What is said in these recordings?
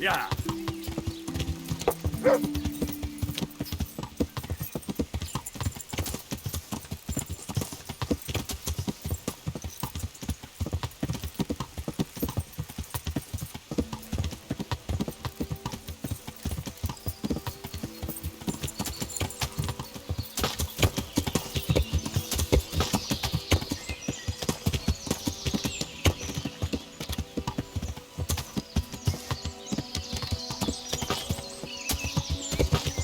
Yeah.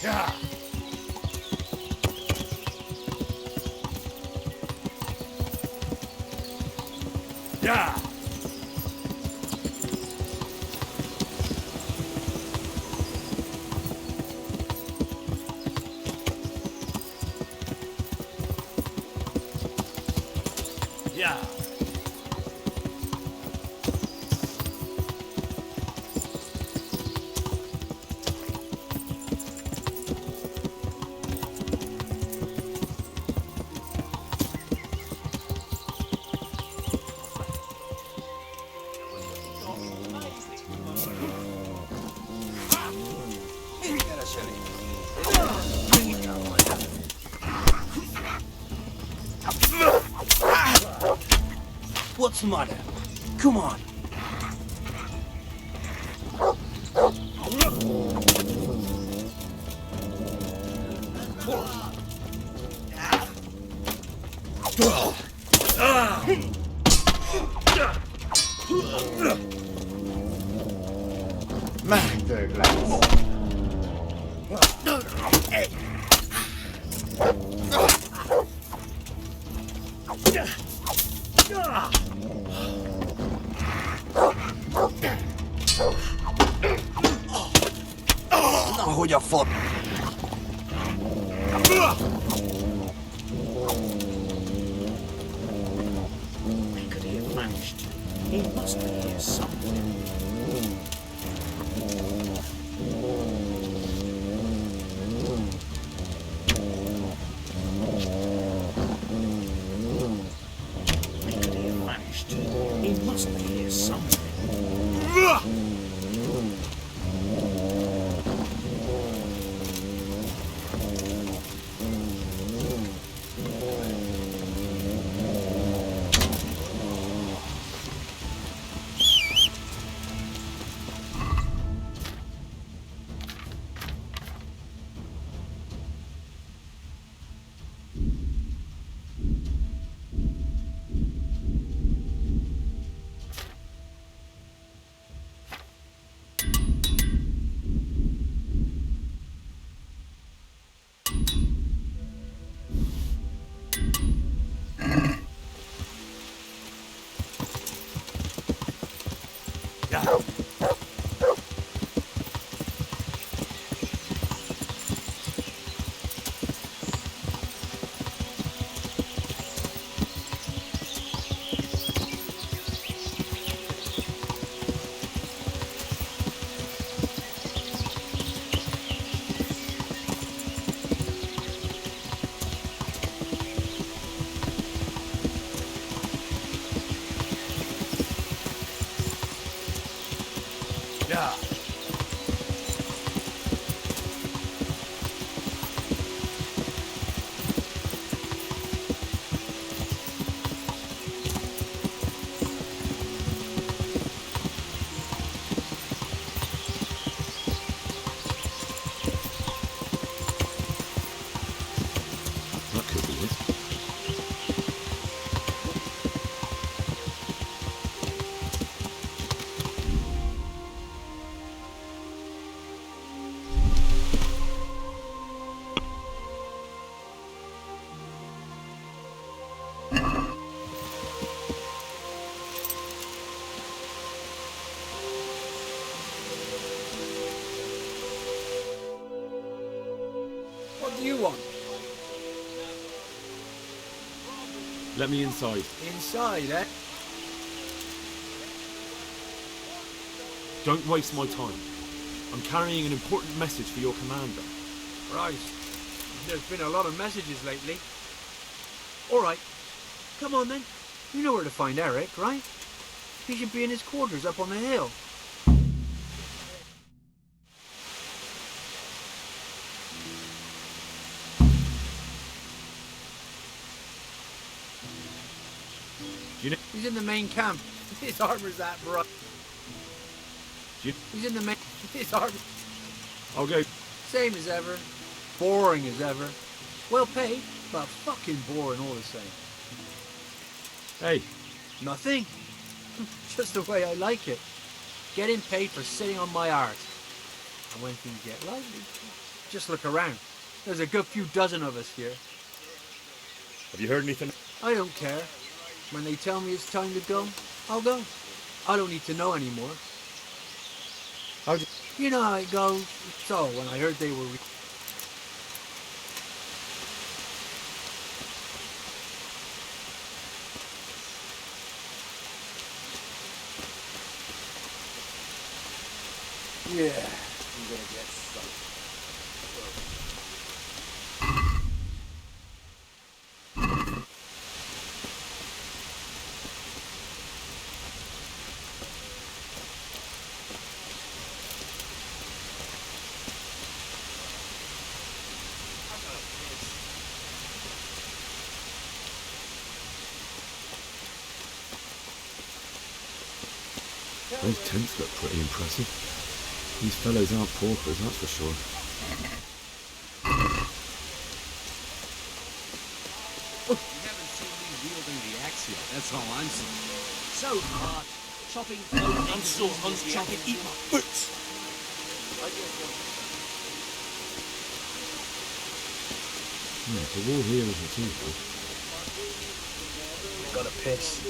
Yeah. Yeah. Yeah. What's the matter? Come on. Masterclass. Na, hogy a fot... Where could he have managed? He must be here somewhere. Where could he have managed? He must be here somewhere. Yeah. Yeah. That could be it. What do you want? Let me inside. Inside, eh? Don't waste my time. I'm carrying an important message for your commander. Right. There's been a lot of messages lately. All right. Come on then. You know where to find Eric, right? He should be in his quarters up on the hill. Do you know? He's in the main camp. His armor's that bright. You- He's in the main. His armor. I'll go. Same as ever. Boring as ever. Well paid, but fucking boring all the same. Hey, Nothing. Just the way I like it. Getting paid for sitting on my arse. And when things get lively, just look around. There's a good few dozen of us here. have you heard anything? I don't care. When they tell me it's time to go, I'll go. I don't need to know anymore. How did... You know how it goes. So, when I heard they were... Yeah, I'm gonna get some. Those tents look pretty impressive. These fellows aren't paupers, that's for sure. You haven't seen me wielding the axe yet, that's all I'm saying. So, chopping and swords, chopping, eat my boots! Yeah, the wall here isn't too good. Gotta piss.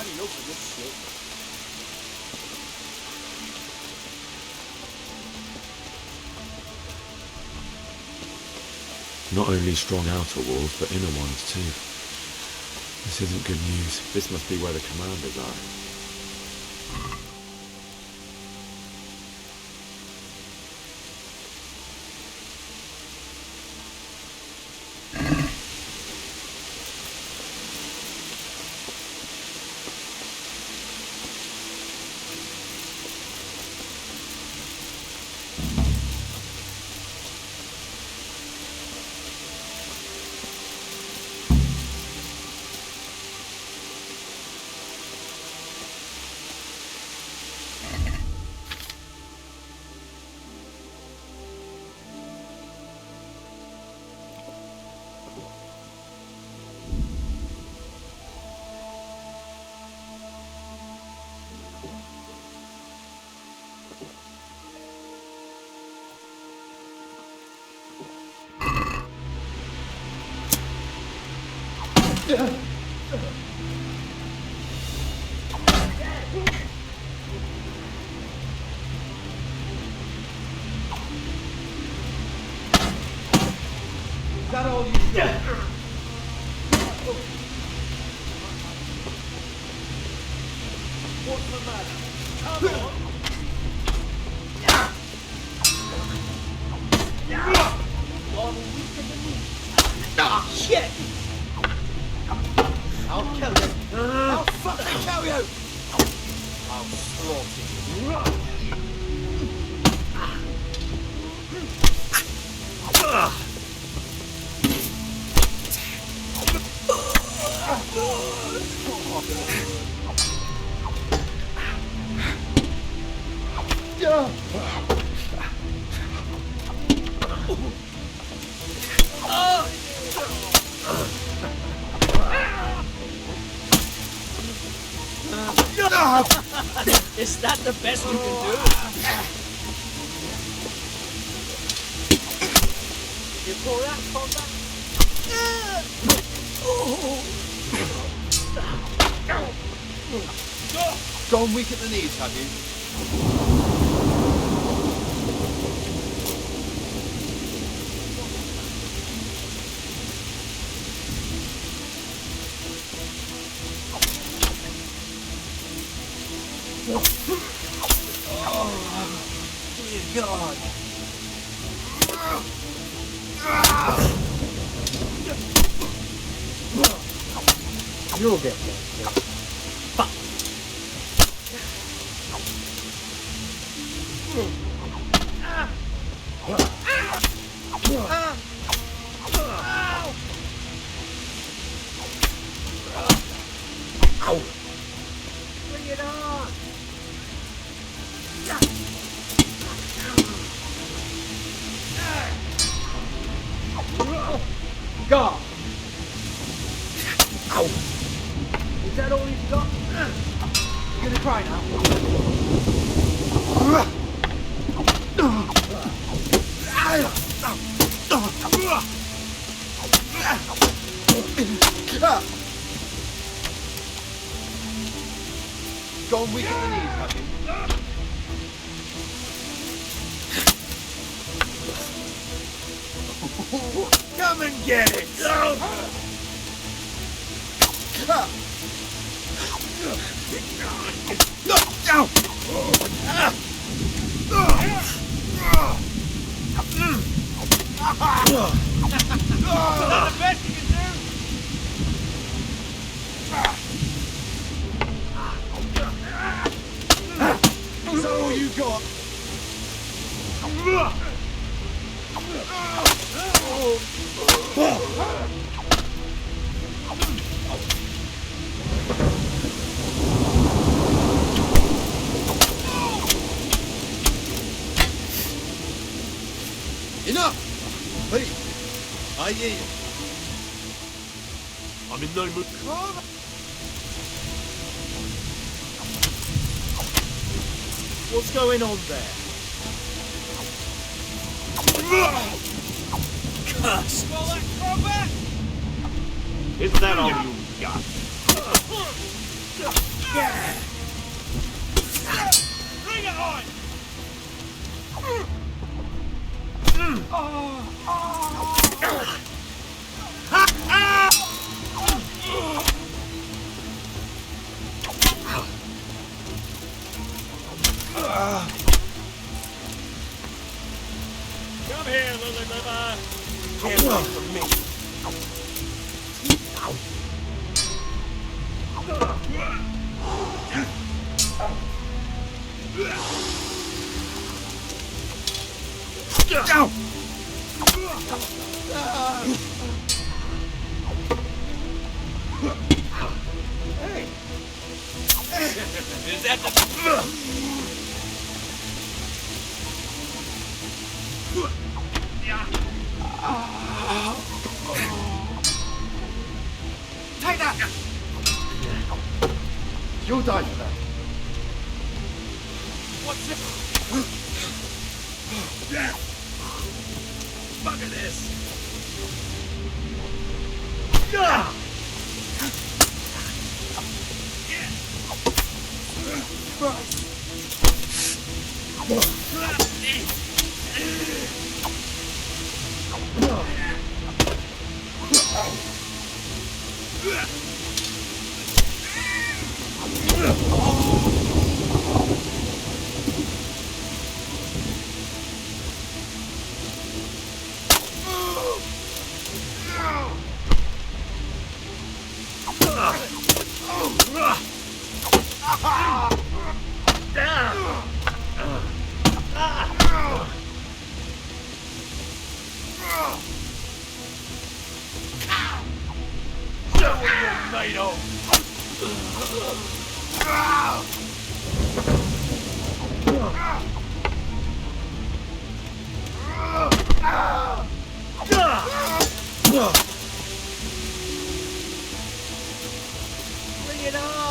Enough of this shit. Not only strong outer walls, but inner ones too. This isn't good news. This must be where the commanders are. Is that all you got? What's the matter? Come on! One weaker than me. Ah, shit! I'll kill you. I'll fucking kill you! I'll slaughter you. Is that the best you can do? You pull that combat? Gone weak at the knees, have you? Dear God. You'll get there. Bring it on! God! Ow! Is that all you've got? You gonna cry now? Gone weak at the knees, have you? Come and get it! The best you can do? Is that all you got? Enough! Please, I hear you. I'm in no mood. What's going on there? Curse! Well, that combat! Isn't that all you got? Bring it on! Come here, Lily Liver! Can't run from me. Ow! Is that the... Take that! You'll die for that. What's it? Bugger this! made of? Bring it on!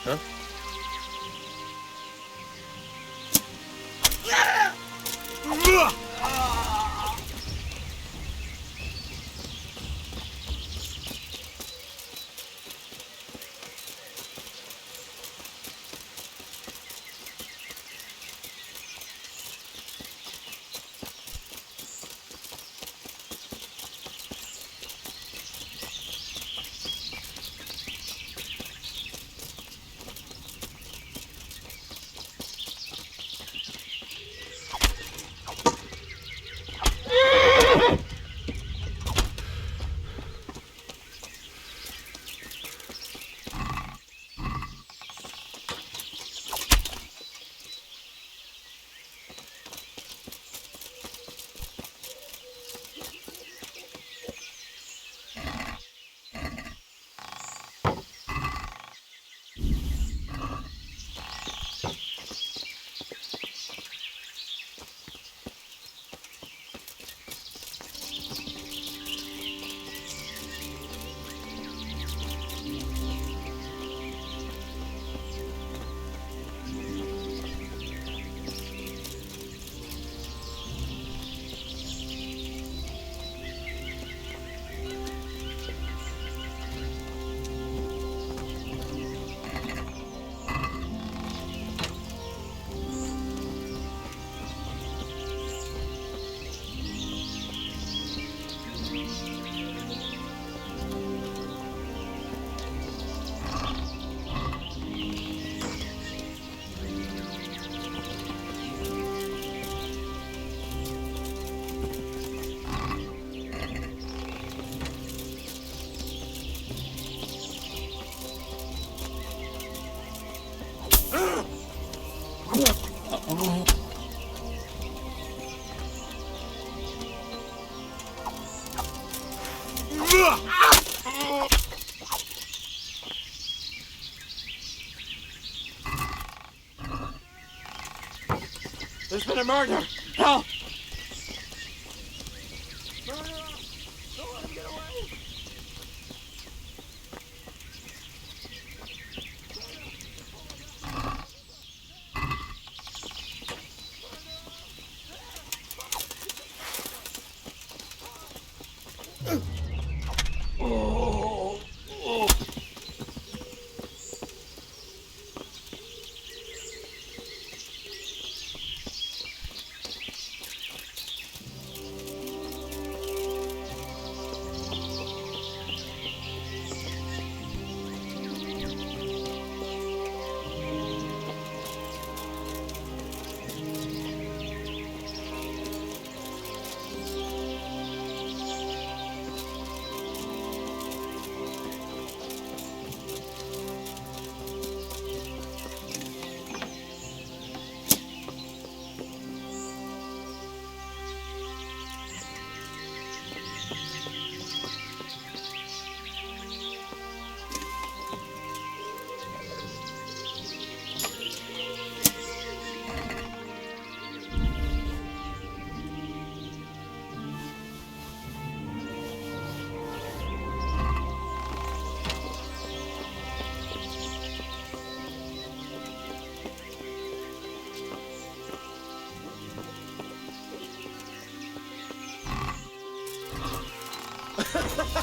Huh? There's been a murder! Help!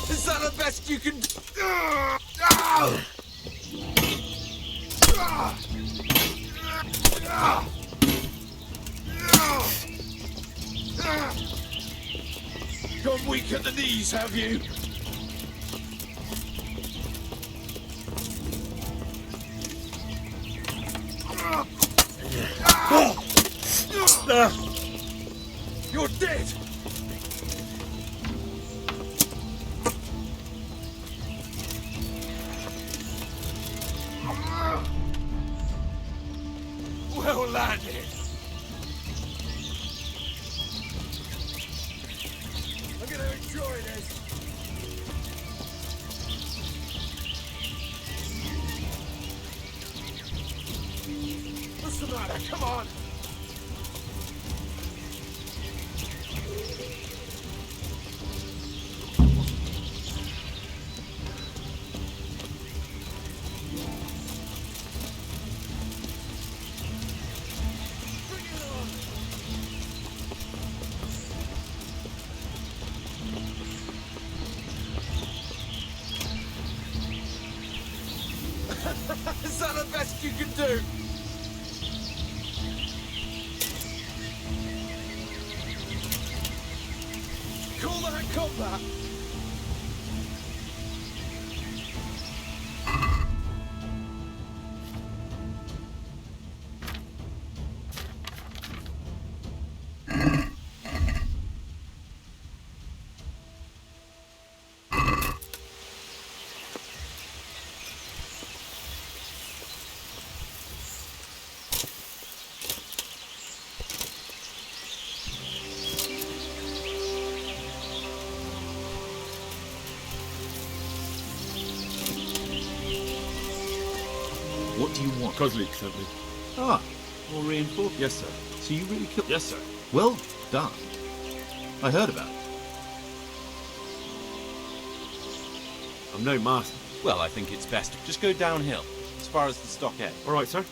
Is that the best you can do? Gone weak at the knees, have you? You're dead! Well landed! I'm gonna enjoy this! What's the matter? Come on! Is that the best you can do? Call that combat! What do you want? Kozlik sent me. Ah, more reinforcements. Yes, sir. So you really killed... Yes, sir. Well done. I heard about it. I'm no master. Well, I think it's best. Just go downhill, as far as the stockade. All right, sir.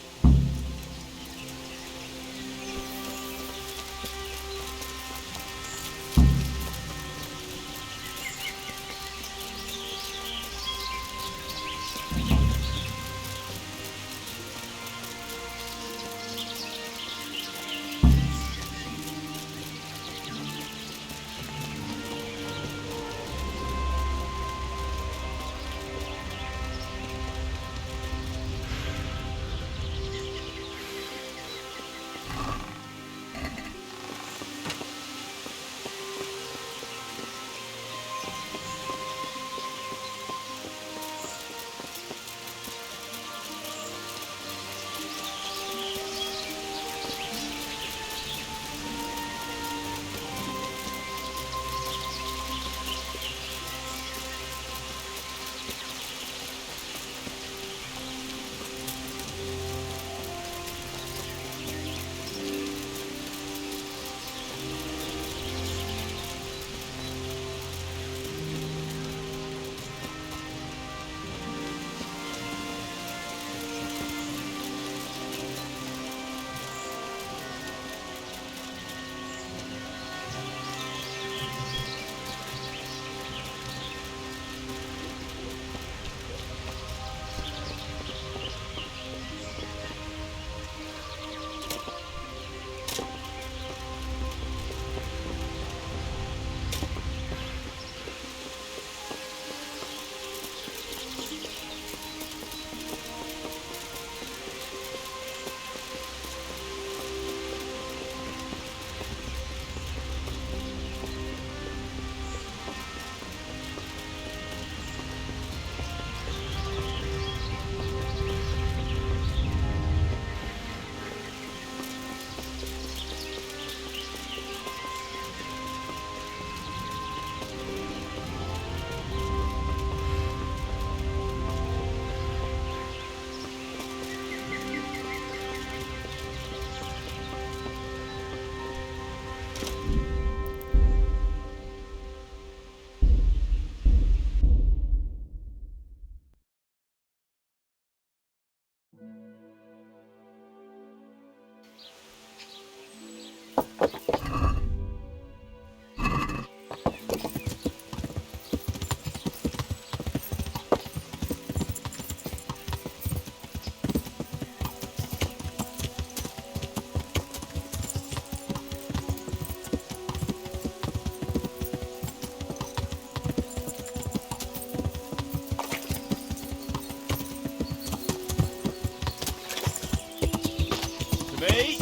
Me?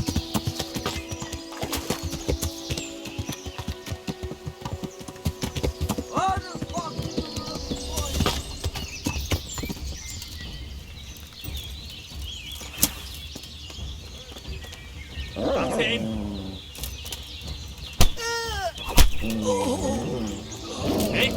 What the fuck are you looking for? That's him. Hey.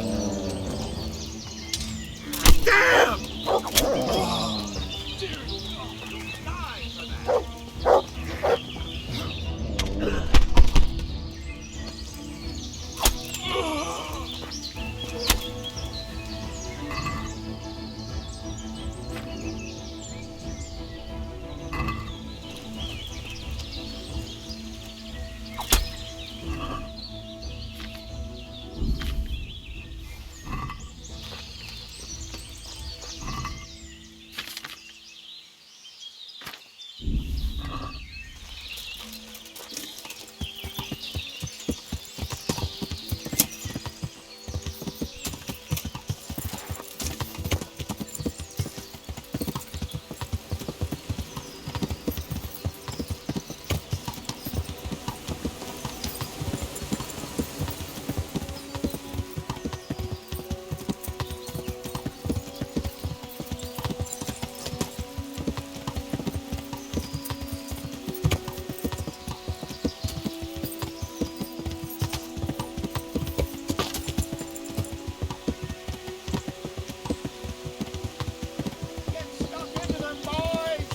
Get stuck into them, boys!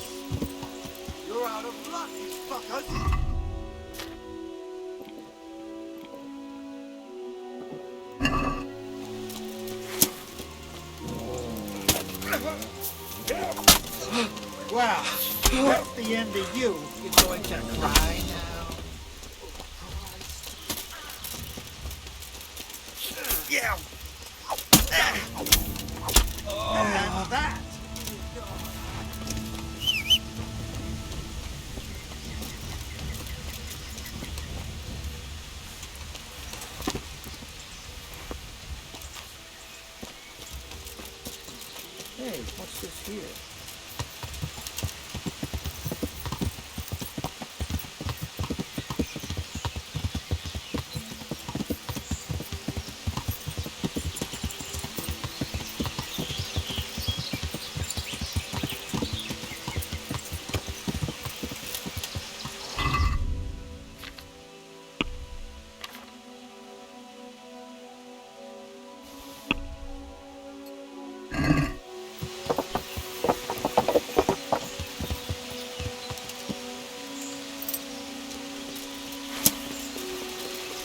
You're out of luck, you fuckers! Well, that's the end of you. You're going to cry now? Yeah! And that! Hey, what's this here?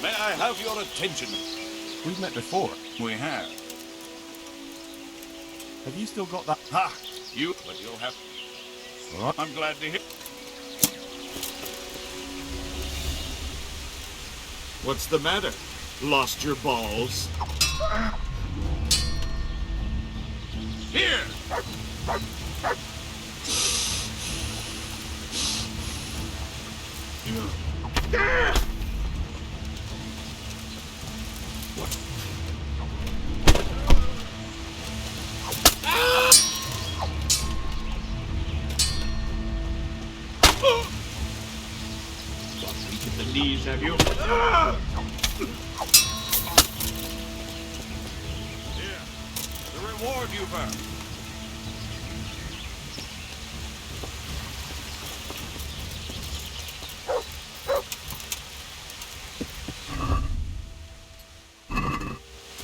May I have your attention? We've met before. We have. Have you still got that? Ha! You, but you'll have. All right. I'm glad to hear. What's the matter? Lost your balls? Here! Got weak in the knees, have you? Here. The reward you've earned.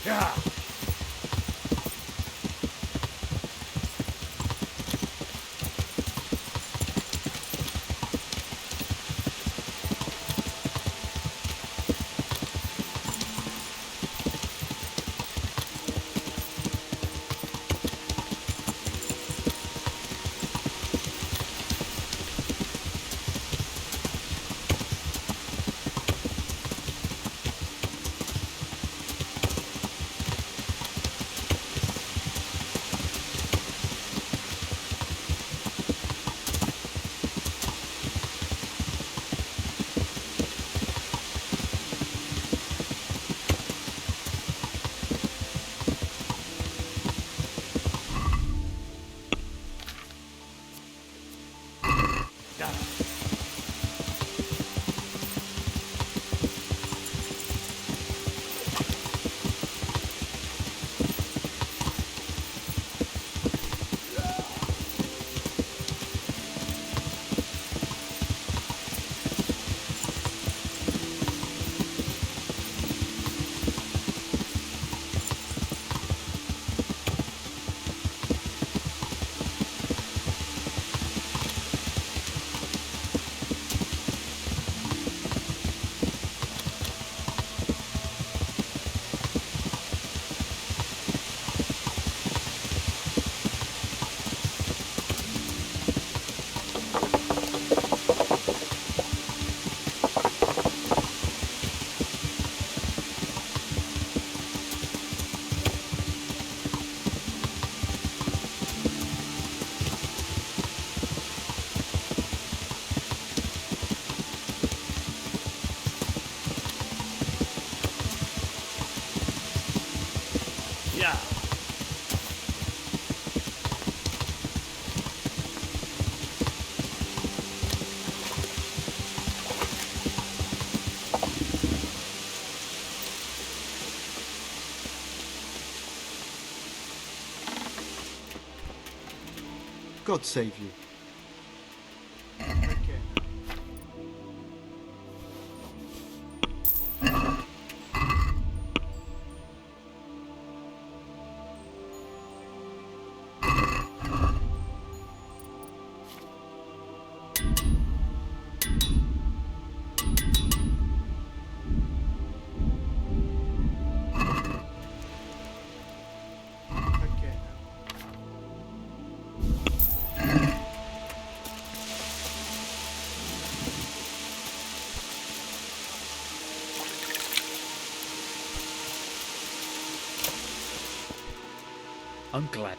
Yeah. God save you. Okay. Okay. I'm glad.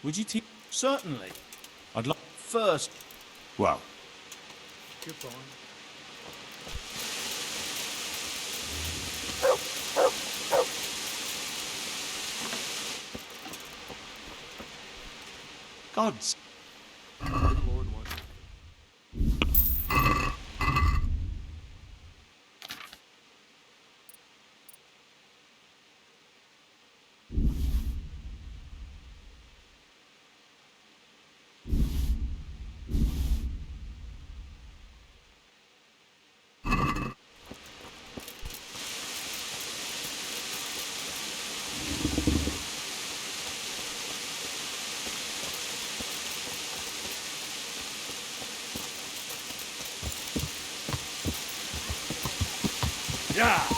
Would you teach? Certainly. I'd like first. Well, Goodbye. gods. Lord, what? Yeah.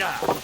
Idiot!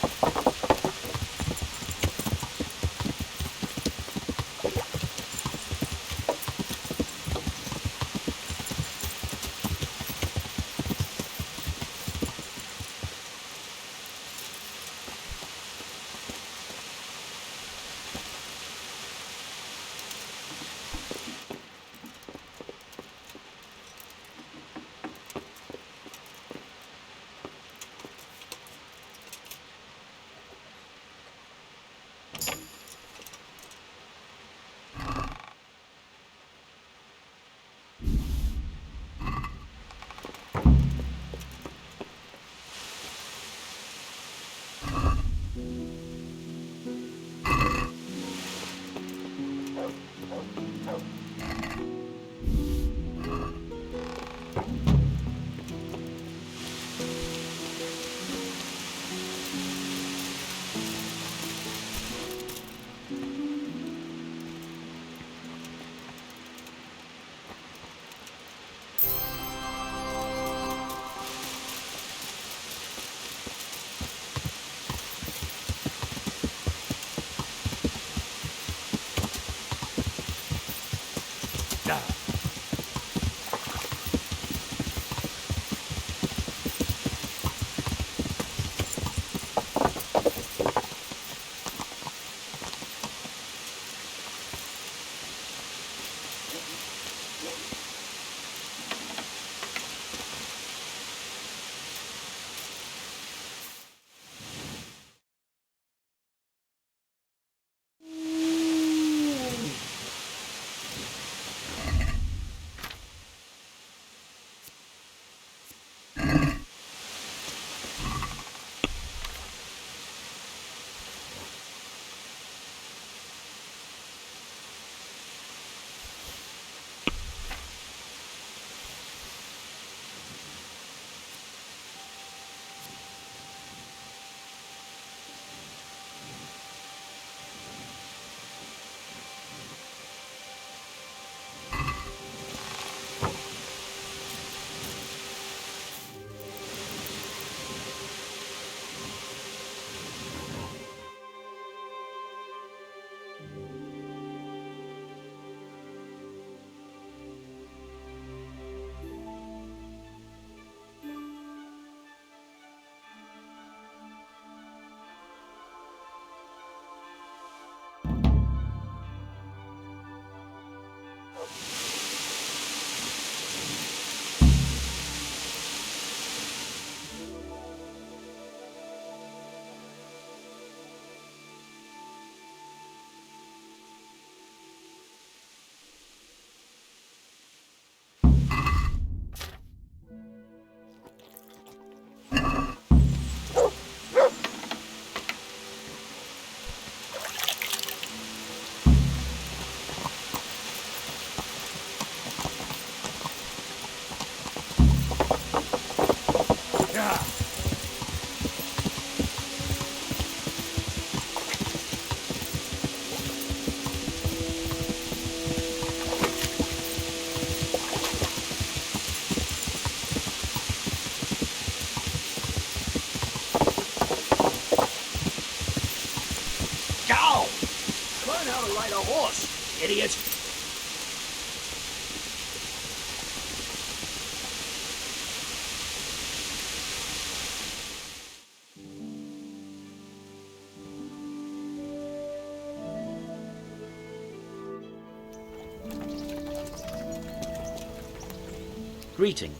Greetings.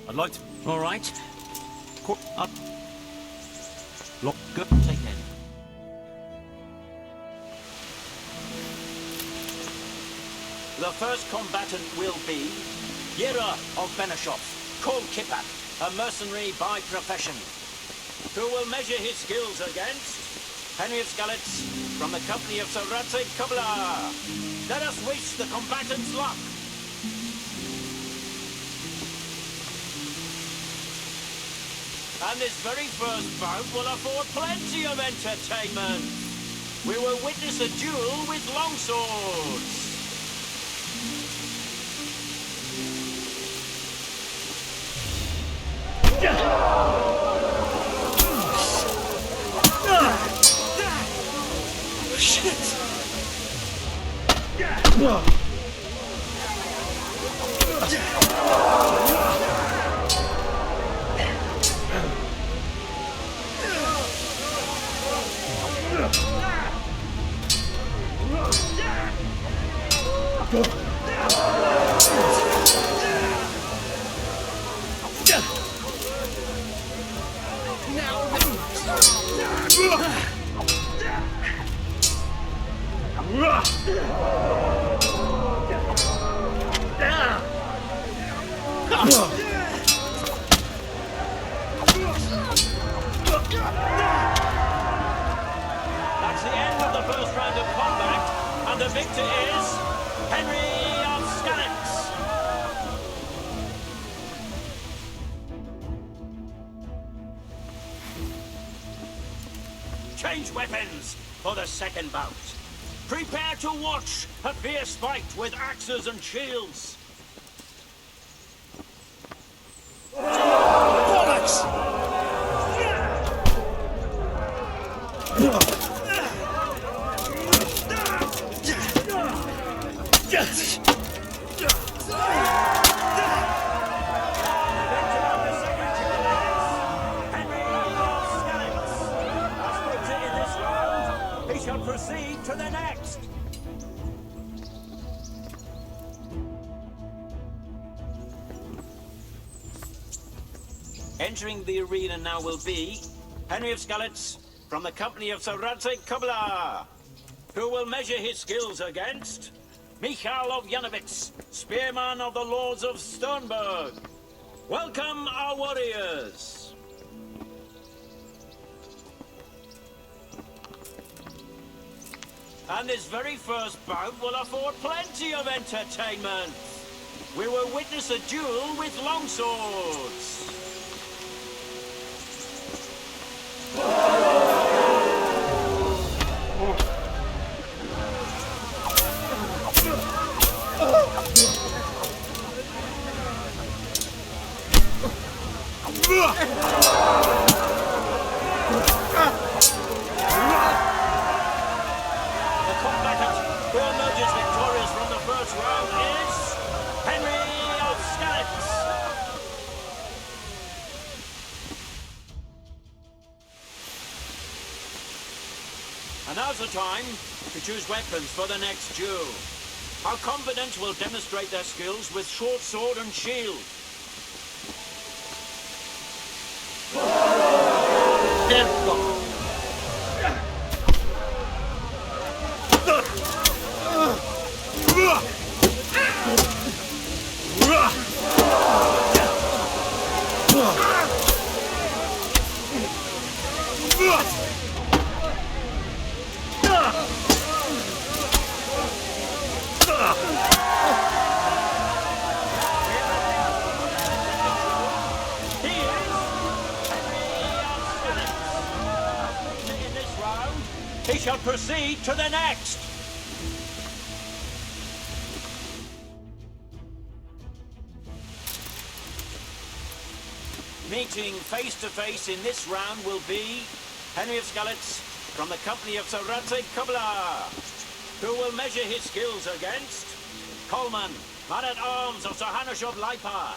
I'd like to. All right. Up. Lock. Good. Take care. The first combatant will be Yera of Benashov, called Kipak, a mercenary by profession, who will measure his skills against Henry of Skalitz from the company of Sir Radze Kubla. Let us wish the combatants luck. And this very first bout will afford plenty of entertainment. We will witness a duel with longswords. That's the end of the first round of combat, and the victor is Henry of Skalitz. Change weapons for the second bout. Prepare to watch a fierce fight with axes and shields. He shall proceed to the next. Entering the arena now will be Henry of Skalitz from the company of Sir Radzig Kobyla, who will measure his skills against Michal of Janowitz, spearman of the Lords of Sternberg. Welcome, our warriors. And this very first bout will afford plenty of entertainment. We will witness a duel with longswords. Who emerges victorious from the first round is Henry of Skalitz. And now's the time to choose weapons for the next duel. Our combatants will demonstrate their skills with short sword and shield. He shall proceed to the next. Meeting face to face in this round will be Henry of Skalitz from the company of Sir Radzig Kobyla, who will measure his skills against Coleman, man-at-arms of Sir Hanush of Leipa.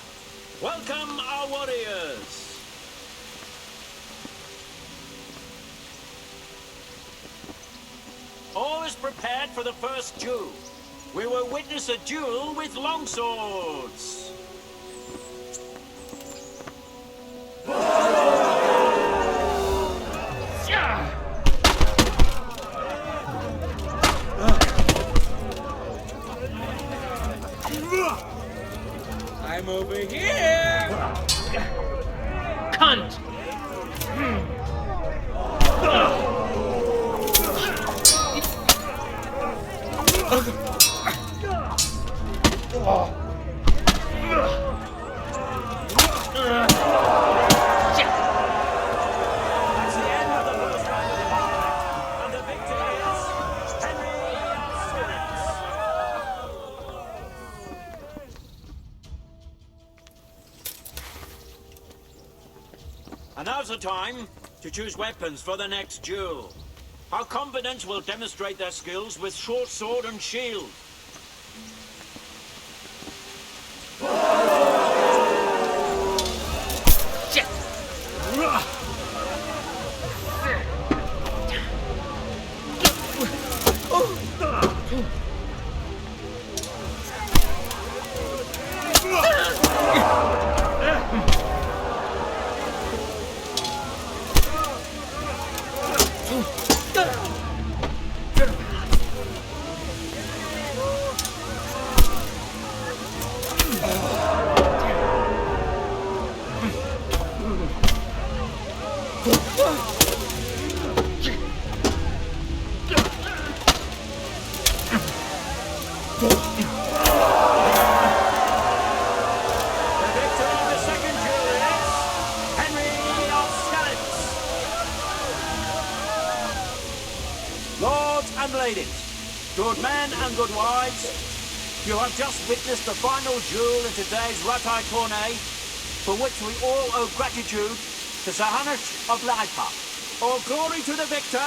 Welcome, our warriors. All is prepared for the first duel. We will witness a duel with longswords. I'm over here! Cunt! That's the end of the first round of combat, and the victor is Henry of Skalitz. And now's the time to choose weapons for the next duel. Our combatants will demonstrate their skills with short sword and shield. Good men and good wives, you have just witnessed the final duel in today's Ratai tourney, for which we all owe gratitude to Sir Hanush of Lagpa. All glory to the victor,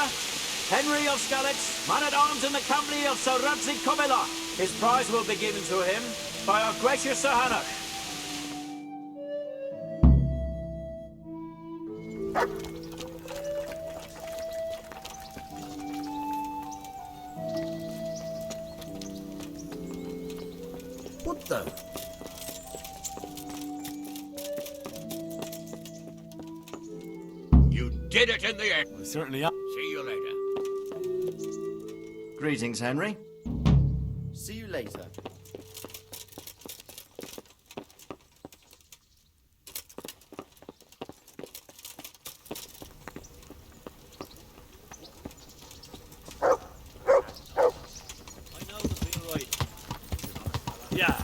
Henry of Skalitz, man-at-arms in the company of Sir Radzik Kovila. His prize will be given to him by our gracious Sir Hanush. What the? You did it in the end. We certainly are. See you later. Greetings, Henry. See you later. Yeah.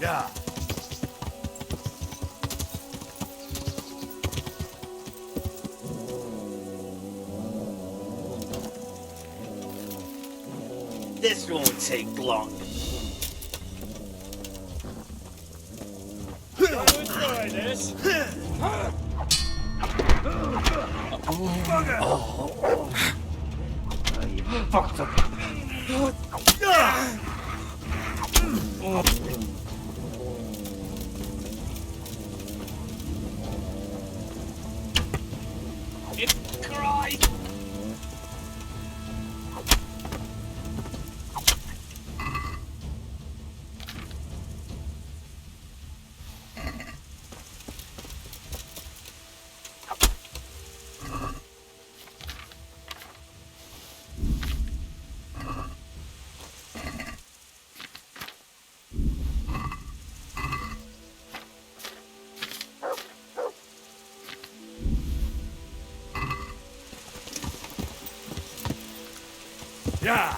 Yeah. This won't take long. Try this. Fucked up. Cry. Yeah.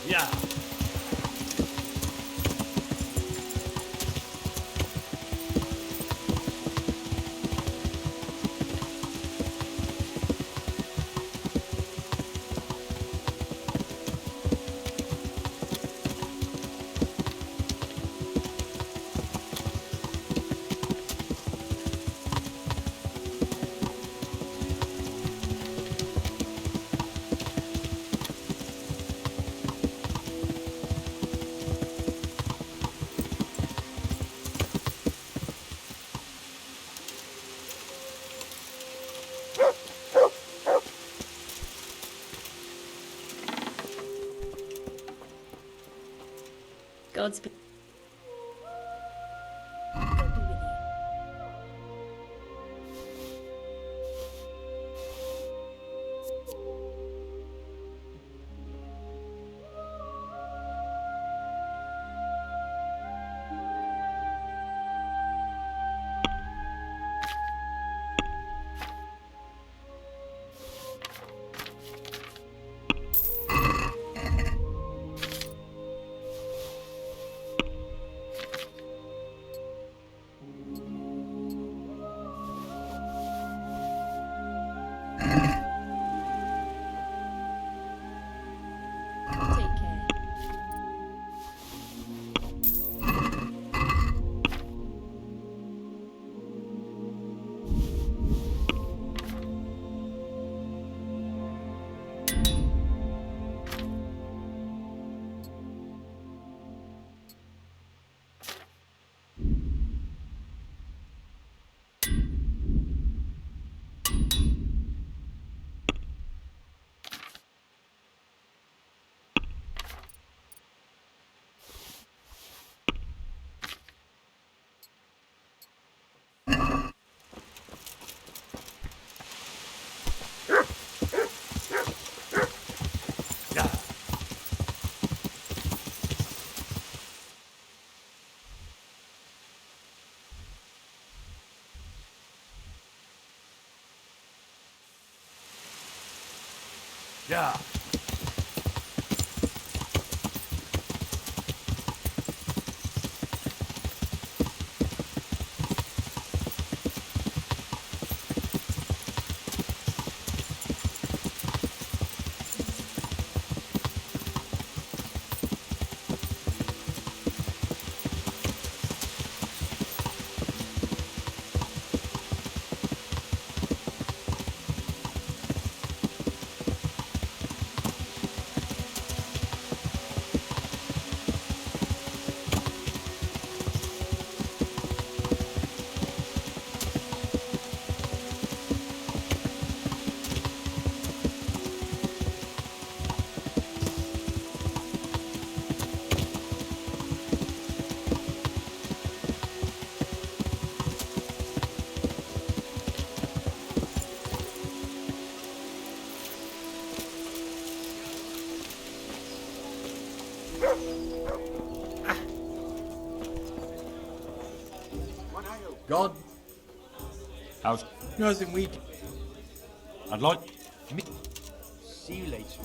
Yeah. Godspeed. Yeah. God, How's nothing we can. I'd like See you later.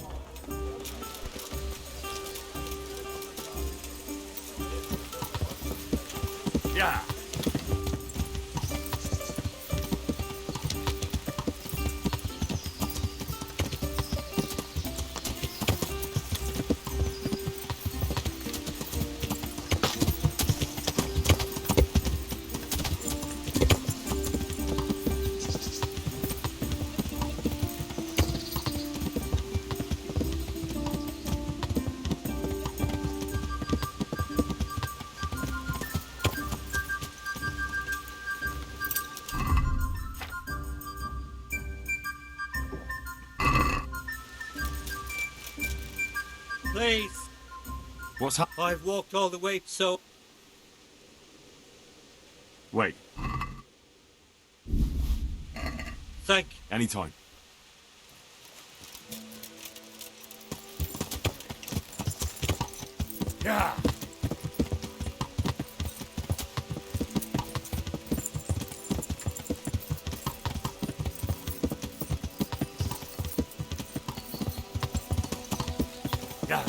Yeah. Please, what's up? I've walked all the way, so Wait, thank anytime. Yeah. Yeah.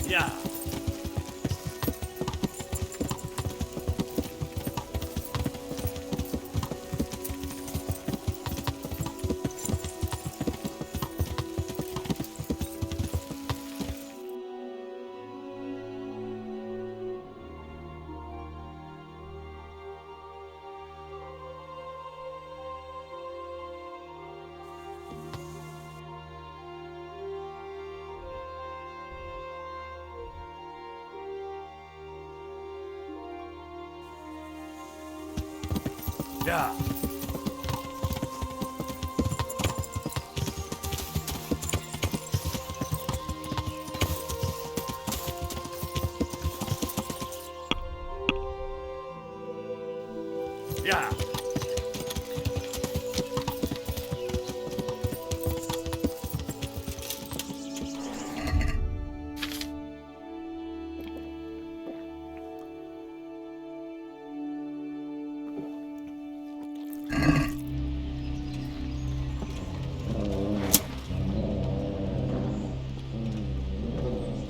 Yeah. Yeah. Yeah.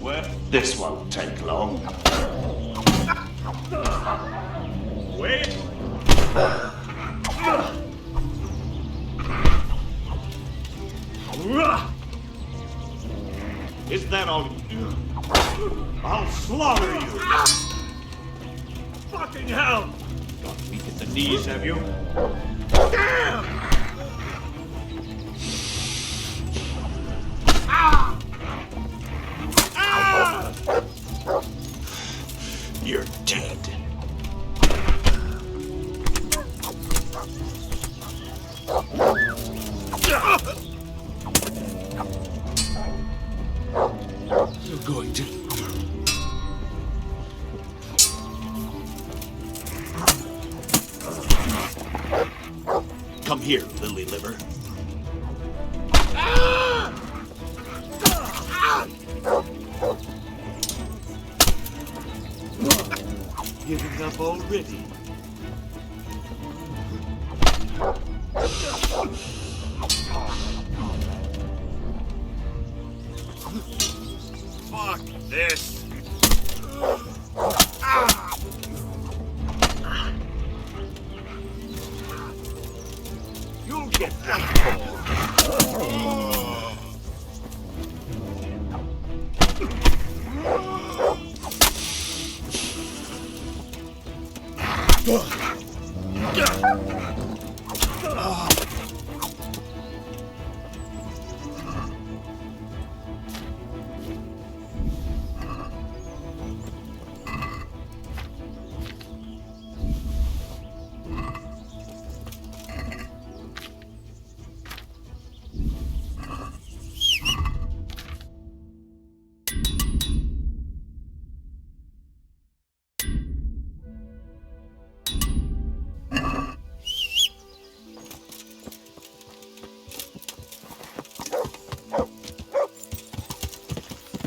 Well, this won't take long. Wait! Is that all? I'll slaughter you! Fucking hell! Got weak at the knees, have you? Damn! Ah! Ah! You're dead. You're going to. Come here, lily liver. Giving up already? Fuck this. You'll get that.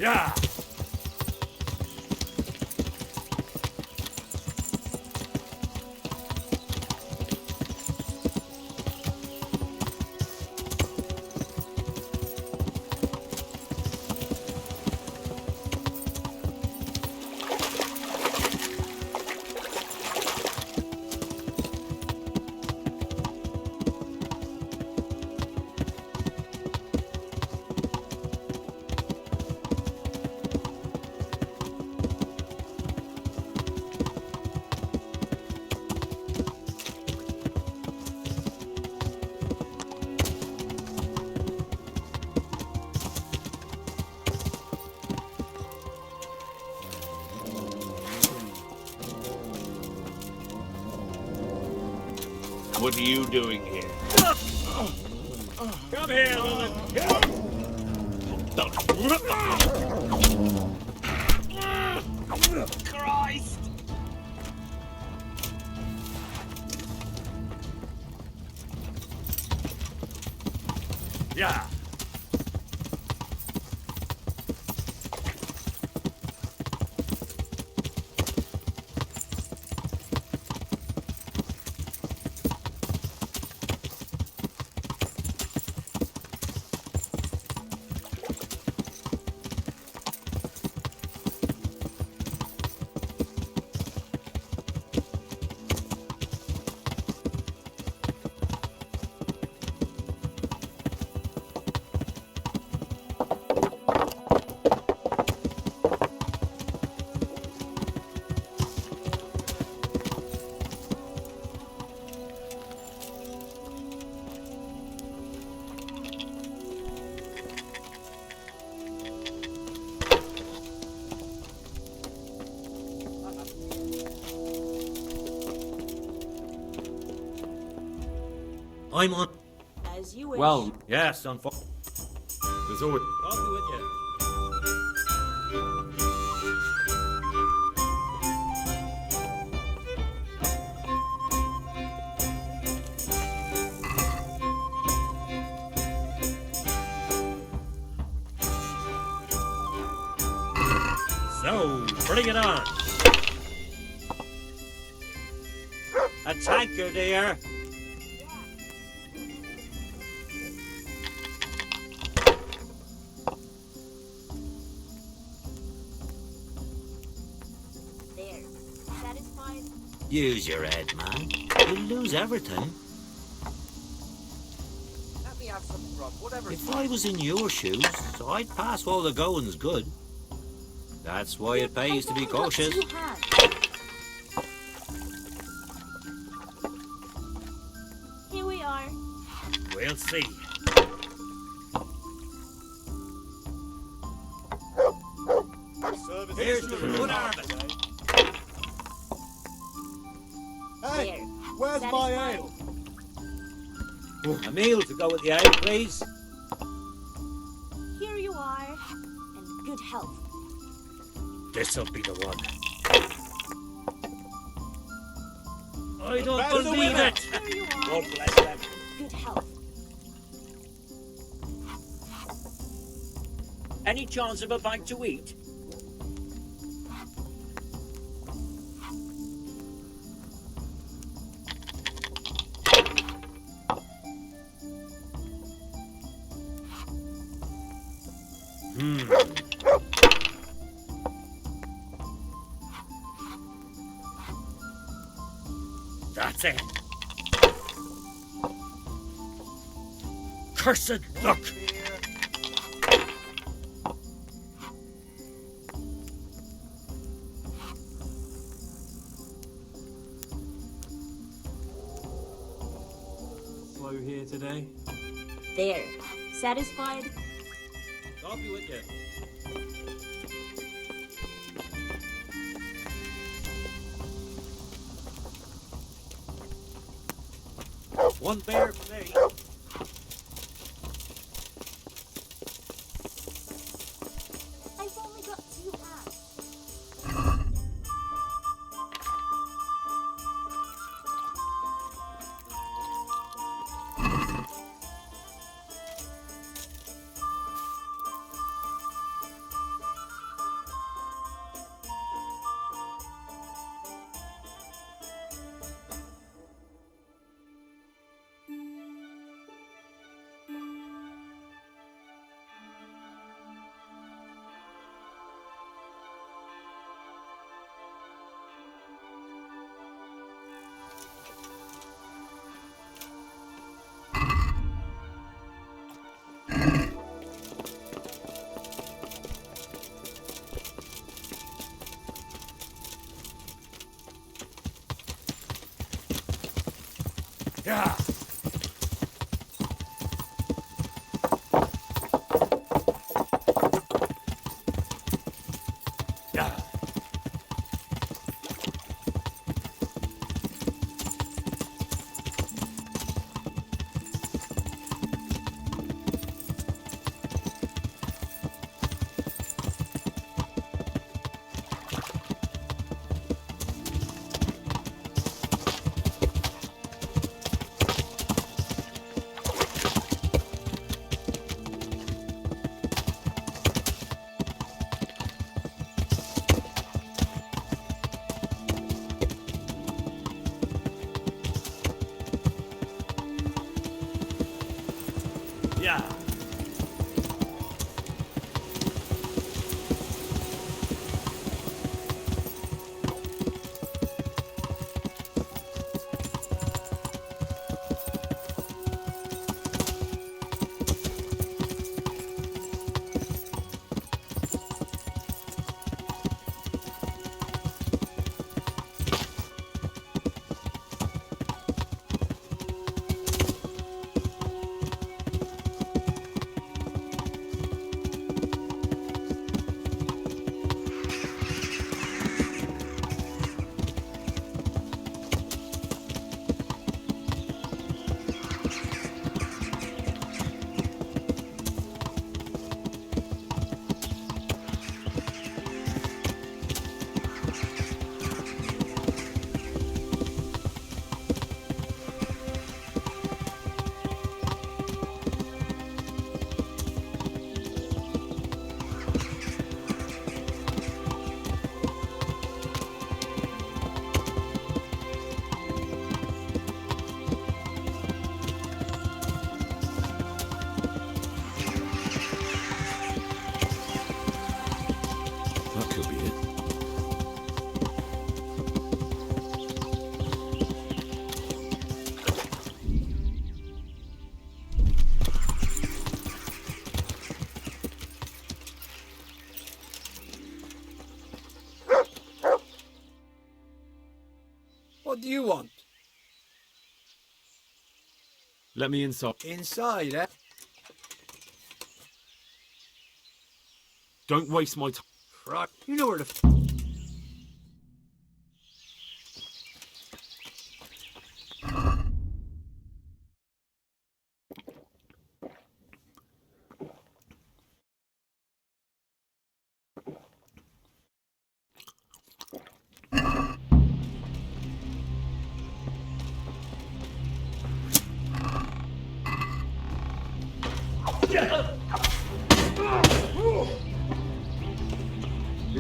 Yeah. What are you doing here? Come here, Lilith. Christ! Yeah. I'm on. As you wish. Well, yes, there's always. I'll be with you. So, bring it on. A tanker, dear. There. Satisfied? Use your head, man. You'll lose everything. Let me have some grub, whatever. If I was in your shoes, I'd pass while the going's good. That's why it pays to be cautious. Here we are. We'll see. Here's to the good harvest. Hey, There. where's my ale? A meal to go with the ale, please. Here you are. And good health. This'll be the one. I don't Back to the believe winner. it. Here you are. God bless them. Good health. Any chance of a bite to eat? That's it. Cursed luck! Slow here today. There. Satisfied? I'll be with you. One bear for me. I've only got 2 hands. Yeah. Yeah. Yeah. That could be it. What do you want? Let me inside. Inside, eh? Don't waste my time. Right. You know where the...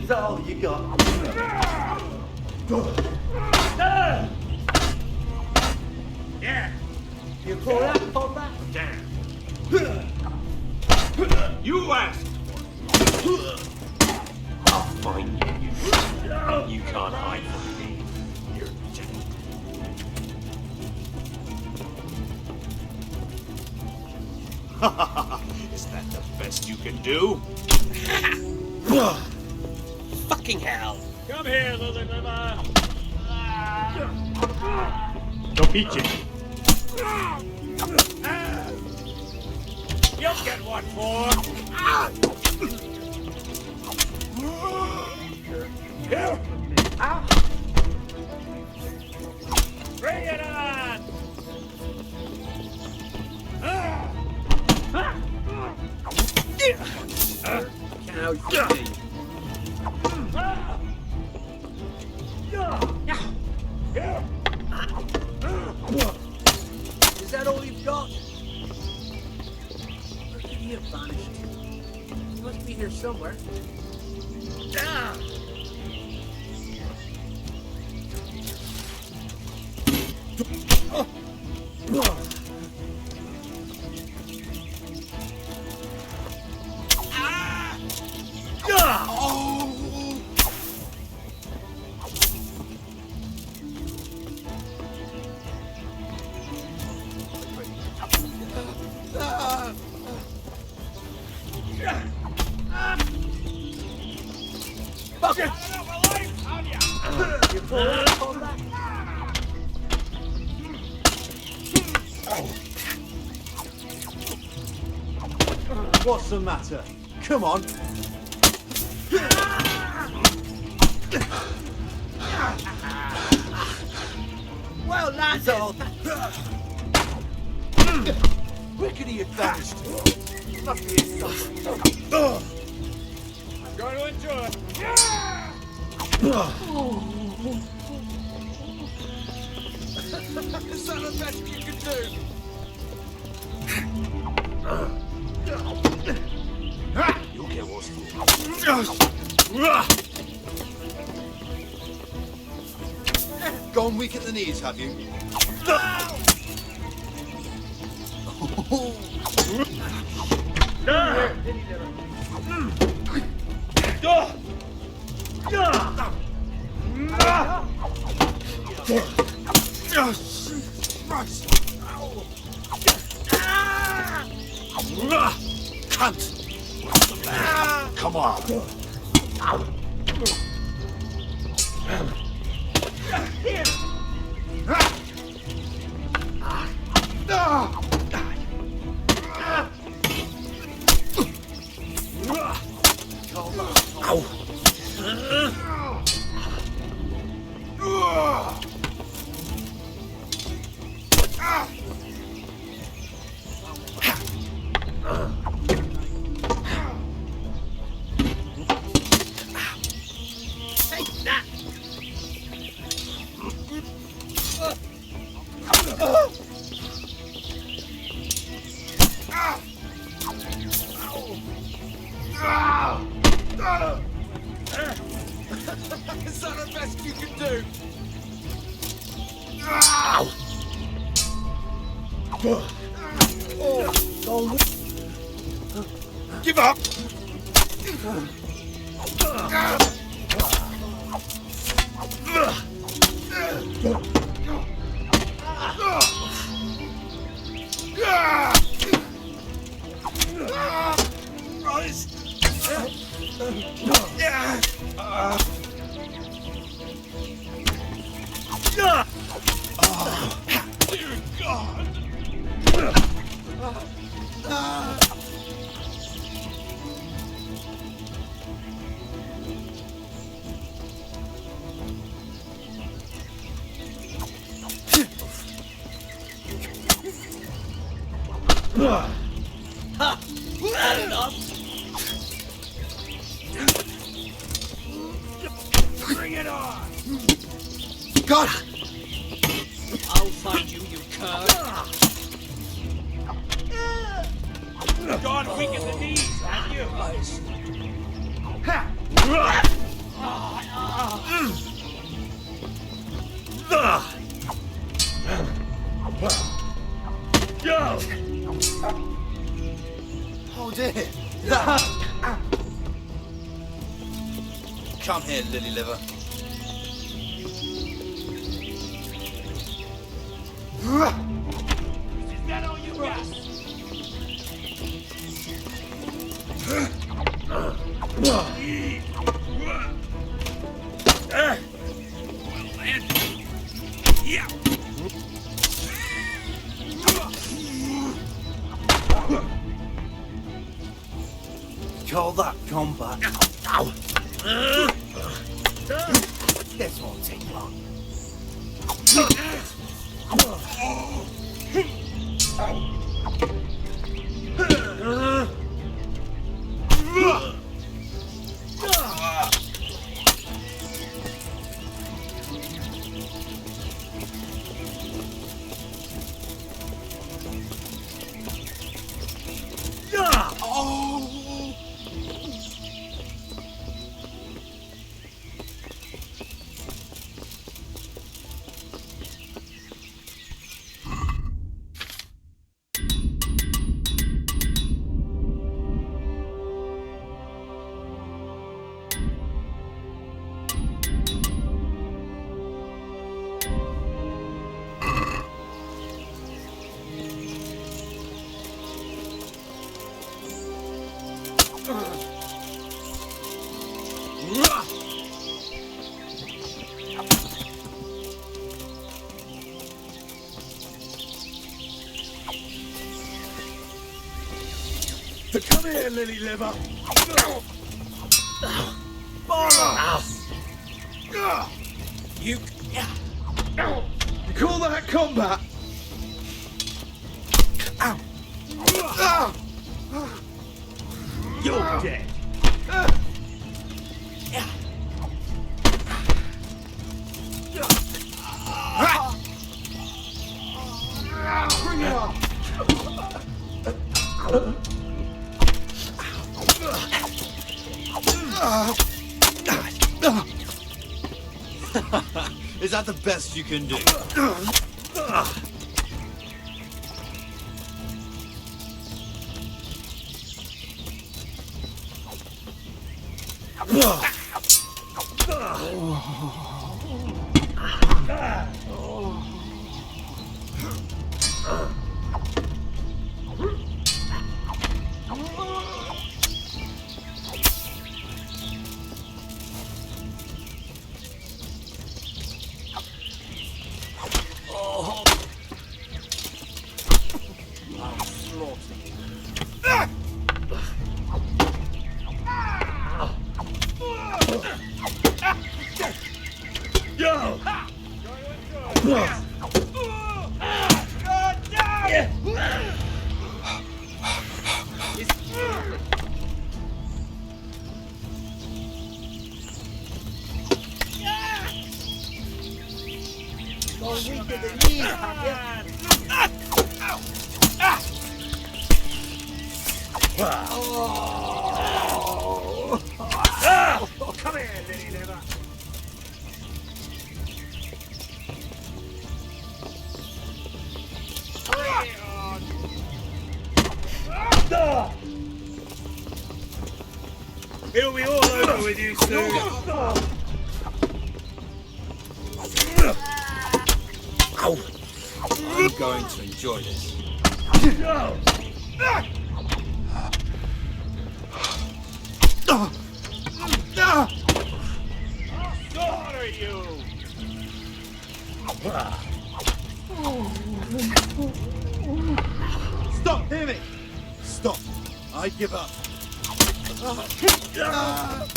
Is that all you got? Yeah. You call that combat? Damn. You asked. I'll find you. You can't hide from me. You're dead. Is that the best you can do? Fucking hell. Come here, Lily Liver. Don't beat you. You'll get what for. Bring it on. Can't outshoot me. Is that all you've got? Where could he have vanished? He must be here somewhere. You call that combat? What's the matter? Come on. Well, that's all. Rickety advanced. Must be in somewhere. I'm going to enjoy it. Is that the best you can do? You'll get what's Gone weak at the knees, have you? Cunt! Come on! Is that the best you can do? Give up! Dear God! Had enough? Bring it on. God! I'll find you, you cur. Gone weak at the knees, have you? Oh dear. Come here, lily liver. Is that all you got? Well, man. Yeah. Call that combat. This won't take long. Come here, lily liver. You Call that combat. You're dead. Bring it on. Is that the best you can do? Come here, lily liver. Bring it on. It'll be all over with you soon. I'm going to enjoy this. Slaughter you. Stop, hear me. Stop. I give up. God.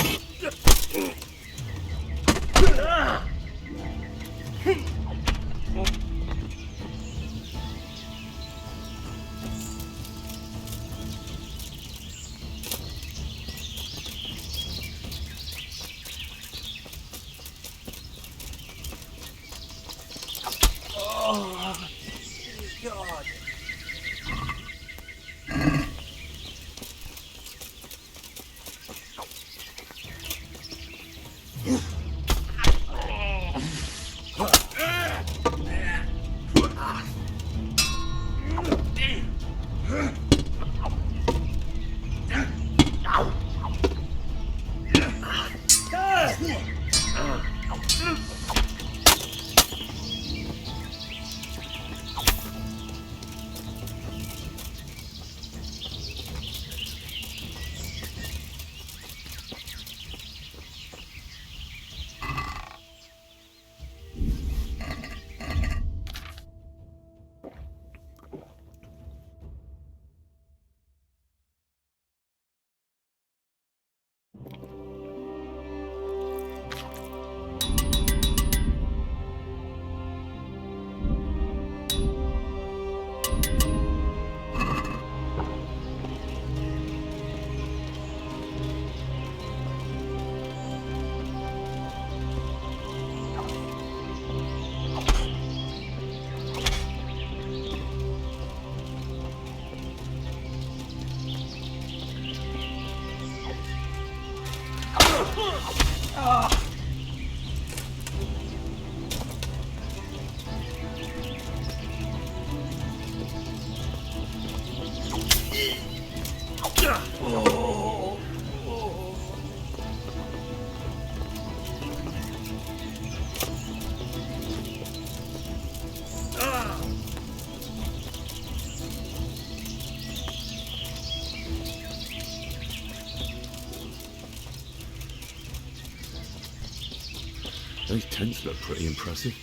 Those tents look pretty impressive.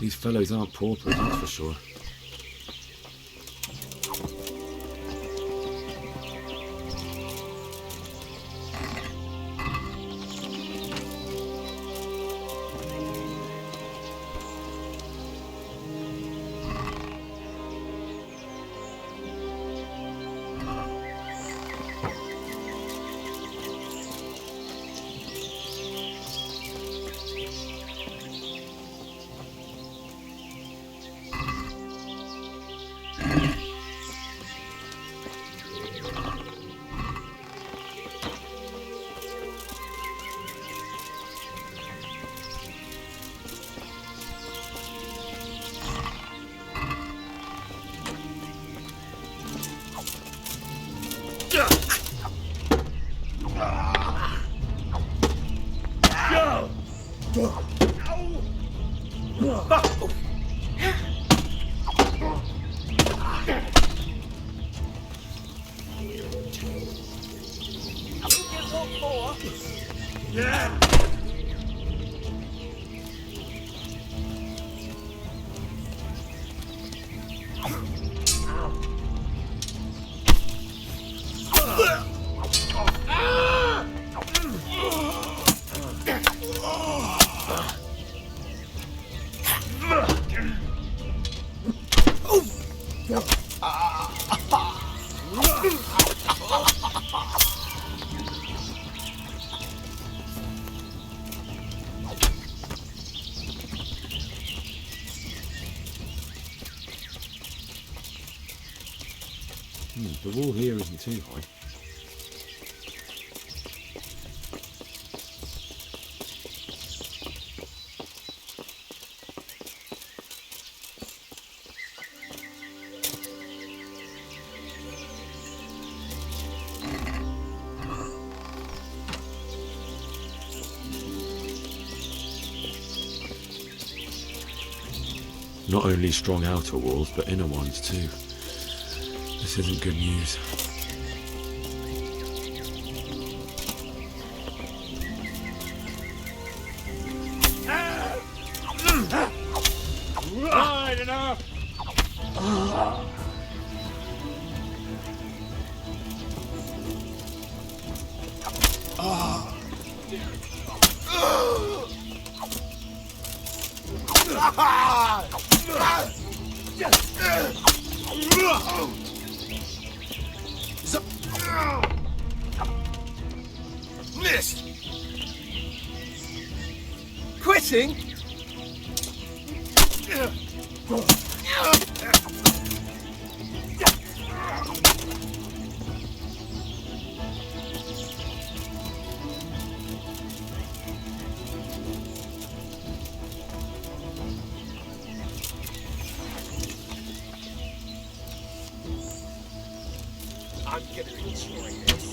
These fellows aren't paupers, that's for sure. The wall here isn't too high. Not only strong outer walls, but inner ones too. This isn't good news. Right, enough! Missed! Quitting? I'm gonna enjoy this.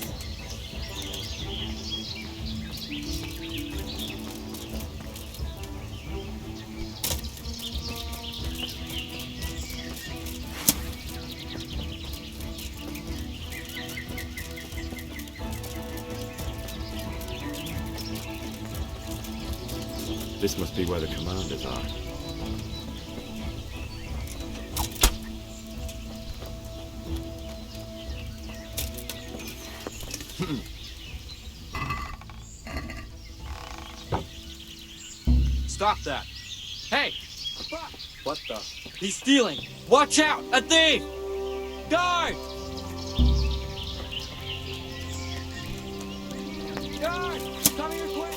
This must be where the commanders are. Stop that. Hey! What the? He's stealing! Watch out! A thief! Guard! Guard! Come here quick!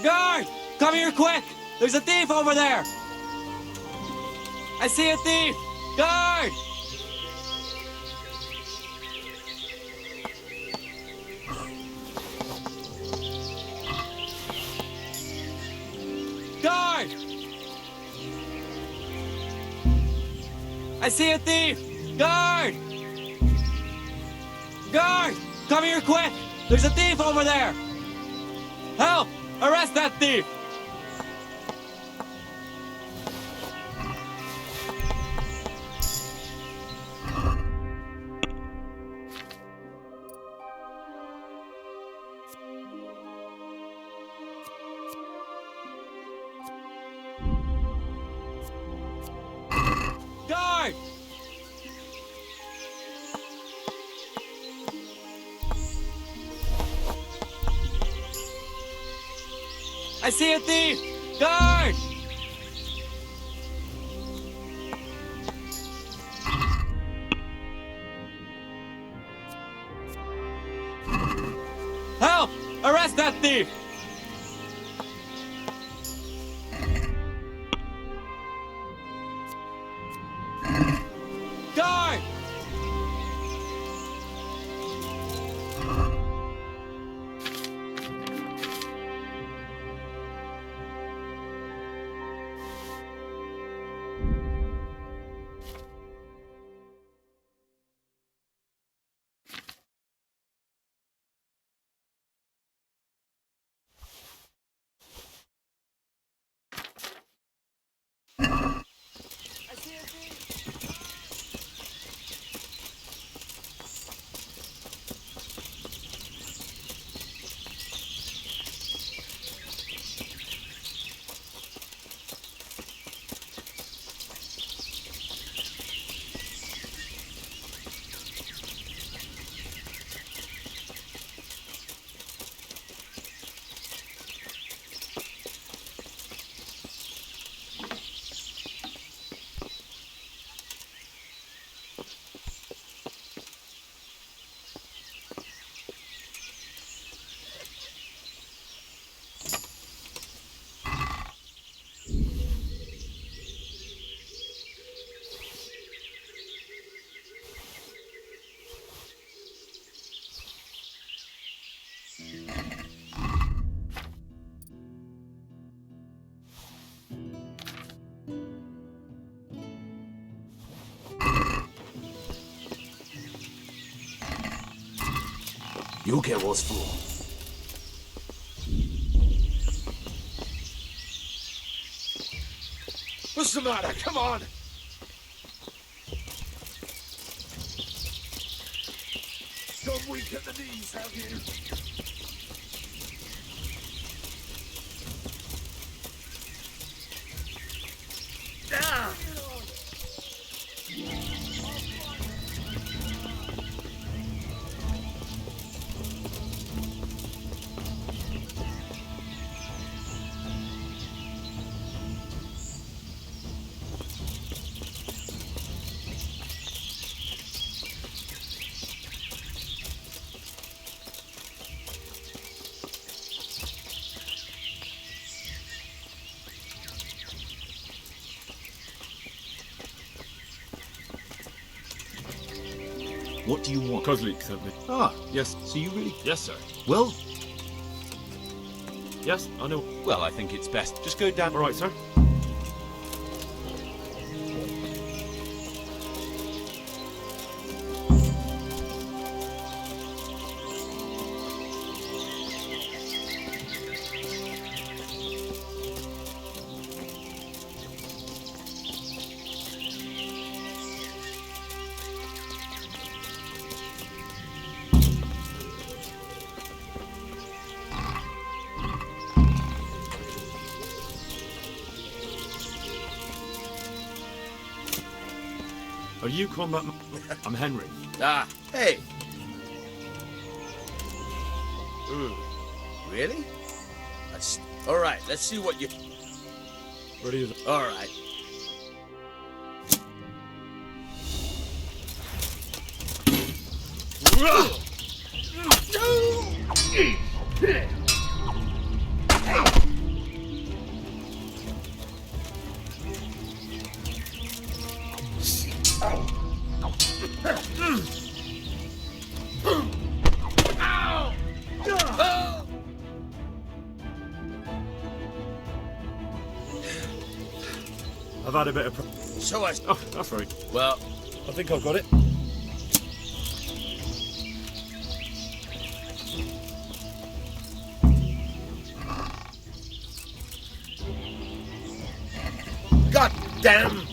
Guard! Come here quick! There's a thief over there! I see a thief! Guard! Guard! I see a thief! Guard! Guard! Come here quick! There's a thief over there! Help! Arrest that thief! Guard! I see a thief! Guard! Help! Arrest that thief! Guard! You get what's for. What's the matter? Come on! Gone weak at the knees, have you? Ah! What do you want? Kozlik sent me. Ah, yes. So you really... Yes, sir. Well, Yes, I know. well, I think it's best. Just go down... All right, sir. Are you combat? I'm Henry. Ah, hey. Really? That's all right. Let's see what you. Ready as All right. Hey. I've had a bit of... So I... Oh, that's right. Well, I think I've got it. God damn!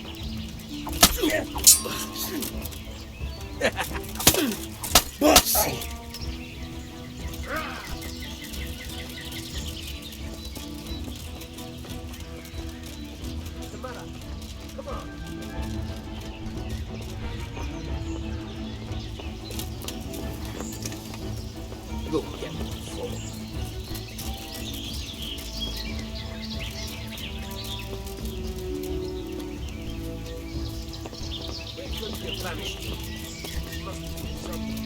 Bossy! What's the matter? Come on! Look, get the floor. Where could you vanish? Must be something.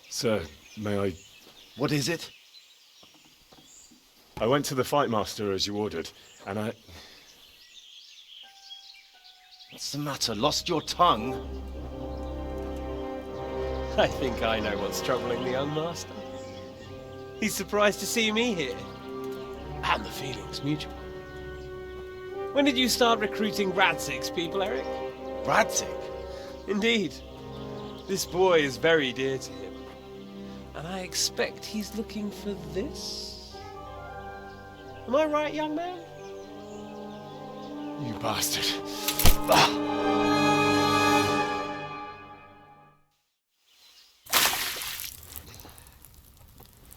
Sir, may I... What is it? I went to the fight master as you ordered, and I... What's the matter? Lost your tongue? I think I know what's troubling the young master. He's surprised to see me here. And the feeling's mutual. When did you start recruiting Radzig's people, Eric? Radzig? Indeed. This boy is very dear to him. And I expect he's looking for this? Am I right, young man? You bastard.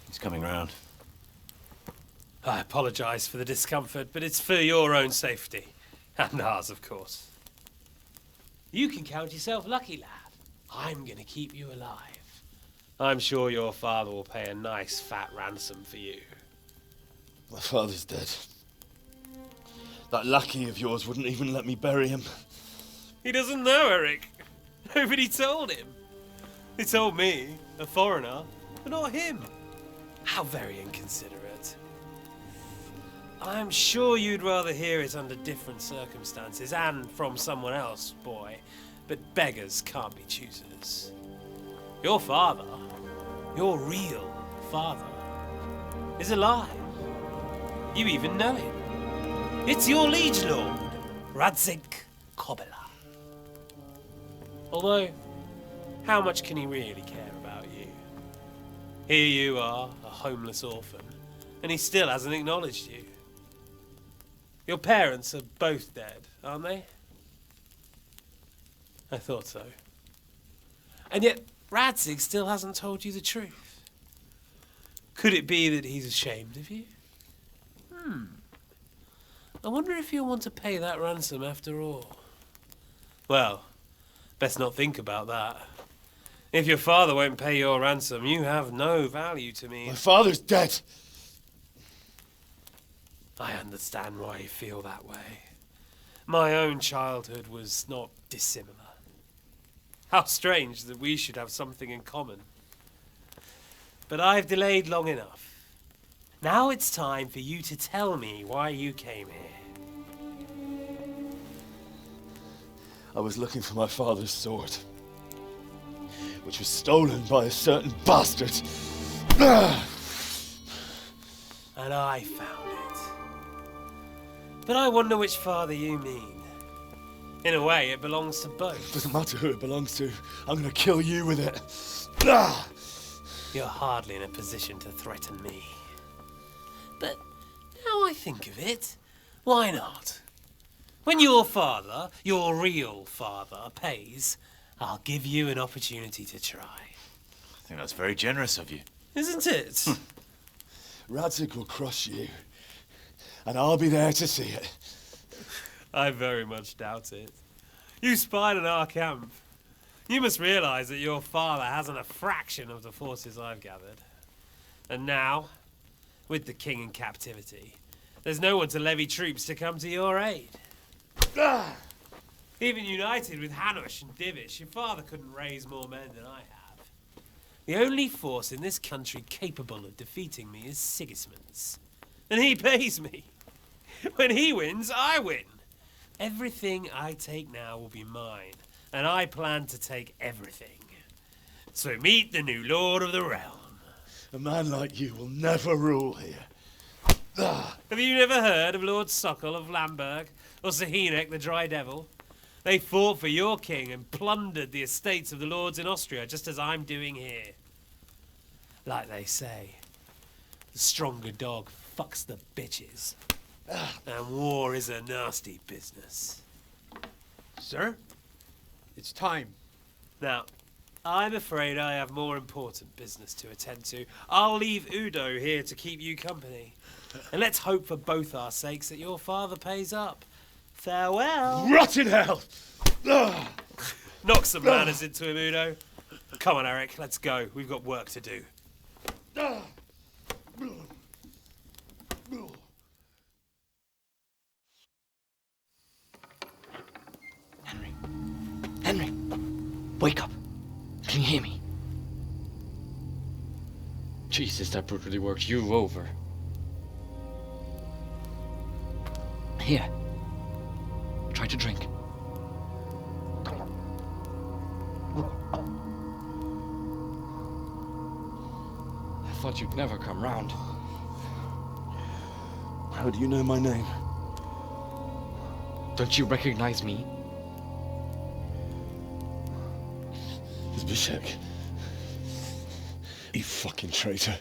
He's coming round. I apologize for the discomfort, but it's for your own safety. And ours, of course. You can count yourself lucky, lad. I'm gonna keep you alive. I'm sure your father will pay a nice fat ransom for you. My father's dead. That lackey of yours wouldn't even let me bury him. He doesn't know, Eric. Nobody told him. They told me, a foreigner, but not him. How very inconsiderate. I'm sure you'd rather hear it under different circumstances and from someone else, boy. But beggars can't be choosers. Your father, your real father, is alive. You even know him. It's your liege lord, Radzig Kobyla. Although, how much can he really care about you? Here you are, a homeless orphan, And he still hasn't acknowledged you. Your parents are both dead, aren't they? I thought so. And yet, Radzig still hasn't told you the truth. Could it be that he's ashamed of you? I wonder if you'll want to pay that ransom after all. Well, best not think about that. If your father won't pay your ransom, you have no value to me. My father's dead. I understand why you feel that way. My own childhood was not dissimilar. How strange that we should have something in common. But I've delayed long enough. Now it's time for you to tell me why you came here. I was looking for my father's sword, which was stolen by a certain bastard. And I found it. But I wonder which father you mean. In a way, it belongs to both. Doesn't matter who it belongs to. I'm gonna kill you with it. You're hardly in a position to threaten me. But now I think of it, why not? When your father, your real father, pays, I'll give you an opportunity to try. I think that's very generous of you. Isn't it? Radzig will crush you, and I'll be there to see it. I very much doubt it. You spied on our camp. You must realize that your father hasn't a fraction of the forces I've gathered. And now, with the king in captivity, there's no one to levy troops to come to your aid. Even united with Hanush and Divish, your father couldn't raise more men than I have. The only force in this country capable of defeating me is Sigismund's. And he pays me. When he wins, I win. Everything I take now will be mine, and I plan to take everything. So meet the new Lord of the Realm. A man like you will never rule here. Have you never heard of Lord Sokol of Lamberg, or Sahinek the Dry Devil? They fought for your king and plundered the estates of the lords in Austria, just as I'm doing here. Like they say, the stronger dog fucks the bitches. And war is a nasty business. Sir, it's time. Now, I'm afraid I have more important business to attend to. I'll leave Udo here to keep you company. And let's hope for both our sakes that your father pays up. Farewell. Rot in hell! Knock some manners into him, Udo. Come on, Eric, let's go. We've got work to do. Henry, wake up. Can you hear me? Jesus, that brutally worked you over. Here. Try to drink. I thought you'd never come round. How do you know my name? Don't you recognize me? Zbyszek. You fucking traitor.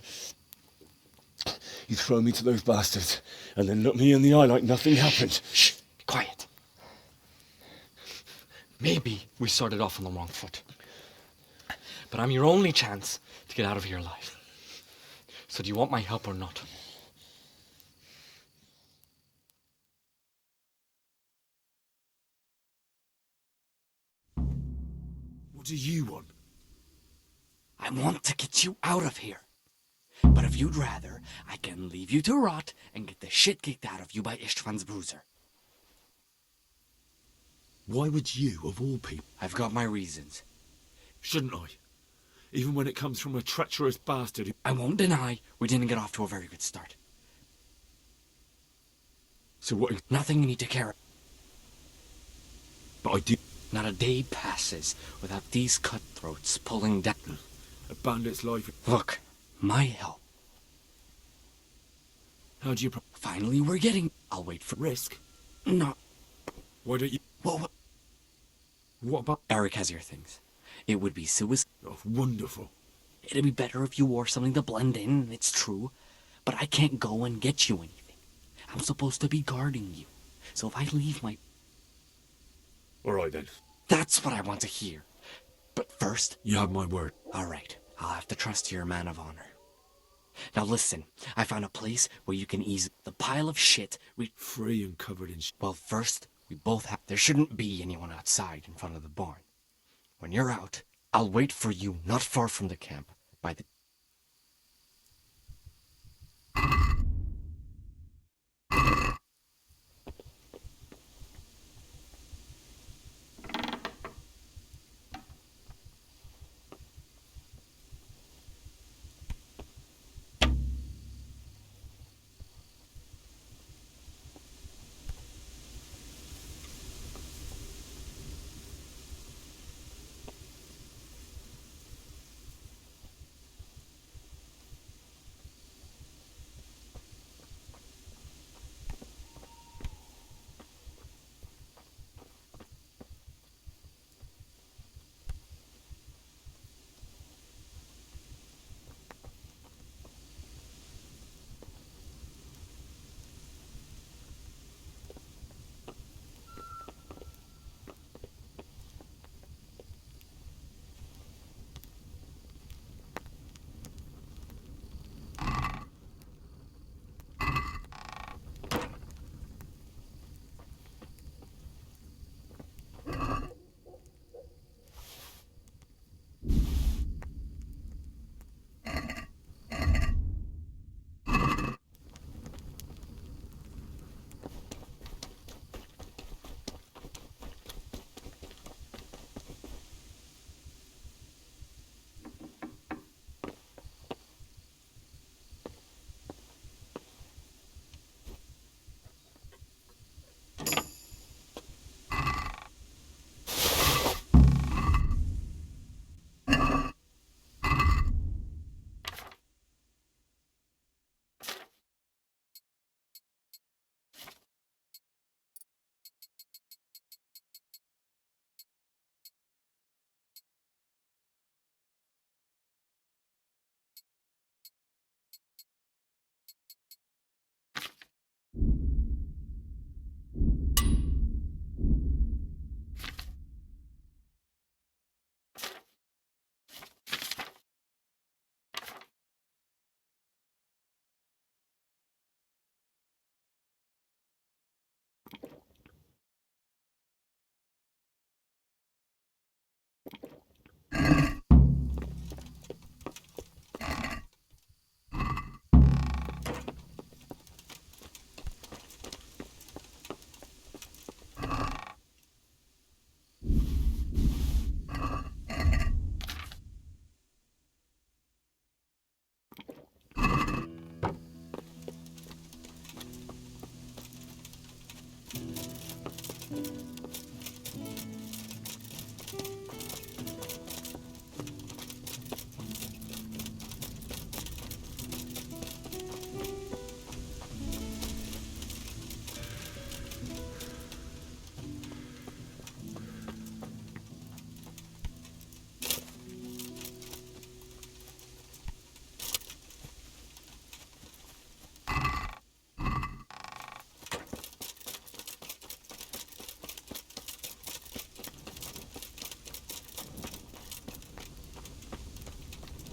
You throw me to those bastards and then look me in the eye like nothing happened. Shh! Be quiet. Maybe we started off on the wrong foot. But I'm your only chance to get out of here alive. So do you want my help or not? What do you want? I want to get you out of here. But if you'd rather, I can leave you to rot and get the shit kicked out of you by Ishtvan's bruiser. Why would you, of all people? I've got my reasons. Shouldn't I? Even when it comes from a treacherous bastard who... I won't deny we didn't get off to a very good start. So what... Nothing you need to care about. But I do... Not a day passes without these cutthroats pulling down. A bandit's life... Look, my help. How do you... Finally, we're getting... I'll wait for... Risk? No. Why don't you... What? What about... Eric has your things. It would be suicide. Oh, wonderful. It'd be better if you wore something to blend in, it's true. But I can't go and get you anything. I'm supposed to be guarding you. So if I leave my... All right then. That's what I want to hear. But first... You have my word. All right, I'll have to trust you're a man of honor. Now listen, I found a place where you can ease the pile of shit we... Free and covered in shit. Well, first, we both have... There shouldn't be anyone outside in front of the barn. When you're out, I'll wait for you not far from the camp, by the...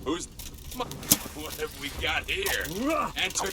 Who's... What have we got here? Enter...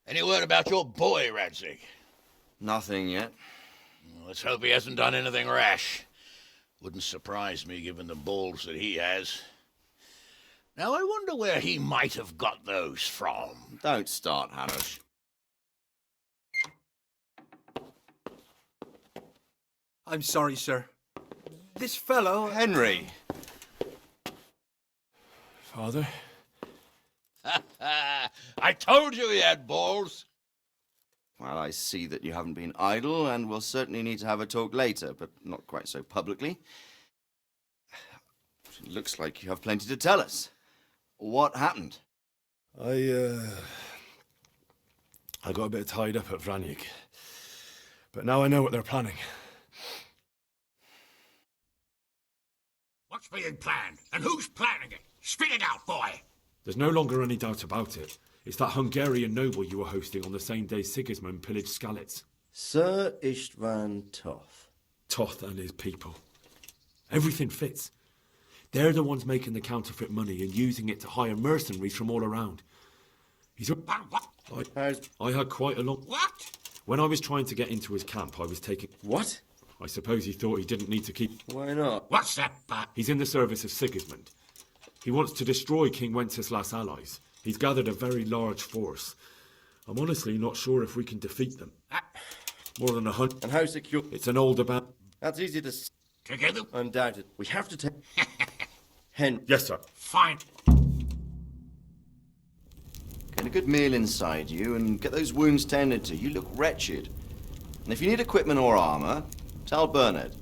Any word about your boy, Radzig? Nothing yet. Let's hope he hasn't done anything rash. Wouldn't surprise me given the balls that he has. Now I wonder where he might have got those from. Don't start, Hanush. I'm sorry, sir. This fellow... Henry! Father? I told you he had balls. Well, I see that you haven't been idle, and we'll certainly need to have a talk later, but not quite so publicly. It looks like you have plenty to tell us. What happened? I got a bit tied up at Vranyik. But now I know what they're planning. What's being planned? And who's planning it? Spit it out, boy! There's no longer any doubt about it. It's that Hungarian noble you were hosting on the same day Sigismund pillaged Skalitz. Sir Istvan Toth. Toth and his people. Everything fits. They're the ones making the counterfeit money and using it to hire mercenaries from all around. I had quite a long... What? When I was trying to get into his camp, I was taking... What? I suppose he thought he didn't need to keep... Why not? What's that, He's in the service of Sigismund. He wants to destroy King Wenceslas' allies. He's gathered a very large force. I'm honestly not sure if we can defeat them. More than 100... And how secure? It's an old about... That's easy to... Together? Undoubted. We have to take... Hen... Yes, sir. Fine. Can Get a good meal inside you and get those wounds tended to. You look wretched. And if you need equipment or armor, tell Bernard.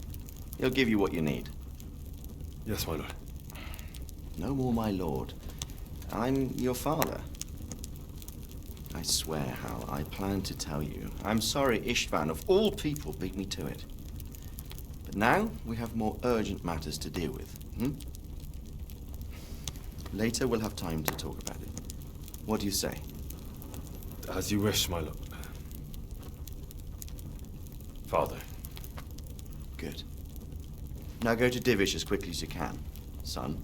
He'll give you what you need. Yes, my lord. No more, my lord. I'm your father. I swear, Hal, I plan to tell you. I'm sorry Istvan, of all people, beat me to it. But now we have more urgent matters to deal with. Later we'll have time to talk about it. What do you say? As you wish, my lord. Father. Good. Now go to Divish as quickly as you can, son.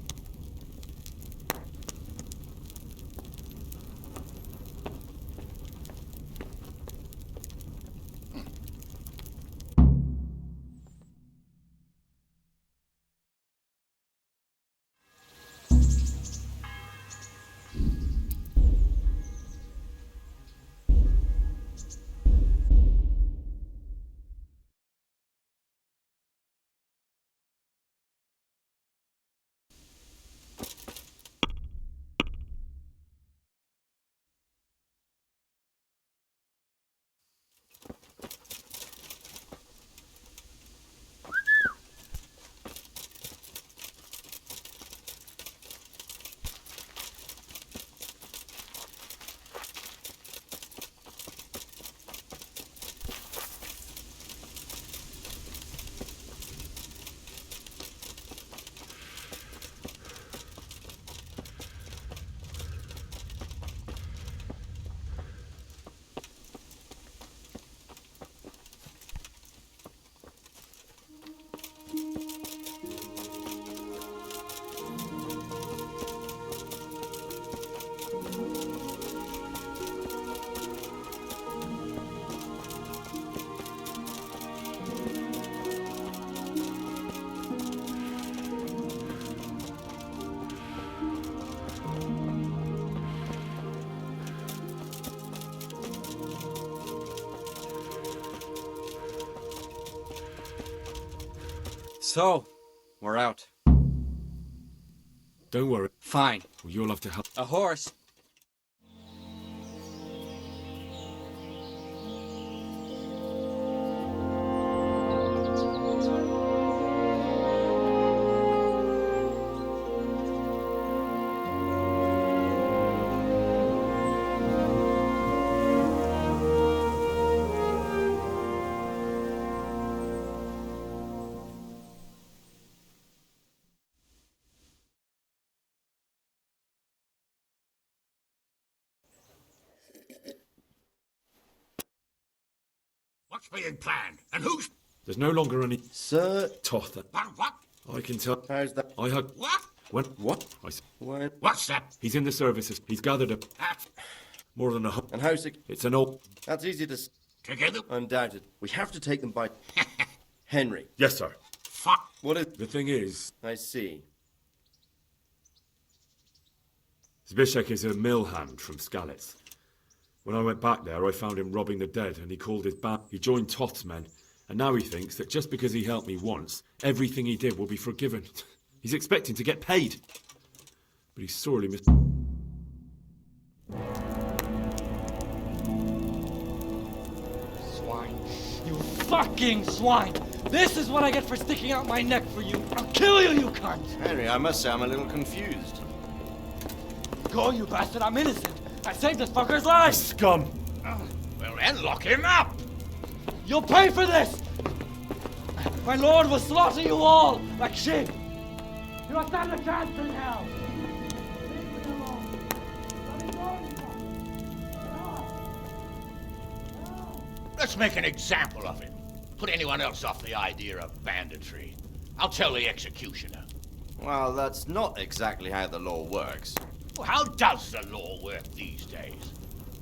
So, we're out. Don't worry. Fine. Well, you'll have to help. A horse. What's being planned? And who's... There's no longer any... Sir... Toth. What? I can tell... How's that? I had... What? When... What? When? What's that? He's in the services. He's gathered up more than 100. And how's it? It's an old... That's easy to... Together? Undoubted. We have to take them by... Henry. Yes, sir. Fuck. What is... The thing is... I see. Zbyszek is a mill hand from Skalitz. When I went back there, I found him robbing the dead, and he called his band. He joined Toth's men, and now he thinks that just because he helped me once, everything he did will be forgiven. He's expecting to get paid. But he's sorely mis... Swine. You fucking swine! This is what I get for sticking out my neck for you. I'll kill you, you cunt! Henry, I must say I'm a little confused. Go, you bastard, I'm innocent. I saved this fucker's life! Scum! Well then, lock him up! You'll pay for this! My lord will slaughter you all like sheep! You don't stand a chance in hell! Leave me alone! Let me go, you Let's make an example of him. Put anyone else off the idea of banditry. I'll tell the executioner. Well, that's not exactly how the law works. Well, how does the law work these days?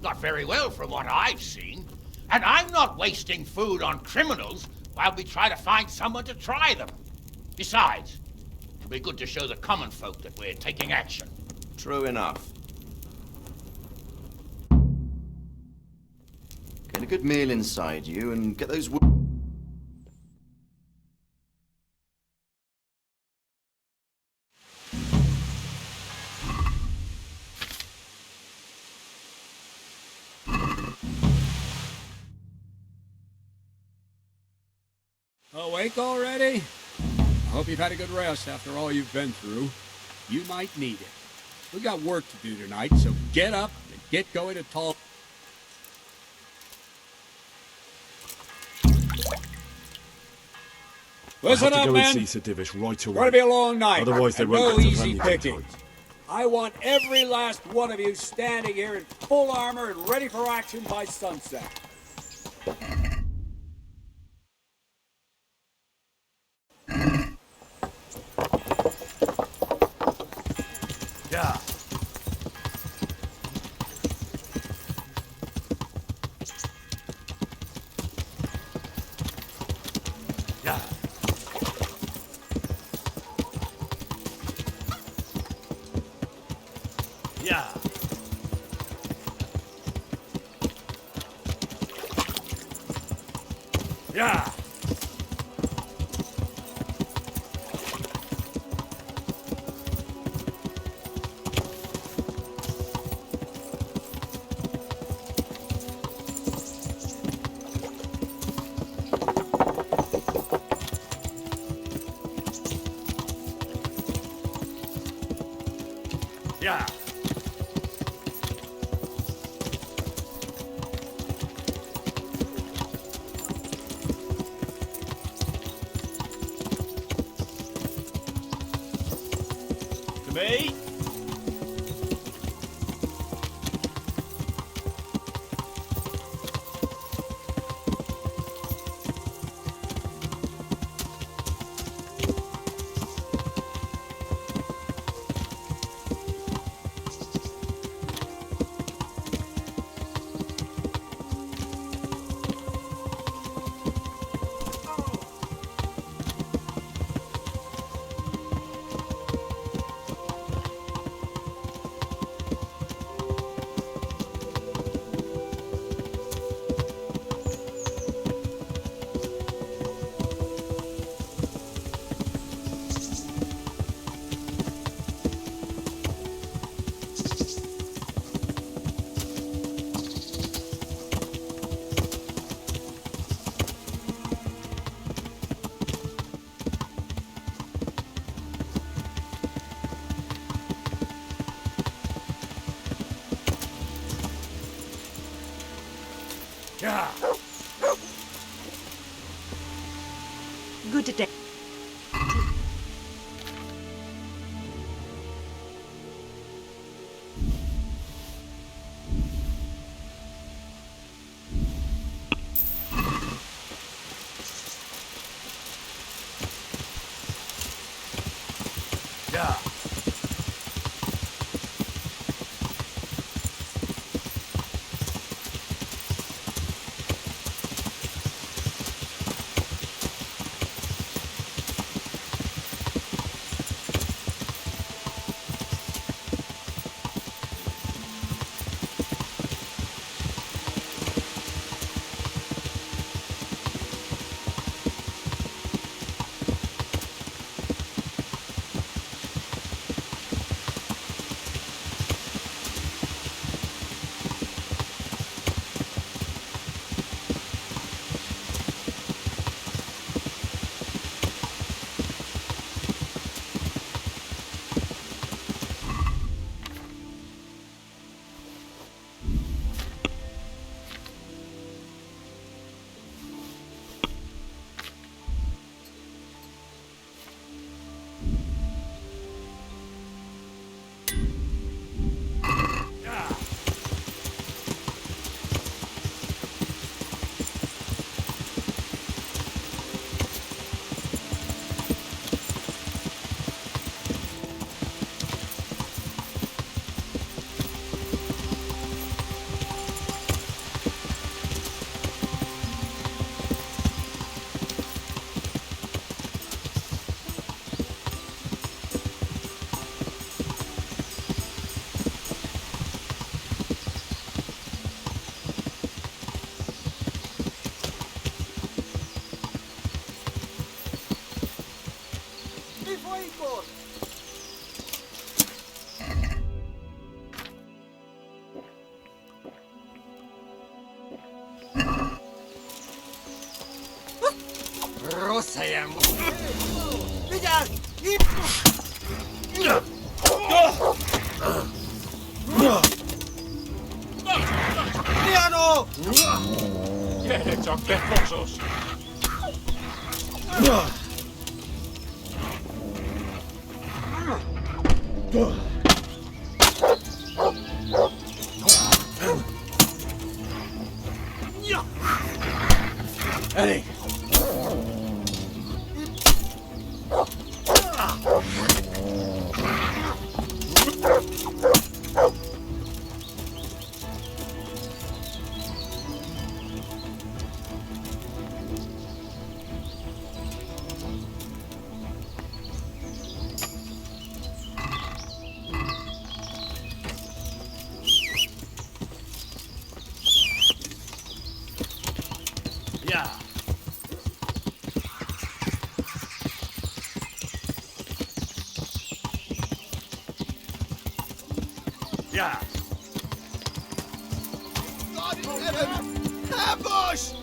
Not very well from what I've seen. And I'm not wasting food on criminals while we try to find someone to try them. Besides, it'll be good to show the common folk that we're taking action. True enough. Get a good meal inside you and get those... Awake already? I hope you've had a good rest after all you've been through. You might need it. We got work to do tonight, so get up and get going to Tall. Listen I have up, to go men. and see Sir Divish right away. Gonna be a long night. Otherwise they and won't no get to easy Remington pickings. times. I want every last one of you standing here in full armor and ready for action by sunset. Yeah. Yeah. Yeah. Yeah. Yeah. To me. Yeah. Good day. Yeah. Rossz helyen van. Vigyázz! Piano! Gyere csak, te fosos! Elég! Ja. Ja. God in heaven! Ambush!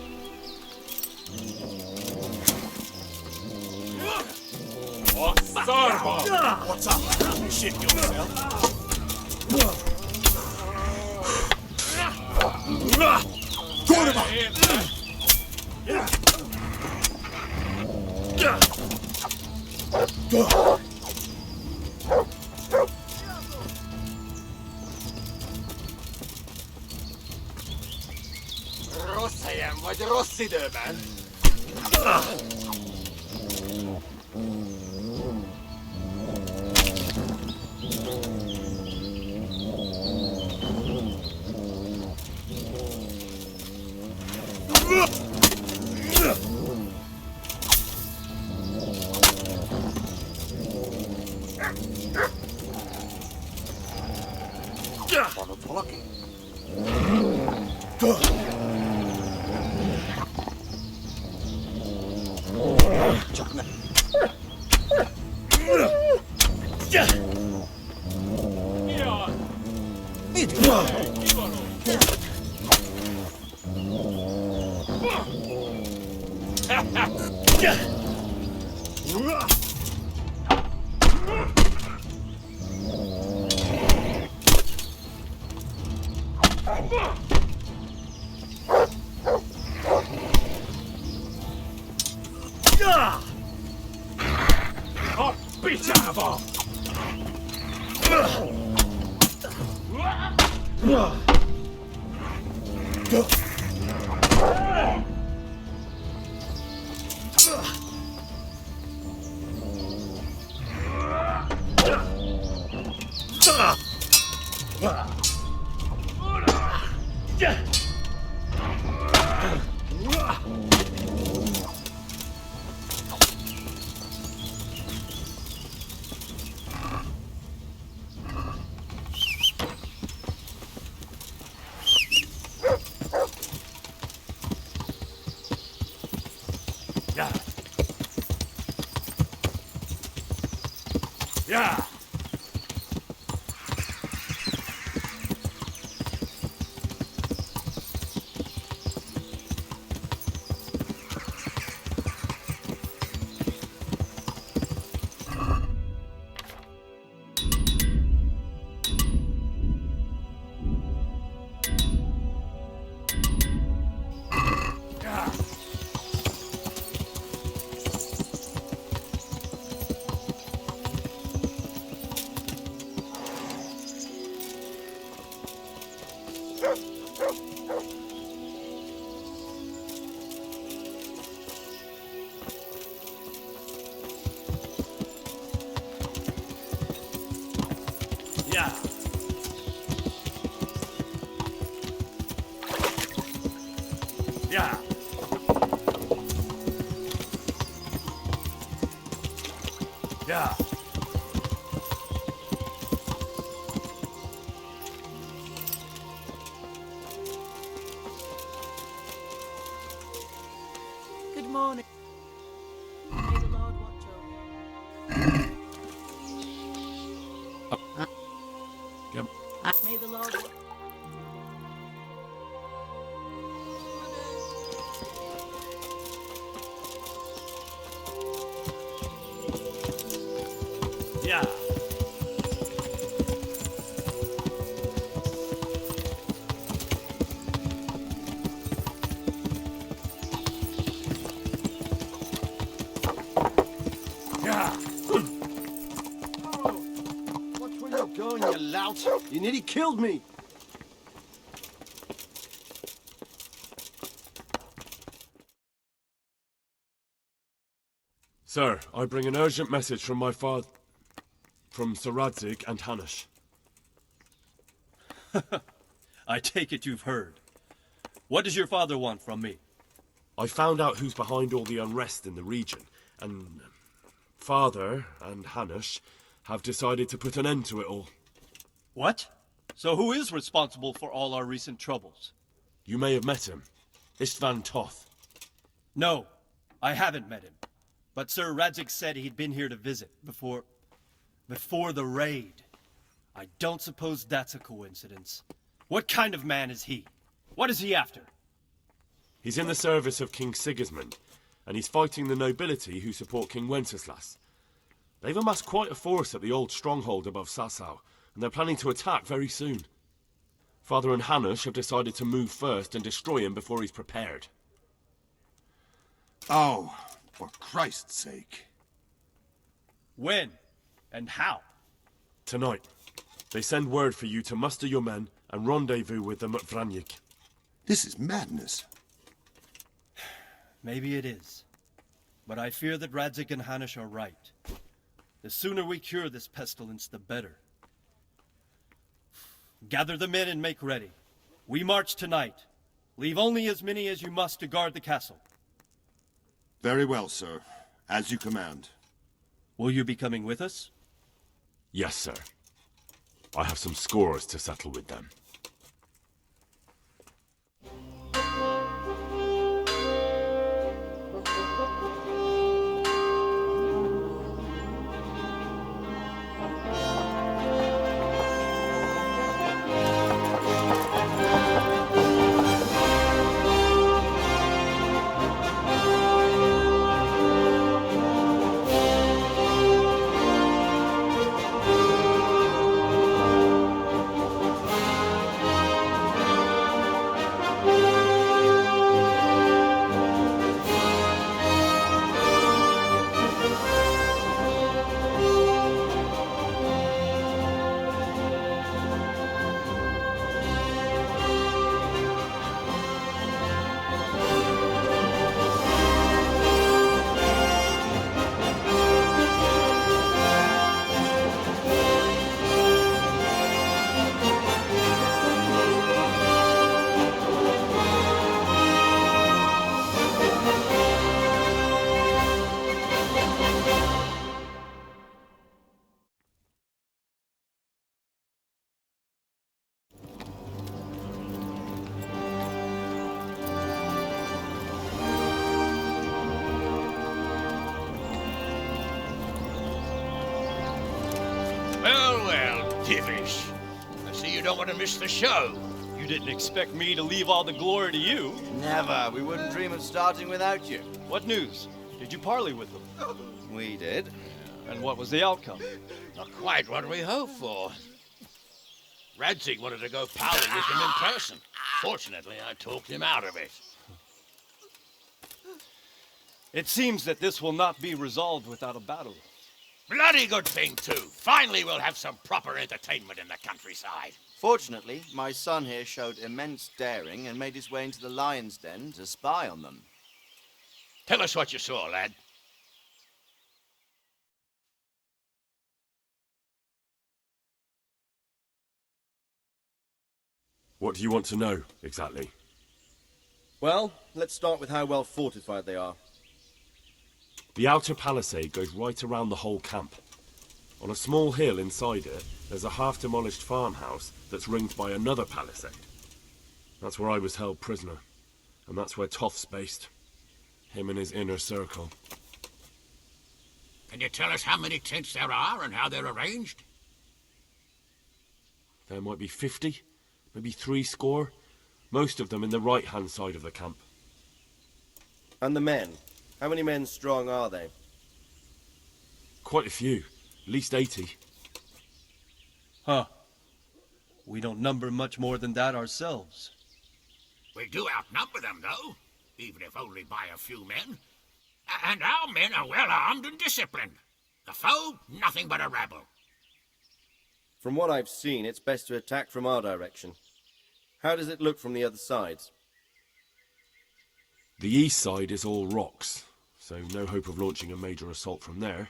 A szarba! What's up? Shit yourself. Rossz helyen vagy, rossz időben. Van ott valaki? Csak ne. Mi az? Mit van? Mi van ott? A picsába! Ja. Ja. Ja. Ja. Ja. Good morning. May the Lord watch over you. May the Lord watch You nearly killed me. Sir, I bring an urgent message from my father... from Sir Radzig and Hanush. I take it you've heard. What does your father want from me? I found out who's behind all the unrest in the region, and... Father and Hanush have decided to put an end to it all. What? So who is responsible for all our recent troubles? You may have met him. Istvan Toth. No, I haven't met him. But Sir Radzig said he'd been here to visit before the raid. I don't suppose that's a coincidence. What kind of man is he? What is he after? He's in the service of King Sigismund, and he's fighting the nobility who support King Wenceslas. They've amassed quite a force at the old stronghold above Sasau, and they're planning to attack very soon. Father and Hanush have decided to move first and destroy him before he's prepared. Oh, for Christ's sake. When? And how? Tonight. They send word for you to muster your men and rendezvous with them at Vranyik. This is madness. Maybe it is. But I fear that Radzig and Hanush are right. The sooner we cure this pestilence, the better. Gather the men and make ready. We march tonight. Leave only as many as you must to guard the castle. Very well, sir. As you command. Will you be coming with us? Yes, sir. I have some scores to settle with them. Divish. I see you don't want to miss the show. You didn't expect me to leave all the glory to you. Never. We wouldn't dream of starting without you. What news? Did you parley with them? We did. And what was the outcome? Not quite what we hoped for. Radzig wanted to go parley with him in person. Fortunately, I talked him out of it. It seems that this will not be resolved without a battle. Bloody good thing, too. Finally, we'll have some proper entertainment in the countryside. Fortunately, my son here showed immense daring and made his way into the lion's den to spy on them. Tell us what you saw, lad. What do you want to know, exactly? Well, let's start with how well fortified they are. The outer palisade goes right around the whole camp. On a small hill inside it, there's a half-demolished farmhouse that's ringed by another palisade. That's where I was held prisoner, and that's where Toth's based. Him and his inner circle. Can you tell us how many tents there are and how they're arranged? There might be 50, maybe 70. Most of them in the right-hand side of the camp. And the men? How many men strong are they? Quite a few. At least 80. Huh. We don't number much more than that ourselves. We do outnumber them, though, even if only by a few men. And our men are well armed and disciplined. The foe, nothing but a rabble. From what I've seen, it's best to attack from our direction. How does it look from the other sides? The east side is all rocks, so no hope of launching a major assault from there.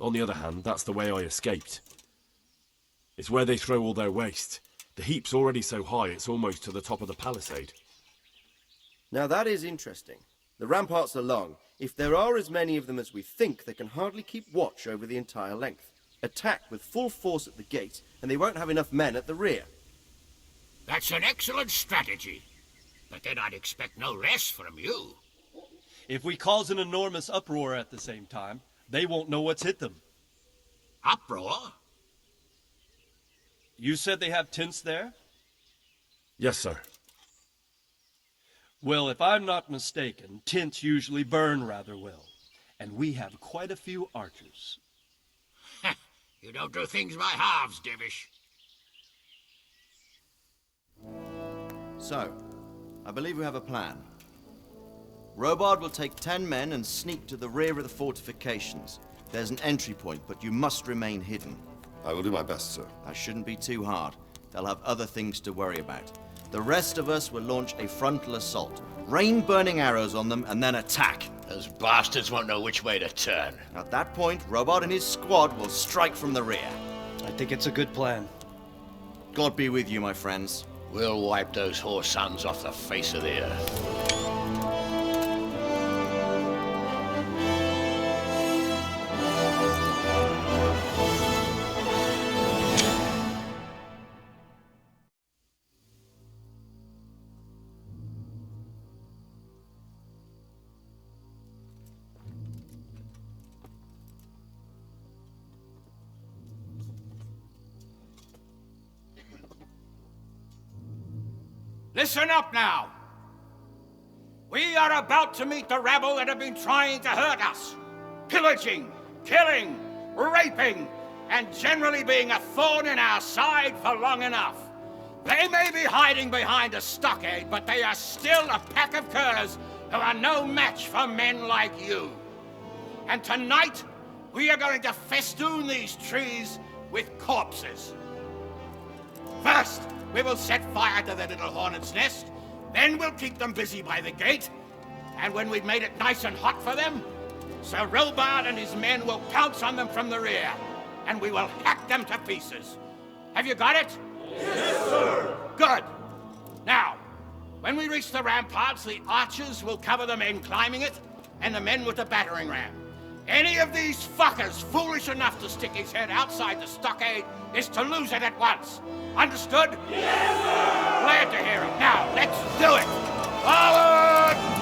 On the other hand, that's the way I escaped. It's where they throw all their waste. The heap's already so high it's almost to the top of the palisade. Now that is interesting. The ramparts are long. If there are as many of them as we think, they can hardly keep watch over the entire length. Attack with full force at the gate, and they won't have enough men at the rear. That's an excellent strategy. But then I'd expect no less from you. If we cause an enormous uproar at the same time, they won't know what's hit them. Uproar? You said they have tents there? Yes, sir. Well, if I'm not mistaken, tents usually burn rather well. And we have quite a few archers. You don't do things by halves, Divish. So, I believe we have a plan. Robard will take 10 men and sneak to the rear of the fortifications. There's an entry point, but you must remain hidden. I will do my best, sir. That shouldn't be too hard. They'll have other things to worry about. The rest of us will launch a frontal assault. Rain burning arrows on them and then attack. Those bastards won't know which way to turn. At that point, Robard and his squad will strike from the rear. I think it's a good plan. God be with you, my friends. We'll wipe those whore sons off the face of the earth. Listen up now. We are about to meet the rabble that have been trying to hurt us. Pillaging, killing, raping, and generally being a thorn in our side for long enough. They may be hiding behind a stockade, but they are still a pack of curs who are no match for men like you. And tonight, we are going to festoon these trees with corpses. First, we will set fire to their little hornet's nest. Then we'll keep them busy by the gate. And when we've made it nice and hot for them, Sir Robard and his men will pounce on them from the rear. And we will hack them to pieces. Have you got it? Yes, sir. Good. Now, when we reach the ramparts, the archers will cover the men climbing it, and the men with the battering ram. Any of these fuckers foolish enough to stick his head outside the stockade is to lose it at once. Understood? Yes, sir! Glad to hear it. Now, let's do it! Forward!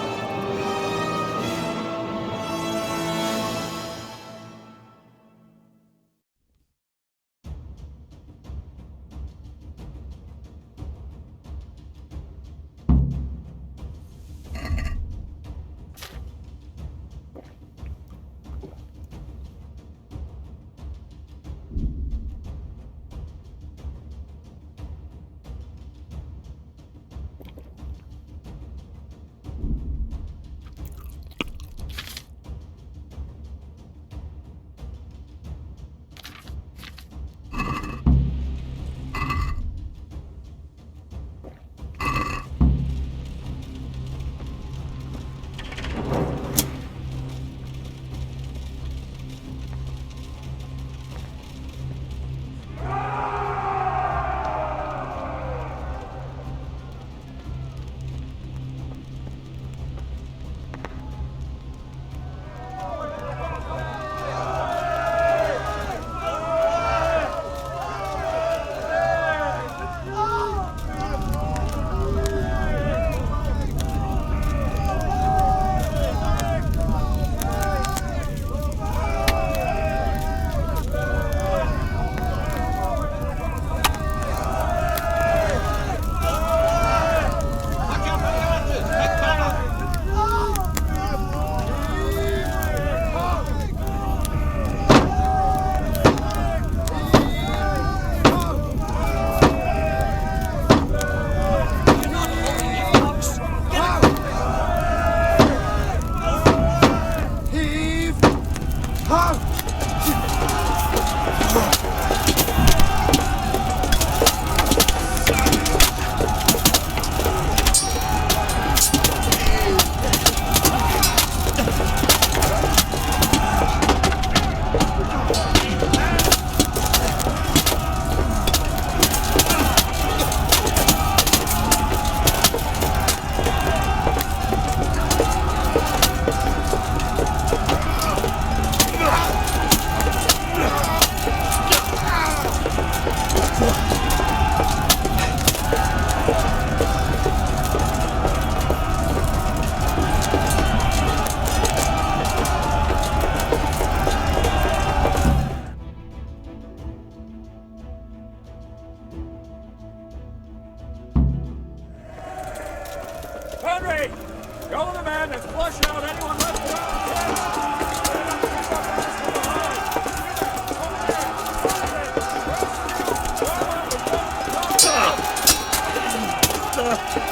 Henry! Go with the man and flush out anyone left around the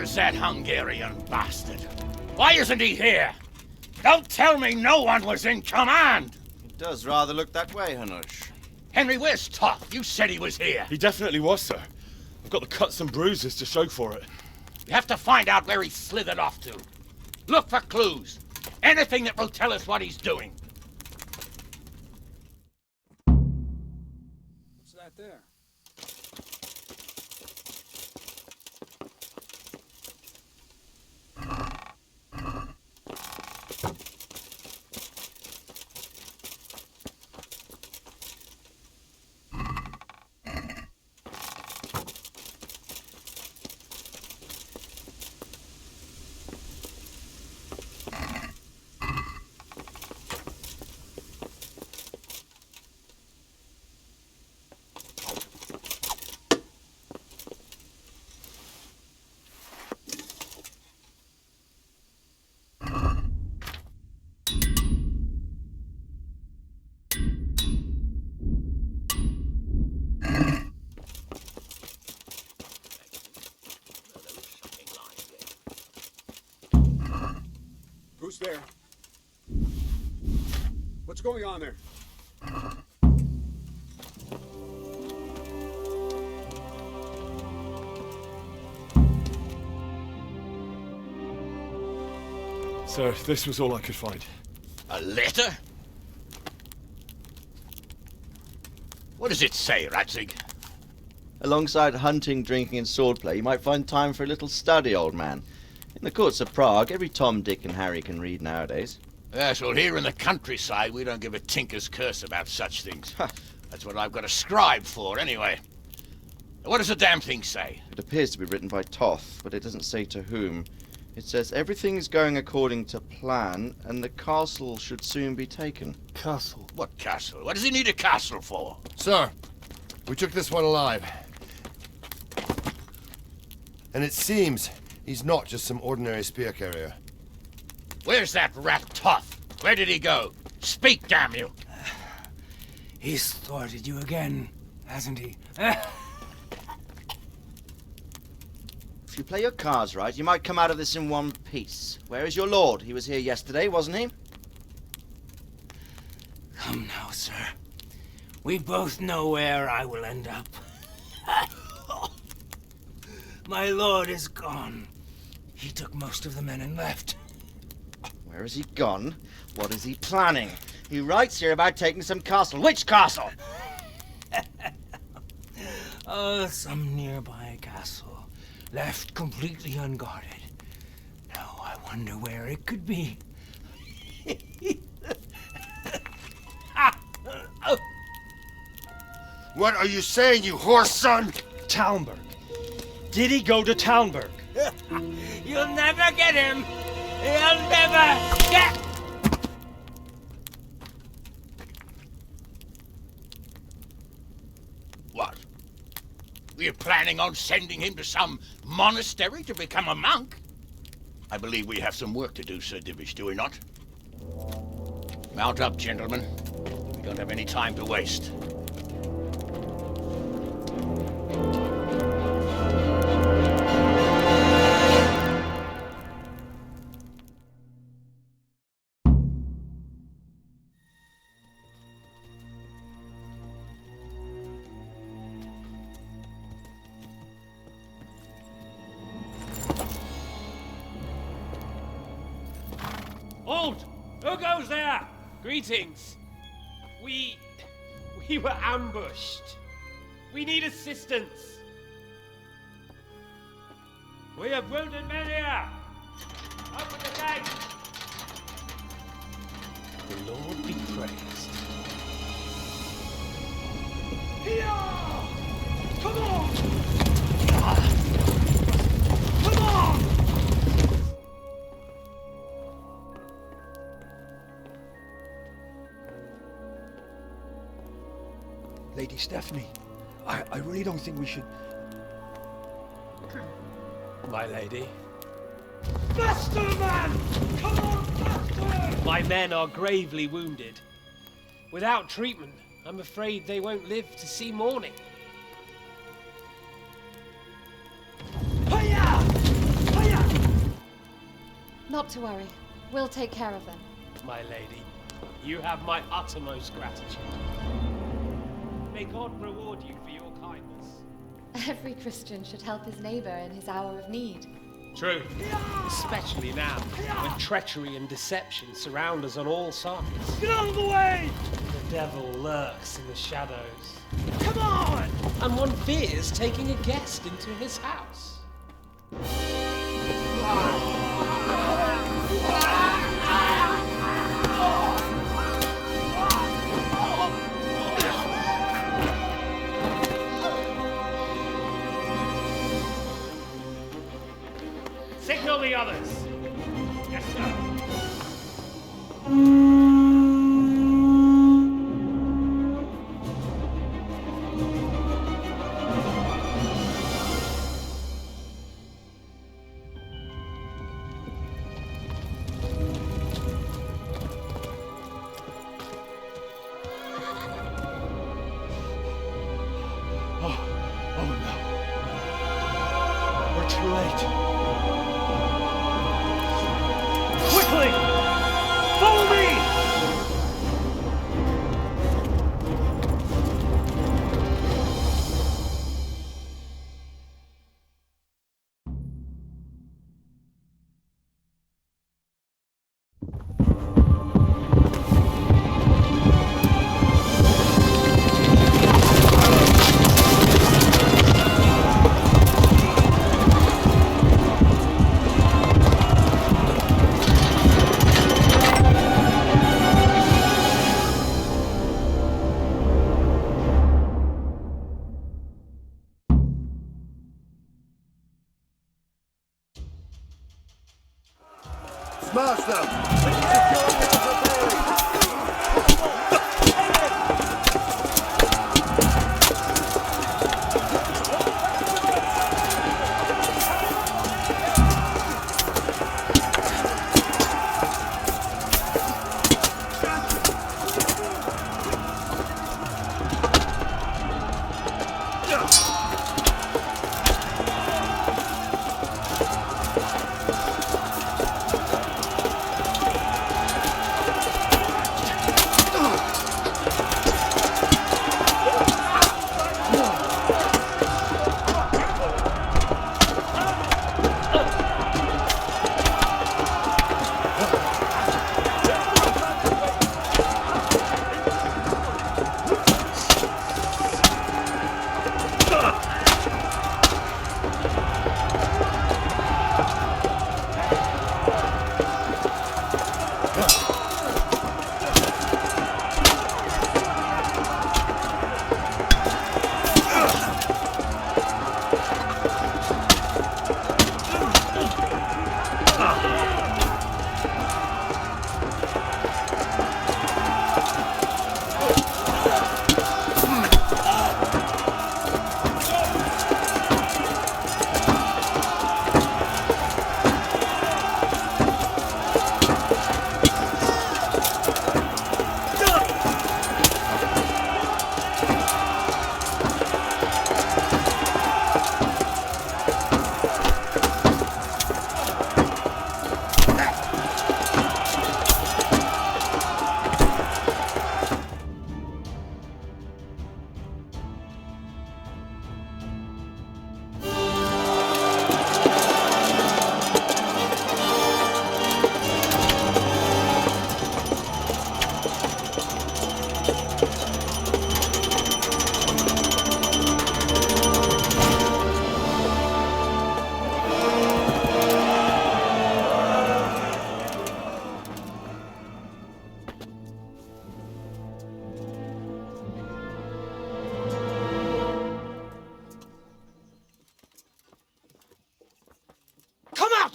Where's that Hungarian bastard? Why isn't he here? Don't tell me no one was in command! It does rather look that way, Hanush. Henry, where's Toth? You said he was here. He definitely was, sir. I've got the cuts and bruises to show for it. You have to find out where he slithered off to. Look for clues. Anything that will tell us what he's doing. What's that there? Who's there? What's going on there? Sir, this was all I could find. A letter? What does it say, Radzig? Alongside hunting, drinking, and swordplay, you might find time for a little study, old man. In the courts of Prague, every Tom, Dick, and Harry can read nowadays. Yes, well, here in the countryside, we don't give a tinker's curse about such things. That's what I've got a scribe for, anyway. What does the damn thing say? It appears to be written by Toth, but it doesn't say to whom. It says everything's going according to plan, and the castle should soon be taken. Castle? What castle? What does he need a castle for? Sir, we took this one alive. And it seems he's not just some ordinary spear carrier. Where's that rat Toth? Where did he go? Speak, damn you! He's thwarted you again, hasn't he? If you play your cards right, you might come out of this in one piece. Where is your lord? He was here yesterday, wasn't he? Come now, sir. We both know where I will end up. My lord is gone. He took most of the men and left. Where has he gone? What is he planning? He writes here about taking some castle. Which castle? Some nearby castle. Left completely unguarded. Now I wonder where it could be. What are you saying, you horse son? Talmberg. Did he go to Talmberg? You'll never get him! You'll never get... What? We're planning on sending him to some monastery to become a monk? I believe we have some work to do, Sir Divish, do we not? Mount up, gentlemen. We don't have any time to waste. Halt! Who goes there? Greetings. We were ambushed. We need assistance. We have wounded men here. Open the gate. The Lord be praised. Here! Come on! Come on! Lady Stephanie, I really don't think we should... My lady. Faster, man! Come on, faster! My men are gravely wounded. Without treatment, I'm afraid they won't live to see morning. Hiya! Hiya! Not to worry. We'll take care of them. My lady, you have my uttermost gratitude. May God reward you for your kindness. Every Christian should help his neighbor in his hour of need. True. Especially now, when treachery and deception surround us on all sides. Get out of the way! The devil lurks in the shadows. Come on! And one fears taking a guest into his house. Signal the others. Yes, sir. Oh no. We're too late.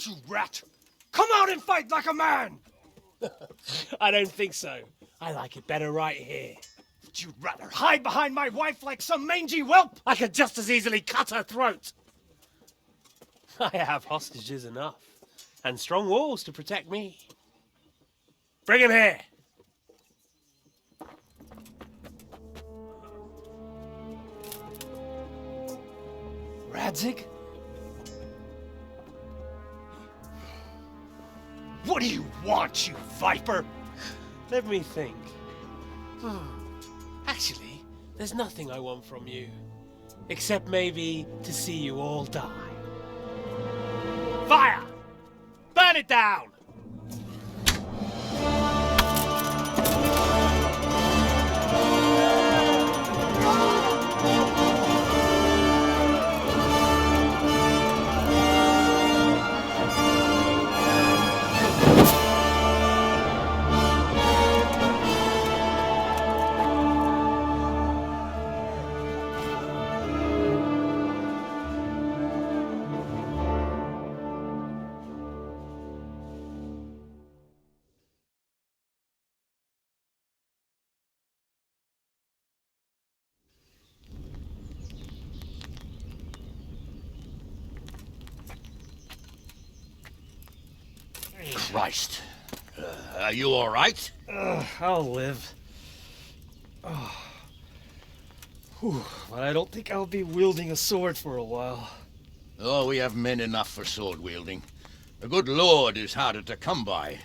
out, you rat! Come out and fight like a man! I don't think so. I like it better right here. Would you rather hide behind my wife like some mangy whelp? I could just as easily cut her throat. I have hostages enough, and strong walls to protect me. Bring him here. Radzig? What do you want, you viper? Let me think. Actually, there's nothing I want from you. Except maybe to see you all die. Fire! Burn it down! Christ. Are you all right? I'll live. But I don't think I'll be wielding a sword for a while. Oh, we have men enough for sword wielding. The good Lord is harder to come by.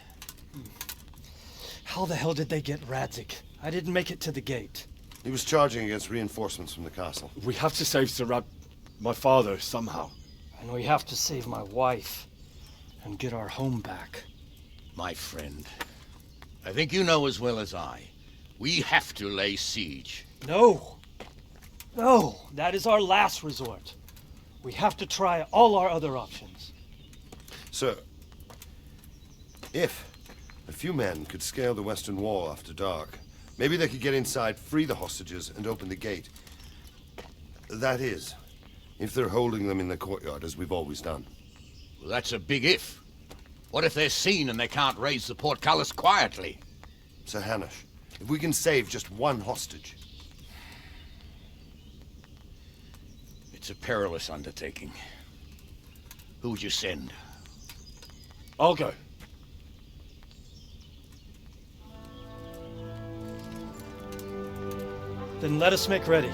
How the hell did they get Radzig? I didn't make it to the gate. He was charging against reinforcements from the castle. We have to save Sir my father, somehow. And we have to save my wife and get our home back. My friend, I think you know as well as I. We have to lay siege. No! No! That is our last resort. We have to try all our other options. Sir, if a few men could scale the western wall after dark, maybe they could get inside, free the hostages, and open the gate. That is, if they're holding them in the courtyard, as we've always done. Well, that's a big if. What if they're seen and they can't raise the portcullis quietly? Sir Hanush, if we can save just one hostage. It's a perilous undertaking. Who would you send? I'll go. Then let us make ready.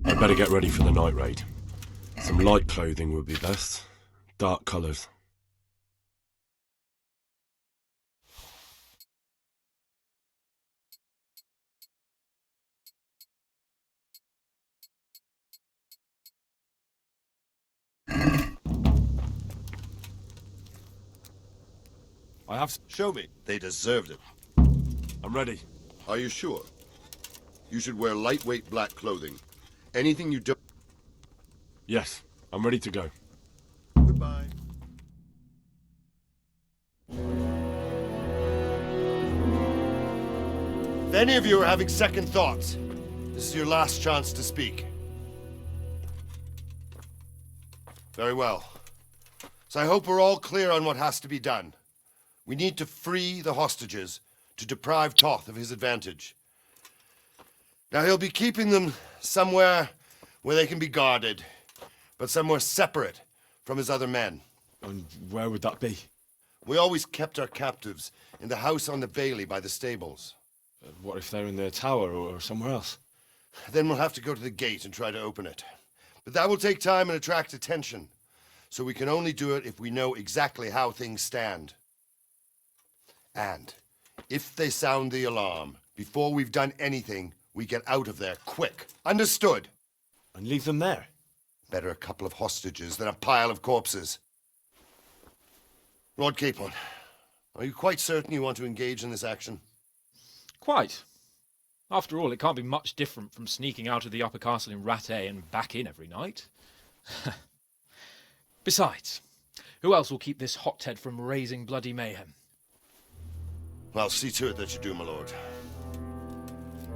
I'd better get ready for the night raid. Some light clothing would be best. Dark colours. I have... Show me. They deserved it. I'm ready. Are you sure? You should wear lightweight black clothing. Anything you don't... Yes, I'm ready to go. Goodbye. If any of you are having second thoughts, this is your last chance to speak. Very well. So I hope we're all clear on what has to be done. We need to free the hostages to deprive Toth of his advantage. Now he'll be keeping them somewhere where they can be guarded, but somewhere separate from his other men. And where would that be? We always kept our captives in the house on the Bailey by the stables. What if they're in their tower or somewhere else? Then we'll have to go to the gate and try to open it. But that will take time and attract attention. So we can only do it if we know exactly how things stand. And if they sound the alarm, before we've done anything, we get out of there quick. Understood? And leave them there? Better a couple of hostages than a pile of corpses. Lord Capon, are you quite certain you want to engage in this action? Quite. After all, it can't be much different from sneaking out of the upper castle in Rattay and back in every night. Besides, who else will keep this hothead from raising bloody mayhem? I'll see to it that you do, my lord.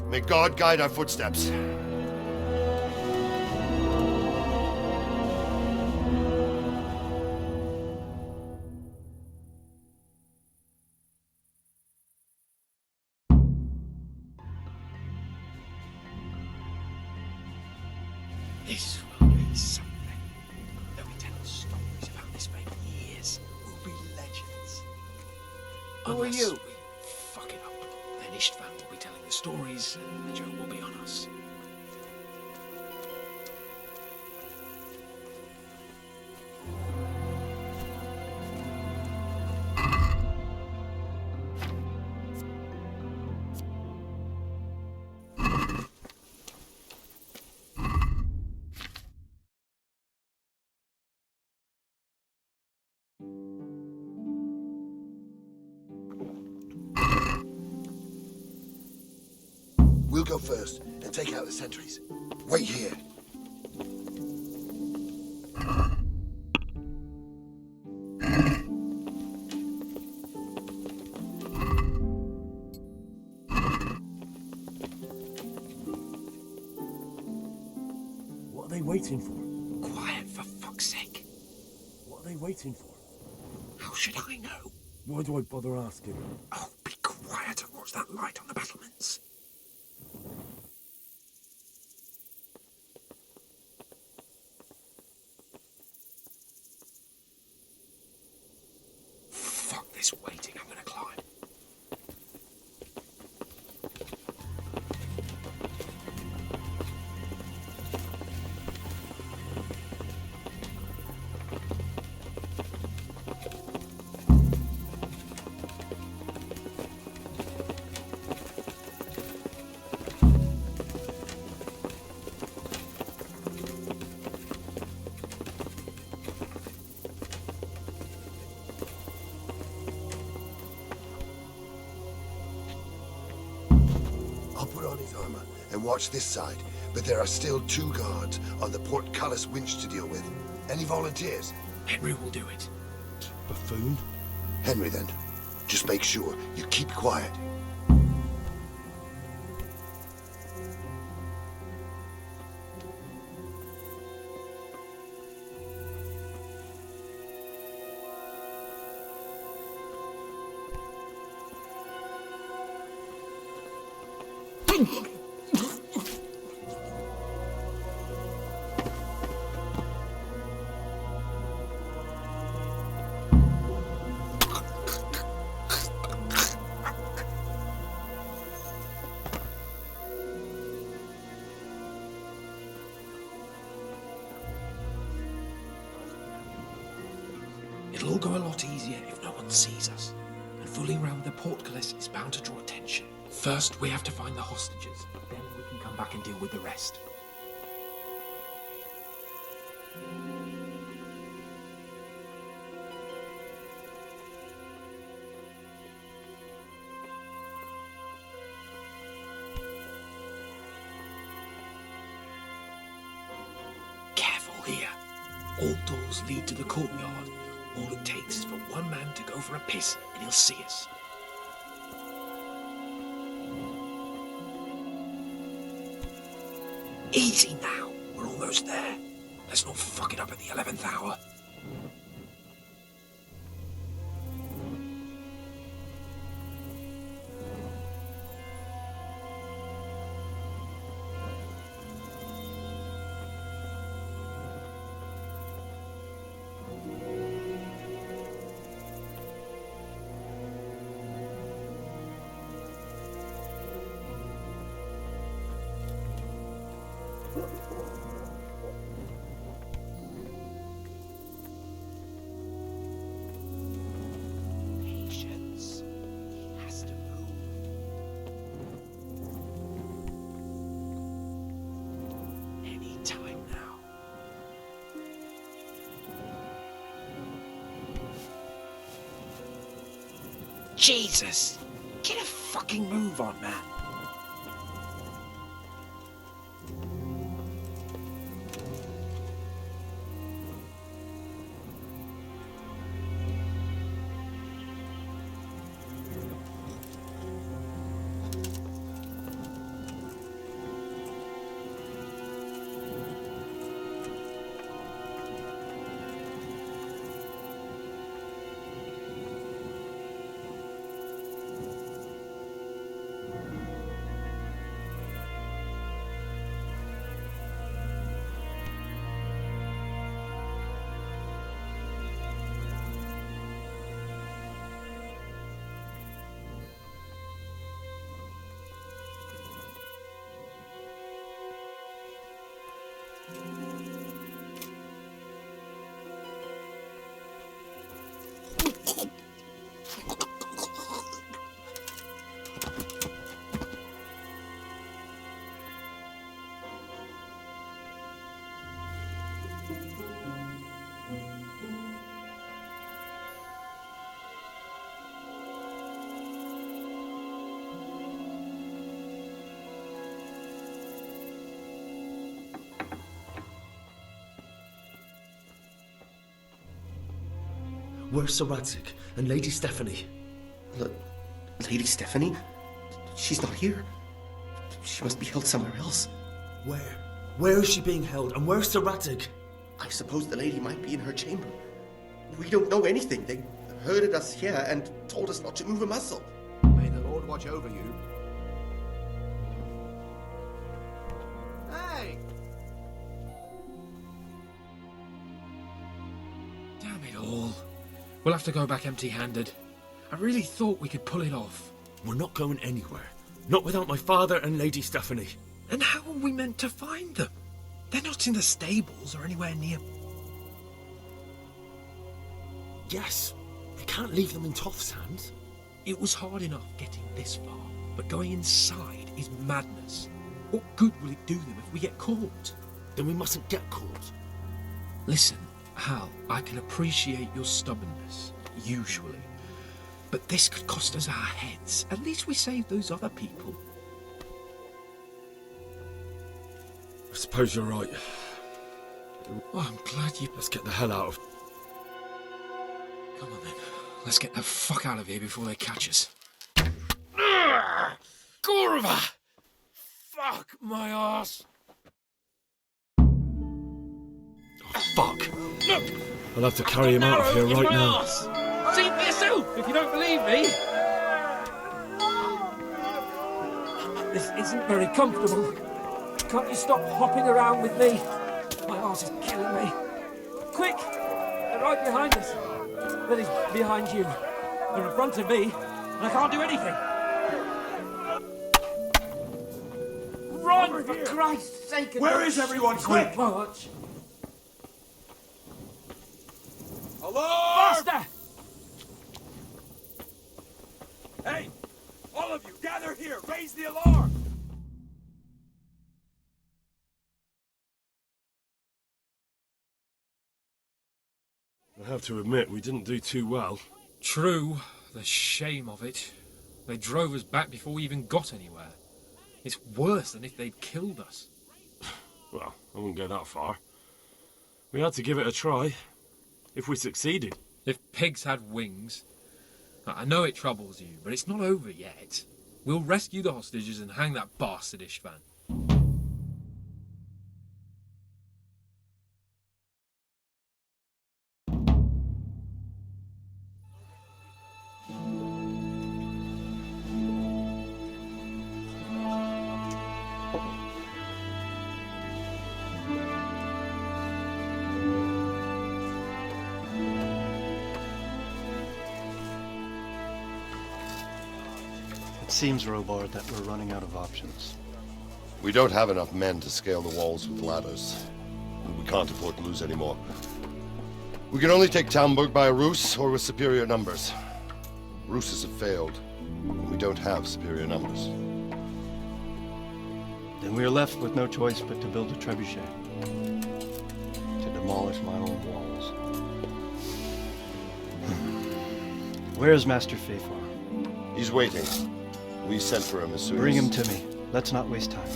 May God guide our footsteps. This will be something. They'll be telling stories about this for years. We'll be legends. Who are you? We fuck it up. Then Istvan will be telling the stories, and the joke will be on us. We'll go first and take out the sentries. Wait here. What are they waiting for? Quiet, for fuck's sake. What are they waiting for? How should I know? Why do I bother asking? Oh, be quiet and watch that light on the battlements. Fuck this waiting, I'm gonna climb. I'll put on his armor and watch this side, but there are still 2 guards on the portcullis winch to deal with. Any volunteers? Henry will do it. Buffoon? Henry, then. Just make sure you keep quiet. It'll all go a lot easier if no one sees us. And fooling around with the portcullis is bound to draw attention. First, we have to find the hostages. Then we can come back and deal with the rest. Careful here. All doors lead to the courtyard. All it takes is for one man to go for a piss and he'll see us. Easy now. We're almost there. Let's not fuck it up at the 11th hour. Jesus! Get a fucking move on, man. Where's Sir Radzig and Lady Stephanie? Lady Stephanie? She's not here. She must be held somewhere else. Where? Where is she being held? And where's Sir Radzig? I suppose the lady might be in her chamber. We don't know anything. They herded us here and told us not to move a muscle. May the Lord watch over you. Hey! Damn it all. We'll have to go back empty-handed. I really thought we could pull it off. We're not going anywhere. Not without my father and Lady Stephanie. And how are we meant to find them? They're not in the stables or anywhere near. Yes. We can't leave them in Toth's hands. It was hard enough getting this far, but going inside is madness. What good will it do them if we get caught? Then we mustn't get caught. Listen, Hal, I can appreciate your stubbornness, usually. But this could cost us our heads. At least we saved those other people. I suppose you're right. Oh, I'm glad you... Let's get the hell out of... Come on then. Let's get the fuck out of here before they catch us. Gorva! Fuck my ass! Oh, fuck. I'll have to carry him out of here right now. See it for yourself if you don't believe me. This isn't very comfortable. Can't you stop hopping around with me? My arse is killing me. Quick! They're right behind us. That is, behind you. They're in front of me, and I can't do anything. Run, for Christ's sake! Where is everyone? Quick! March. Alarm! Faster! Hey! All of you, gather here! Raise the alarm! I have to admit, we didn't do too well. True. The shame of it. They drove us back before we even got anywhere. It's worse than if they'd killed us. Well, I wouldn't go that far. We had to give it a try. If we succeeded. If pigs had wings. I know it troubles you, but it's not over yet. We'll rescue the hostages and hang that bastard Istvan. It seems, Robard, that we're running out of options. We don't have enough men to scale the walls with ladders. And we can't afford to lose any more. We can only take Talmberg by a ruse or with superior numbers. Ruses have failed, and we don't have superior numbers. Then we are left with no choice but to build a trebuchet. To demolish my own walls. Where is Master Fafar? He's waiting. We sent for him as soon Bring as... him to me. Let's not waste time.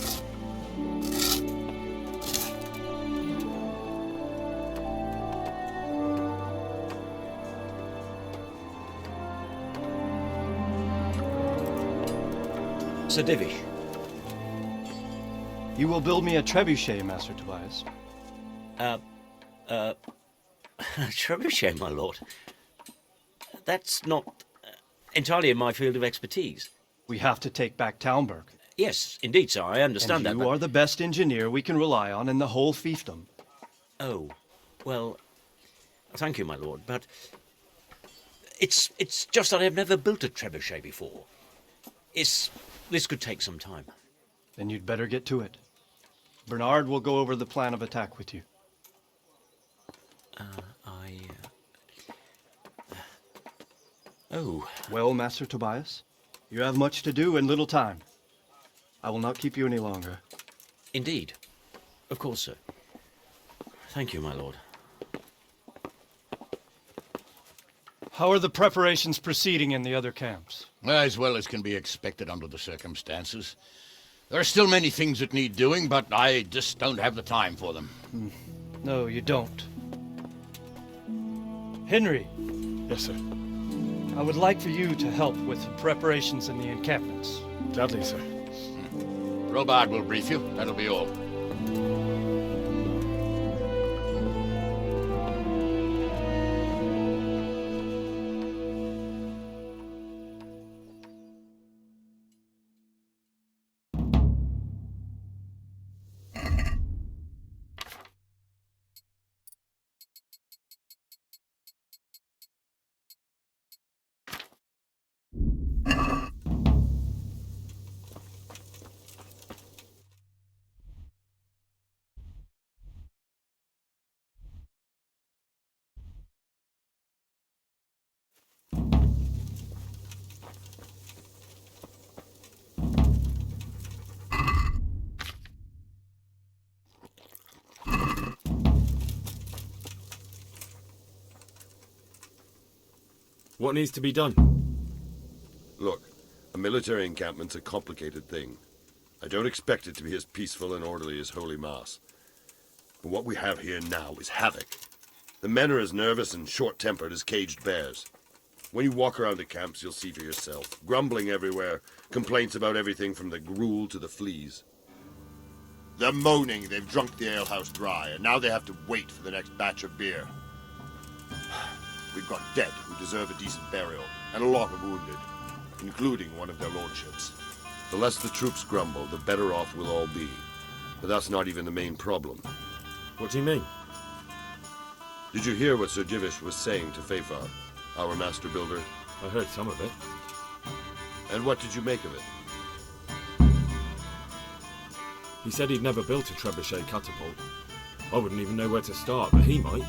Sir Divish. You will build me a trebuchet, Master Tobias. Trebuchet, my lord. That's not entirely in my field of expertise. We have to take back Talmberg. Yes, indeed, sir. I understand that. You are the best engineer we can rely on in the whole fiefdom. Oh, well, thank you, my lord, but it's just that I've never built a trebuchet before. This could take some time. Then you'd better get to it. Bernard will go over the plan of attack with you. Oh. Well, Master Tobias, you have much to do and little time. I will not keep you any longer. Indeed. Of course, sir. Thank you, my lord. How are the preparations proceeding in the other camps? As well as can be expected under the circumstances. There are still many things that need doing, but I just don't have the time for them. No, you don't. Henry. Yes, sir. I would like for you to help with the preparations in the encampments. Gladly, sir. Robard will brief you. That'll be all. What needs to be done? Look, a military encampment's a complicated thing. I don't expect it to be as peaceful and orderly as Holy Mass. But what we have here now is havoc. The men are as nervous and short-tempered as caged bears. When you walk around the camps, you'll see for yourself. Grumbling everywhere, complaints about everything from the gruel to the fleas. They're moaning they've drunk the alehouse dry, and now they have to wait for the next batch of beer. We've got dead who deserve a decent burial, and a lot of wounded, including one of their lordships. The less the troops grumble, the better off we'll all be. But that's not even the main problem. What do you mean? Did you hear what Sir Divish was saying to Fafar, our master builder? I heard some of it. And what did you make of it? He said he'd never built a trebuchet catapult. I wouldn't even know where to start, but he might.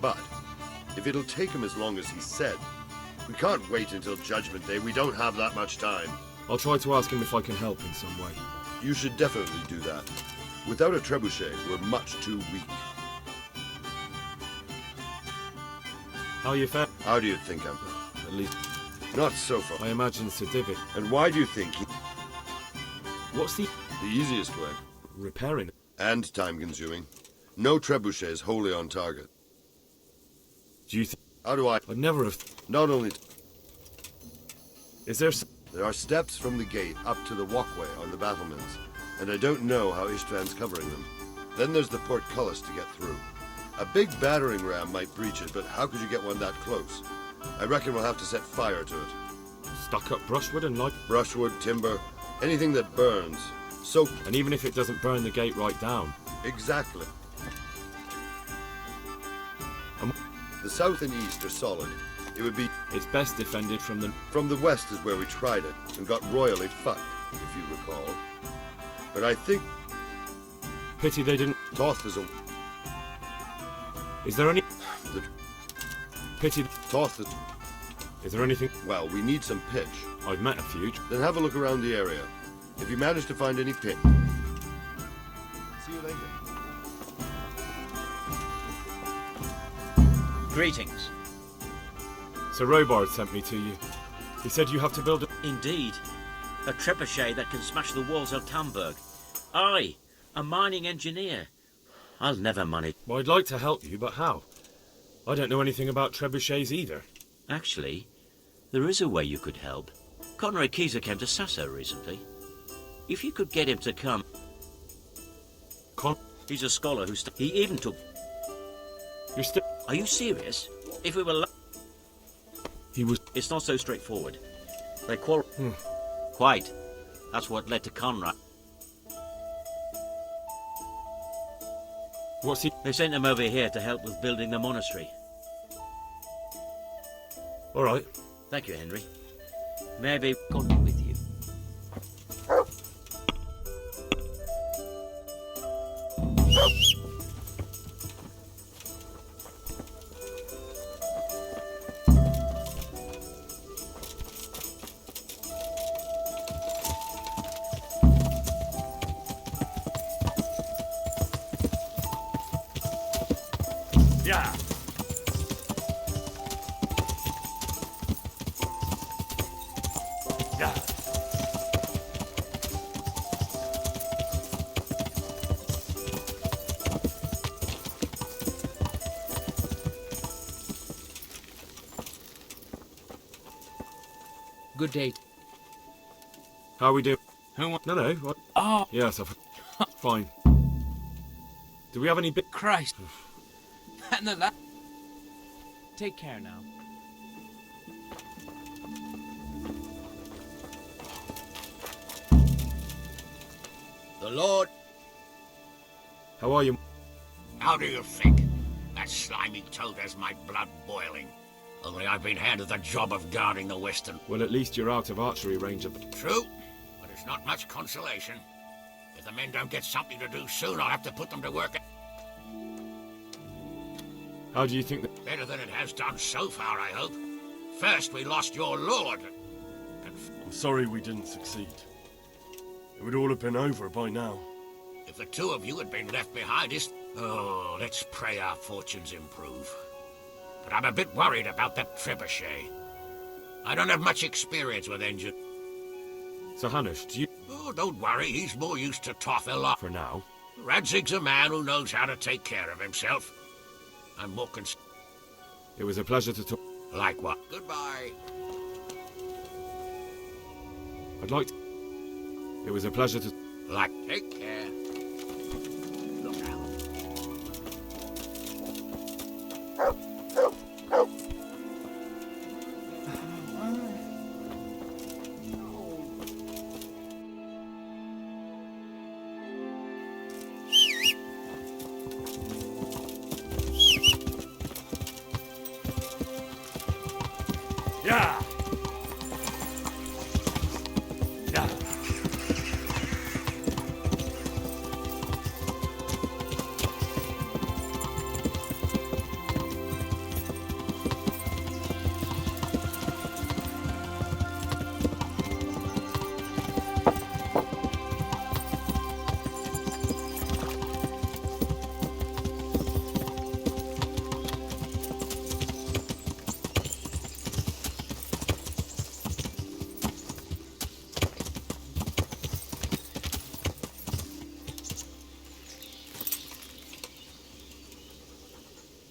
But if it'll take him as long as he said, we can't wait until Judgment Day. We don't have that much time. I'll try to ask him if I can help in some way. You should definitely do that. Without a trebuchet, we're much too weak. How you fare? How do you think I'm? At least... Not so far. I imagine Sir Divish. And why do you think he... What's the easiest way? Repairing it. And time-consuming. No trebuchet is wholly on target. Do you think... How do I... I'd never have... Not only... Is there... There are steps from the gate up to the walkway on the battlements, and I don't know how Ishtvan's covering them. Then there's the portcullis to get through. A big battering ram might breach it, but how could you get one that close? I reckon we'll have to set fire to it. Stuck up brushwood and light... Brushwood, timber, anything that burns. So... And even if it doesn't burn the gate right down. Exactly. The south and east are solid. It would be... It's best defended from the... From the west is where we tried it, and got royally fucked, if you recall. But I think... Pity they didn't... Toth is a... Is there any... Pity... Toth is... Is there anything... Well, we need some pitch. I've met a few. Then have a look around the area. If you manage to find any pitch... See you later. Greetings. Sir Robard sent me to you. He said you have to build a... Indeed. A trebuchet that can smash the walls of Tamburg. I, a mining engineer. I'll never manage. Well, I'd like to help you, but how? I don't know anything about trebuchets either. Actually, there is a way you could help. Conrad Keyser came to Sassa recently. If you could get him to come... He's a scholar who... He even took... You're still... Are you serious? If we were... He was... It's not so straightforward. They quarrel... Quite. That's what led to Conrad. What's he... They sent him over here to help with building the monastery. All right. Thank you, Henry. Maybe God be with you. Yeah. Yeah. Good day. How are we doing? Who? No. What? Oh. Yes, fine. Do we have any big... Christ. And the last. Take care now. The Lord... How are you? How do you think? That slimy toad has my blood boiling. Only I've been handed the job of guarding the western... Well, at least you're out of archery range of... True, but it's not much consolation. If the men don't get something to do soon, I'll have to put them to work. How do you think that... Better than it has done so far, I hope. First, we lost your lord. I'm sorry we didn't succeed. It would all have been over by now. If the two of you had been left behind us... Oh, let's pray our fortunes improve. But I'm a bit worried about that trebuchet. I don't have much experience with engine. So, Hanush, do you... Oh, don't worry, he's more used to tough a For now. Radzig's a man who knows how to take care of himself. I'm more It was a pleasure to talk... Like what? Goodbye. I'd like to... It was a pleasure to... Like, take care. Look out. Yeah! Yeah!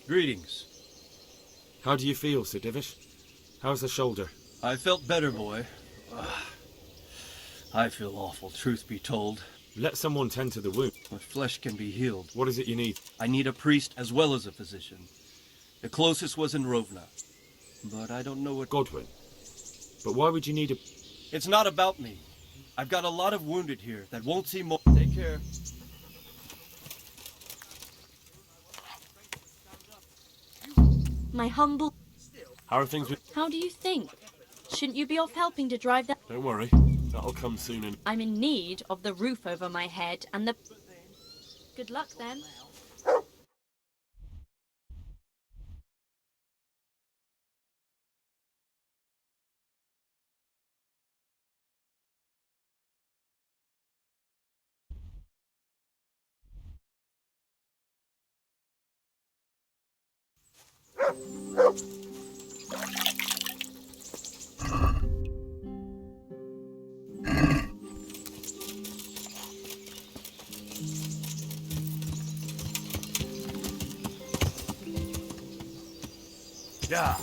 Greetings. How do you feel, Sir Divish? How's the shoulder? I felt better, boy. I feel awful, truth be told. Let someone tend to the wound. My flesh can be healed. What is it you need? I need a priest as well as a physician. The closest was in Rovna. But I don't know what... Godwin. But why would you need a... It's not about me. I've got a lot of wounded here that won't see more... Take care. My humble... How are things with... How do you think? Shouldn't you be off helping to drive that... Don't worry. That'll come soon and... I'm in need of the roof over my head and the... Good luck then. Yeah.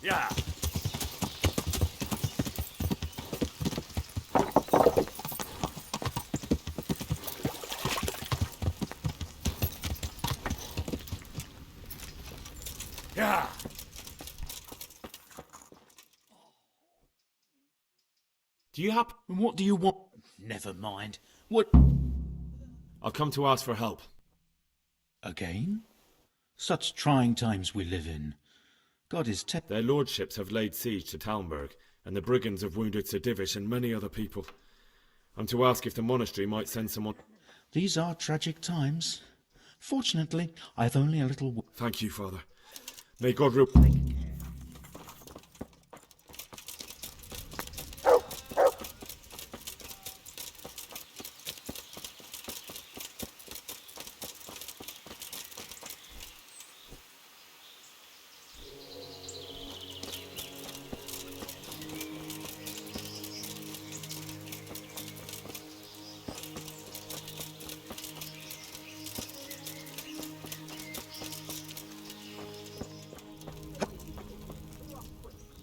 Yeah. Yeah. Do you happen... What do you want? Never mind. What? I'll come to ask for help. Again? Such trying times we live in. God is Their lordships have laid siege to Talmberg, and the brigands have wounded Sir Divish and many other people. I'm to ask if the monastery might send someone... These are tragic times. Fortunately, I've only a little... Thank you, Father. May God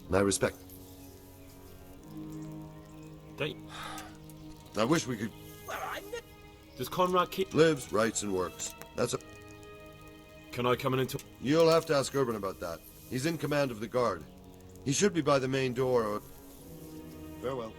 My respect. I wish we could... Does Conrad keep... Lives, writes, and works. That's a... Can I come in and... You'll have to ask Urban about that. He's in command of the guard. He should be by the main door or... Farewell.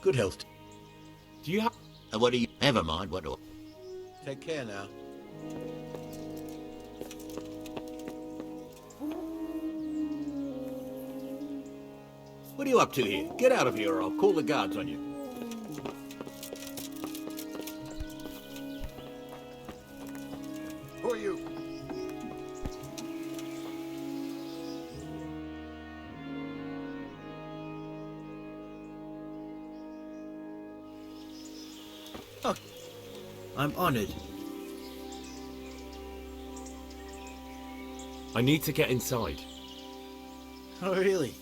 Good health. Do you have... What do you... Never mind, what do... Take care now. What are you up to here? Get out of here or I'll call the guards on you. Who are you? Oh, I'm honored. I need to get inside. Oh, really?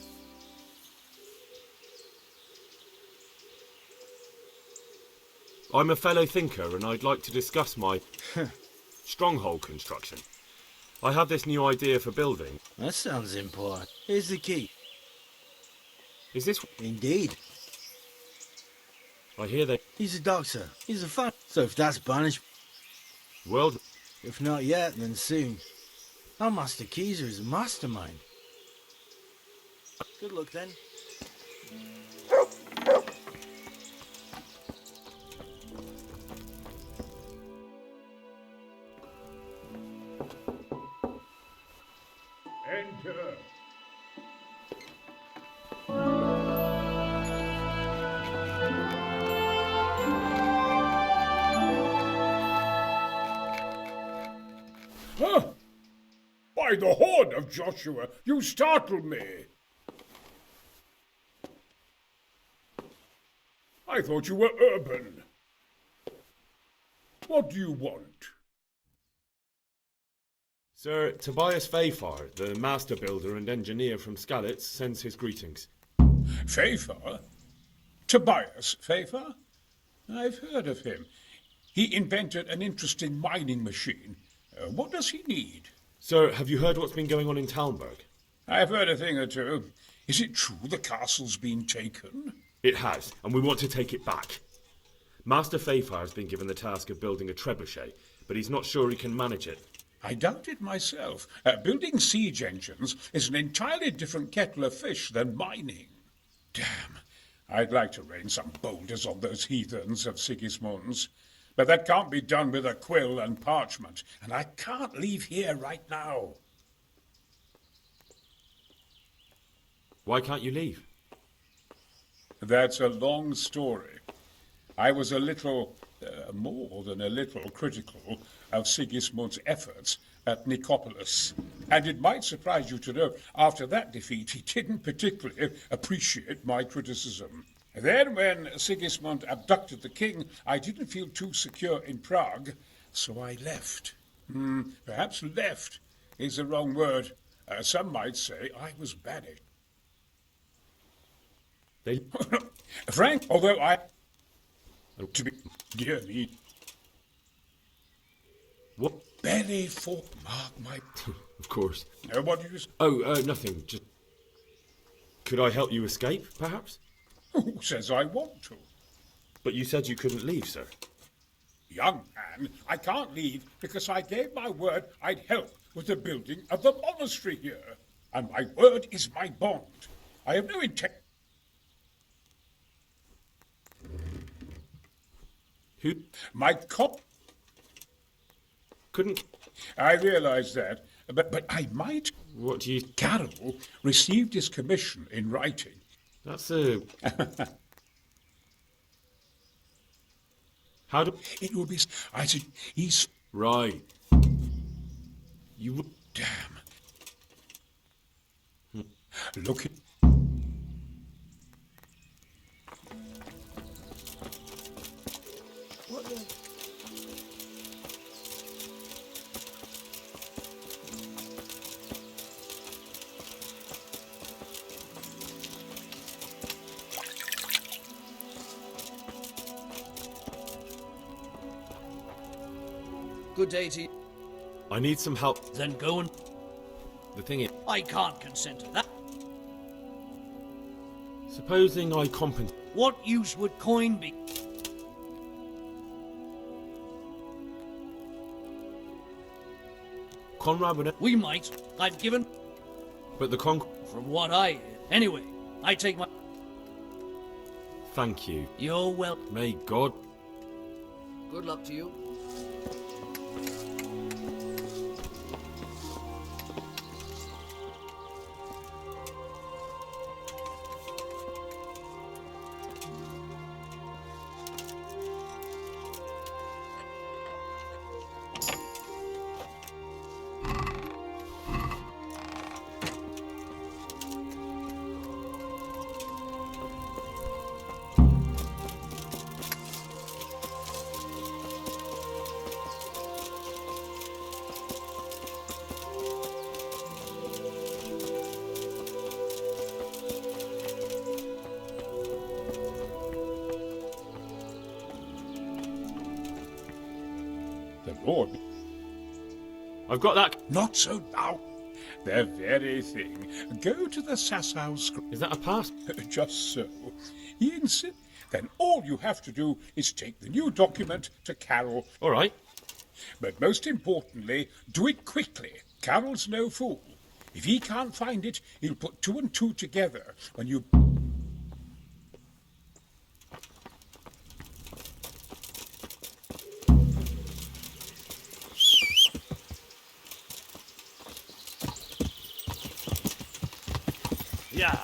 I'm a fellow thinker and I'd like to discuss my stronghold construction. I have this new idea for building. That sounds important. Here's the key. Is this... Indeed. I hear they... He's a doctor. He's a fun. So if that's banished... Well... If not yet, then soon. Our Master Keyser is a mastermind. Good luck then. Enter. Huh? By the horn of Joshua, you startled me. I thought you were urban. What do you want? Sir Tobias Fayfar, the master builder and engineer from Skalitz, sends his greetings. Fayfar? Tobias Fayfar? I've heard of him. He invented an interesting mining machine. What does he need? Sir, have you heard what's been going on in Talmberg? I've heard a thing or two. Is it true the castle's been taken? It has, and we want to take it back. Master Fayfar has been given the task of building a trebuchet, but he's not sure he can manage it. I doubt it myself. Building siege engines is an entirely different kettle of fish than mining. Damn, I'd like to rain some boulders on those heathens of Sigismund's. But that can't be done with a quill and parchment, and I can't leave here right now. Why can't you leave? That's a long story. I was a little, more than a little, critical of Sigismund's efforts at Nicopolis. And it might surprise you to know, after that defeat, he didn't particularly appreciate my criticism. Then, when Sigismund abducted the king, I didn't feel too secure in Prague, so I left. Perhaps left is the wrong word. Some might say I was banished. Frank, although I... To be dearly... What? Barely for mark my... Of course. What do you say? Oh, nothing. Just... Could I help you escape, perhaps? Who says I want to? But you said you couldn't leave, sir. Young man, I can't leave because I gave my word I'd help with the building of the monastery here. And my word is my bond. I have no intent... Who? My cop... Couldn't... I realize that, but I might... What do you... Carol received his commission in writing. That's a... How do... It will be... I said, he's... Right. You would... Damn. Look at... What the... Good day to you. I need some help. Then go and... The thing is... I can't consent to that. Supposing I compensate... What use would coin be? Conrad would... We might. I've given... But the con... From what I hear. Anyway, I take my... Thank you. You're well. May God... Good luck to you. The Lord... I've got that. Not so loud. The very thing. Go to the Sasau script. Is that a pass? Just so. He insists. Then all you have to do is take the new document to Carol. All right. But most importantly, do it quickly. Carol's no fool. If he can't find it, he'll put 2 and 2 together when you... Yeah.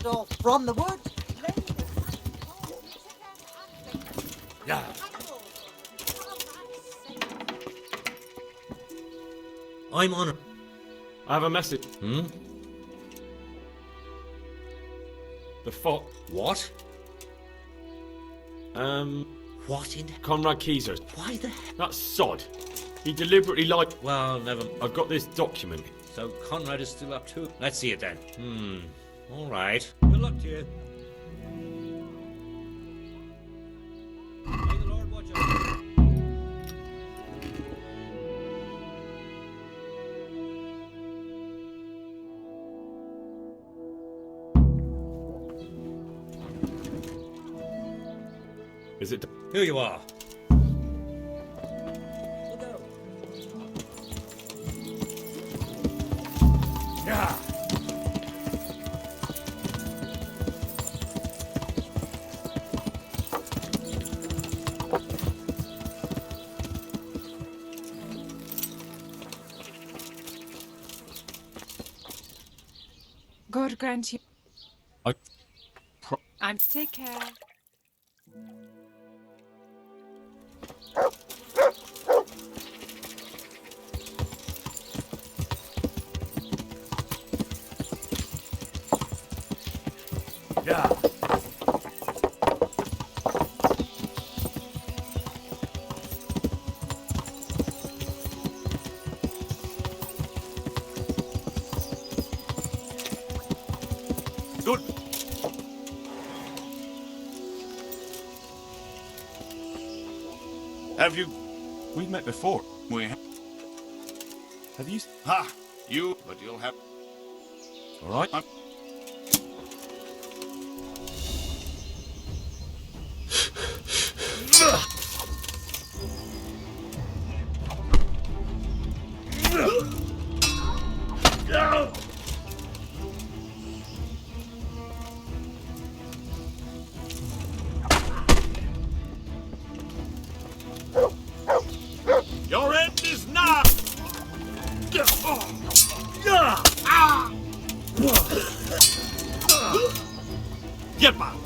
Or from the wood. Yeah. I'm on. I have a message. The fox. What? What in? Conrad Keyser. Why the hell? That sod. He deliberately lied. Well, never. I've got this document. So Conrad is still up to it. Let's see it then. All right. Good luck to you. May the Lord watch over you. Is it? Here you are. Yeah. God grant you. I'm to take care. Yeah. Good. Have you... We've met before. We have... Have you? Ha! You, but you'll have... All right. Your end is nigh! Get back!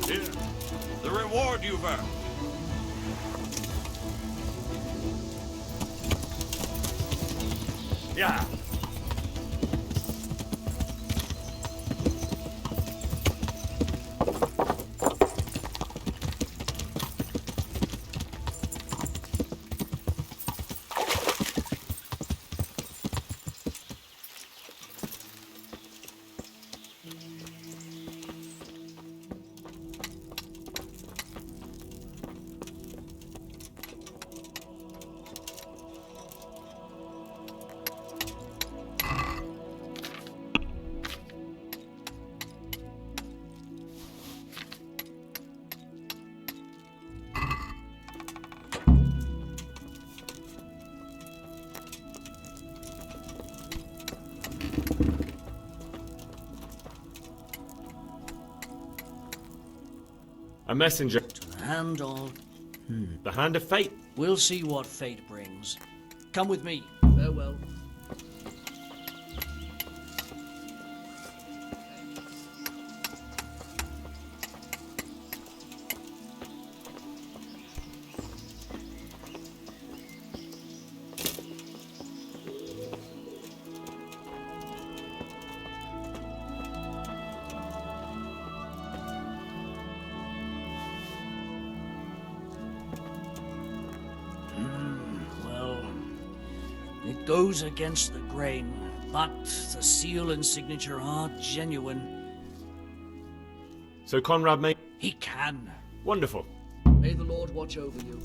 Here, the reward you've earned. Yeah. A messenger. To the hand of The hand of fate. We'll see what fate brings. Come with me. Farewell. It goes against the grain, but the seal and signature are genuine. So Conrad may... He can. Wonderful. May the Lord watch over you.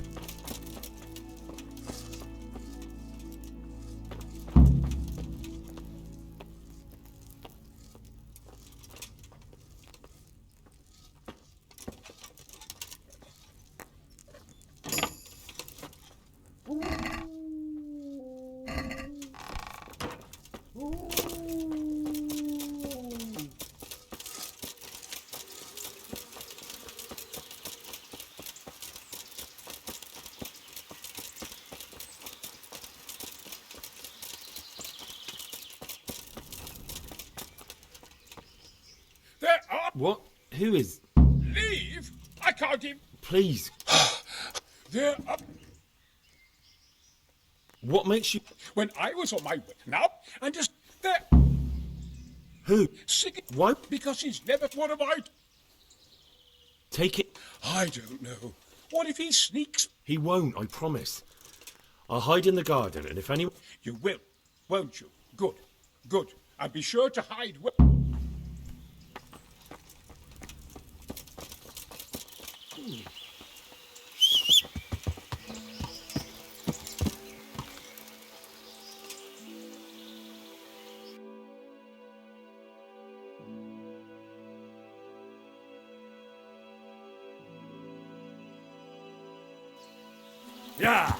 There are... What? Who is... Leave? I can't even... Please. There are... What makes you... When I was on my way now, and just there... Who? Sick... Why? Because he's never thought about... Take it... I don't know. What if he sneaks? He won't, I promise. I'll hide in the garden, and if anyone... You will, won't you? Good, good. And be sure to hide well. Yeah.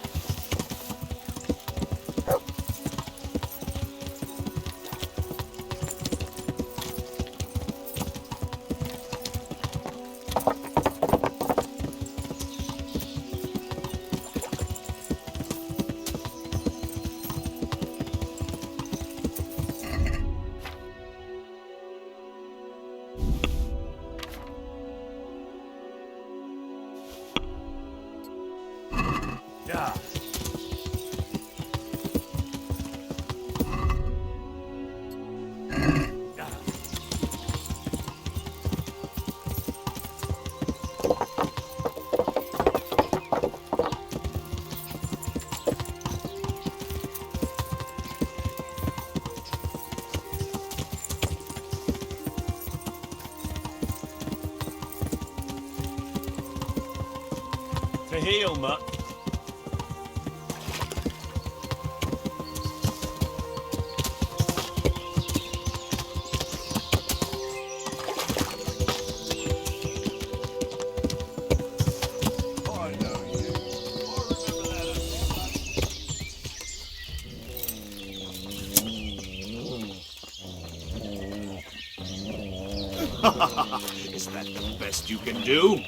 Yeah. To heal, Mutt. Is that the best you can do?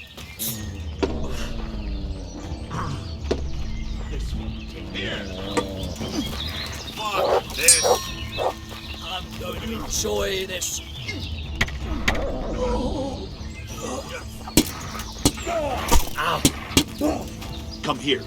This one, take here. Fuck this. I'm going to enjoy this. Ow. Come here.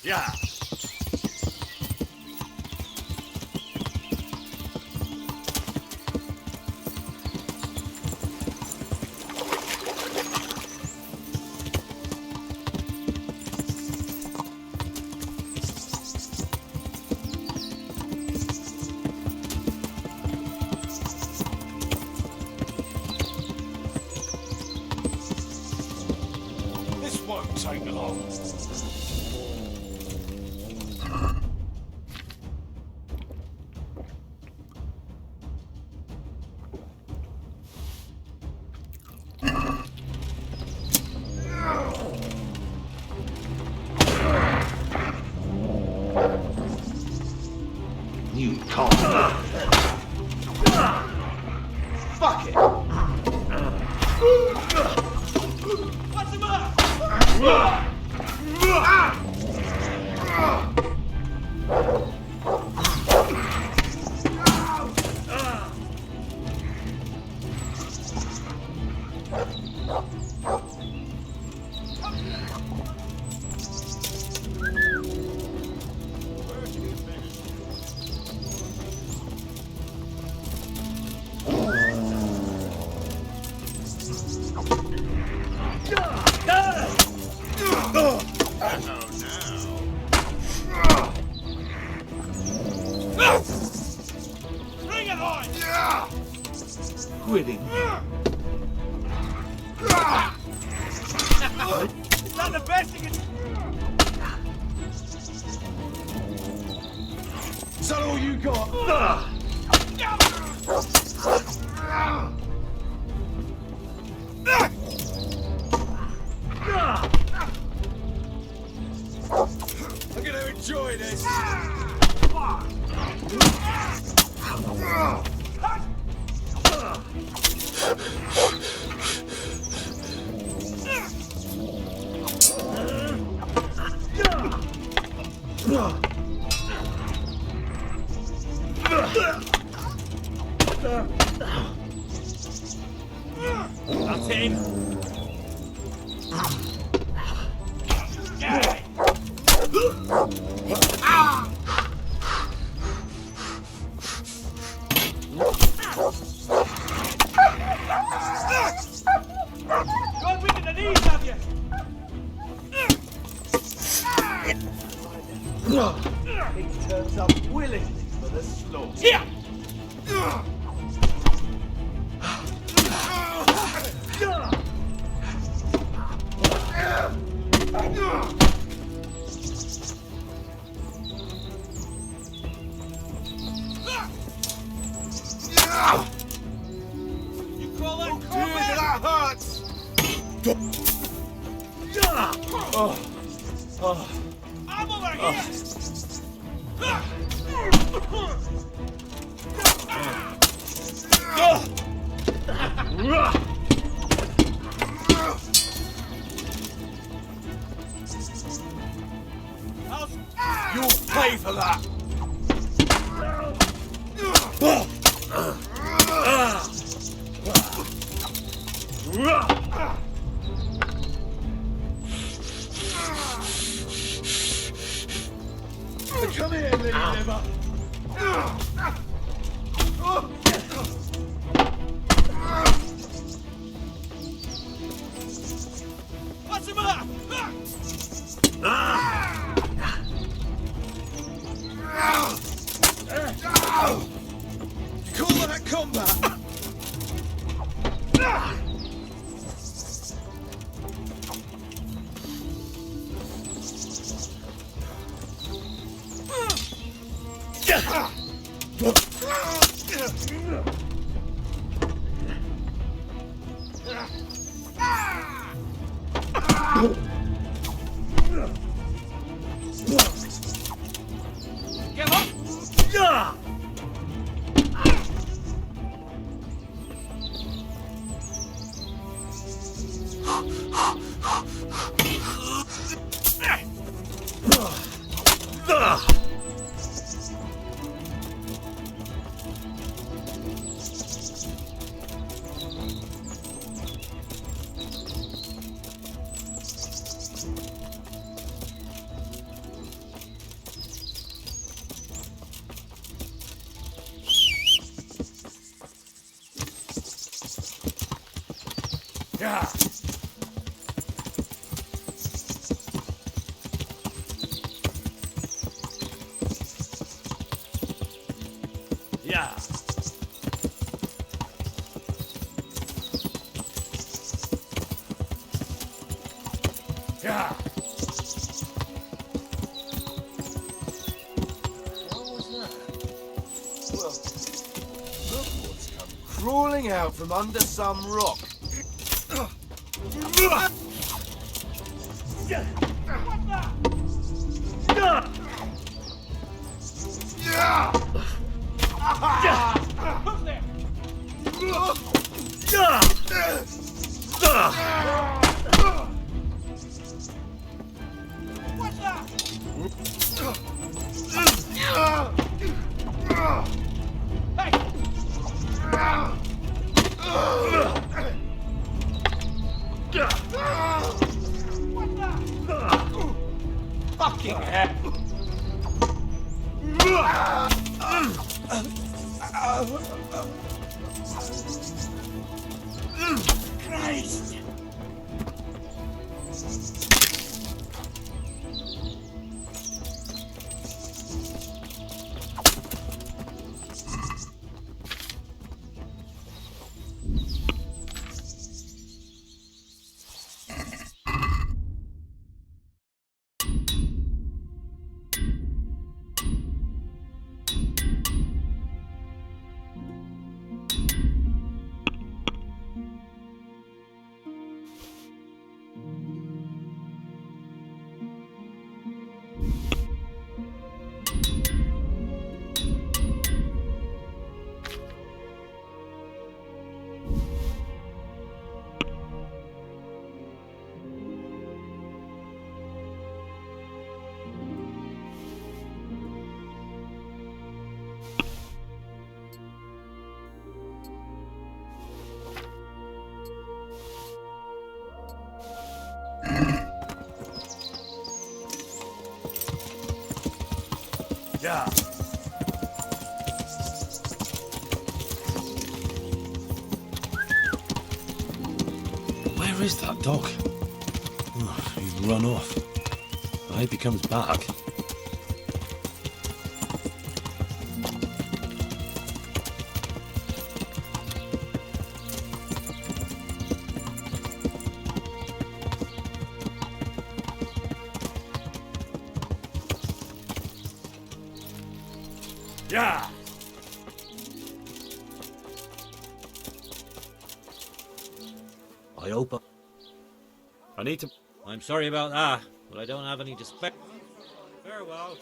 Yeah. won't take long. You can't. Fuck it. What's the matter? Bring it on! Yeah! Quitting. Is that the best you can... Is that all you got? I'm gonna enjoy this. That's him. Got weak in the knees, have you? He turns up willingly for the slaughter. Here! You call that combat? That hurts! I'm over here! You'll pay for that! Come here, little liver! What's the matter? You call that combat? Give up! Yeah. Yeah. Yeah. What was that? Well, look what's come crawling out from under some rock. Fucking hell! Christ! Yeah. Where is that dog? Oh, he's run off. I hope he comes back. Yeah. I hope I need to... I'm sorry about that, but I don't have any to spare. Farewell.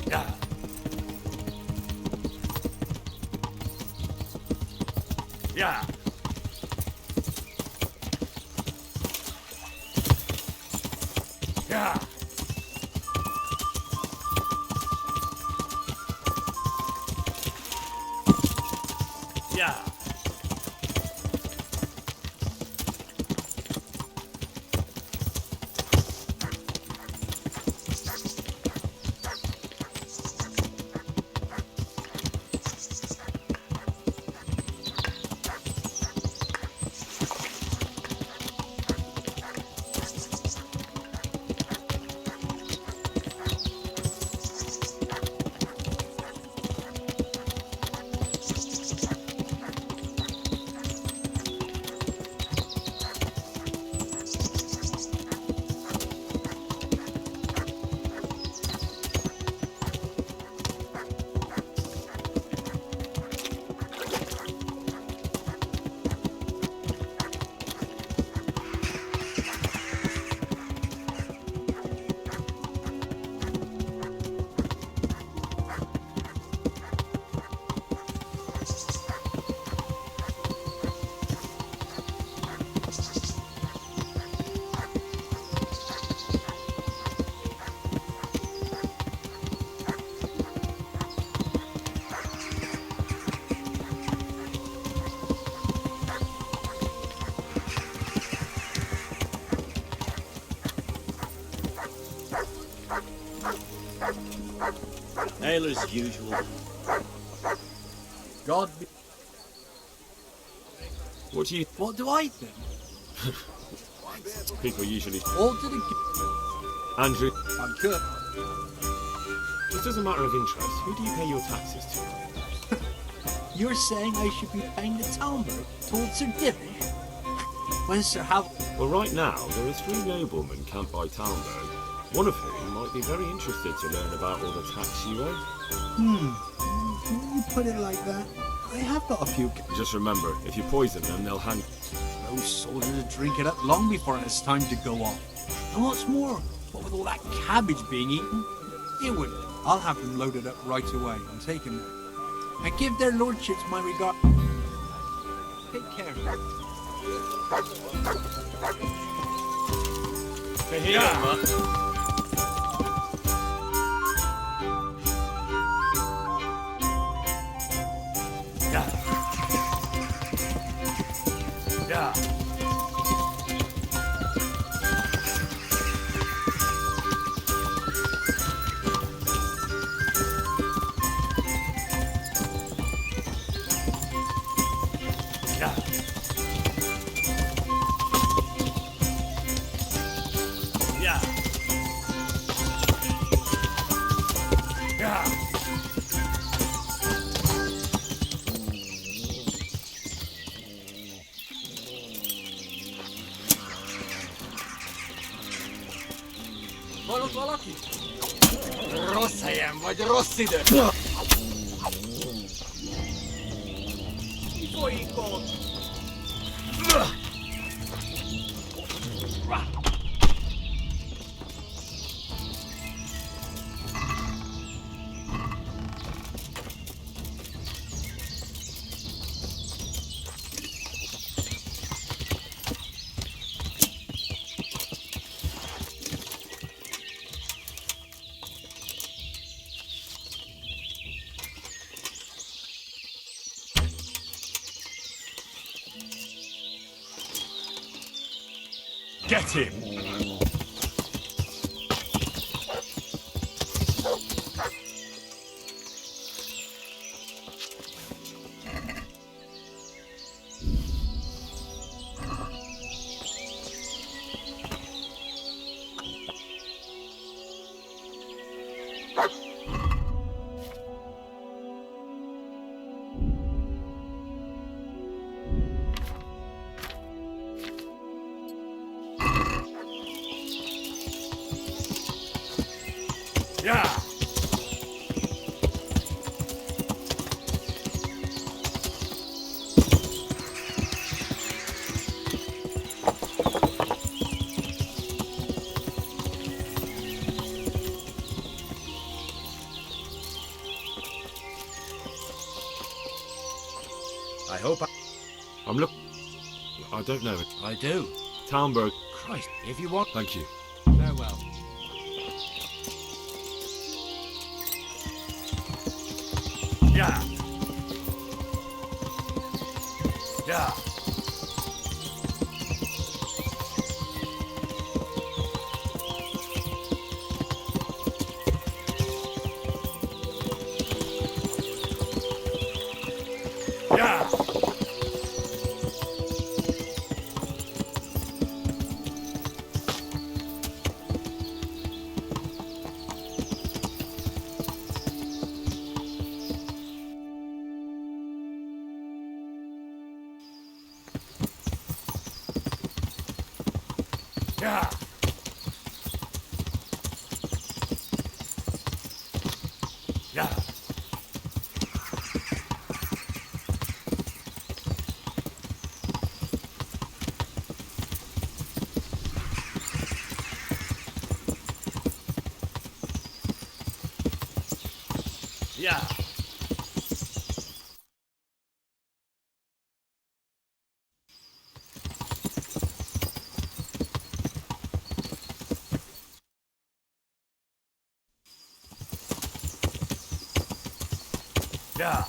Yeah. Yeah. Yeah. Yeah. Hail as usual. God be... What do you... What do I think? People usually... All to the... Andrew, I'm good. just as a matter of interest, who do you pay your taxes to? You're saying I should be paying the Talmud towards Sir Divish? When Sir Hal... Well, right now, there are 3 noblemen camped by Talmberg, one of whom might be very interested to learn about all the tax you owe. When you put it like that, I have got a few... Just remember, if you poison them, they'll hang... Those soldiers will drink it up long before it's time to go off. And what's more, what with all that cabbage being eaten, it would. I'll have them loaded up right away and taken there. I give their lordships my regard. Take care. Yeah. Van ott valaki? Rossz helyen vagy, rossz idő! Mi folyik ott? Get him! Yeah. I hope I'm look... I don't know. I do. Talmberg. Christ, if you want... Thank you. Farewell. Yeah. Yeah. Yeah. Yeah. Yeah. Yeah. Yeah.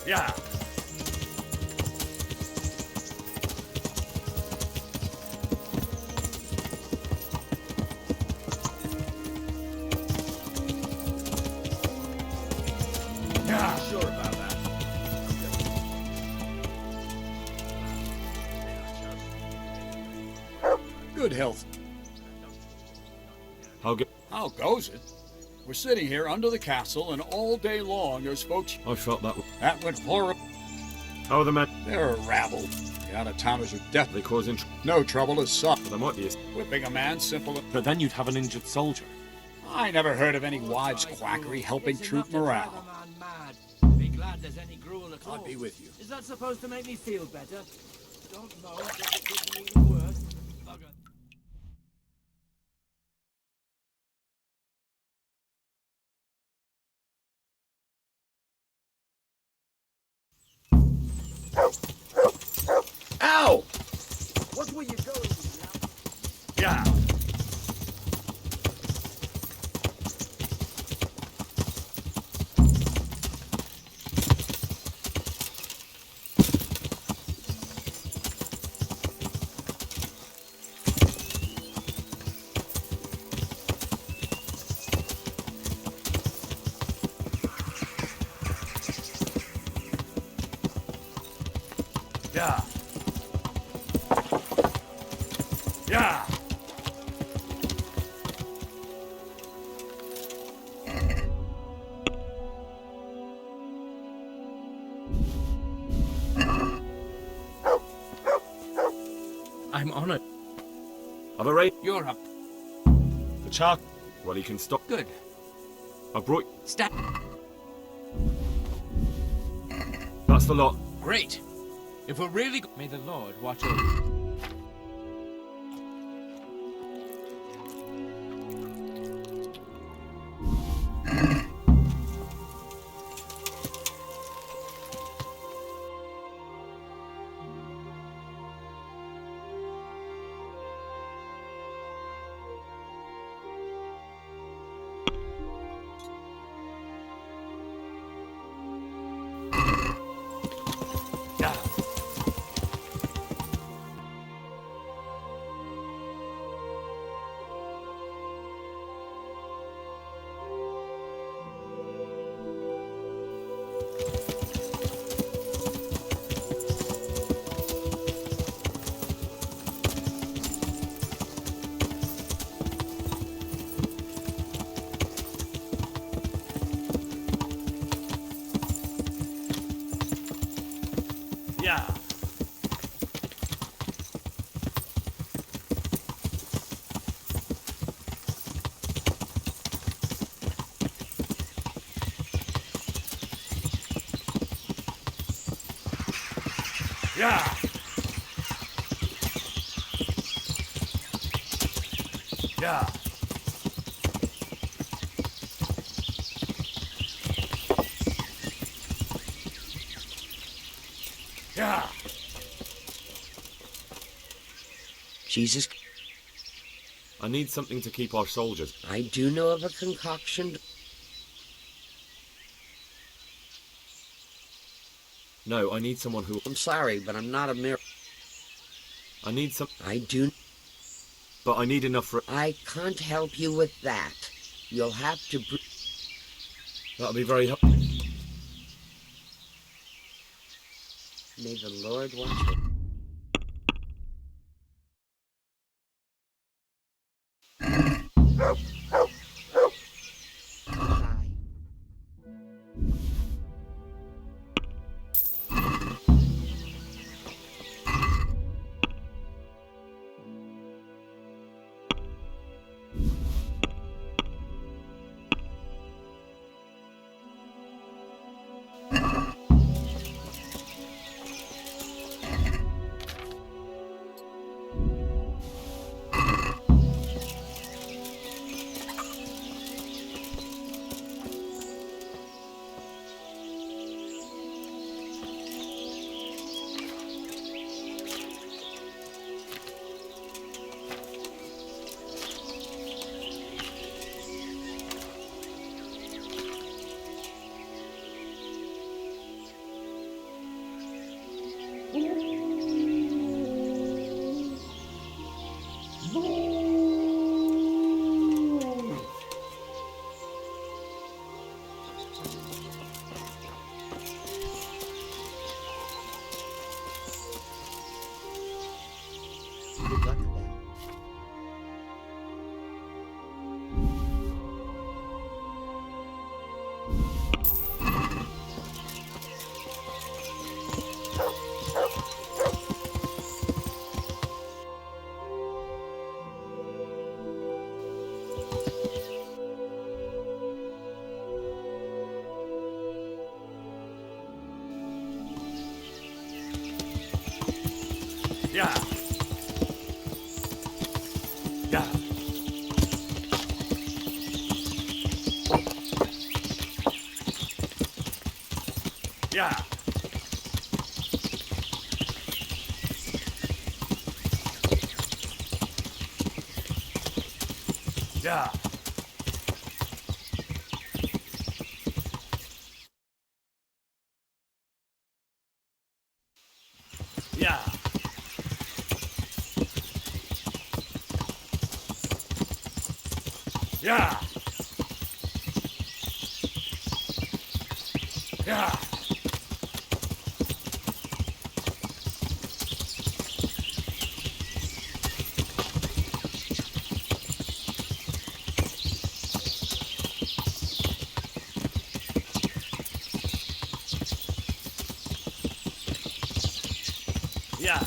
Yeah. Yeah. Sure about that. Good health. How goes it? We're sitting here under the castle, and all day long there's folks. I felt that. That went horrible. How are the men? They're a rabble. The out-of-towners are death. They causing no trouble as such. There might be. Whipping a man simple. But then you'd have an injured soldier. I never heard of any wives' quackery helping troop morale. Be glad there's any gruel at all. I'll be with you. Is that supposed to make me feel better? Don't know. Does it could be even worse? Bugger. Ow! What were you going to? Yeah. Yeah. Yeah. I'm on it. Have a raid. You're up. The char. Well, he can stop. Good. I brought. Stop. That's the lot. Great. If we're really. May the Lord watch over you. Yeah. Yeah. Yeah. Yeah. Jesus. I need something to keep our soldiers. I do know of a concoction. No, I need someone who. I'm sorry, but I'm not a miracle. I need some. I do. But I need enough for. I can't help you with that. You'll have to. That'll be very helpful. May the Lord watch you. Yeah. Yeah. Yeah. Yeah. Yeah. Yeah. Yeah. Yeah.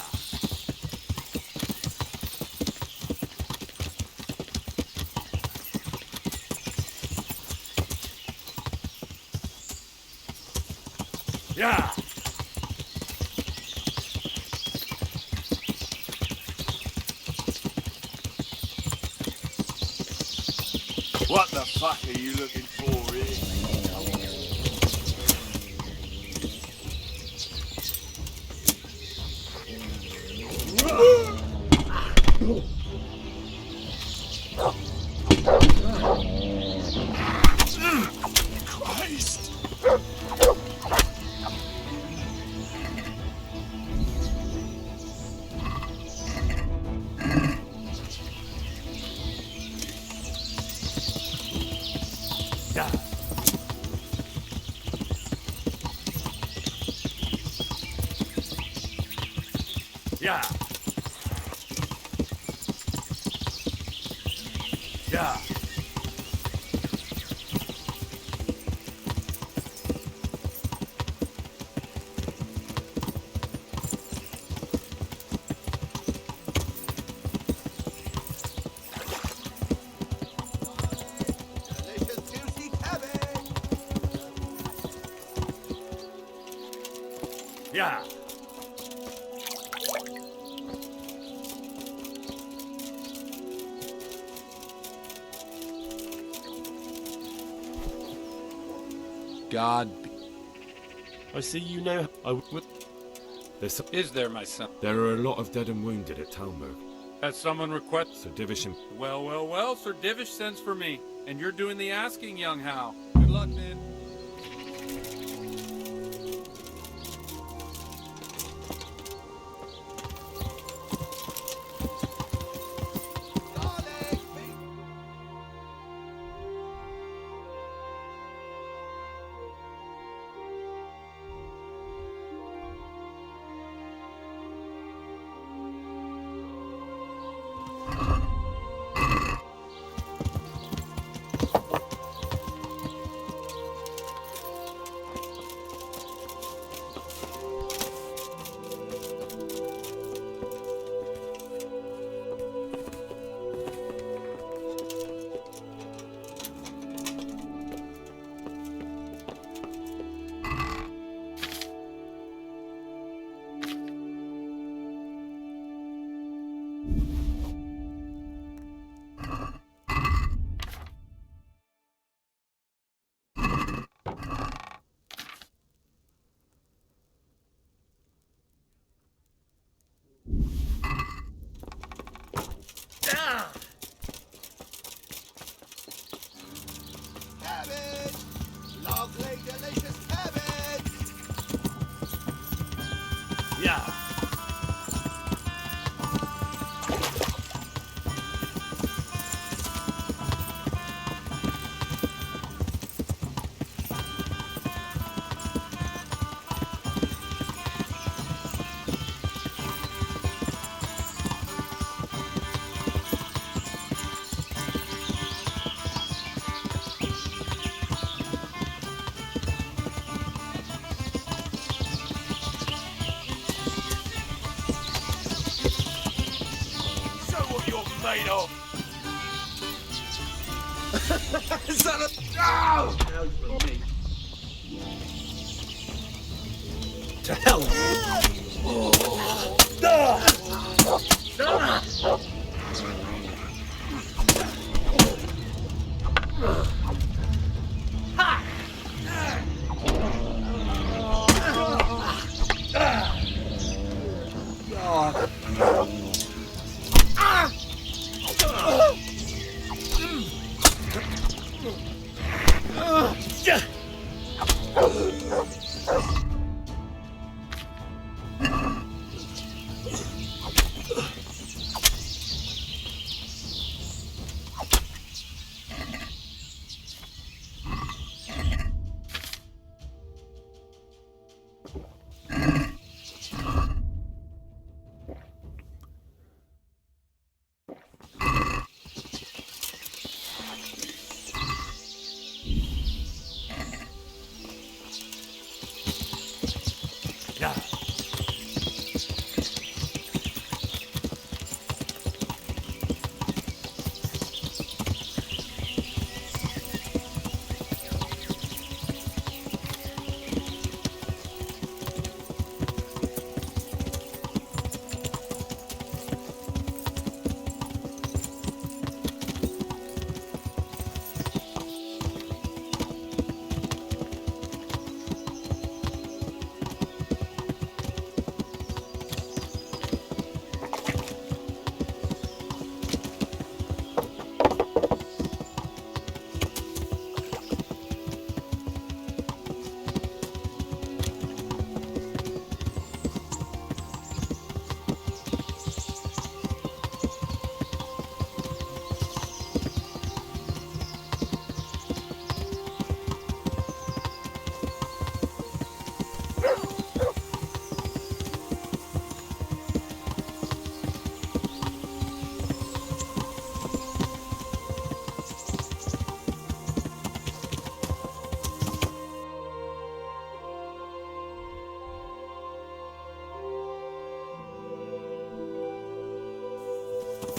Yeah. What the fuck are you looking for here? Christ! Yeah. Yeah. Yeah. Delicious juicy cabbage! Yeah. God. I see you now. Is there, my son? There are a lot of dead and wounded at Talmberg. Has someone requested? Sir Divish and... Well, Sir Divish sends for me, and you're doing the asking, young Hal. Good luck, man. Cabbage! Lovely, delicious cabbage! Yeah. Show what you're made of! Son of... No! To hell!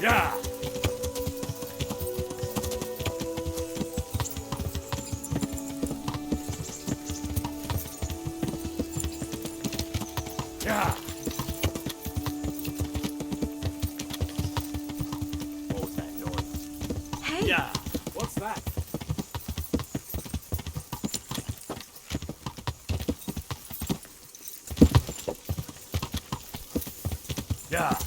Yeah! Yeah! What was that noise? Hey! Yeah! What's that? Yeah!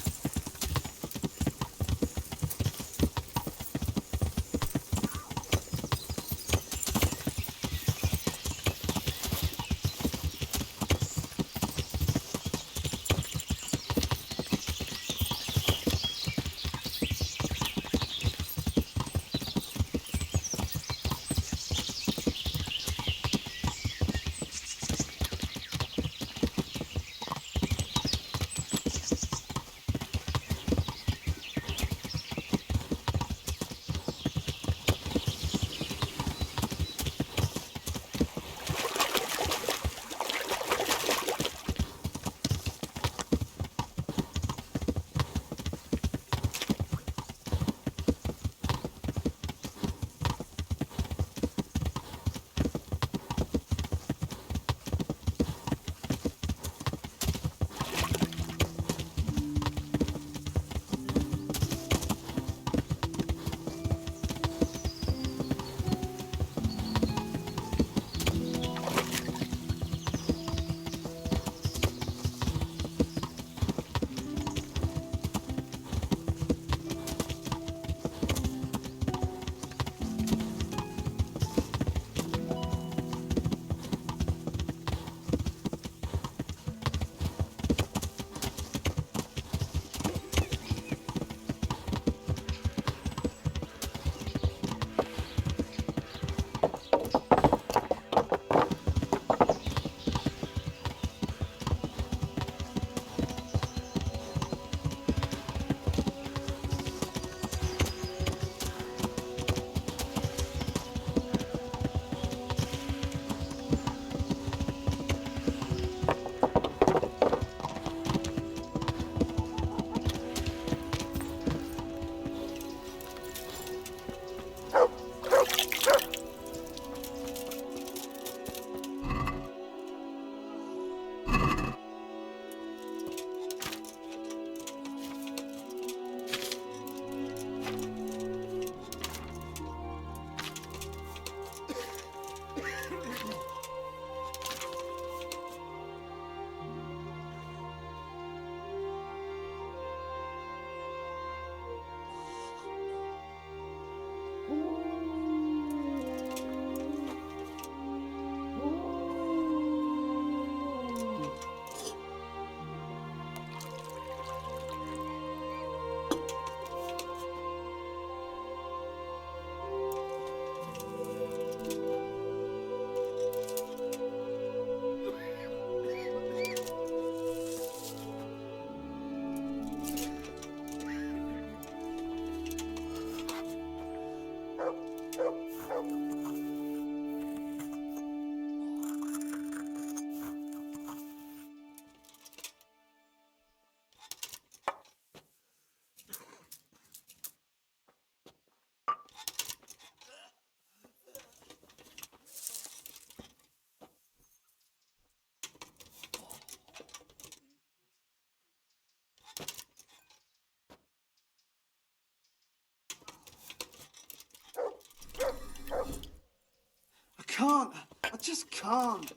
can't. I just can't.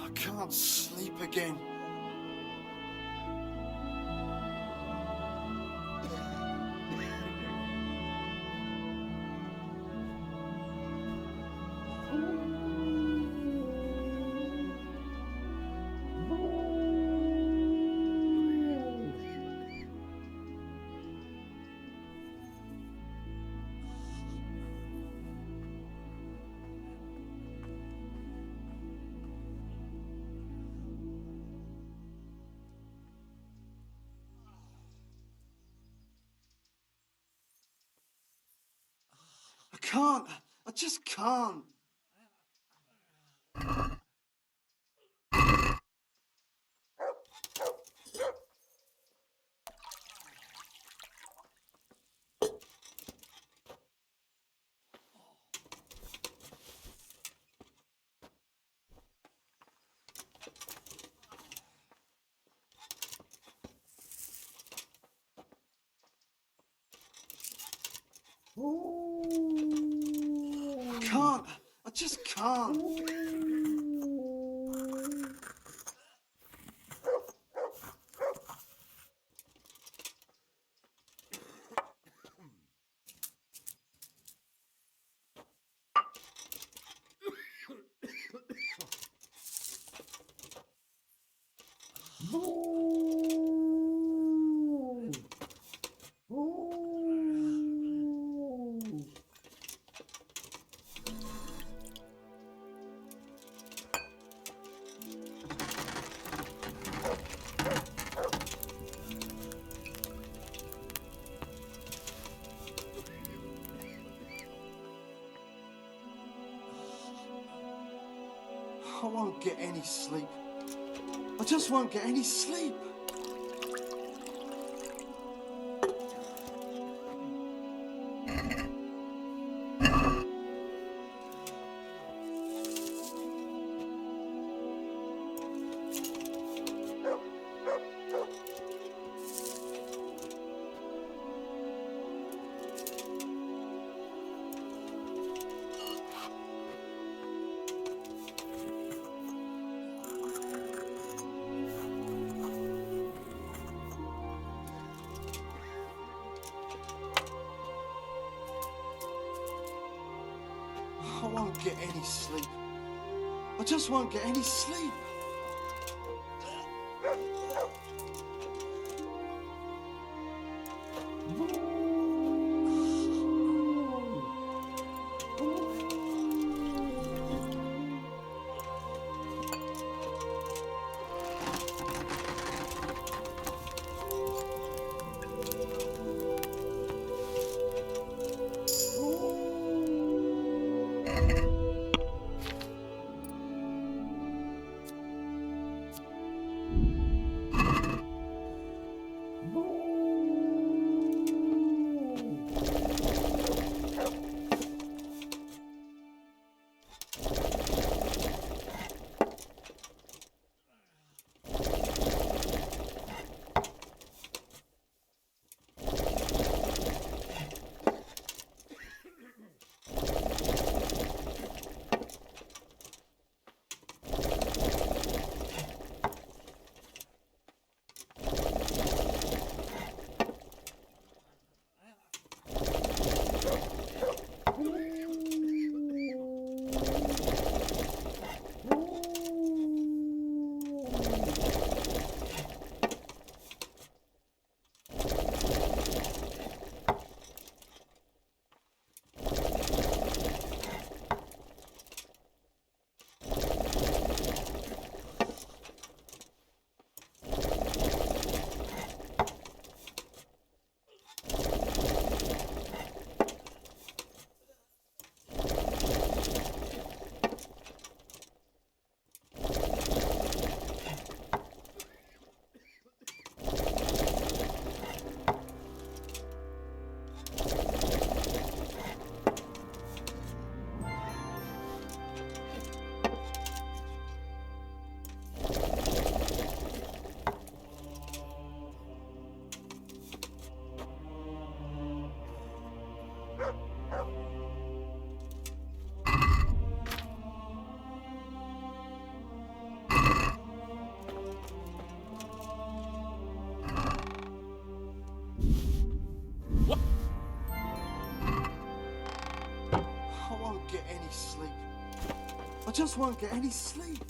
I can't sleep again. I can't. I just can't. I can't. I just can't. I won't get any sleep. I just won't get any sleep. I won't get any sleep. I just won't get any sleep. just won't get any sleep.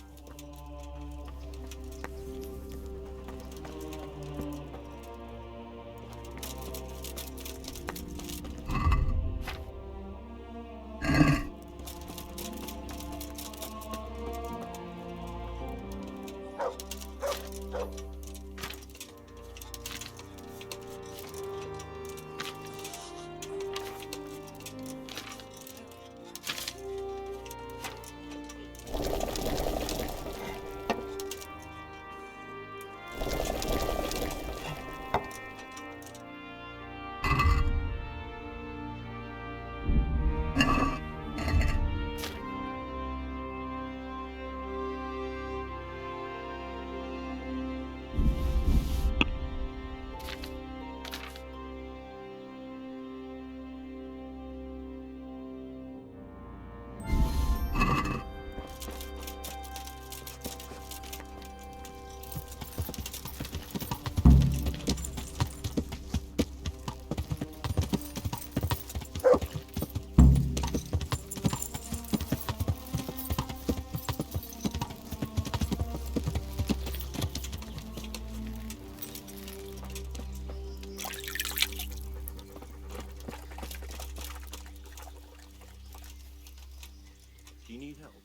Do you need help?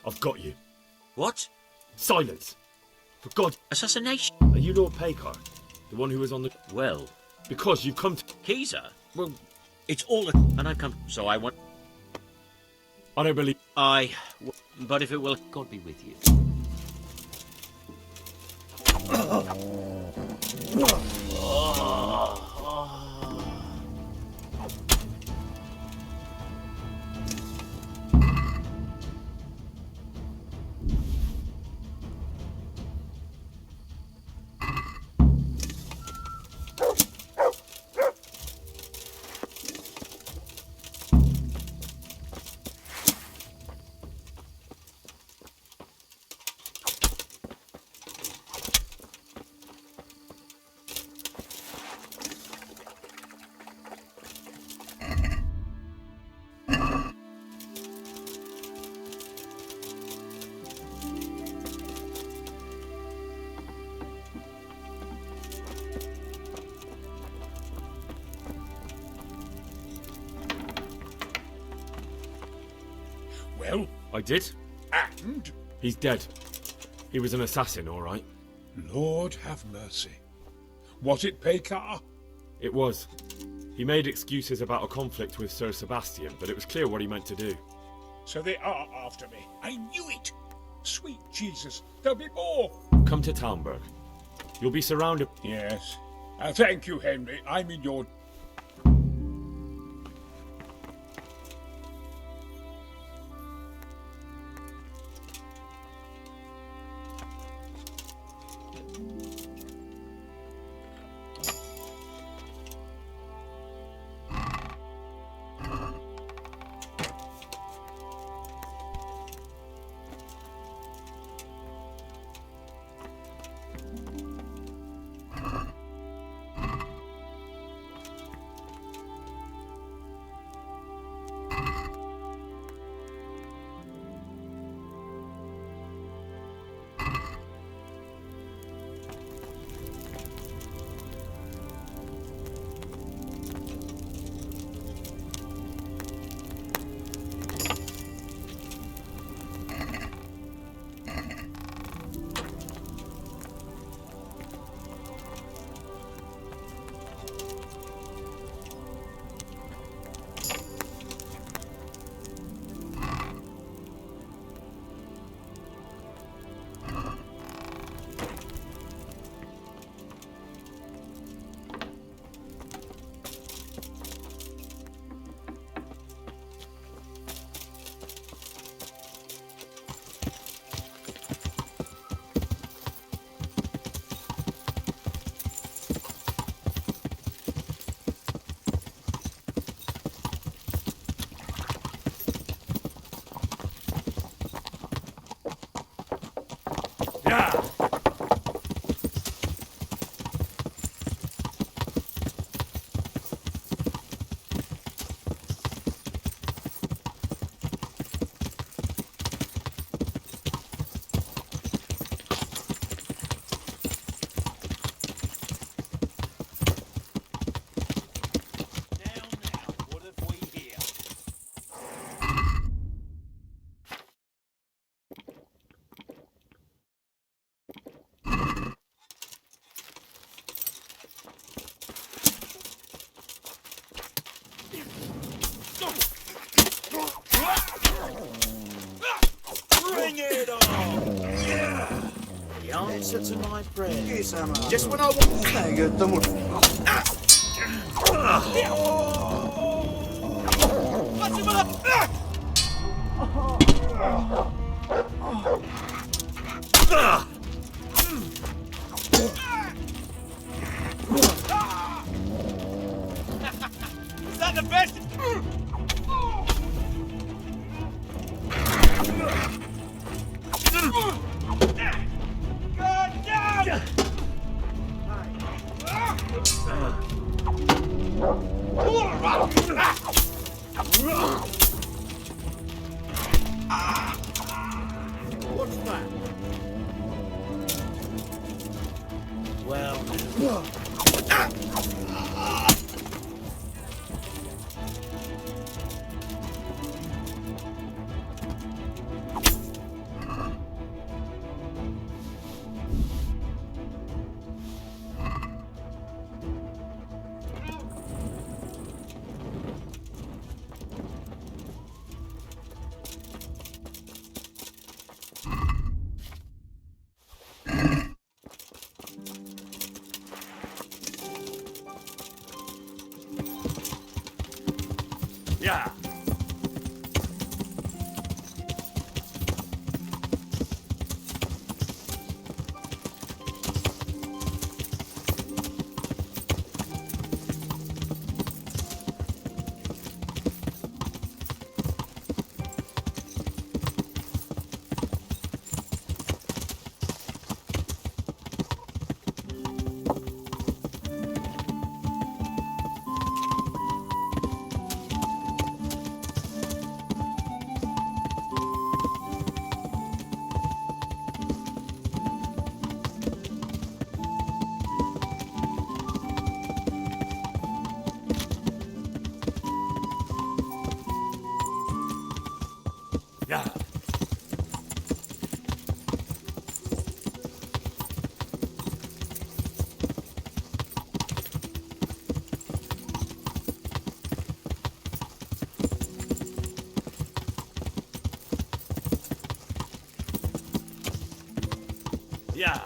I've got you. What? Silence! For God... Assassination? Are you Lord Pekar? The one who was on the... Well... Because you've come to... Keezer? Well, it's all... And I've come... So I want... I don't believe... But if it will... God be with you. well? I did. And? He's dead. He was an assassin, all right. Lord have mercy. Was it Pekar? It was. He made excuses about a conflict with Sir Sebastian, but it was clear what he meant to do. So they are after me. I knew it. Sweet Jesus, there'll be more. Come to Talmberg. You'll be surrounded... Yes. Thank you, Henry. I'm in your... Bring it on! Yeah! The answer to my prayer. Yes, I'm Just when I want... Is that the best? God down! What's that? Well... Yeah. Yeah. Yeah.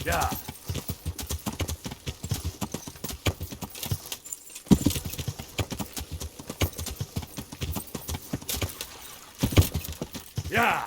Yeah. Yeah.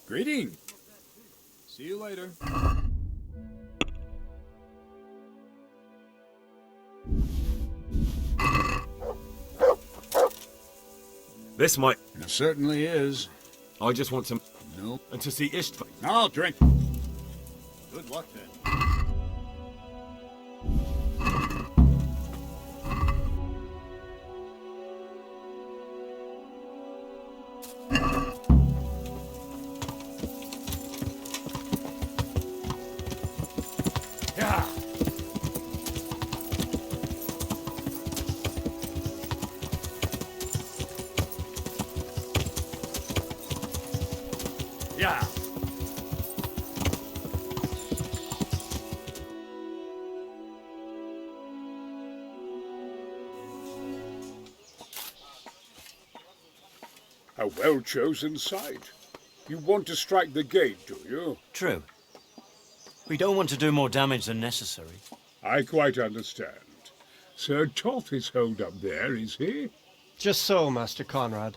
Greeting. See you later. This might... It certainly is. I just want to... No. And to see Istvan. I'll drink. Good luck then. Yeah. Yeah. A well-chosen site. You want to strike the gate, do you? True. We don't want to do more damage than necessary. I quite understand. Sir Toth is holed up there, is he? Just so, Master Conrad.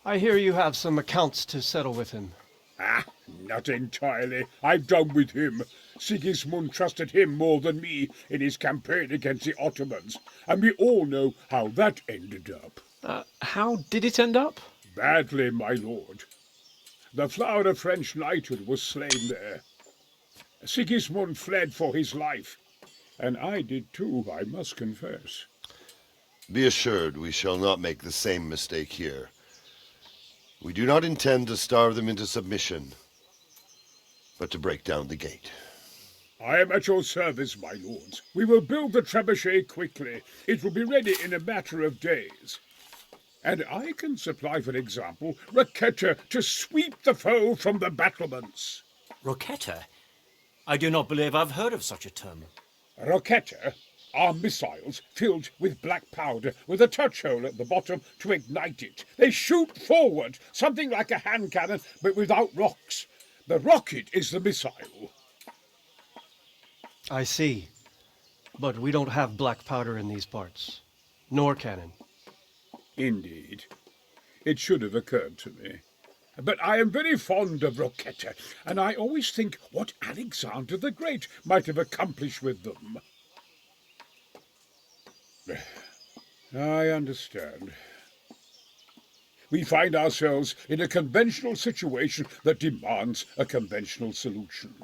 I hear you have some accounts to settle with him. Ah, not entirely. I've done with him. Sigismund trusted him more than me in his campaign against the Ottomans, and we all know how that ended up. How did it end up? Badly, my lord. The flower of French knighthood was slain there. Sigismund fled for his life, and I did too, I must confess. Be assured we shall not make the same mistake here. We do not intend to starve them into submission, but to break down the gate. I am at your service, my lords. We will build the trebuchet quickly. It will be ready in a matter of days. And I can supply, for example, Raketa to sweep the foe from the battlements. Roquetta? I do not believe I've heard of such a term. Raketa are missiles filled with black powder with a touch hole at the bottom to ignite it. They shoot forward, something like a hand cannon, but without rocks. The rocket is the missile. I see. But we don't have black powder in these parts. Nor cannon. Indeed. It should have occurred to me. But I am very fond of Roquetta, and I always think what Alexander the Great might have accomplished with them. I understand. We find ourselves in a conventional situation that demands a conventional solution.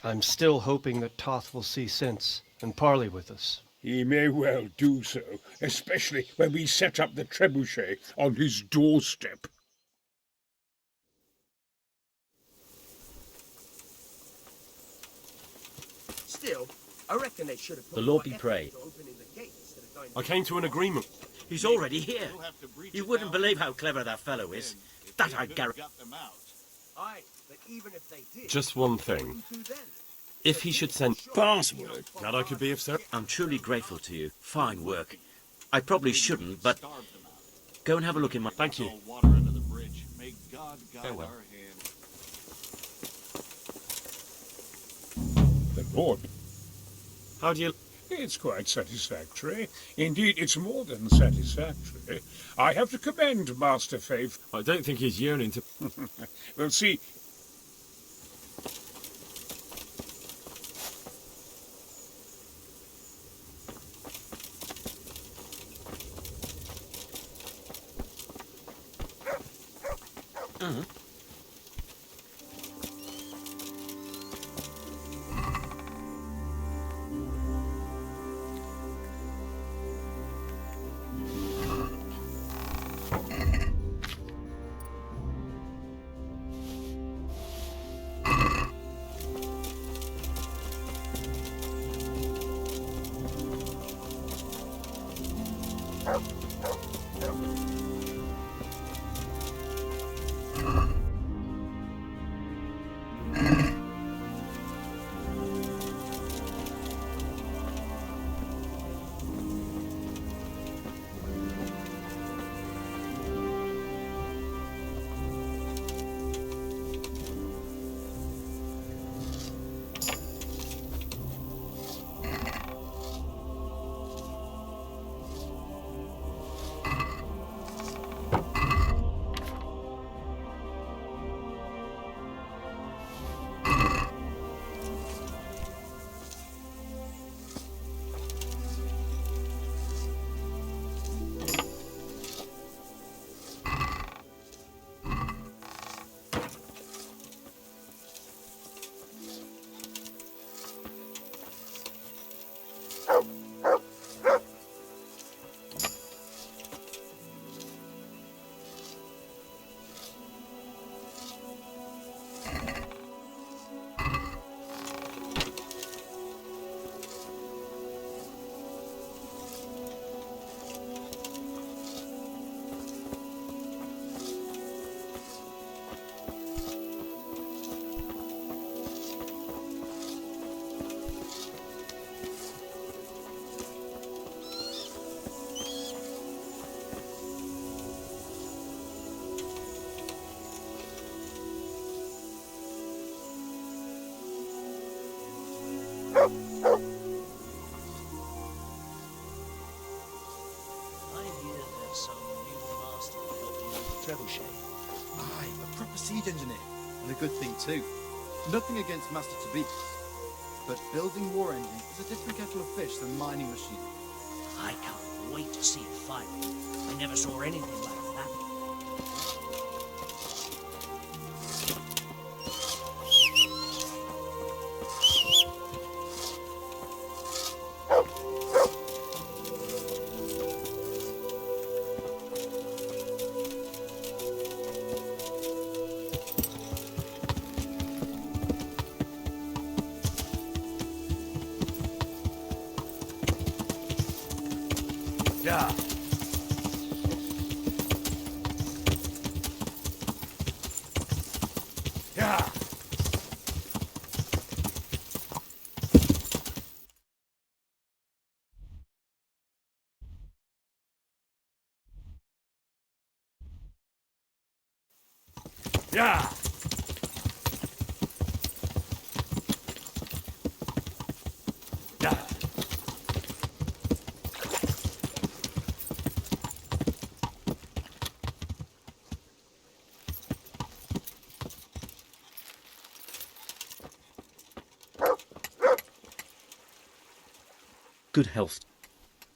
I'm still hoping that Toth will see sense and parley with us. He may well do so, especially when we set up the trebuchet on his doorstep. Still, I reckon they should have put The Lord be more praised. effort into opening the gate instead of going I came to an agreement. He's already here. You wouldn't believe how clever that fellow is. That I guarantee. Aye, but even if they did, Just one thing. If he should send password, that I could be of service. I'm truly grateful to you. Fine work. I probably shouldn't, but go and have a look in my... Thank you. Water under the bridge. May God guide Farewell. our hand. The Lord. How do you... It's quite satisfactory. Indeed, it's more than satisfactory. I have to commend Master Faith. I don't think he's yearning to... We'll see. I hear there's some new master helping with the trebuchet. Aye, a proper siege engineer. And a good thing too. Nothing against Master Tabis, but building war engines is a different kettle of fish than mining machines. I can't wait to see it firing. I never saw anything like that. Yeah. Yeah. Yeah. Good health.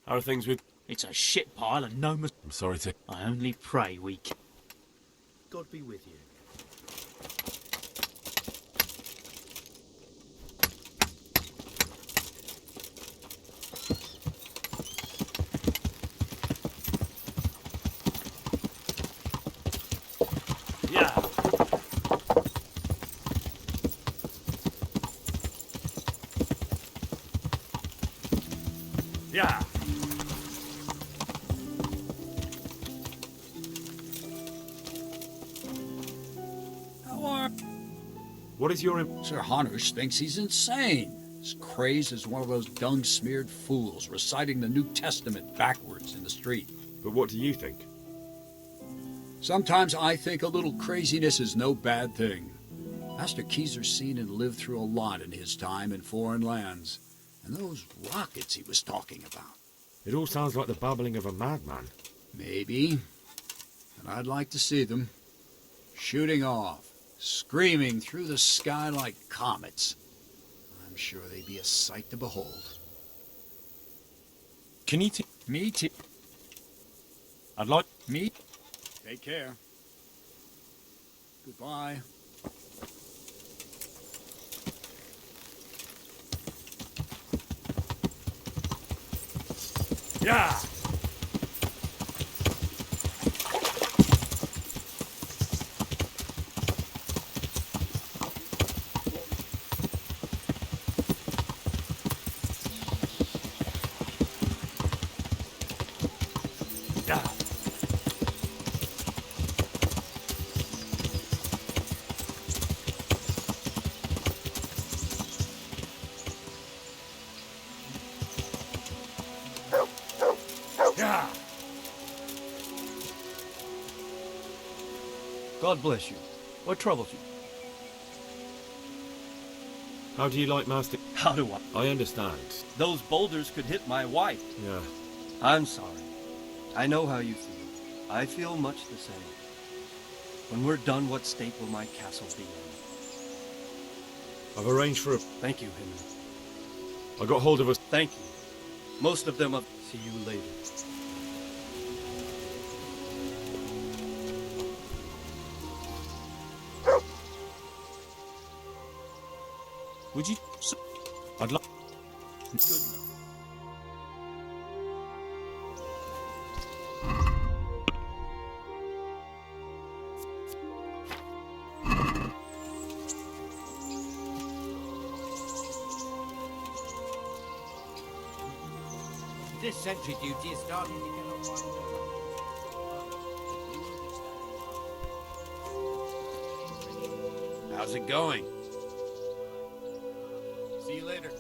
How are things with... It's a shit pile and no I'm sorry to... I only pray we can. God be with you. Yeah. Yeah. How are... What is your... Sir Hanush thinks he's insane. As crazed as one of those dung-smeared fools reciting the New Testament backwards in the street. But what do you think? Sometimes I think a little craziness is no bad thing. Master Keezer's seen and lived through a lot in his time in foreign lands. And those rockets he was talking about. It all sounds like the babbling of a madman. Maybe. And I'd like to see them. Shooting off. Screaming through the sky like comets. I'm sure they'd be a sight to behold. Can you Me too. I'd like... Me? Take care. Goodbye. Yeah. Yeah. Yeah. God bless you. What troubles you? How do you like Master? How do I? I understand. Those boulders could hit my wife. Yeah. I'm sorry. I know how you feel. I feel much the same. When we're done, what state will my castle be in? I've arranged for a... Thank you, Henry. I got hold of a... Thank you. Most of them... See you later. Would you... I'd like... Good enough. This sentry duty is starting to get on my... How's it going? See you later.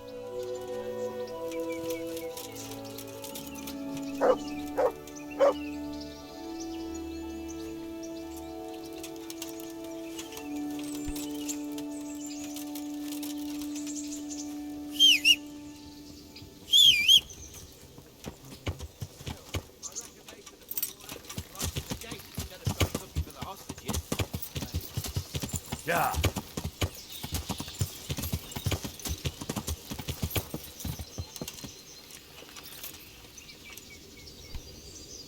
Yeah.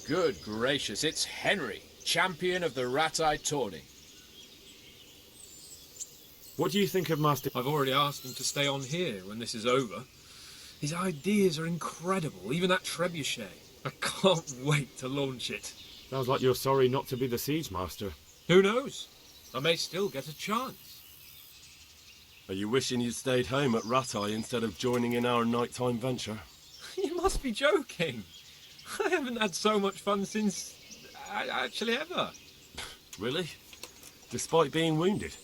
Good gracious, it's Henry, champion of the Rat-Eye tourney. What do you think of Master... I've already asked him to stay on here when this is over. His ideas are incredible, even that trebuchet. I can't wait to launch it. Sounds like you're sorry not to be the siege master. Who knows? I may still get a chance. Are you wishing you'd stayed home at Rat-Eye instead of joining in our nighttime venture? You must be joking. I haven't had so much fun since... actually ever. Really? Despite being wounded?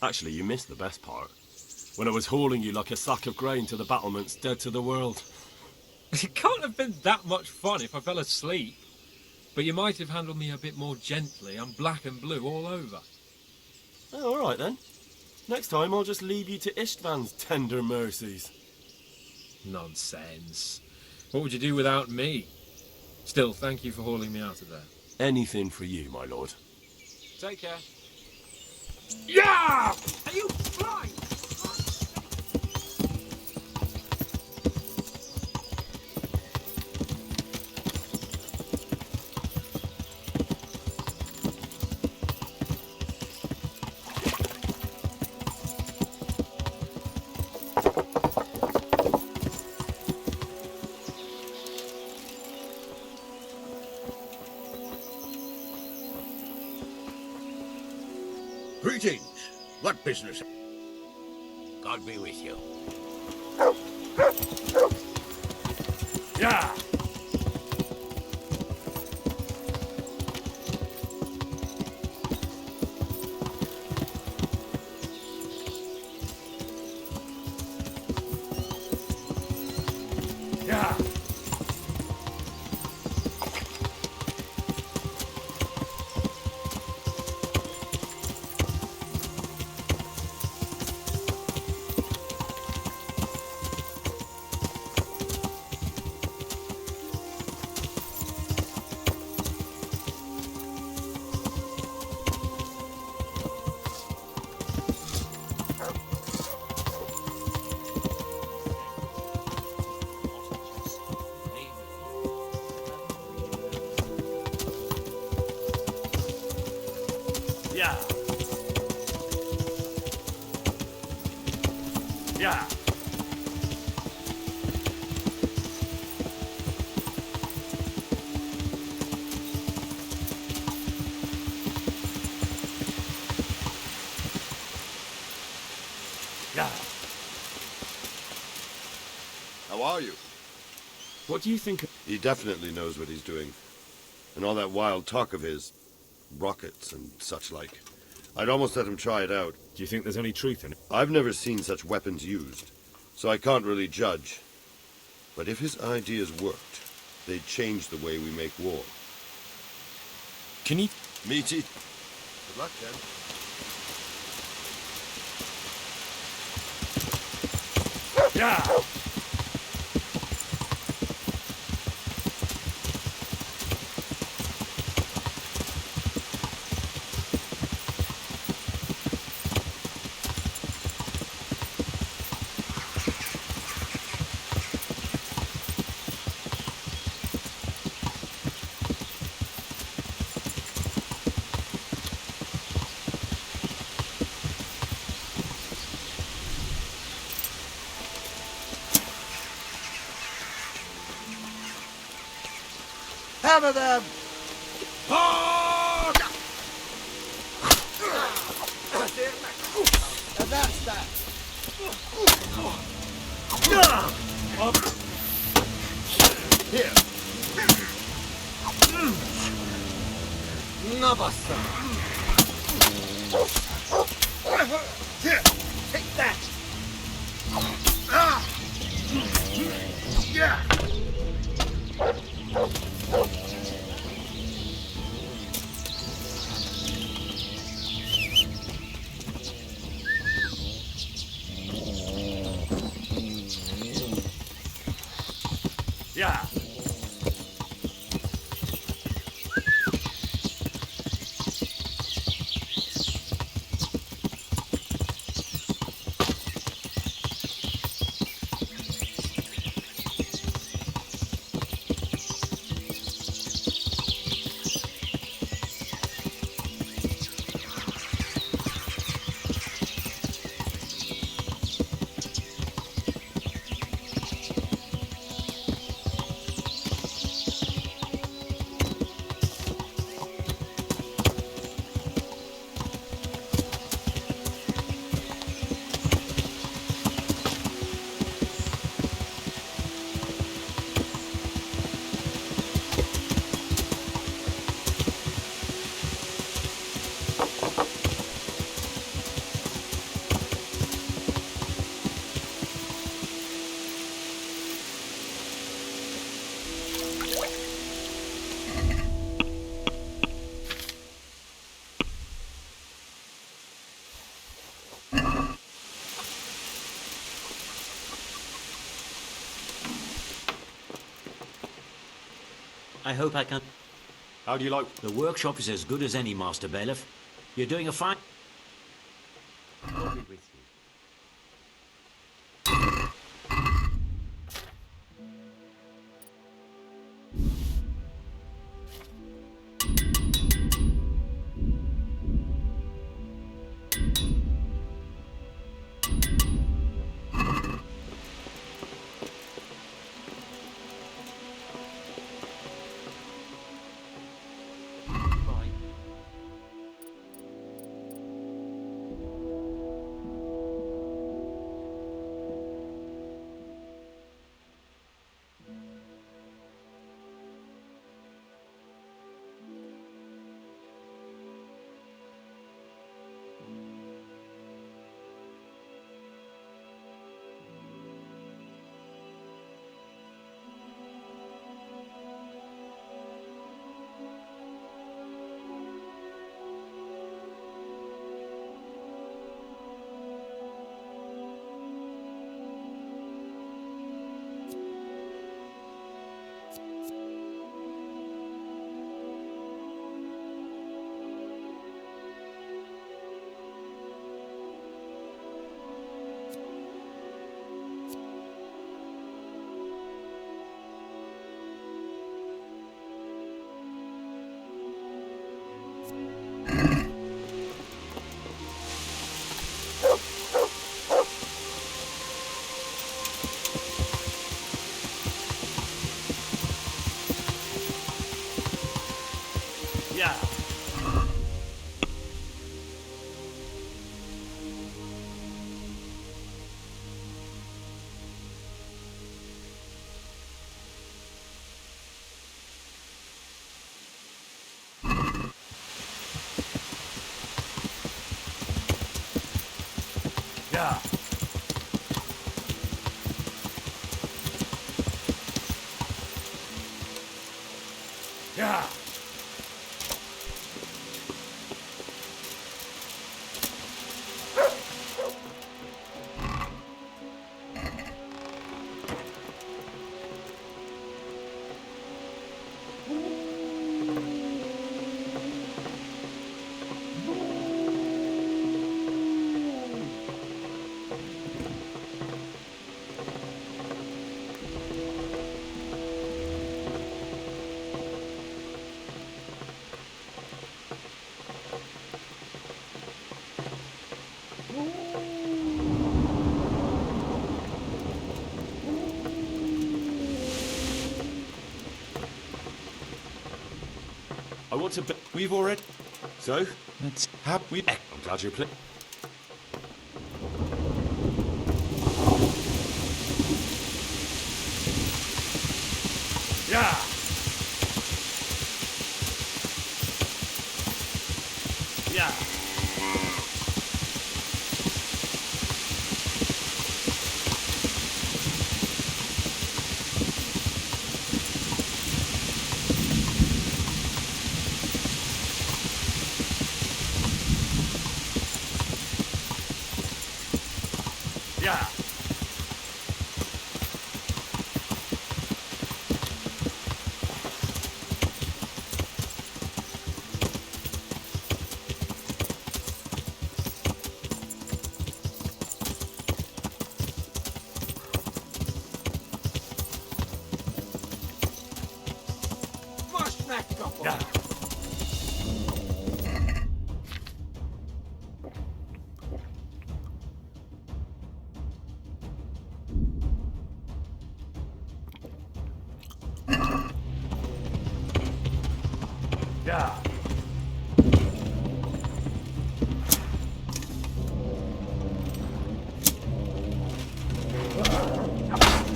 Actually, you missed the best part. When I was hauling you like a sack of grain to the battlements dead to the world. It can't have been that much fun if I fell asleep. But you might have handled me a bit more gently. I'm black and blue all over. Oh, all right then. Next time I'll just leave you to Istvan's tender mercies. Nonsense. What would you do without me? Still, thank you for hauling me out of there. Anything for you, my lord. Take care. Yeah! Are you blind? Greetings. What business? God be with you. Yeah! Yeah! Yeah! Yeah! Yeah! How are you? What do you think of... He definitely knows what he's doing. And all that wild talk of his, rockets and such like. I'd almost let him try it out. Do you think there's any truth in it? I've never seen such weapons used, so I can't really judge. But if his ideas worked, they'd change the way we make war. Can you... Meaty. Good luck, then. Yeah! Hammer them! And that's that. Here. Nabasa. Here, take that. Yeah. Yeah! I hope I can... How do you like... The workshop is as good as any, Master Bailiff. You're doing a fine... I'll be with you. Yeah. Yeah. Yeah. I want to... We've already... So? Let's have... I'm glad you're playing. Yeah. Yeah. Yeah. Yeah.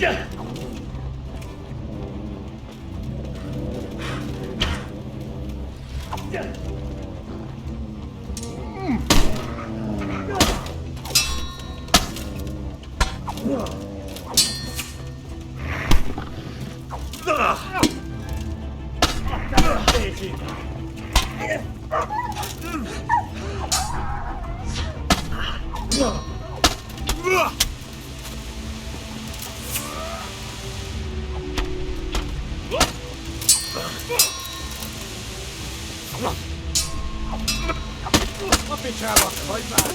Yeah. Yeah. Up me, Trevor. Right back.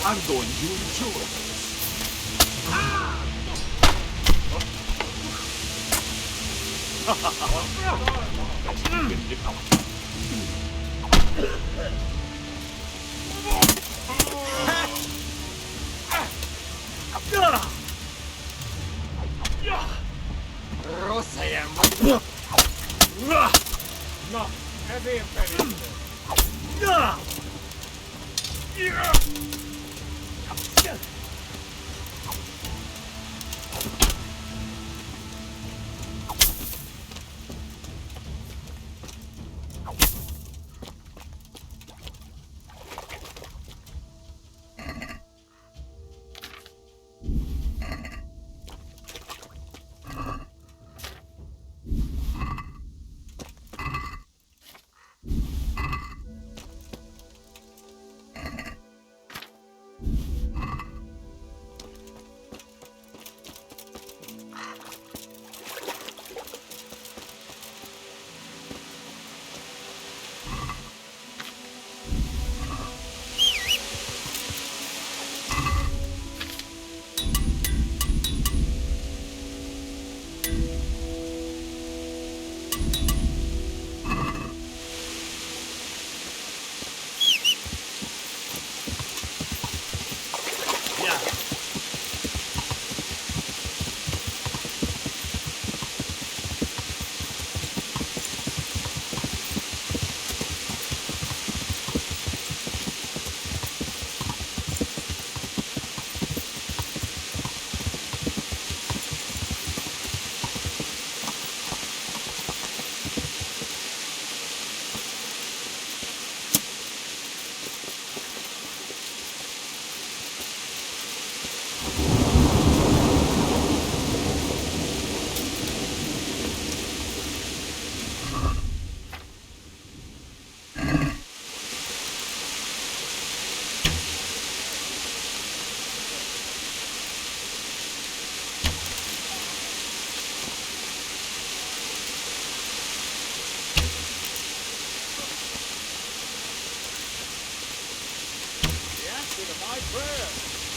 I'm going to enjoy this. No, heavy and penny.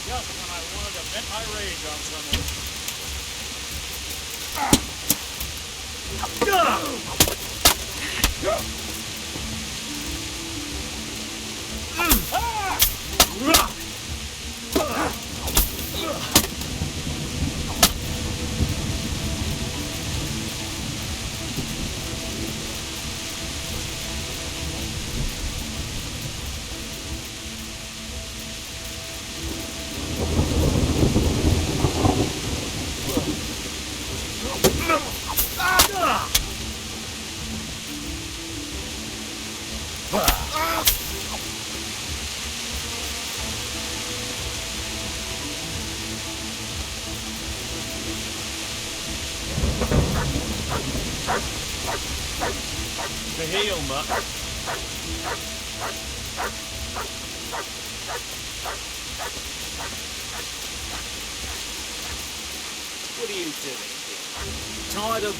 Just when I wanted to vent my rage on To heal, Mutt. What are you doing here? Tired of...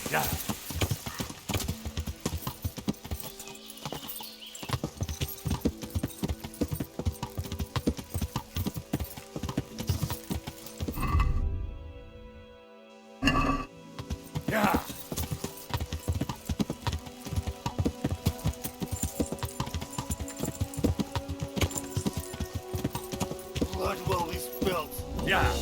Yeah. Yeah. Blood will be spilt. Yeah.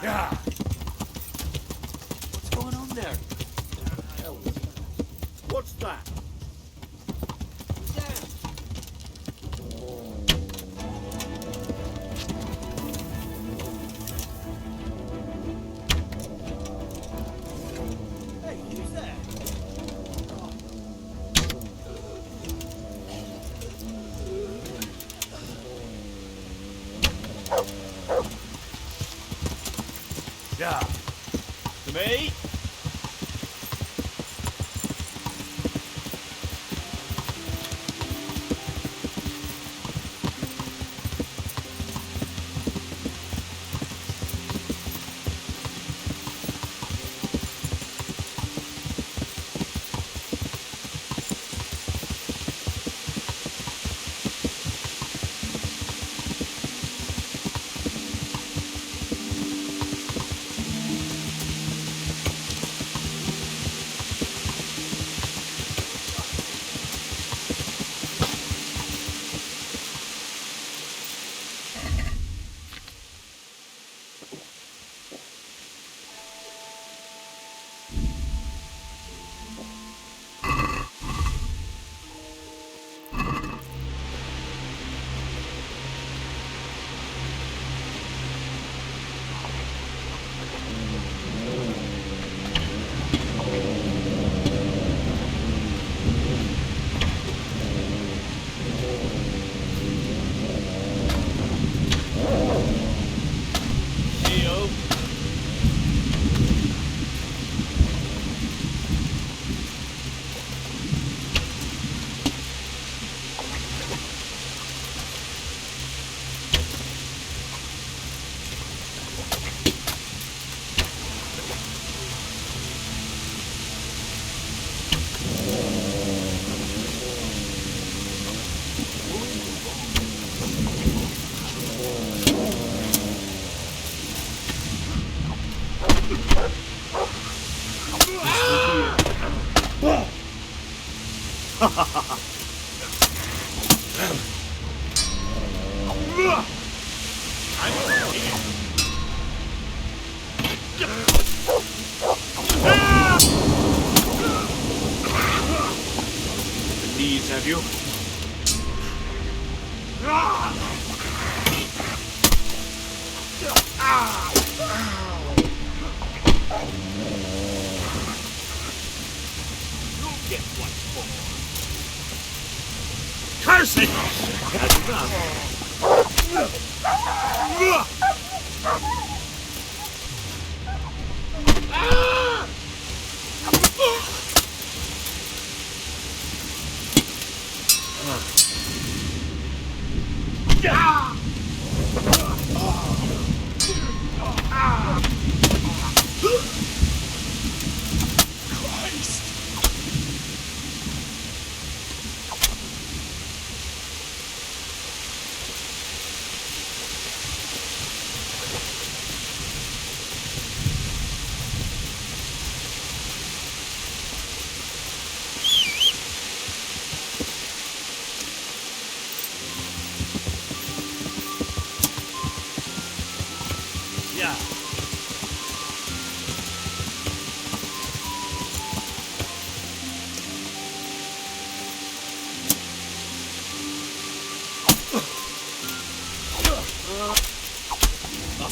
Yeah. What's going on there? What's that? Hey, who's there? Yeah. To me. Heal. The knees, have you? You'll get what's for. Curse it! That's enough.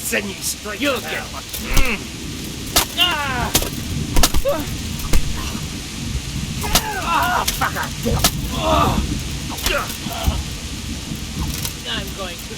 send you straight You'll to get hell. Fucker! I'm going to...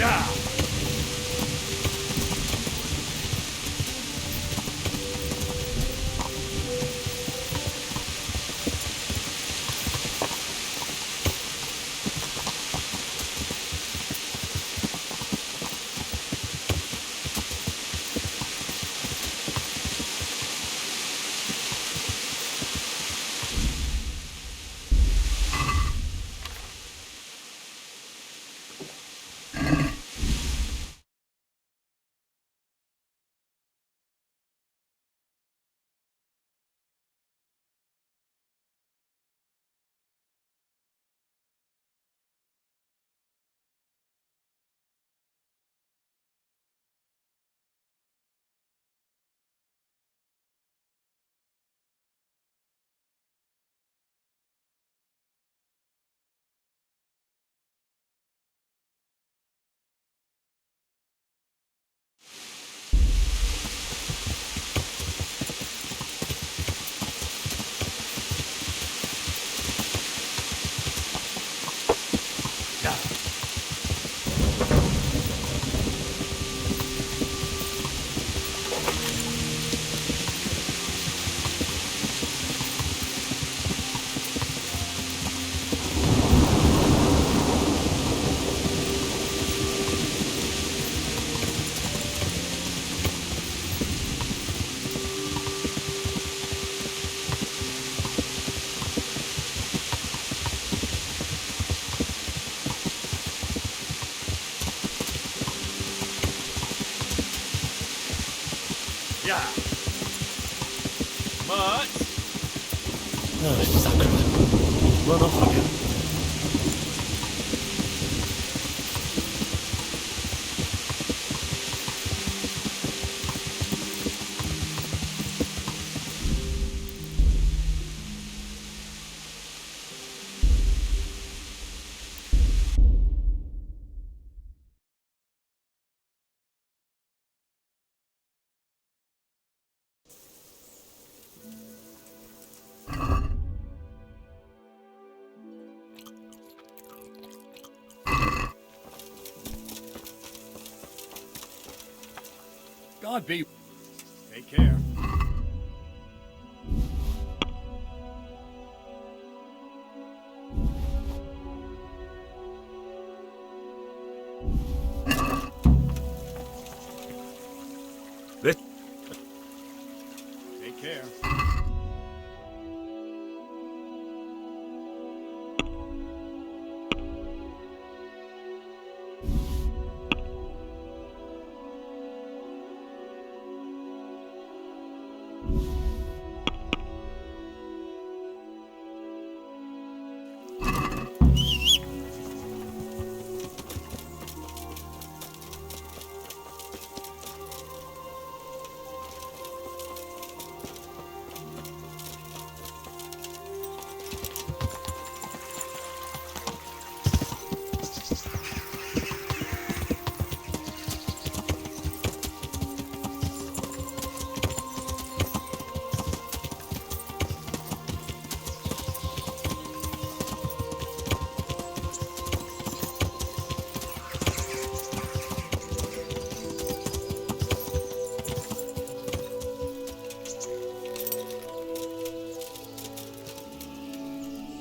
Yeah. Yeah. But... Oh, sucker. Run off again. God be. Take care. This... Take care.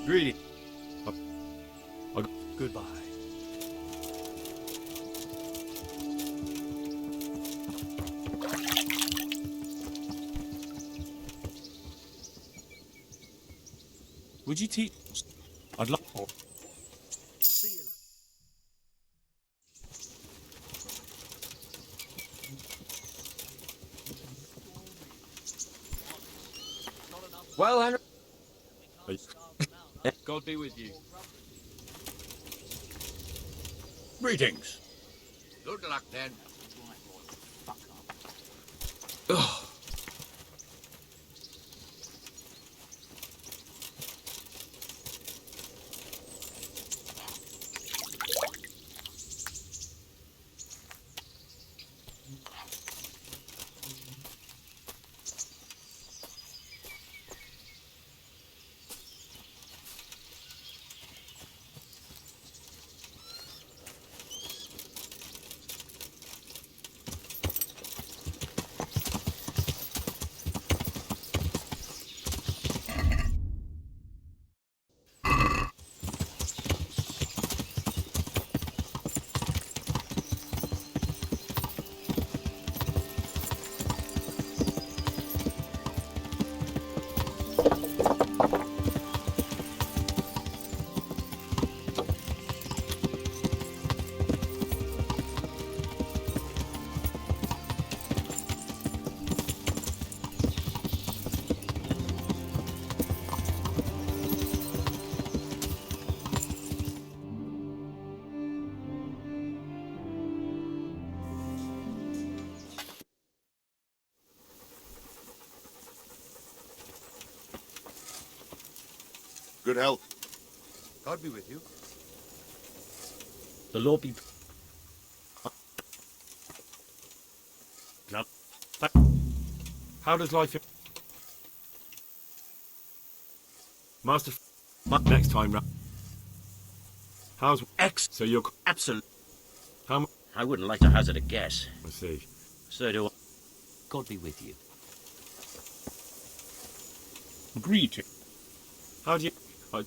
Greedy. I... Goodbye. Would you teach? I'd love. Well, Henry. God be with you. Greetings. Good luck then. Ugh. Good health. God be with you. The Lord be... No. How does life... Master... Next time round. How's... X. So you're... Absolute. How... I wouldn't like to hazard a guess. I see. So do I. God be with you. Greeting. How do you... I...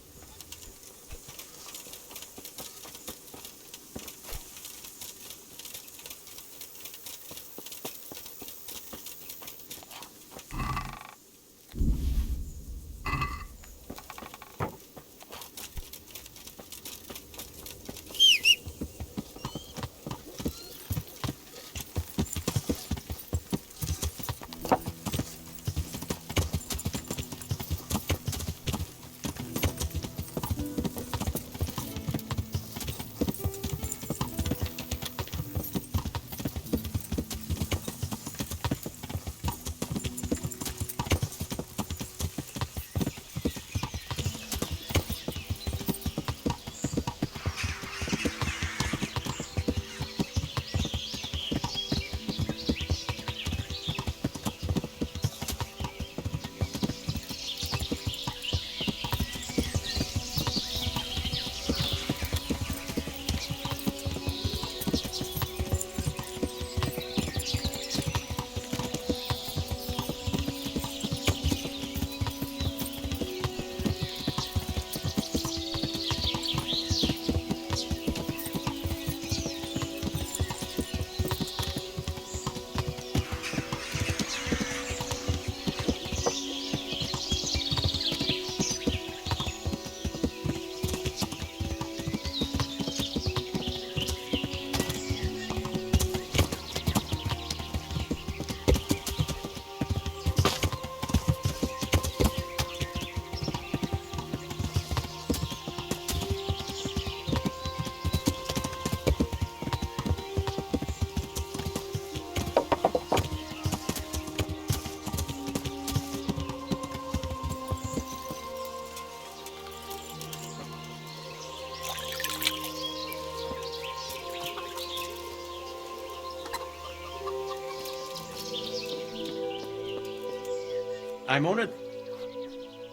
I'm on it.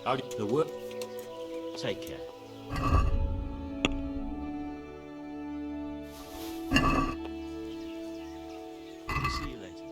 How do the work? Take care. See you later.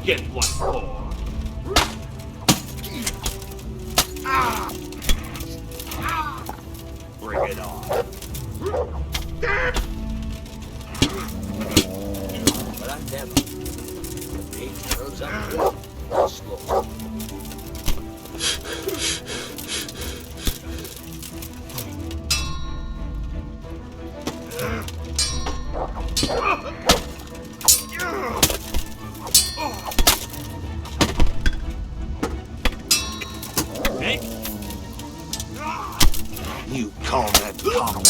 get what for. Bring it on. But I never. The page turns out quick, slow. Hey. You call that combat?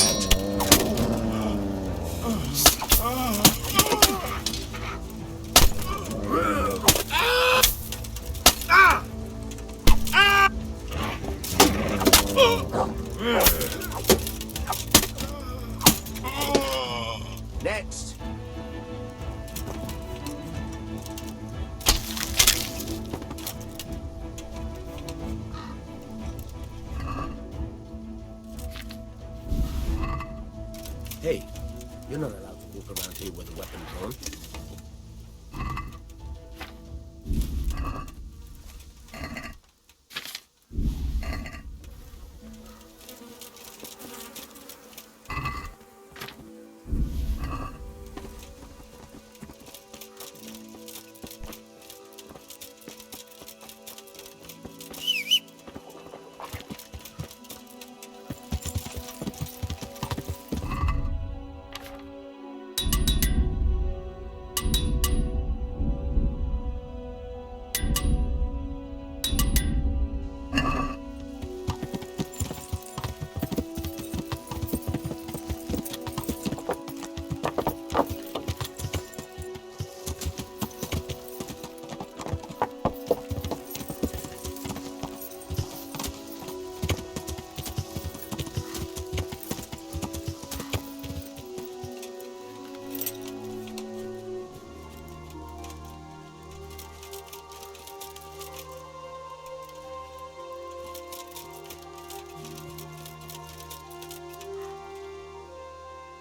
Next. Hey, you're not allowed to walk around here with a weapon on.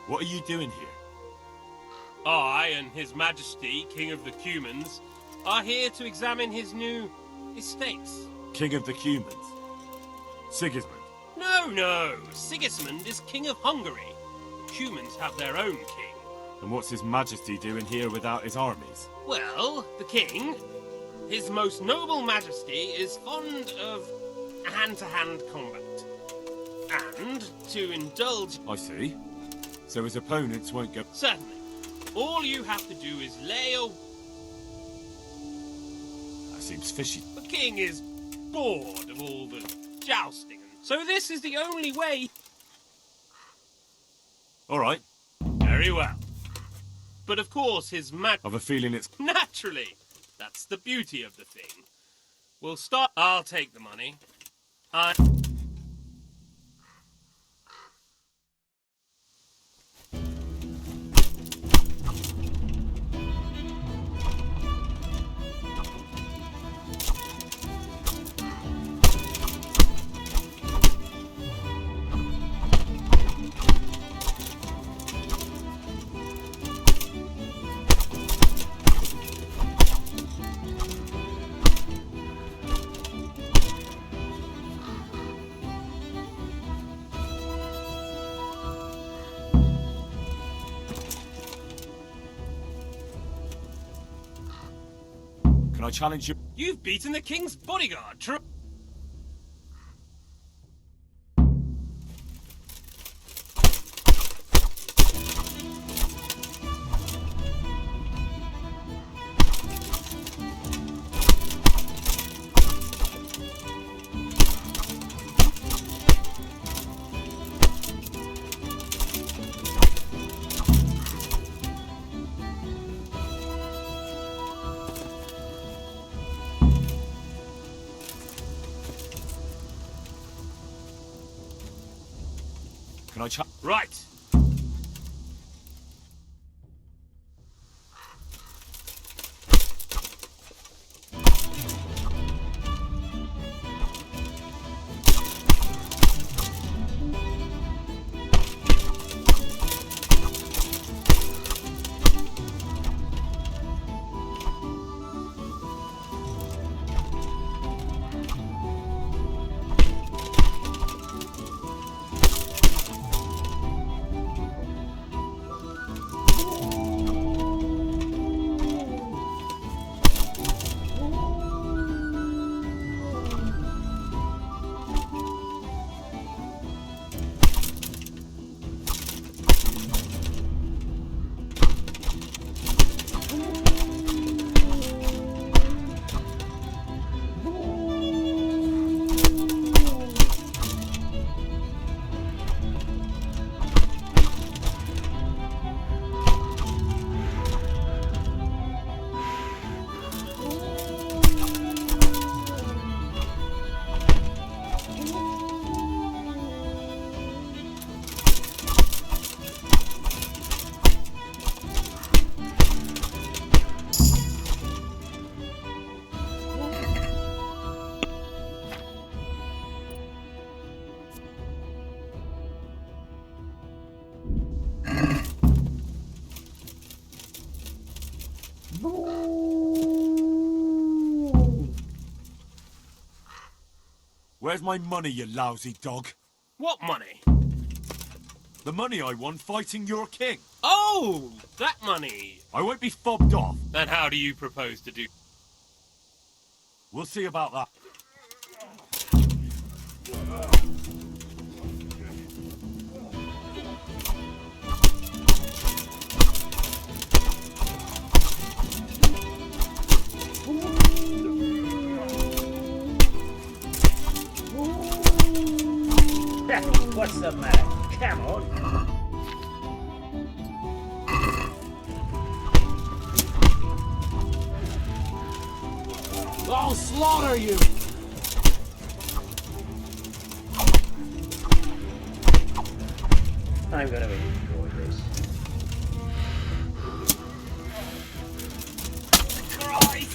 What are you doing here? I and His Majesty, King of the Cumans, are here to examine his new estates. King of the Cumans? Sigismund? No. Sigismund is King of Hungary. The Cumans have their own king. And what's His Majesty doing here without his armies? Well, the king, His Most Noble Majesty, is fond of hand-to-hand combat. And to indulge... I see. So his opponents won't go... Certainly. All you have to do is lay a... That seems fishy. The king is bored of all the jousting, so this is the only way... All right. Very well. But of course his I've a feeling it's... Naturally. That's the beauty of the thing. We'll start... I'll take the money. Can I challenge you? You've beaten the king's bodyguard, true? Can I Right. Where's my money, you lousy dog? What money? The money I won fighting your king. Oh, that money. I won't be fobbed off. Then how do you propose to do? We'll see about that. What's the matter? Come on. I'll slaughter you! I'm gonna enjoy this. Christ!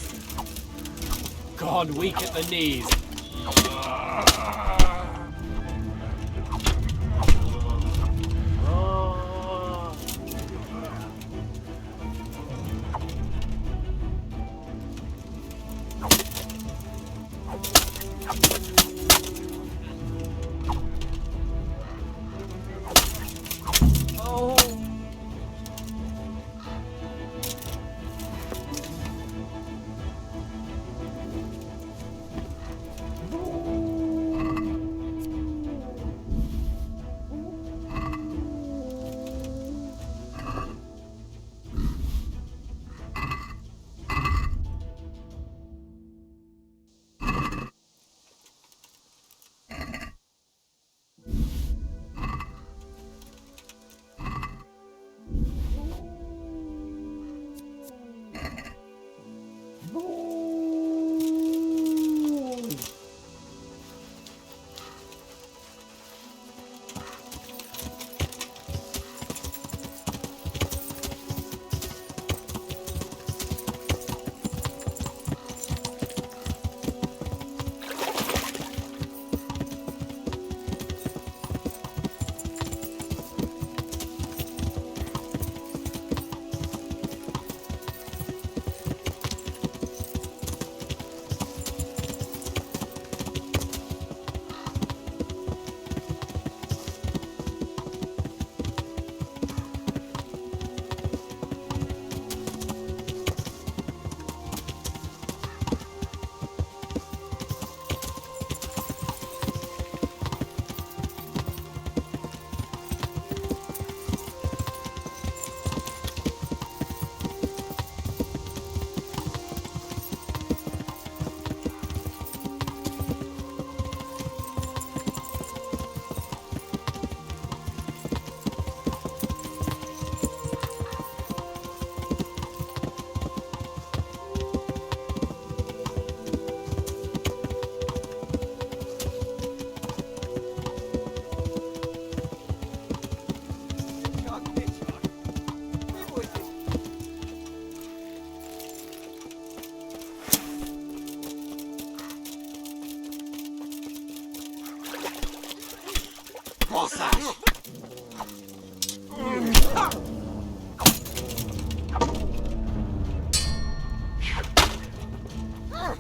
God, weak at the knees.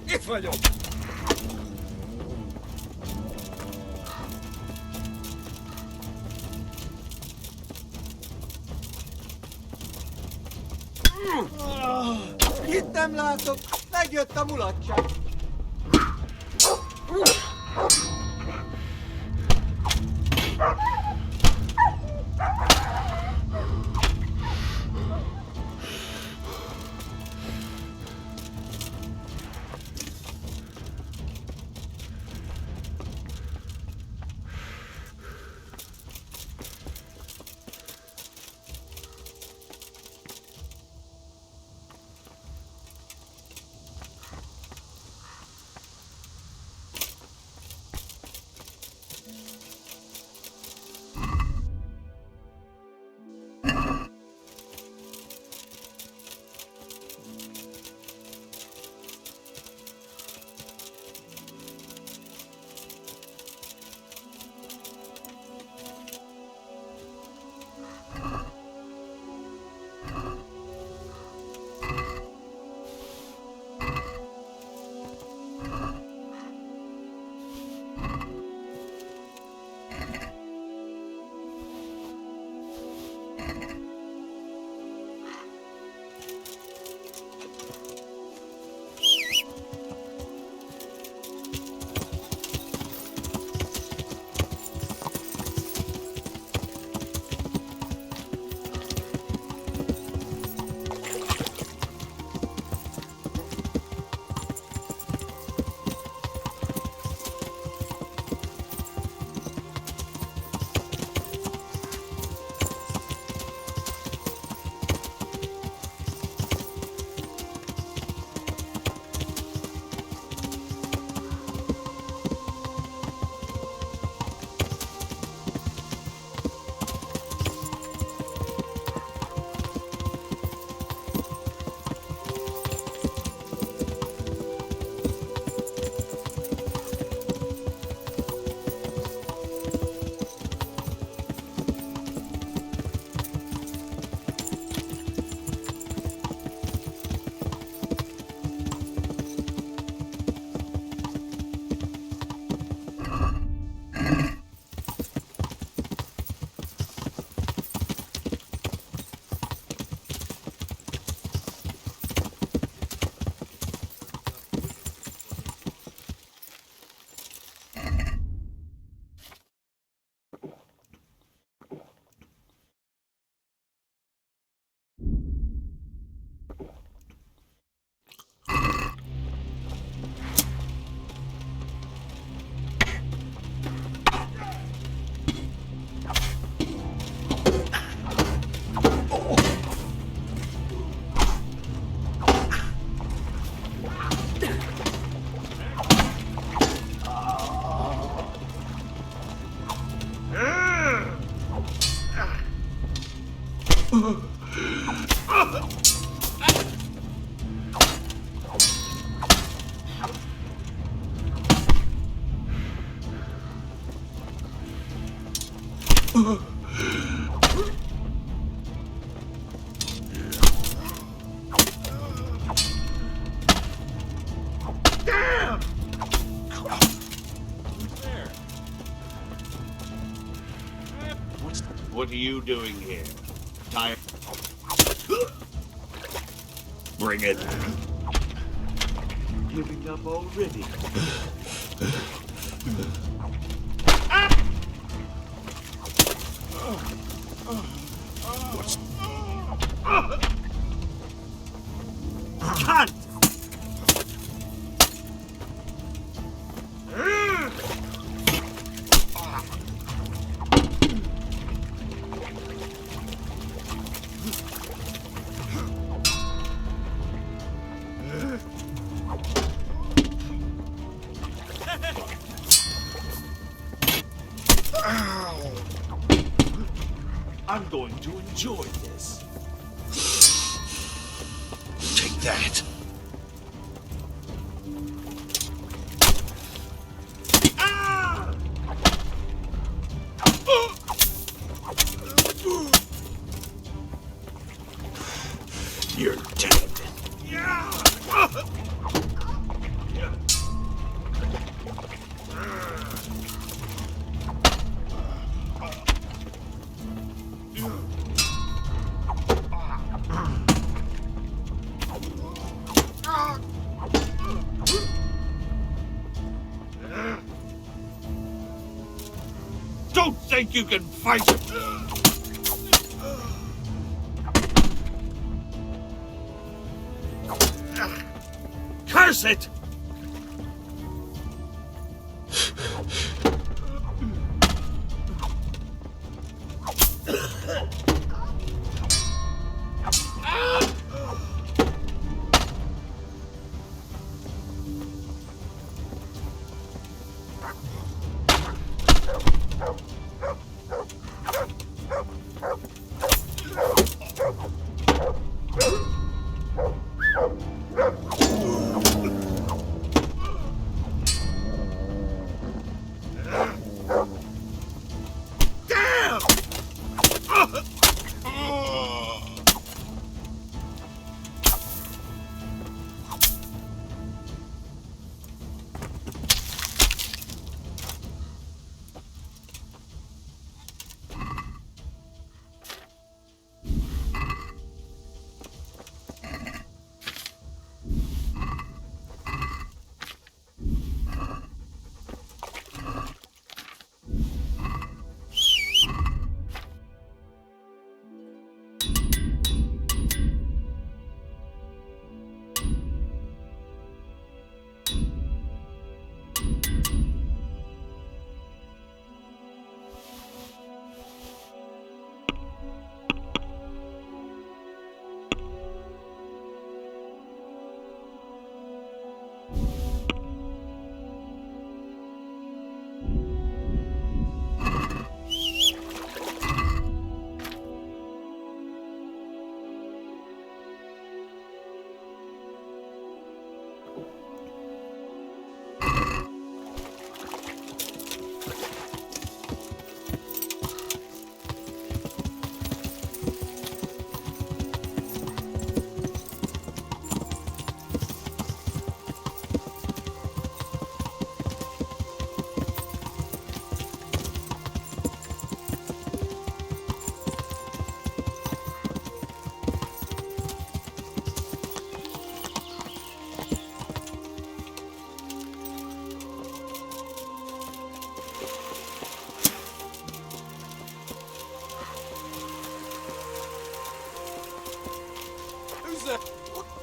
Itt vagyok! Itt nem látok! Megjött a mulatság! Damn! What are you doing here? Tired? Bring it. Giving up already. What's... Cunt! I'm going to enjoy this. Take that. You're dead. Don't think you can fight it! Curse it!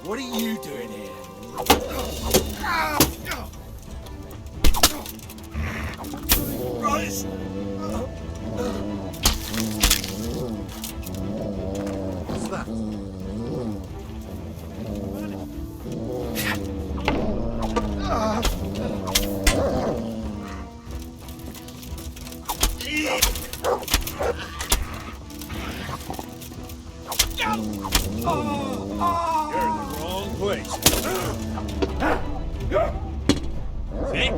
What are you doing here? Rise! What's that? You're in the wrong place. Think?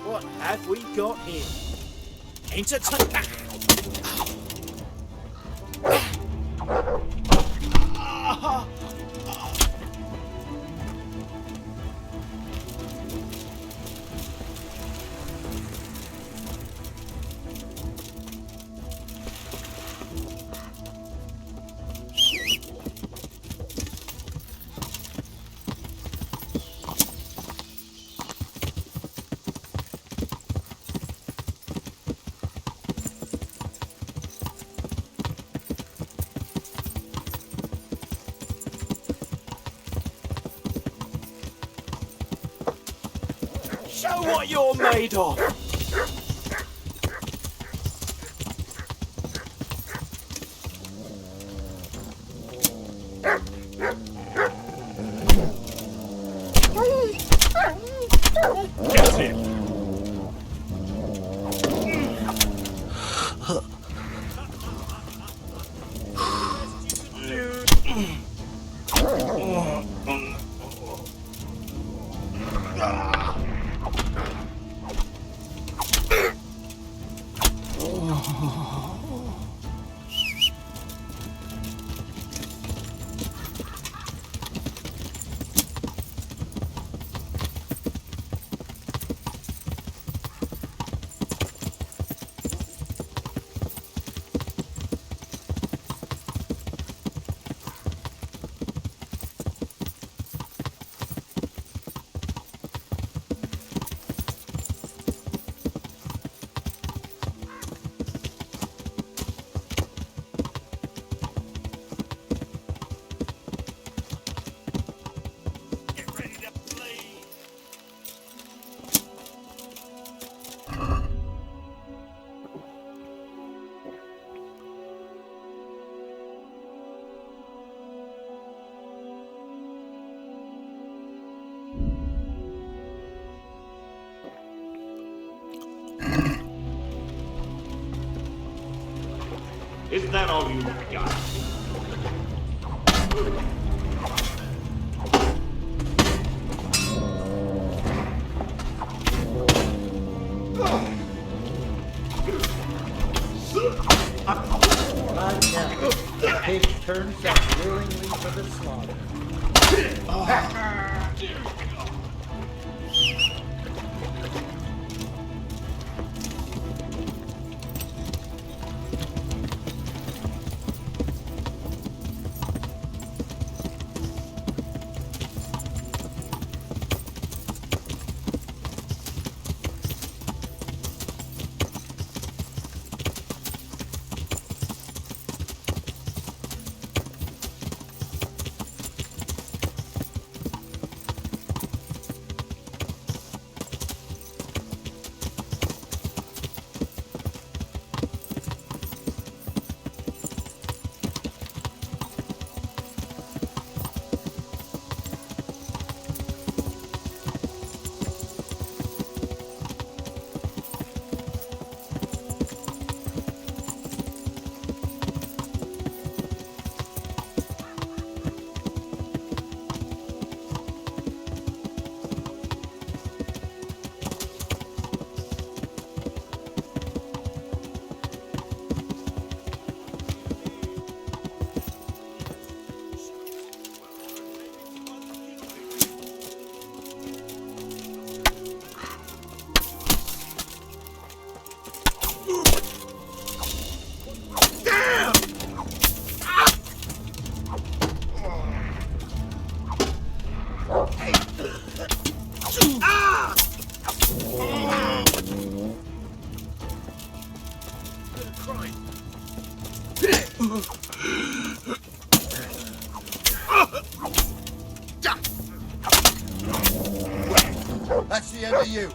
What have we got here? Entertainment. Show what you're made of! Get him! Isn't that all you got? Right now, the pig turns out willingly for the slaughter. That's the end of you.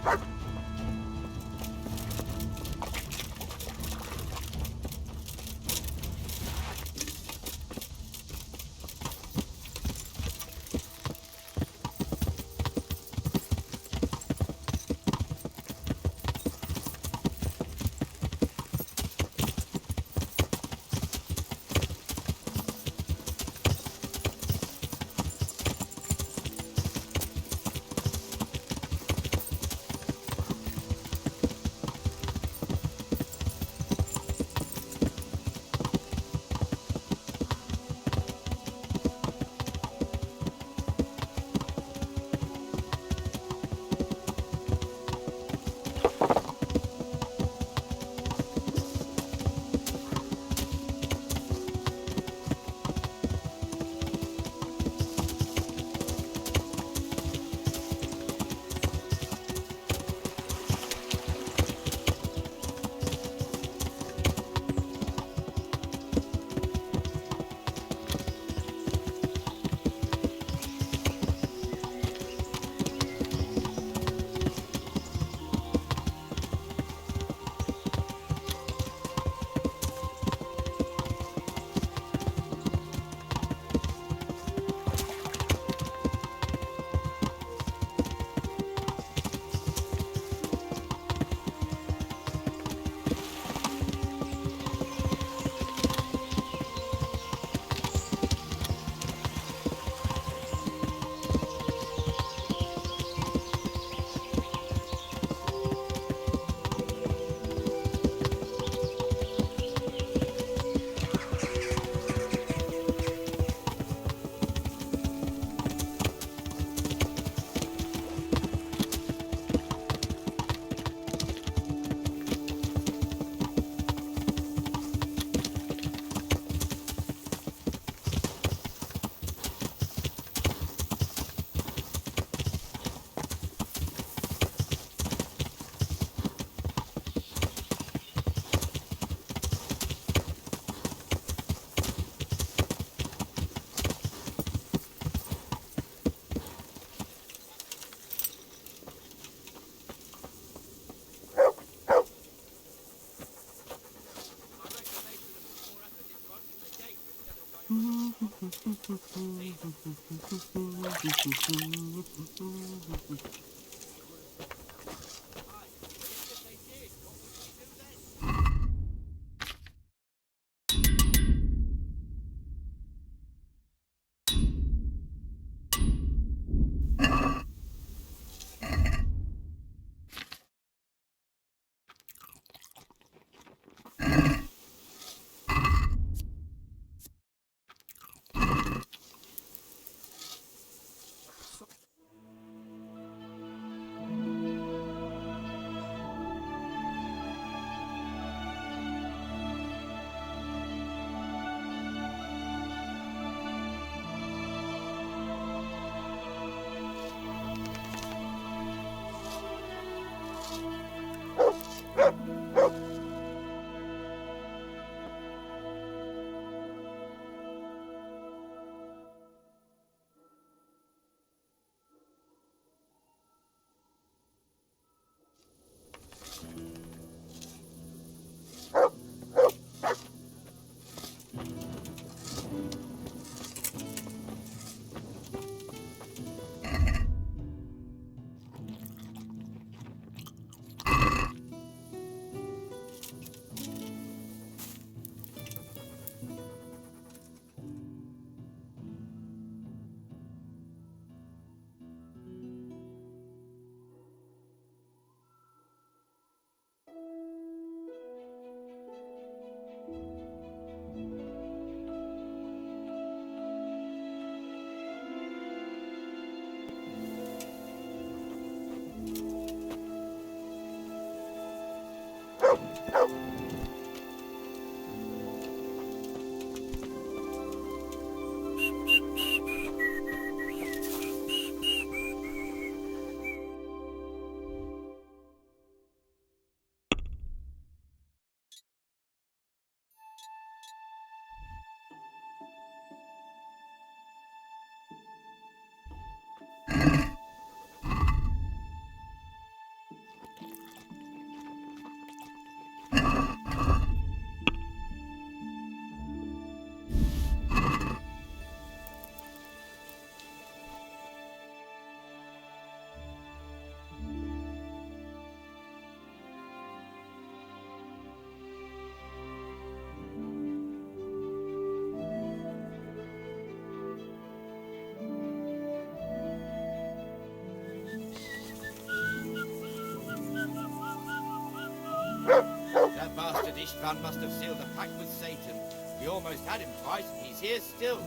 That bastard Istvan must have sealed a pact with Satan. We almost had him twice, and he's here still.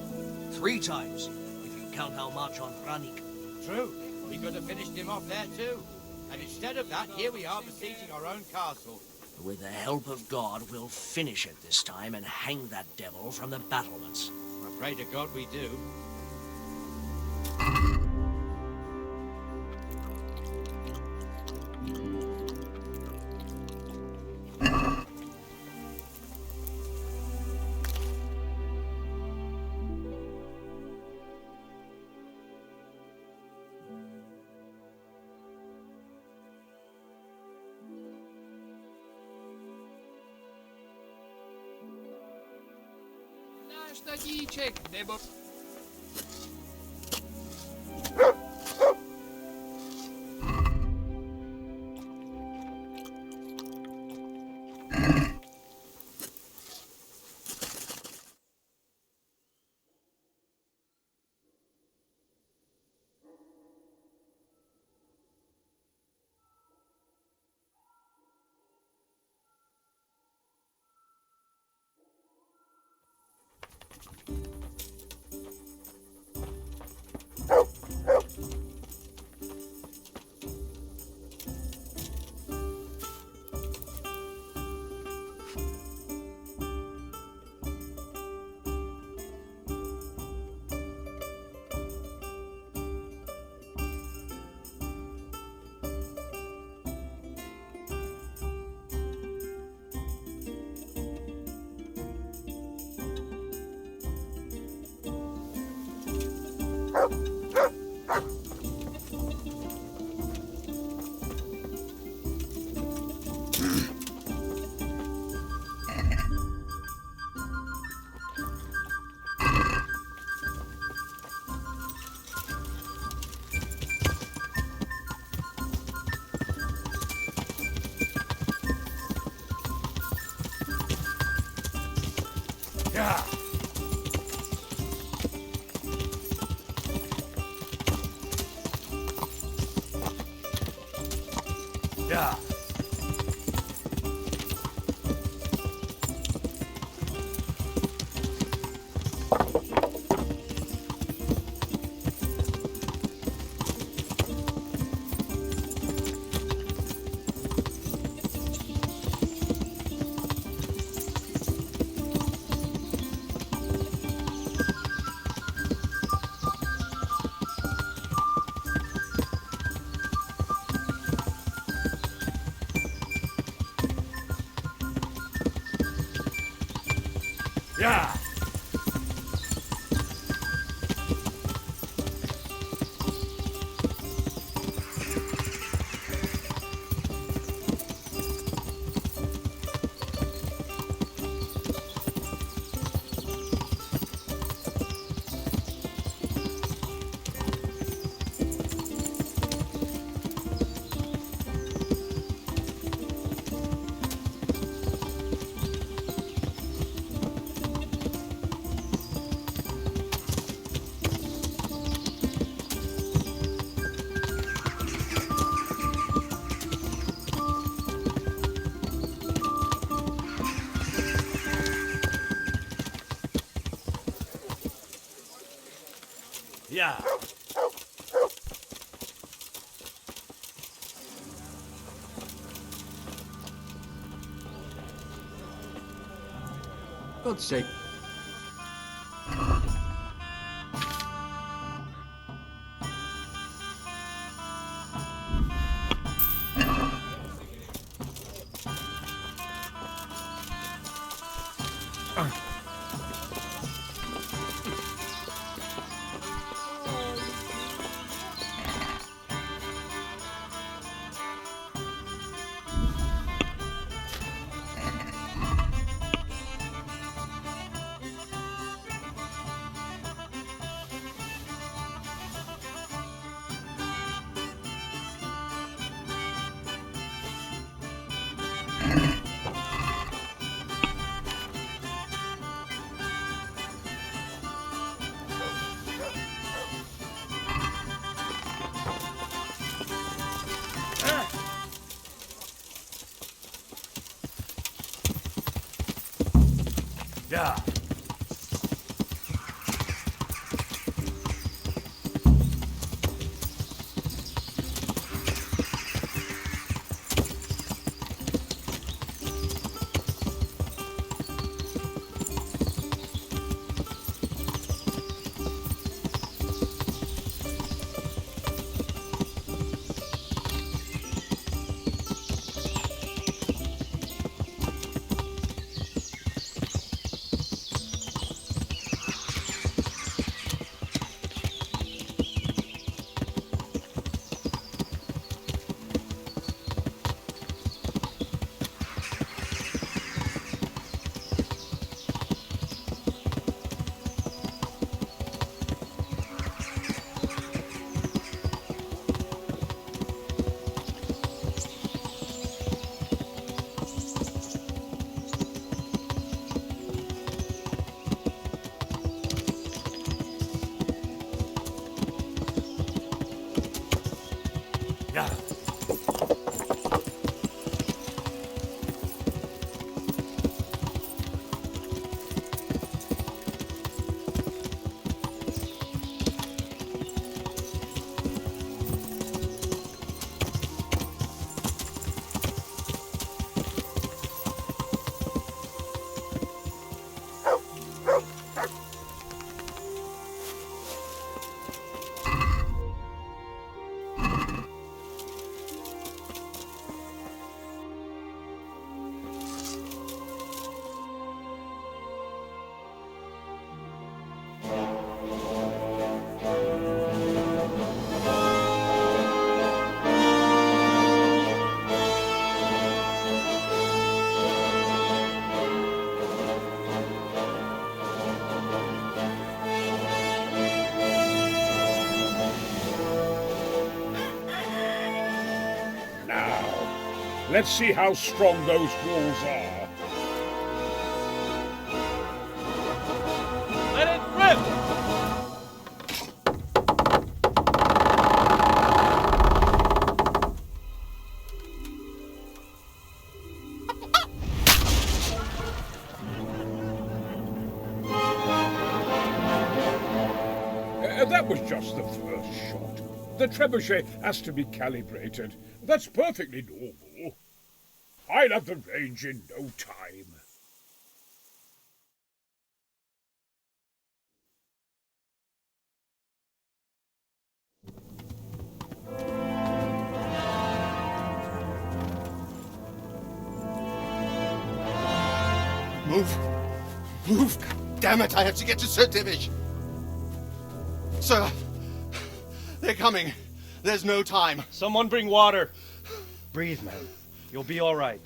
3 times, if you count our march on Branik. True. We could have finished him off there too. And instead of that, here we are besieging our own castle. With the help of God, we'll finish it this time and hang that devil from the battlements. I pray to God we do. Yeah. Yeah. Yeah. Yeah. God's sake. Yeah. Let's see how strong those walls are. Let it rip! That was just the first shot. The trebuchet has to be calibrated. That's perfectly normal. I'll have the range in no time. Move! Move! Damn it, I have to get to Sir Divish! Sir! They're coming. There's no time. Someone bring water. Breathe, man. You'll be all right.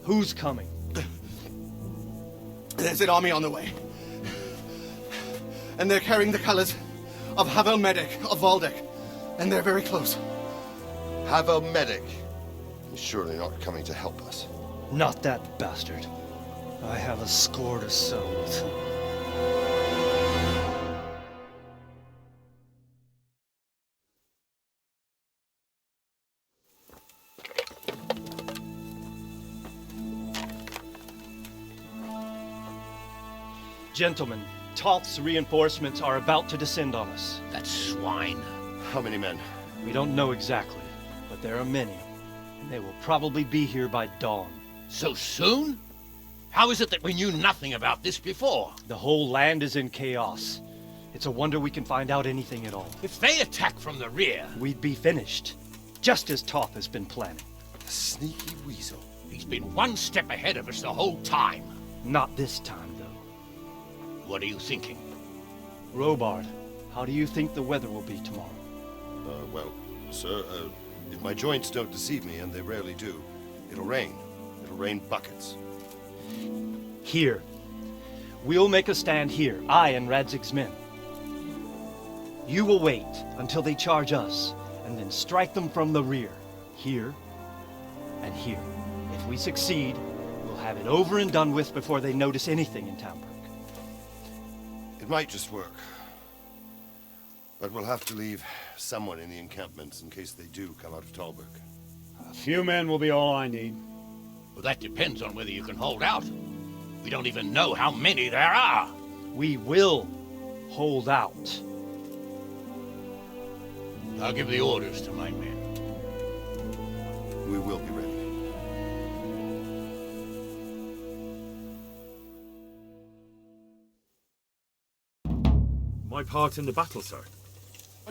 Who's coming? There's an army on the way. And they're carrying the colors of Havel Medic of Valdek. And they're very close. Havel Medic? He's surely not coming to help us. Not that bastard. I have a score to settle with him. Gentlemen, Toth's reinforcements are about to descend on us. That swine. How many men? We don't know exactly, but there are many. And they will probably be here by dawn. So soon? How is it that we knew nothing about this before? The whole land is in chaos. It's a wonder we can find out anything at all. If they attack from the rear... we'd be finished. Just as Toth has been planning. The sneaky weasel. He's been one step ahead of us the whole time. Not this time, though. What are you thinking? Robard, how do you think the weather will be tomorrow? Well, sir, if my joints don't deceive me, and they rarely do, it'll rain. It'll rain buckets. Here. We'll make a stand here, I and Radzig's men. You will wait until they charge us, and then strike them from the rear. Here and here. If we succeed, we'll have it over and done with before they notice anything in Tamburg. It might just work. But we'll have to leave someone in the encampments in case they do come out of Talberg. A few men will be all I need. Well, that depends on whether you can hold out. We don't even know how many there are. We will hold out. I'll give the orders to my men. We will be ready. My part in the battle, sir.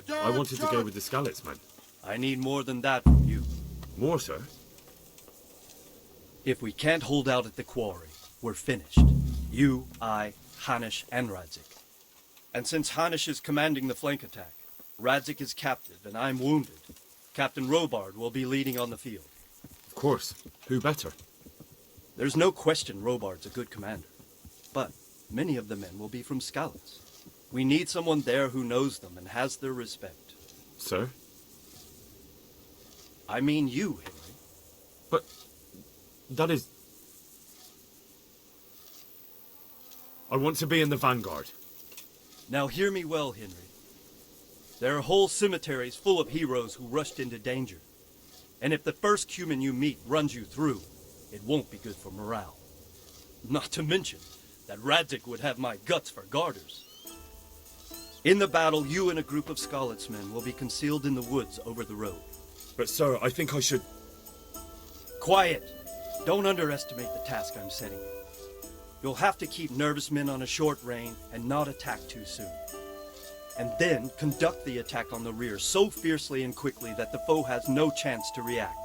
I wanted to go with the Skalitz men. I need more than that from you. More, sir? If we can't hold out at the quarry, we're finished. You, I, Hanish, and Radzik. And since Hanish is commanding the flank attack, Radzik is captive and I'm wounded, Captain Robard will be leading on the field. Of course. Who better? There's no question Robard's a good commander. But many of the men will be from Skalitz. We need someone there who knows them and has their respect. Sir? I mean you, Henry. But that is... I want to be in the vanguard. Now hear me well, Henry. There are whole cemeteries full of heroes who rushed into danger. And if the first human you meet runs you through, it won't be good for morale. Not to mention that Radzik would have my guts for garters. In the battle, you and a group of Skalitz men will be concealed in the woods over the road. But sir, I think I should... Quiet! Don't underestimate the task I'm setting you. You'll have to keep nervous men on a short rein and not attack too soon. And then conduct the attack on the rear so fiercely and quickly that the foe has no chance to react.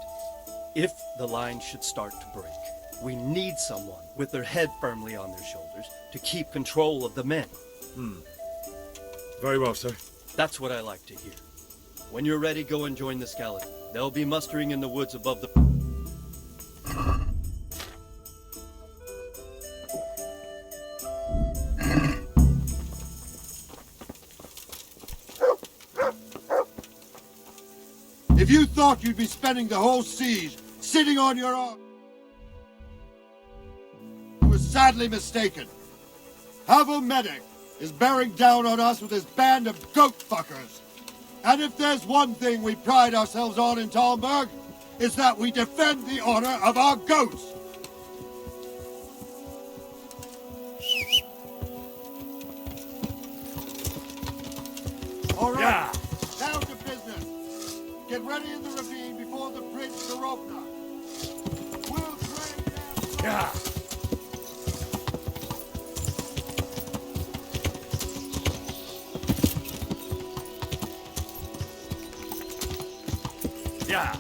If the line should start to break, we need someone with their head firmly on their shoulders to keep control of the men. Very well, sir. That's what I like to hear. When you're ready, go and join the skeleton. They'll be mustering in the woods above the... If you thought you'd be spending the whole siege sitting on your arm, you were sadly mistaken. Havel Medic is bearing down on us with his band of goat fuckers. And if there's one thing we pride ourselves on in Talmberg, it's that we defend the honor of our goats. All right, down to business. Get ready in the ravine before the bridge to Ropna. We'll train them. Yeah. Yeah.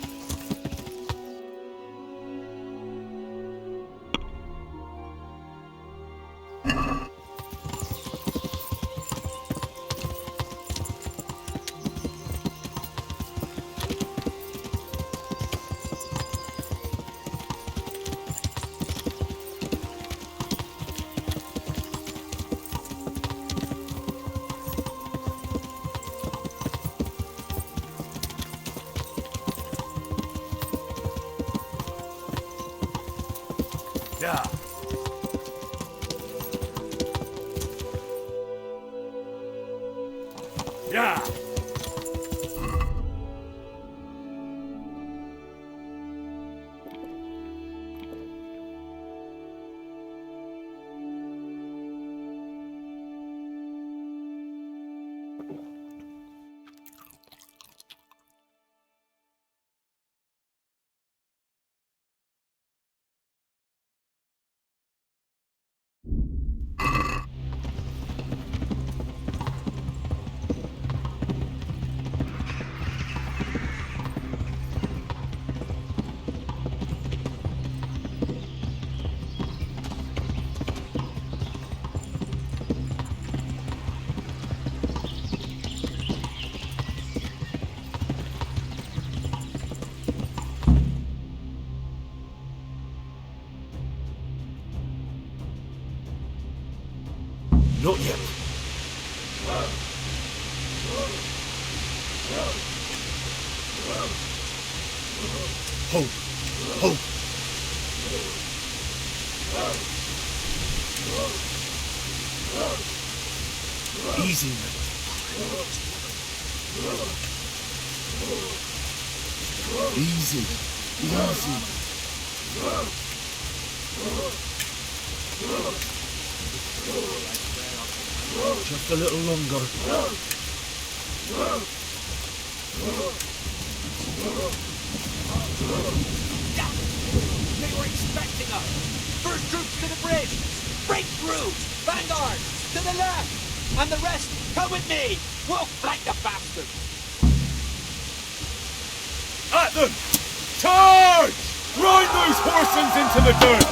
Yeah. Yeah. Not yet. Hold. Hold. Easy, man. Easy. Easy. Just a little longer. They were expecting us! First troops to the bridge! Break through! Vanguard! To the left! And the rest, come with me! We'll flank the bastards! At them! Charge! Ride those horsens into the dirt!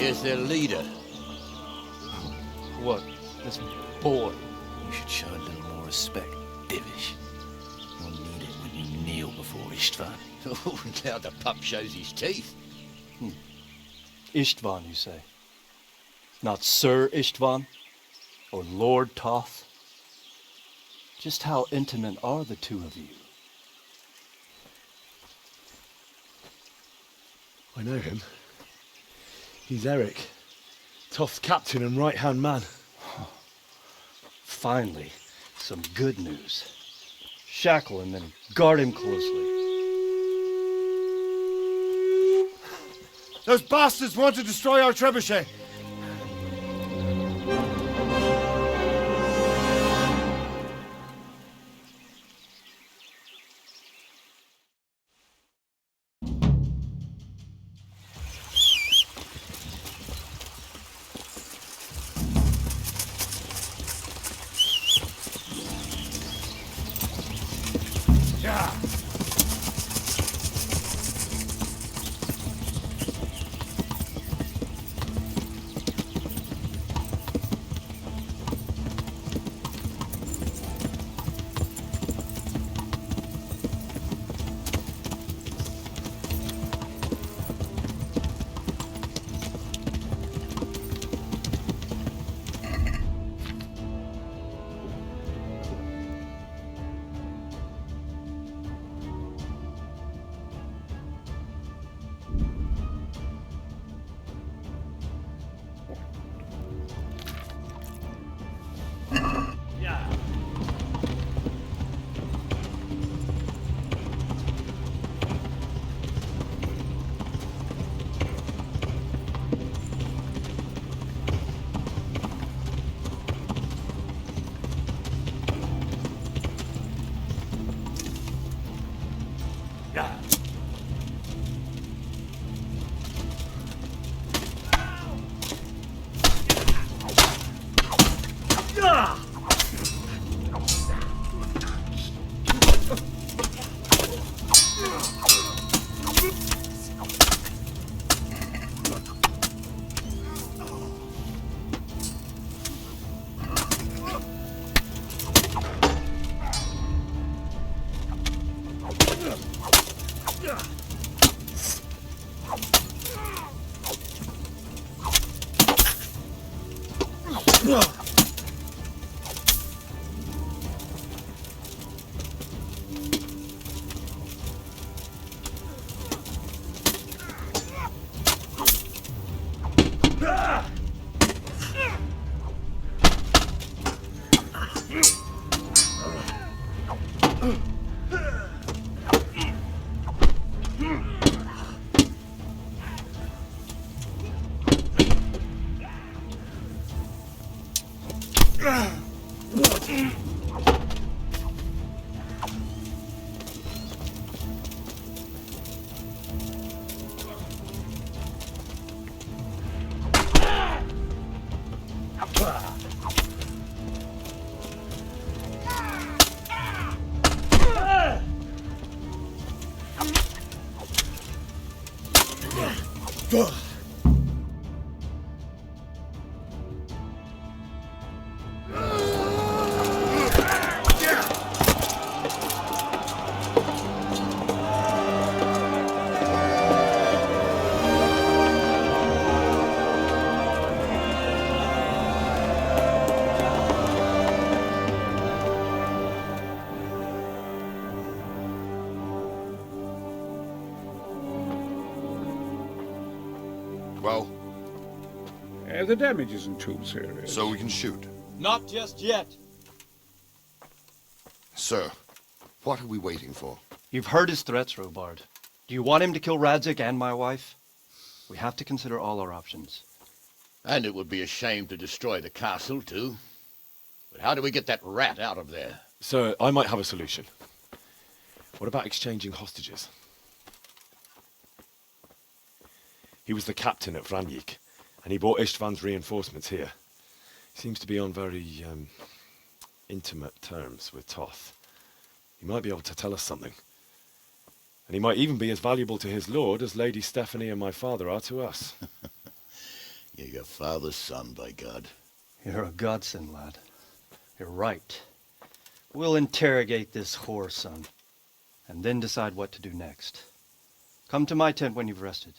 Here's their leader. What? This boy? You should show a little more respect, Divish. You'll need it when you kneel before Istvan. Oh, now the pup shows his teeth. Istvan, you say? Not Sir Istvan? Or Lord Toth? Just how intimate are the two of you? I know him. He's Eric, Toth's captain and right-hand man. Finally, some good news. Shackle him and guard him closely. Those bastards want to destroy our trebuchet. Well? The damage isn't too serious. So we can shoot. Not just yet. Sir, what are we waiting for? You've heard his threats, Robard. Do you want him to kill Radzig and my wife? We have to consider all our options. And it would be a shame to destroy the castle, too. But how do we get that rat out of there? Sir, I might have a solution. What about exchanging hostages? He was the captain at Vranjik, and he brought Istvan's reinforcements here. He seems to be on very, intimate terms with Toth. He might be able to tell us something. And he might even be as valuable to his lord as Lady Stephanie and my father are to us. You're your father's son, by God. You're a godsend, lad. You're right. We'll interrogate this whore, son, and then decide what to do next. Come to my tent when you've rested.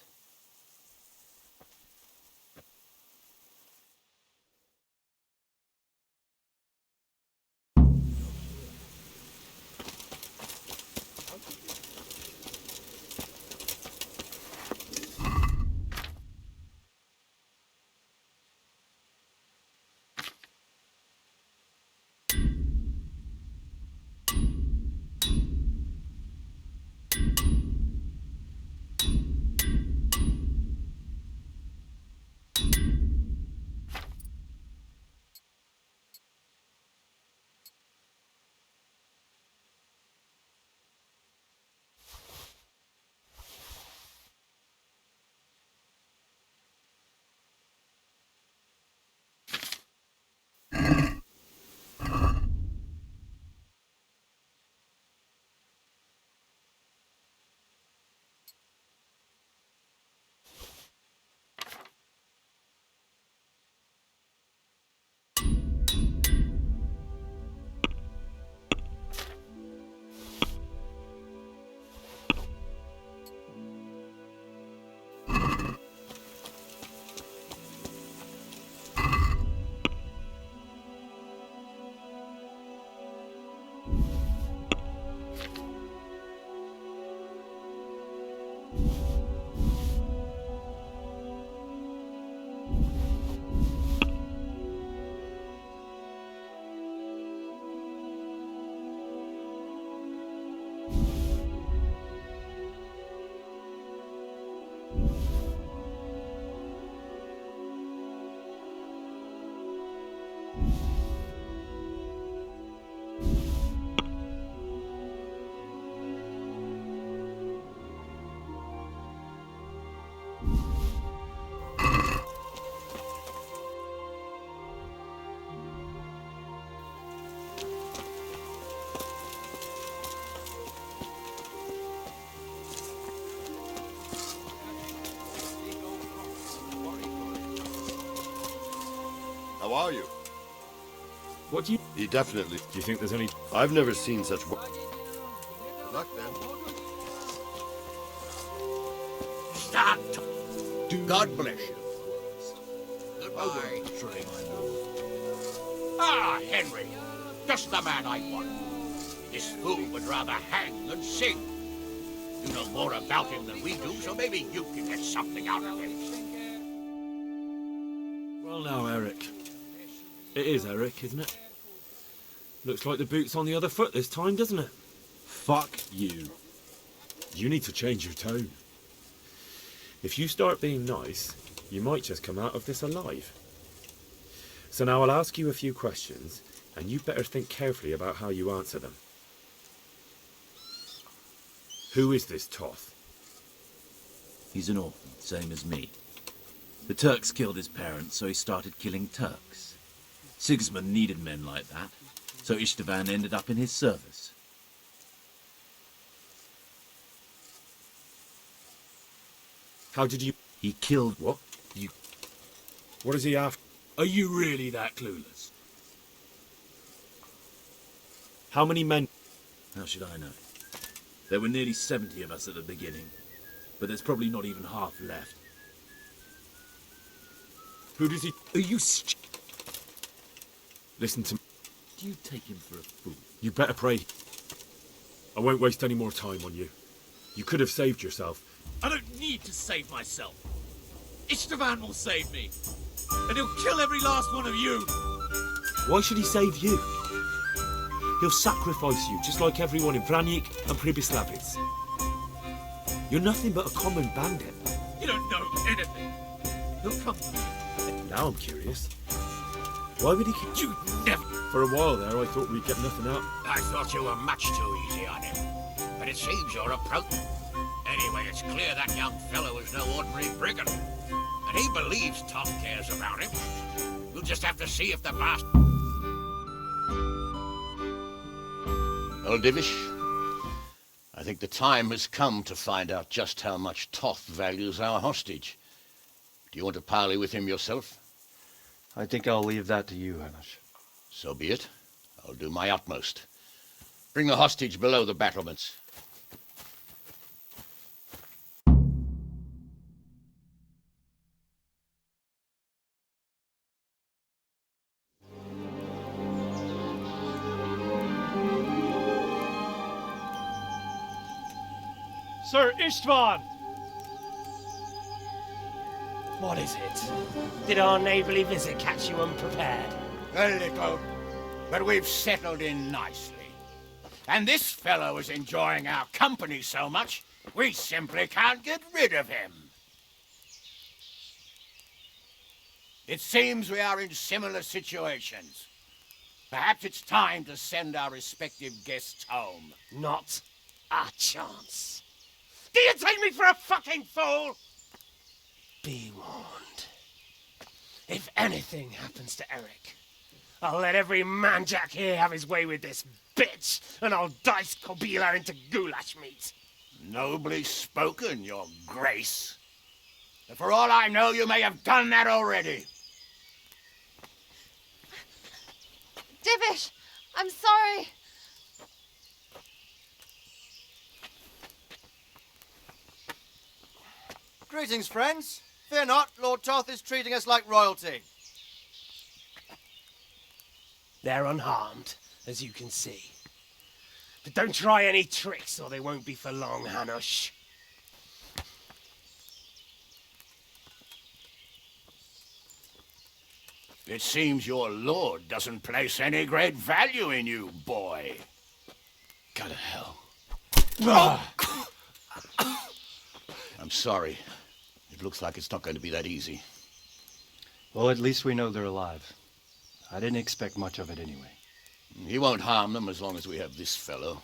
are you? What do you... He definitely... Do you think there's any... I've never seen such... Good luck, then. Start. God bless you. Goodbye. Ah, Henry. Just the man I want. This fool would rather hang than sing. You know more about him than we do, so maybe you can get something out of him. Well now, Eric. It is Eric, isn't it? Looks like the boot's on the other foot this time, doesn't it? Fuck you. You need to change your tone. If you start being nice, you might just come out of this alive. So now I'll ask you a few questions, and you better think carefully about how you answer them. Who is this Toth? He's an orphan, same as me. The Turks killed his parents, so he started killing Turks. Sigismund needed men like that, so Istvan ended up in his service. How did you... He killed... What? What is he after? Are you really that clueless? How many men... How should I know? There were nearly 70 of us at the beginning, but there's probably not even half left. Who does he... Are you Listen to me. Do you take him for a fool? You better pray. I won't waste any more time on you. You could have saved yourself. I don't need to save myself. Istvan will save me. And he'll kill every last one of you. Why should he save you? He'll sacrifice you, just like everyone in Vranyik and Pribyslavitz. You're nothing but a common bandit. You don't know anything. He'll come. Now I'm curious. Why would he kill you? Never. For a while there, I thought we'd get nothing out. I thought you were much too easy on him. But it seems you're approach. Anyway, it's clear that young fellow is no ordinary brigand. And he believes Toth cares about him. We'll just have to see if the bastard... Well, Divish, I think the time has come to find out just how much Toth values our hostage. Do you want to parley with him yourself? I think I'll leave that to you, Hamish. So be it. I'll do my utmost. Bring the hostage below the battlements. Sir Istvan! What is it? Did our neighbourly visit catch you unprepared? A little, but we've settled in nicely. And this fellow is enjoying our company so much, we simply can't get rid of him. It seems we are in similar situations. Perhaps it's time to send our respective guests home. Not a chance. Do you take me for a fucking fool? Be warned. If anything happens to Eric, I'll let every manjack here have his way with this bitch, and I'll dice Kobila into goulash meat. Nobly spoken, your grace. But for all I know, you may have done that already. Divish, I'm sorry. Greetings, friends. Fear not, Lord Toth is treating us like royalty. They're unharmed, as you can see. But don't try any tricks, or they won't be for long, Hanush. It seems your lord doesn't place any great value in you, boy. Go to hell. Oh. I'm sorry. It looks like it's not going to be that easy. Well, at least we know they're alive. I didn't expect much of it anyway. He won't harm them as long as we have this fellow.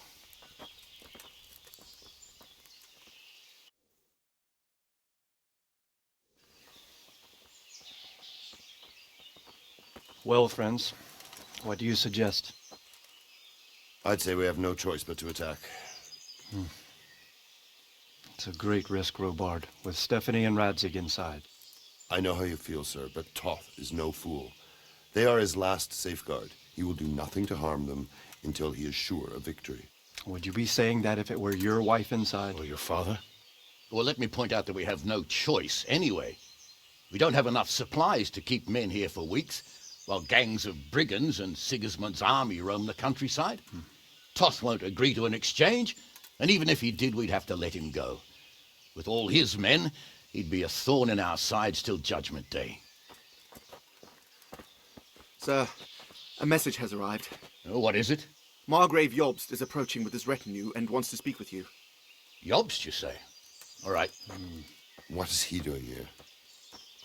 Well, friends, what do you suggest? I'd say we have no choice but to attack. It's a great risk, Robard, with Stephanie and Radzig inside. I know how you feel, sir, but Toth is no fool. They are his last safeguard. He will do nothing to harm them until he is sure of victory. Would you be saying that if it were your wife inside? Or your father? Well, let me point out that we have no choice anyway. We don't have enough supplies to keep men here for weeks, while gangs of brigands and Sigismund's army roam the countryside. Toth won't agree to an exchange, and even if he did, we'd have to let him go. With all his men, he'd be a thorn in our sides till Judgment Day. Sir, a message has arrived. Oh, what is it? Margrave Jobst is approaching with his retinue and wants to speak with you. Jobst, you say? All right. What is he doing here?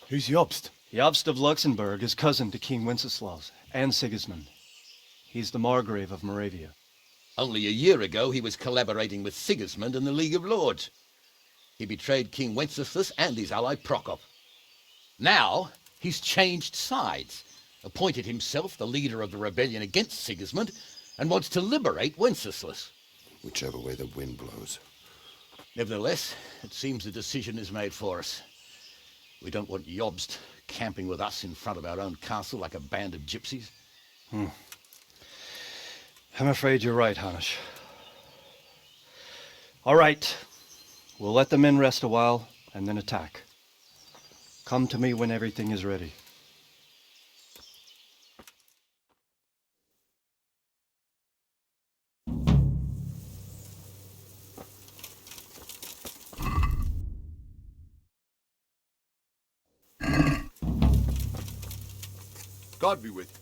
Who's Jobst? Jobst of Luxembourg is cousin to King Wenceslaus and Sigismund. He's the Margrave of Moravia. Only a year ago, he was collaborating with Sigismund and the League of Lords. He betrayed King Wenceslas and his ally Prokop. Now, he's changed sides, appointed himself the leader of the rebellion against Sigismund, and wants to liberate Wenceslas. Whichever way the wind blows. Nevertheless, it seems the decision is made for us. We don't want Jobst camping with us in front of our own castle like a band of gypsies. I'm afraid you're right, Hanish. All right. We'll let the men rest a while and then attack. Come to me when everything is ready. God be with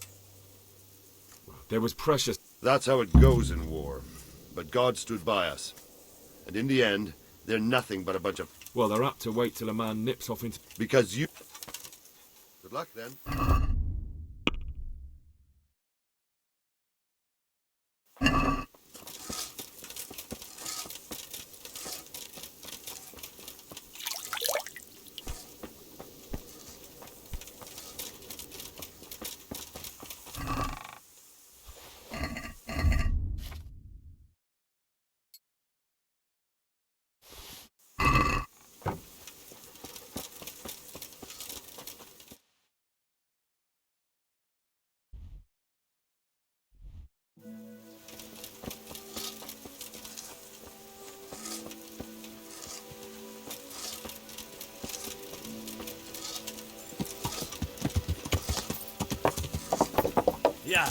you. There was precious... That's how it goes in war. But God stood by us. And in the end, they're nothing but a bunch of... Well, they're apt to wait till a man nips off into... Because you... Good luck, then. Yeah.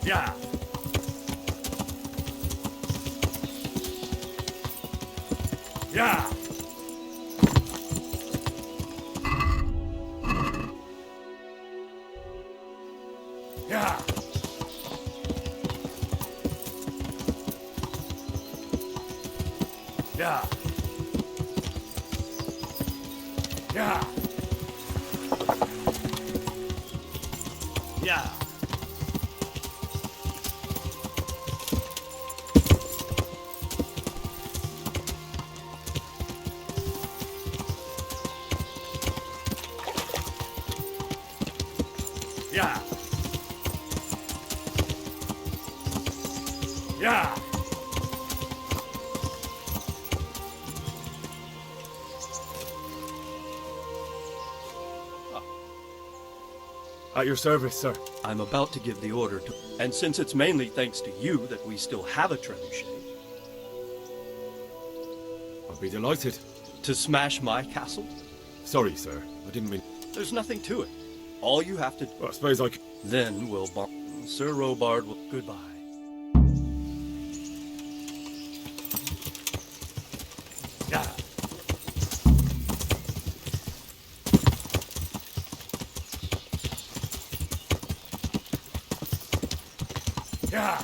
Yeah. Yeah. Yeah. Yeah. Yeah. Yeah. Yeah. Yeah. At your service, sir. I'm about to give the order to... And since it's mainly thanks to you that we still have a trebuchet... I'll be delighted. To smash my castle? Sorry, sir. I didn't mean... There's nothing to it. All you have to... Well, I suppose I could... Then we'll bomb... Sir Robard will... Goodbye. Yeah. Yeah.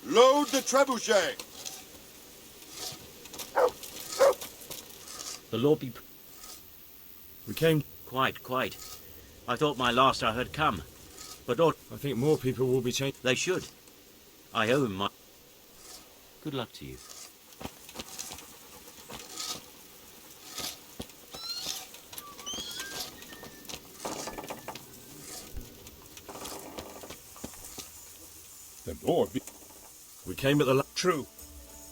Load the trebuchet! The Lord be... We came... Quite. I thought my last hour had come. But Lord... I think more people will be changed. They should. I owe him my... Good luck to you. The Lord be... We came at the... True.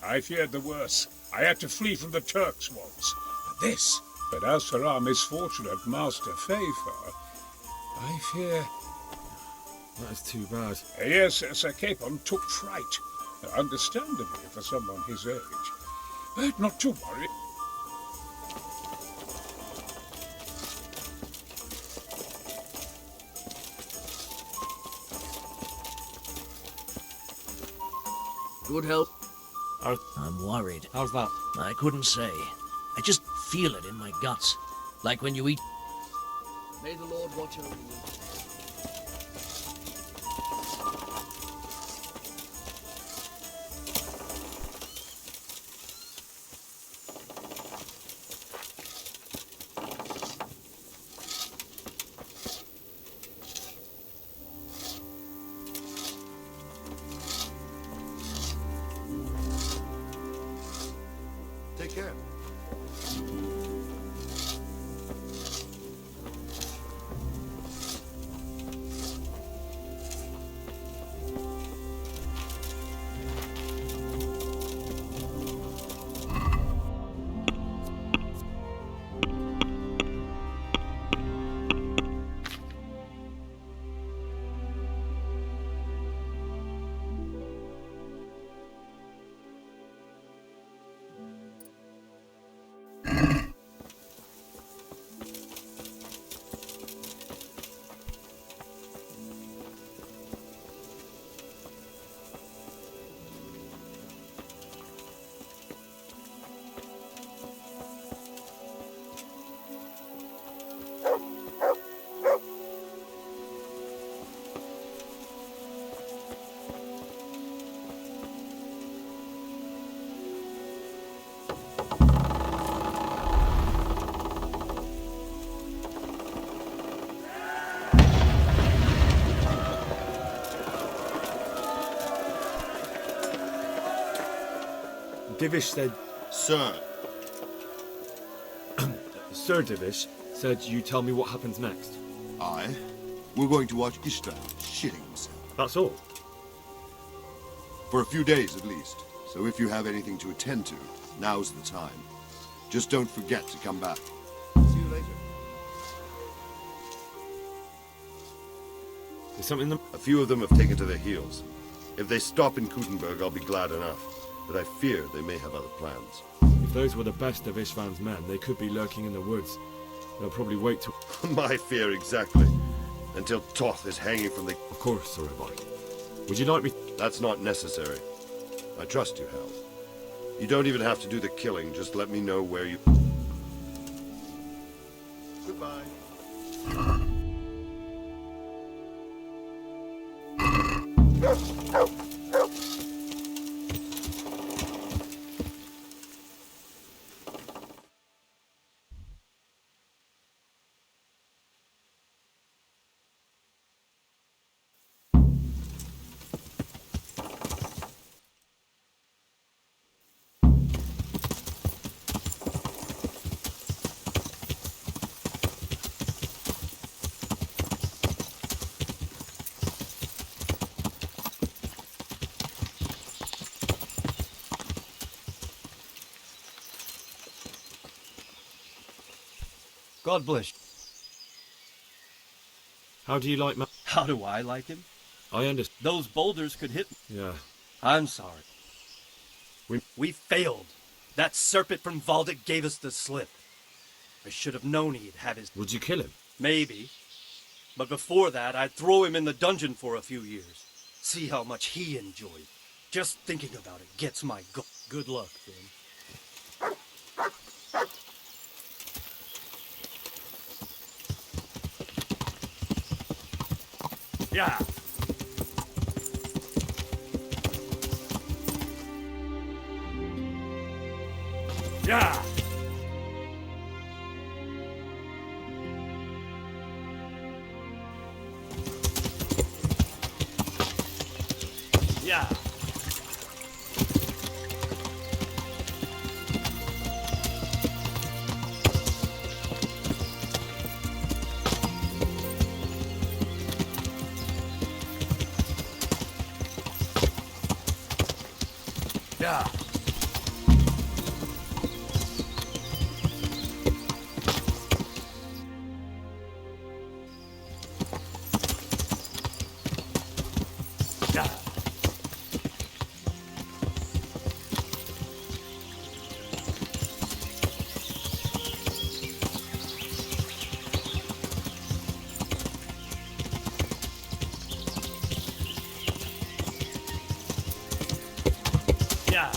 I feared the worst. I had to flee from the Turks once. But as for our misfortunate Master Favor, I fear... That is too bad. Yes, Sir Capon took fright. Understandably for someone his age. But not to worry. Good help. How's... I'm worried. How's that? I couldn't say. I just feel it in my guts. Like when you eat... May the Lord watch over you. Take care. Divish said... Sir. Sir Divish said you tell me what happens next. Aye. We're going to watch Ishtar shitting himself. That's all? For a few days at least. So if you have anything to attend to, now's the time. Just don't forget to come back. See you later. There's something... A few of them have taken to their heels. If they stop in Kutenberg, I'll be glad enough. But I fear they may have other plans. If those were the best of Ishvan's men, they could be lurking in the woods. They'll probably wait till... My fear exactly. Until Toth is hanging from the... Of course, Sir Rabbi. Would you like me... That's not necessary. I trust you, Hal. You don't even have to do the killing, just let me know where you... Goodbye. God bless. How do you like my... How do I like him? I understand. Those boulders could hit me. Yeah. I'm sorry. We failed. That serpent from Valdic gave us the slip. I should have known he'd have his... Would you kill him? Maybe. But before that, I'd throw him in the dungeon for a few years. See how much he enjoyed. Just thinking about it gets my good luck, Finn. Yeah. Yeah. Yeah. Yeah. Yeah.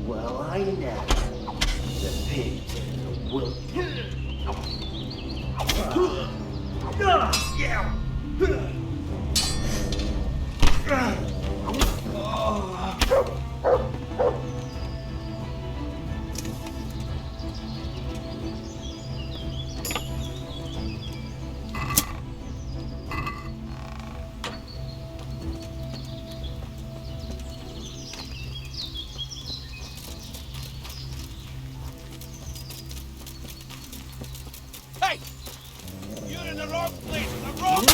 Well, I know. The pig will. Hey! You're in the wrong place, the wrong...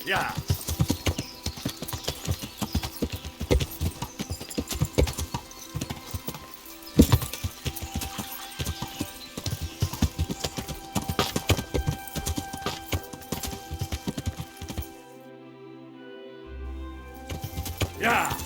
Yeah. Yeah.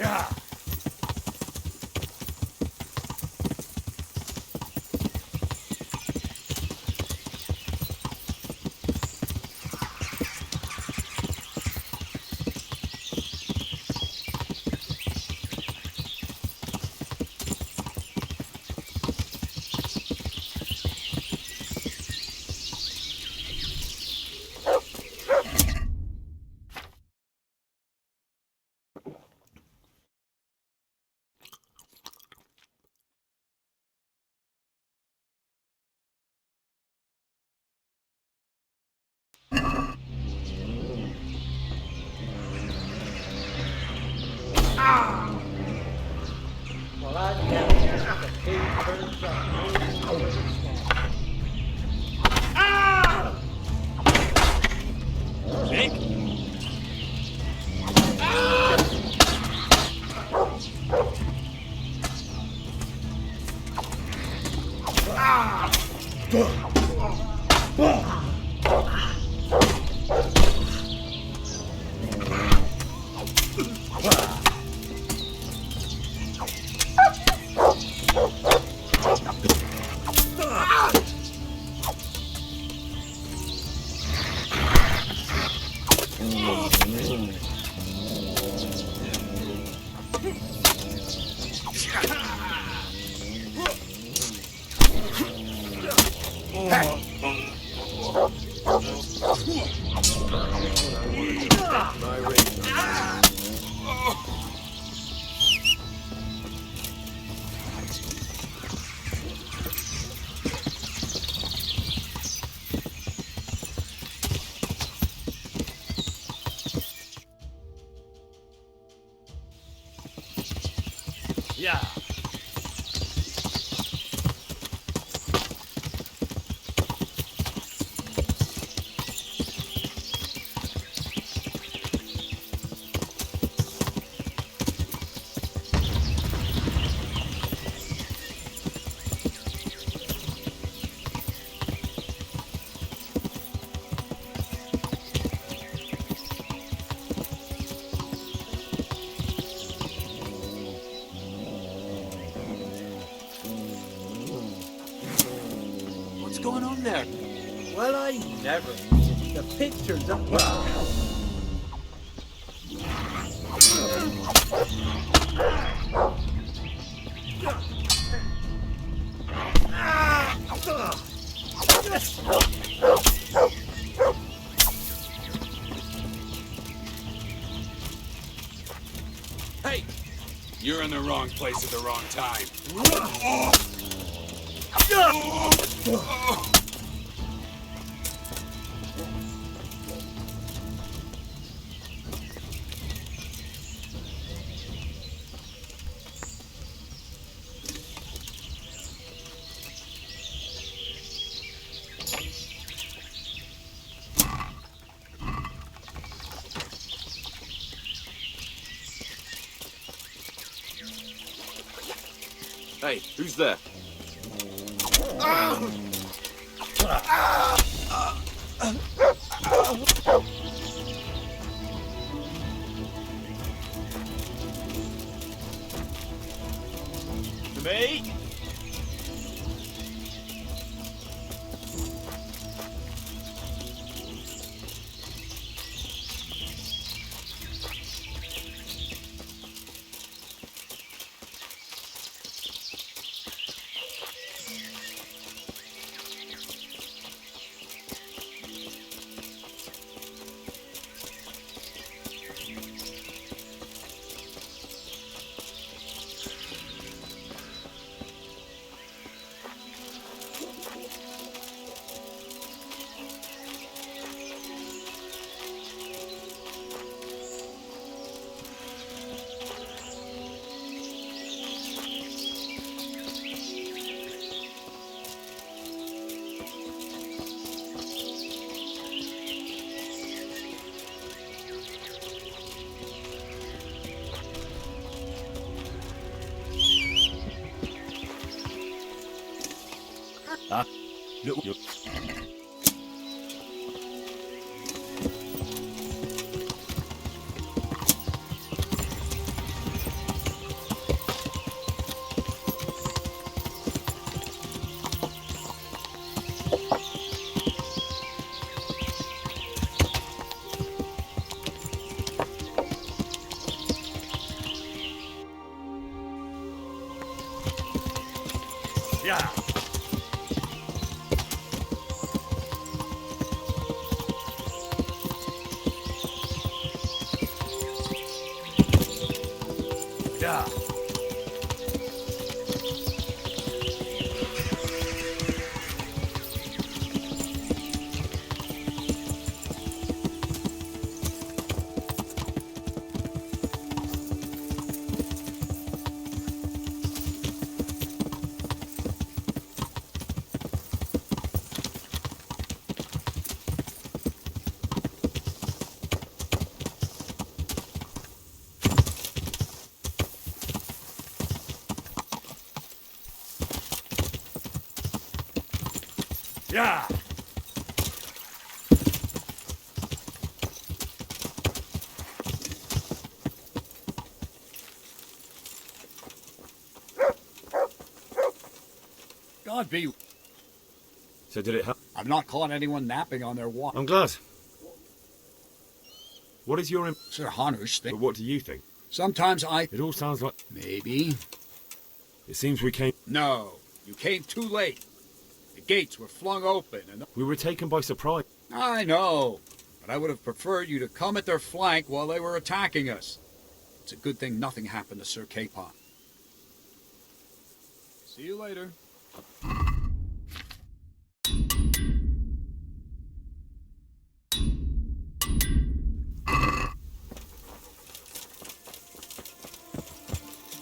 Yeah. Well, I never. The pig turns up over the snap. Nick? Yeah. What's going on there? Well, I never. The pig turns up. Hey! You're in the wrong place at the wrong time. Hey, who's there? To me? Little. Yeah. God be. So did it help? I've not caught anyone napping on their walk. I'm glad. What is your... Sir Hanush, But what do you think? Sometimes I... It all sounds like... Maybe. It seems we came... No, you came too late. The gates were flung open and... We were taken by surprise. I know, but I would have preferred you to come at their flank while they were attacking us. It's a good thing nothing happened to Sir Capon. See you later. Yeah.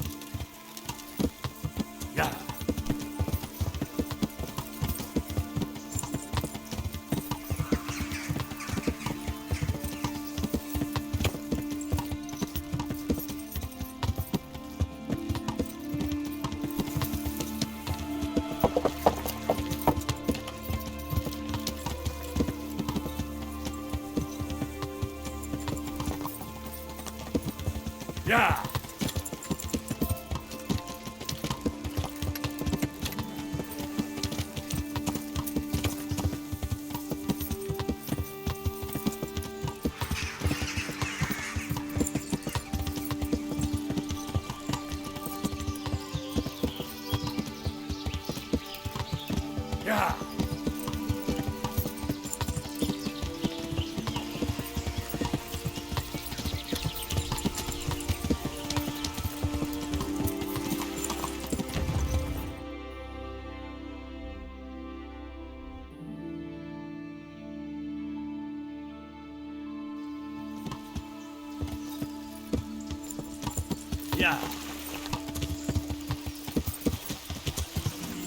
Yeah. Yeah.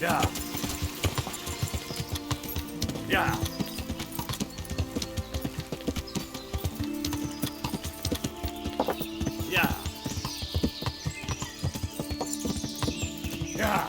Yeah. Yeah. Yeah. Yeah. Yeah.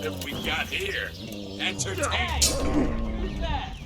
What have we got here? Entertain! Who's that?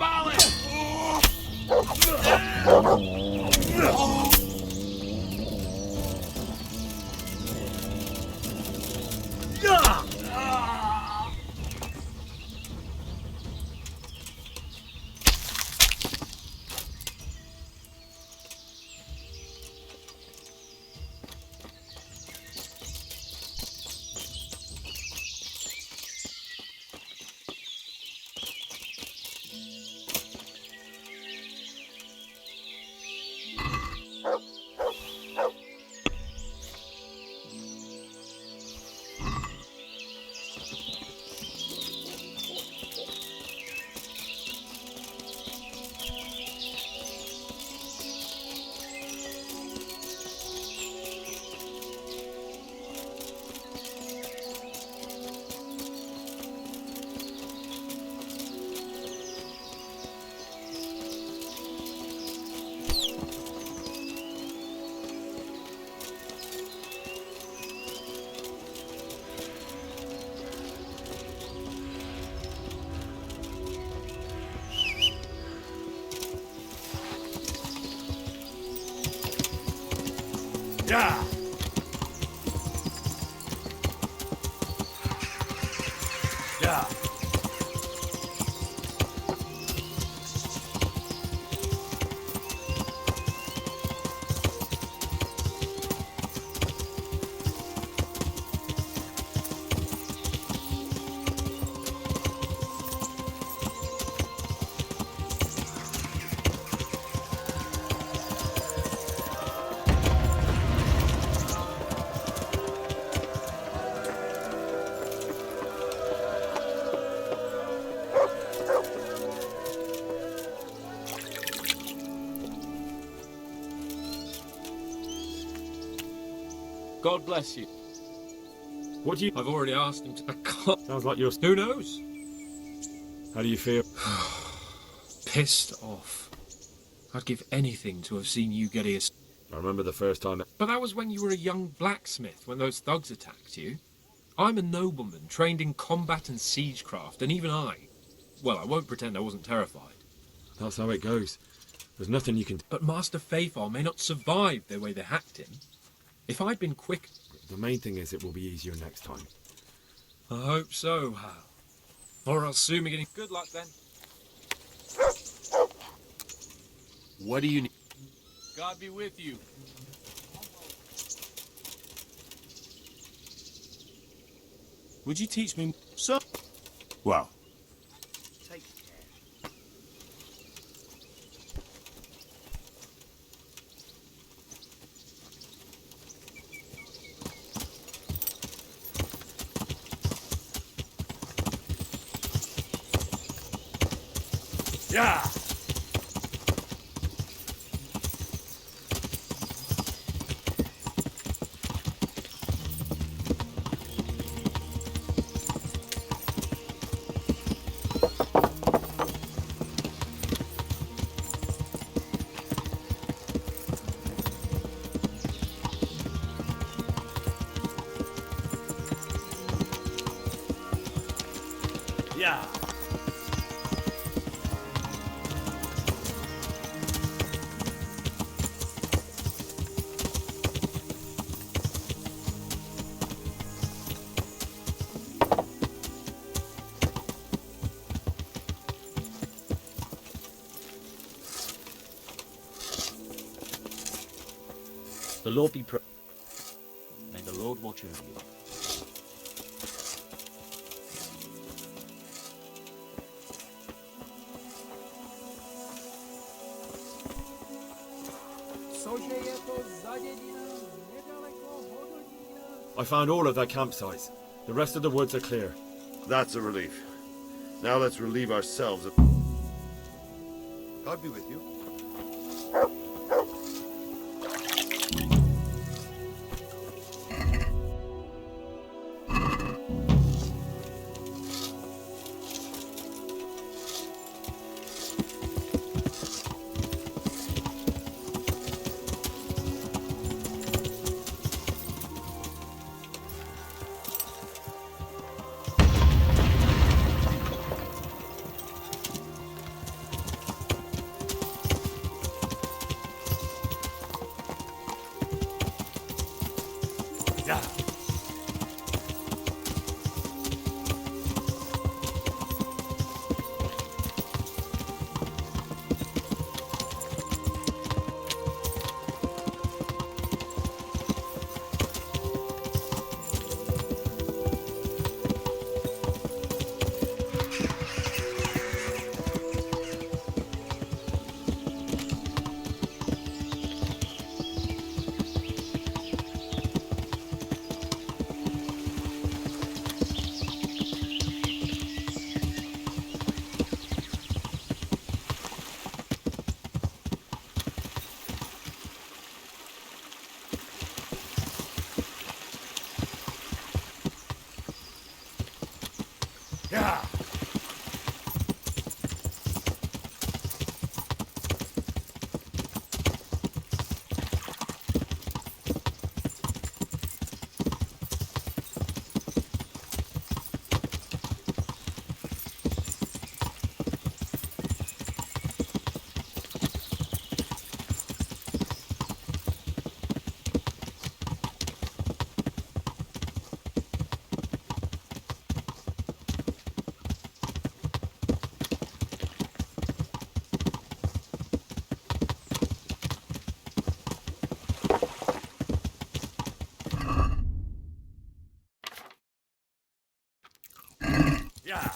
Yeah. Yeah. God bless you. What do you... I've already asked him to... I can't... Sounds like you're... Who knows? How do you feel? Pissed off. I'd give anything to have seen you get here. I remember the first time... But that was when you were a young blacksmith, when those thugs attacked you. I'm a nobleman, trained in combat and siegecraft, and even I... Well, I won't pretend I wasn't terrified. That's how it goes. There's nothing you can... But Master Fafar may not survive the way they hacked him. If I'd been quick... The main thing is it will be easier next time. I hope so, Hal. Or I'll soon be getting... Good luck, then. What do you need? God be with you. Would you teach me, sir? Well, Yeah. Yeah. The Lord be May the Lord watch over you. I found all of their campsites. The rest of the woods are clear. That's a relief. Now let's relieve ourselves of... God be with you. Yeah. Yeah.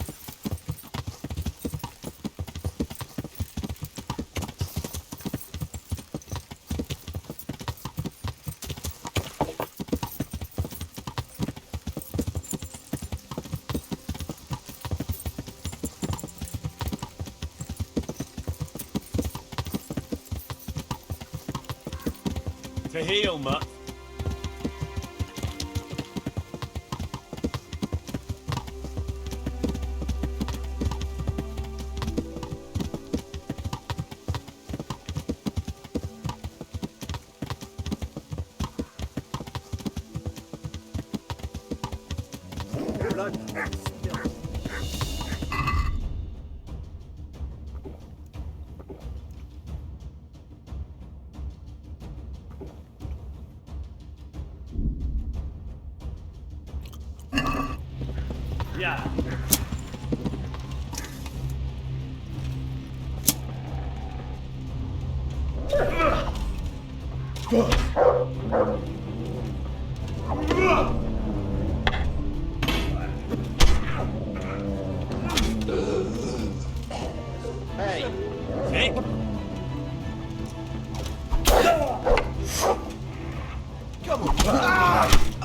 To heal, Mutt. Yeah. Hey. Hey. Come on.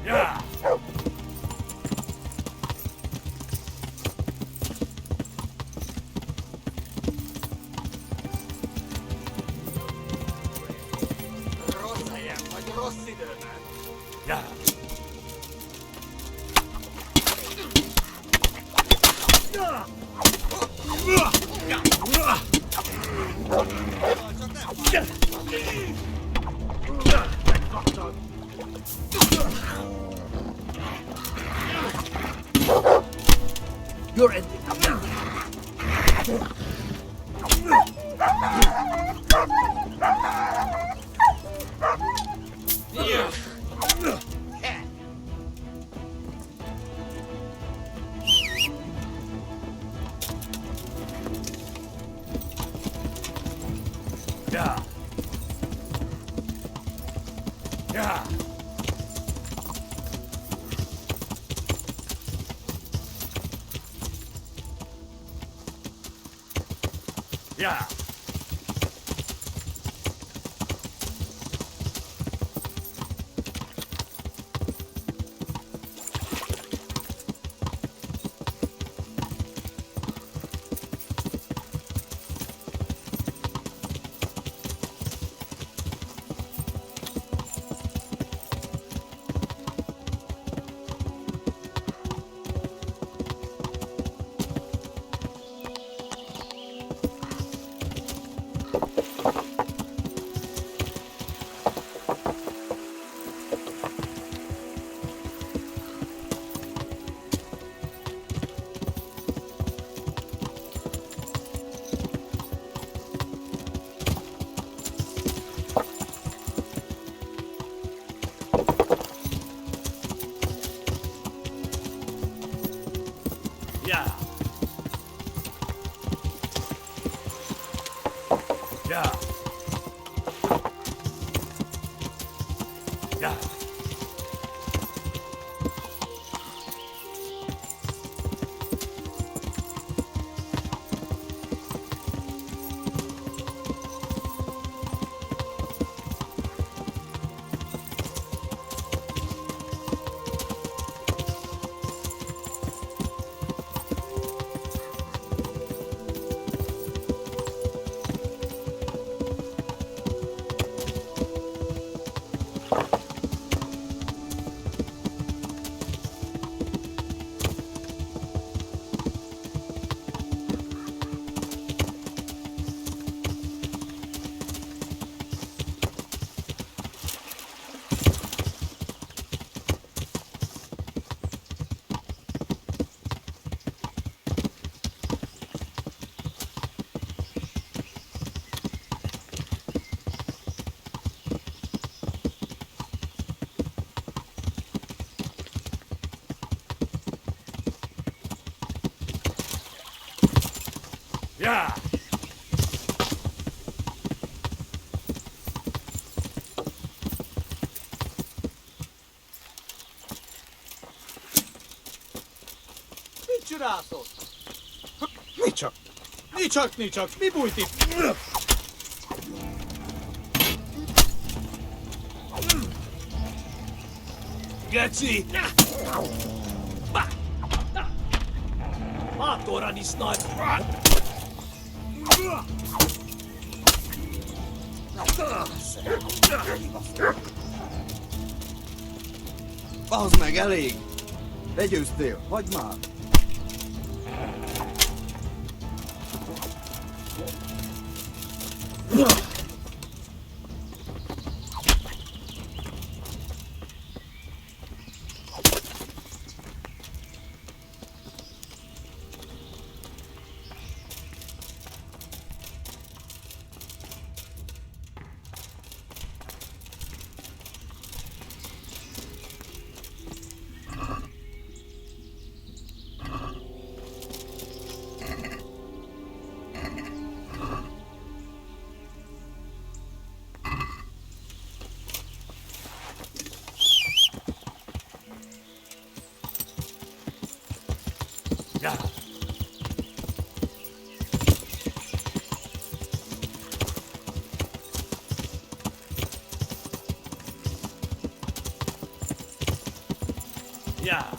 Yeah. Yeah. You're ending up now. Yeah. Yeah. Yeah. Yeah. Yeah. Yeah. Yeah. Csurászod! Nicsak, mi bújt itt? Geci! Hátorra nisznak! Bazd meg, elég! Legyőztél, hagyd már! Yeah. Yeah.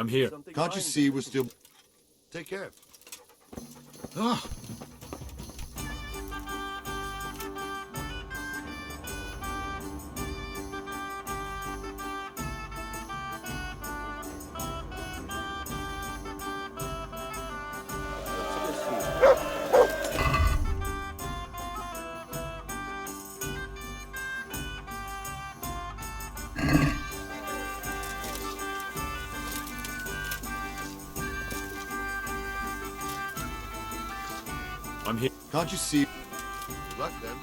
I'm here. Can't you see we're still... Take care. Ah. I'm here. Can't you see... Good luck, then.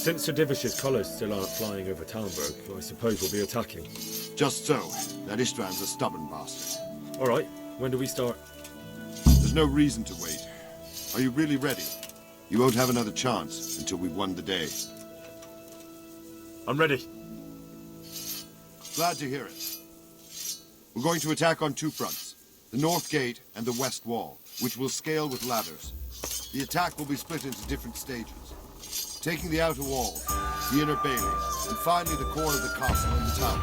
Since Sir Divish's colours still aren't flying over Talmberg, I suppose we'll be attacking. Just so. That Istvan's a stubborn bastard. All right. When do we start? There's no reason to wait. Are you really ready? You won't have another chance until we've won the day. I'm ready. Glad to hear it. We're going to attack on two fronts. The north gate and the west wall, which will scale with ladders. The attack will be split into different stages. Taking the outer wall, the inner bailey, and finally the core of the castle and the tower.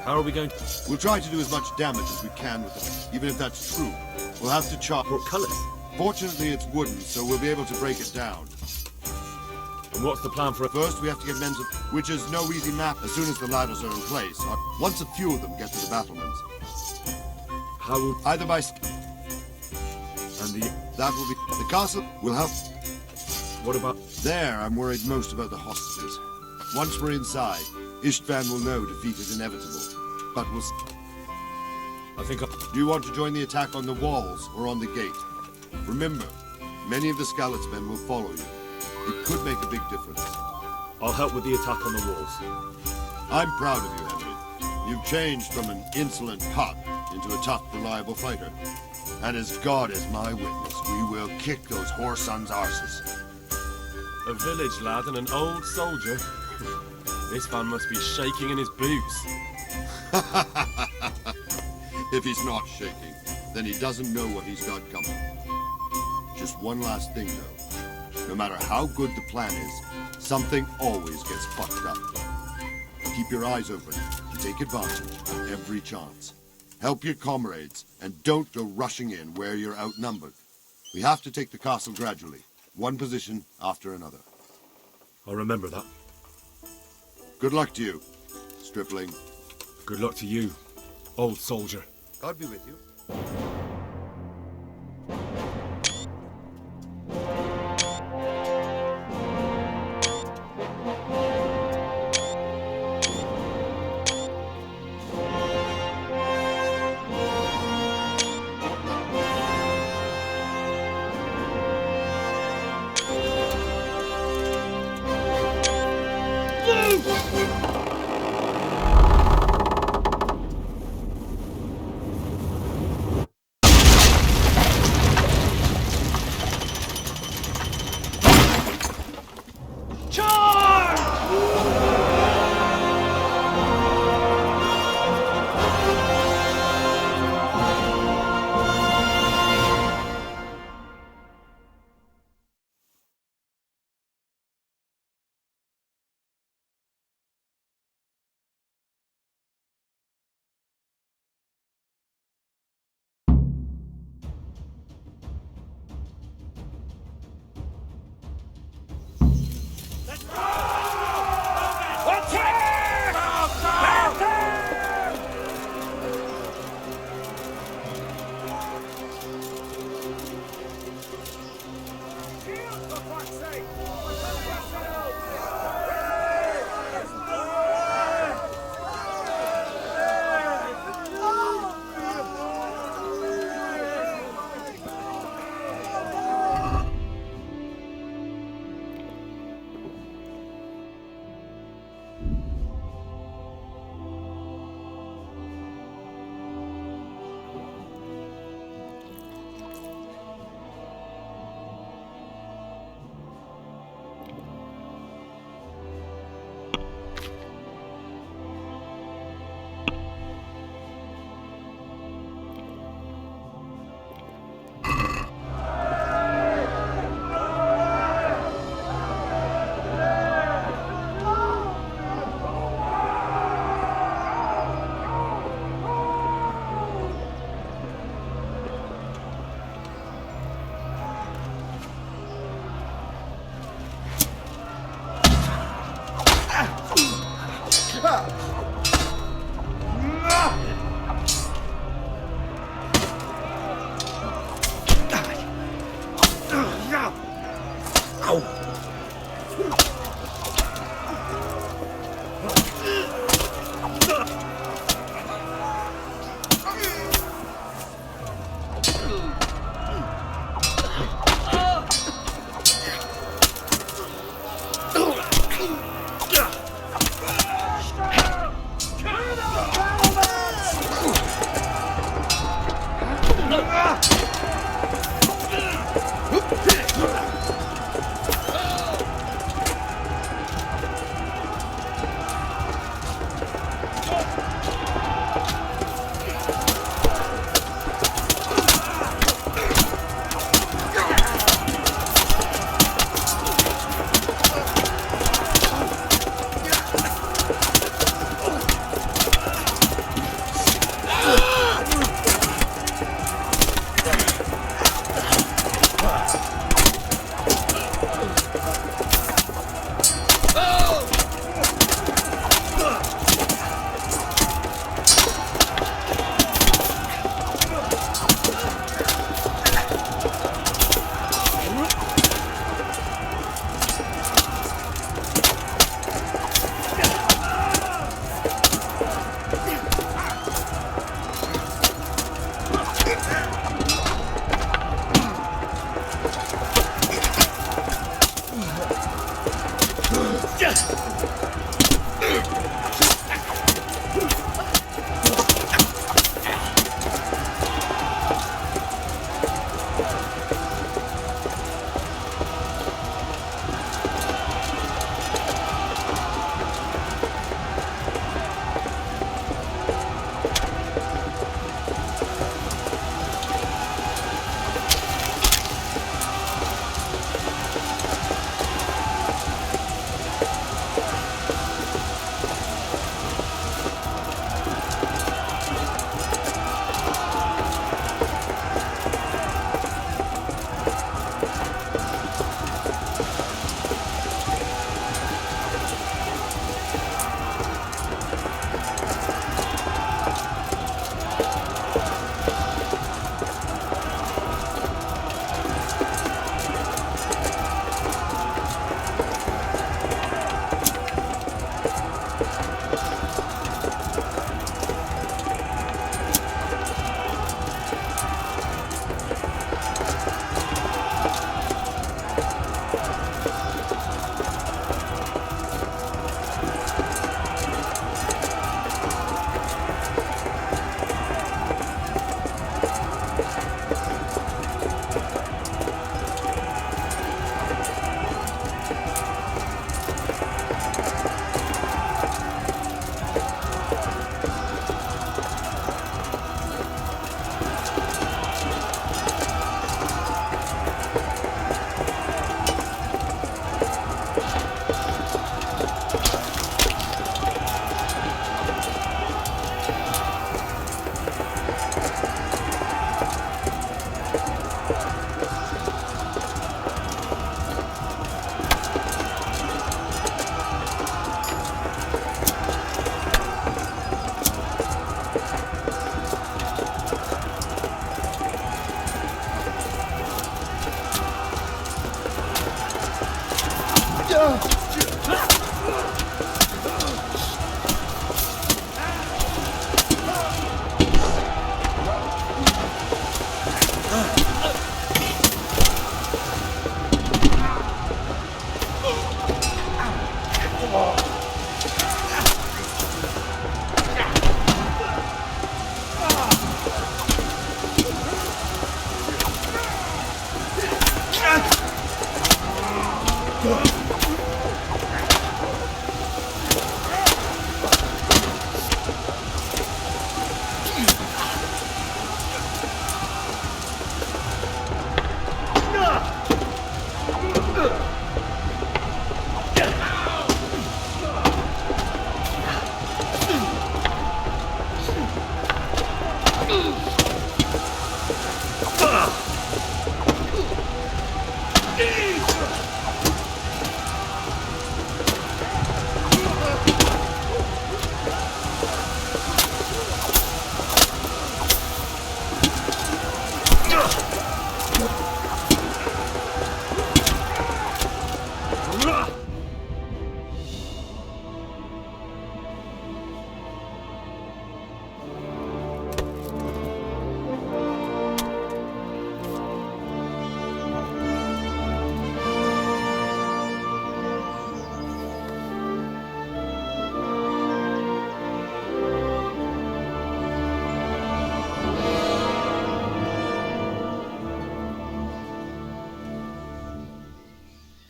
How are we going to... We'll try to do as much damage as we can with it. Even if that's true, we'll have to chop... What colours? Fortunately, it's wooden, so we'll be able to break it down. And what's the plan for it? First, we have to get men to... Which is no easy map as soon as the ladders are in place. Once a few of them get to the battlements. How will... Either by... And the... That will be... The castle will help... What about... There, I'm worried most about the hostages. Once we're inside, Istvan will know defeat is inevitable. But we'll... I think... Do you want to join the attack on the walls or on the gate? Remember, many of the Skalitz men will follow you. It could make a big difference. I'll help with the attack on the walls. I'm proud of you, Henry. You've changed from an insolent pup into a tough, reliable fighter. And as God is my witness, we will kick those whore sons' arses. A village lad and an old soldier. This man must be shaking in his boots. If he's not shaking, then he doesn't know what he's got coming. Just one last thing, though. No matter how good the plan is, something always gets fucked up. Keep your eyes open and take advantage of every chance. Help your comrades, and don't go rushing in where you're outnumbered. We have to take the castle gradually, one position after another. I'll remember that. Good luck to you, stripling. Good luck to you, old soldier. God be with you.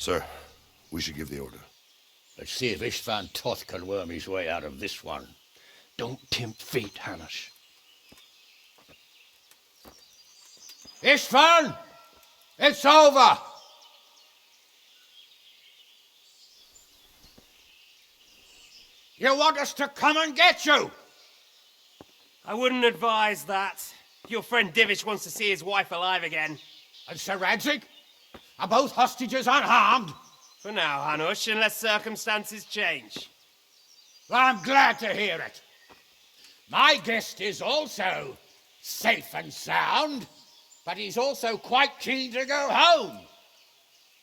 Sir, we should give the order. Let's see if Istvan Toth can worm his way out of this one. Don't tempt fate, Hanush. Istvan! It's over! You want us to come and get you? I wouldn't advise that. Your friend Divish wants to see his wife alive again. And Sir Radzig? Are both hostages unharmed? For now, Hanush, unless circumstances change. Well, I'm glad to hear it. My guest is also safe and sound, but he's also quite keen to go home.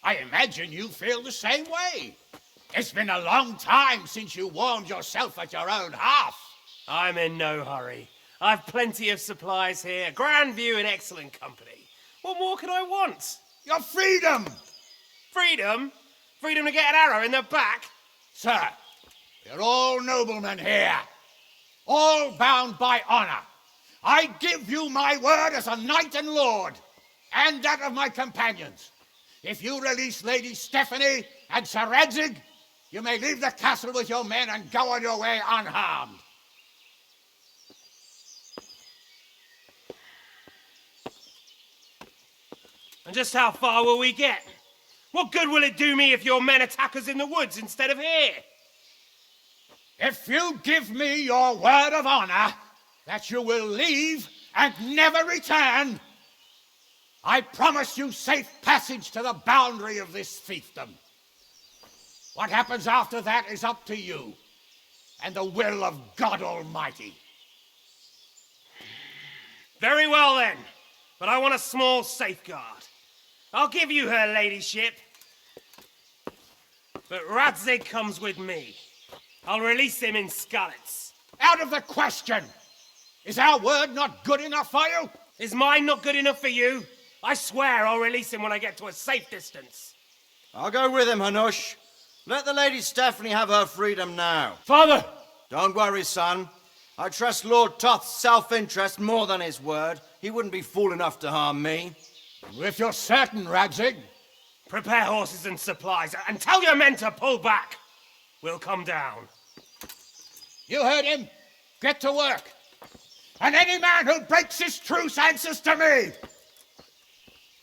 I imagine you feel the same way. It's been a long time since you warmed yourself at your own hearth. I'm in no hurry. I've plenty of supplies here, grand view and excellent company. What more could I want? Your freedom! Freedom? Freedom to get an arrow in the back? Sir, we're all noblemen here, all bound by honor. I give you my word as a knight and lord, and that of my companions. If you release Lady Stephanie and Sir Radzig, you may leave the castle with your men and go on your way unharmed. And just how far will we get? What good will it do me if your men attack us in the woods instead of here? If you give me your word of honor that you will leave and never return, I promise you safe passage to the boundary of this fiefdom. What happens after that is up to you and the will of God Almighty. Very well then, but I want a small safeguard. I'll give you her ladyship, but Radzig comes with me. I'll release him in Skalitz. Out of the question! Is our word not good enough for you? Is mine not good enough for you? I swear I'll release him when I get to a safe distance. I'll go with him, Hanush. Let the Lady Stephanie have her freedom now. Father! Don't worry, son. I trust Lord Toth's self-interest more than his word. He wouldn't be fool enough to harm me. If you're certain, Radzig. Prepare horses and supplies, and tell your men to pull back. We'll come down. You heard him. Get to work. And any man who breaks this truce answers to me.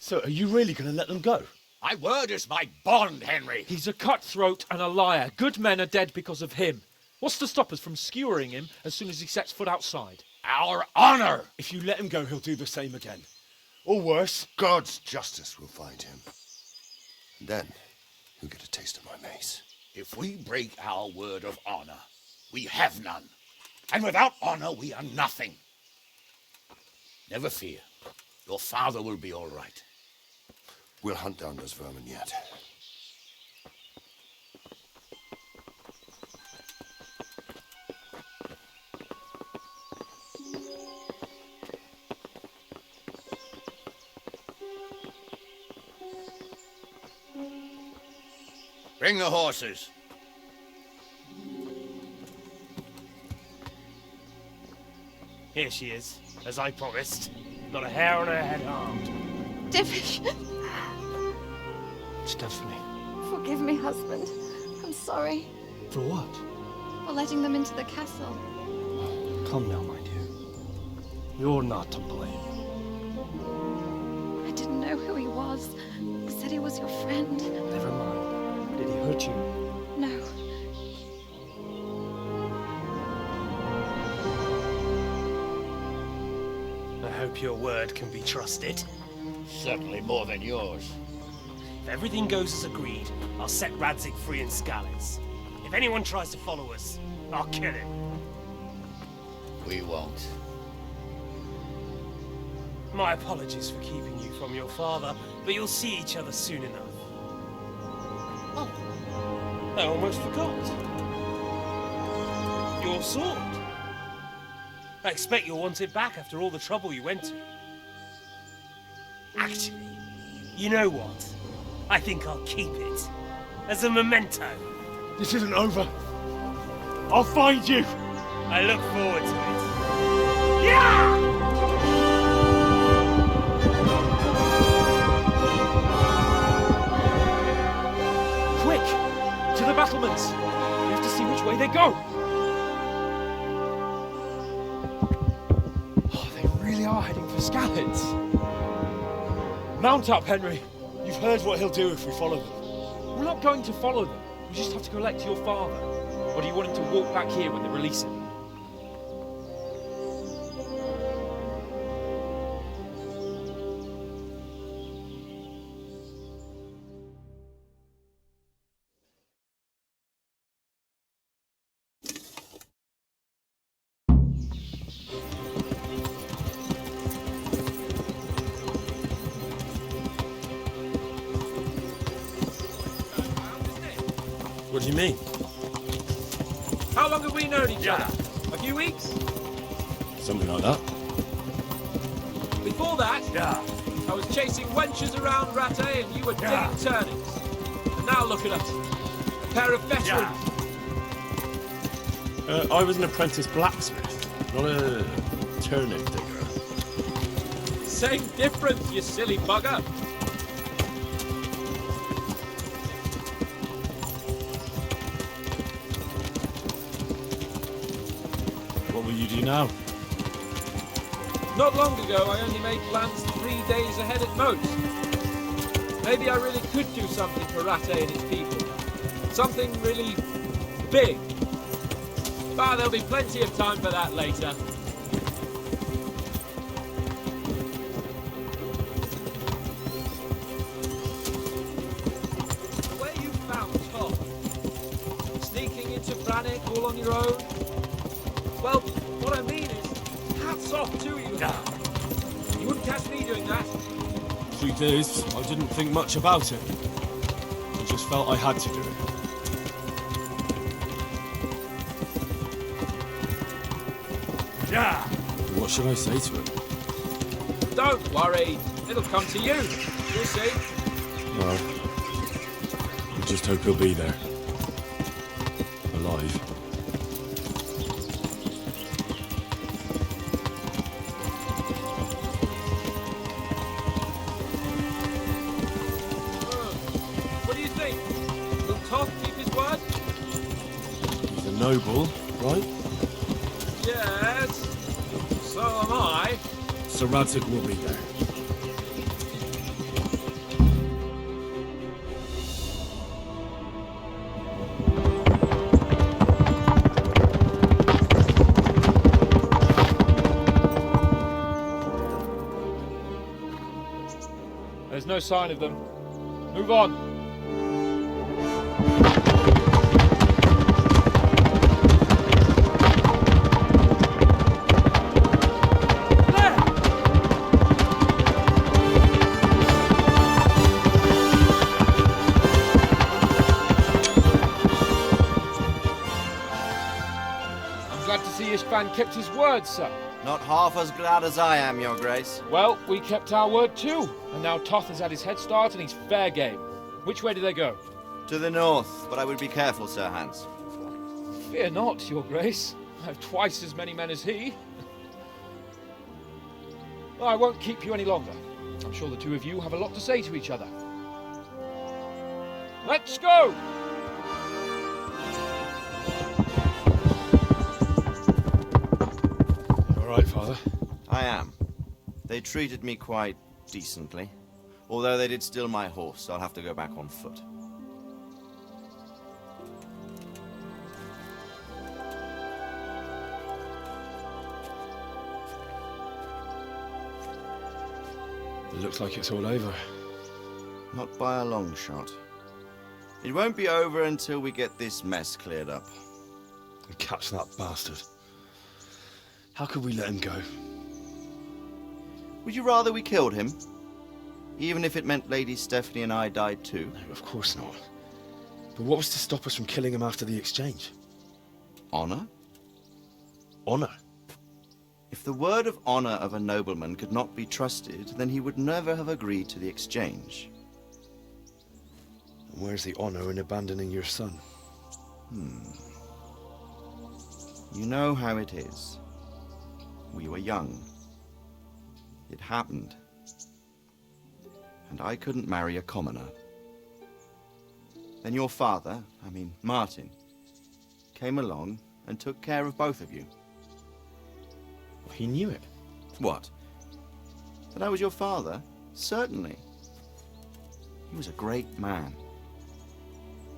So, are you really going to let them go? My word is my bond, Henry. He's a cutthroat and a liar. Good men are dead because of him. What's to stop us from skewering him as soon as he sets foot outside? Our honor! If you let him go, he'll do the same again. Or worse. God's justice will find him. And then he'll get a taste of my mace. If we break our word of honor, we have none. And without honor, we are nothing. Never fear. Your father will be all right. We'll hunt down those vermin yet. Bring the horses. Here she is, as I promised. Not a hair on her head harmed. Divish! Stephanie. Forgive me, husband. I'm sorry. For what? For letting them into the castle. Come now, my dear. You're not to blame. I didn't know who he was. He said he was your friend. Never mind. Did he hurt you? No. I hope your word can be trusted. Certainly more than yours. If everything goes as agreed, I'll set Radzig free in Skalitz. If anyone tries to follow us, I'll kill him. We won't. My apologies for keeping you from your father, but you'll see each other soon enough. Oh, I almost forgot. Your sword. I expect you'll want it back after all the trouble you went to. Actually, you know what? I think I'll keep it. As a memento. This isn't over. I'll find you. I look forward to it. Yeah! battlements. We have to see which way they go. Oh, they really are heading for Skalitz. Mount up, Henry. You've heard what he'll do if we follow them. We're not going to follow them. We just have to collect your father. Or do you want him to walk back here when they release him? What do you mean? How long have we known each other? A few weeks? Something like that. Before that, I was chasing wenches around Rattay and you were digging turnings. And now look at us. A pair of veterans. I was an apprentice blacksmith, not a turnip digger. Same difference, you silly bugger. What will you do now? Not long ago, I only made plans 3 days ahead at most. Maybe I really could do something for Rattay and its people. Something really big. But there'll be plenty of time for that later. Where you found Tom? Sneaking into Brannick all on your own? Well, what I mean is, hats off to you. You wouldn't catch me doing that. 3 days, I didn't think much about it. I just felt I had to do it. What should I say to him? Don't worry, it'll come to you. You'll see. Well, I just hope he'll be there. Alive. What do you think? Will Toth keep his word? He's a noble, right? Yes. So am I. Sir Radzig will be there. There's no sign of them. Move on. Ishvan kept his word, sir. Not half as glad as I am, Your Grace. Well, we kept our word too. And now Toth has had his head start and he's fair game. Which way do they go? To the north, but I would be careful, Sir Hans. Fear not, Your Grace. I have twice as many men as he. Well, I won't keep you any longer. I'm sure the two of you have a lot to say to each other. Let's go! Right, Father? I am. They treated me quite decently. Although they did steal my horse, so I'll have to go back on foot. It looks like it's all over. Not by a long shot. It won't be over until we get this mess cleared up. And catch that bastard. How could we let him go? Would you rather we killed him? Even if it meant Lady Stephanie and I died too? No, of course not. But what was to stop us from killing him after the exchange? Honor? Honor? If the word of honor of a nobleman could not be trusted, then he would never have agreed to the exchange. And where's the honor in abandoning your son? You know how it is. We were young. It happened. And I couldn't marry a commoner. Then your father, Martin, came along and took care of both of you. He knew it. What? That I was your father? Certainly. He was a great man.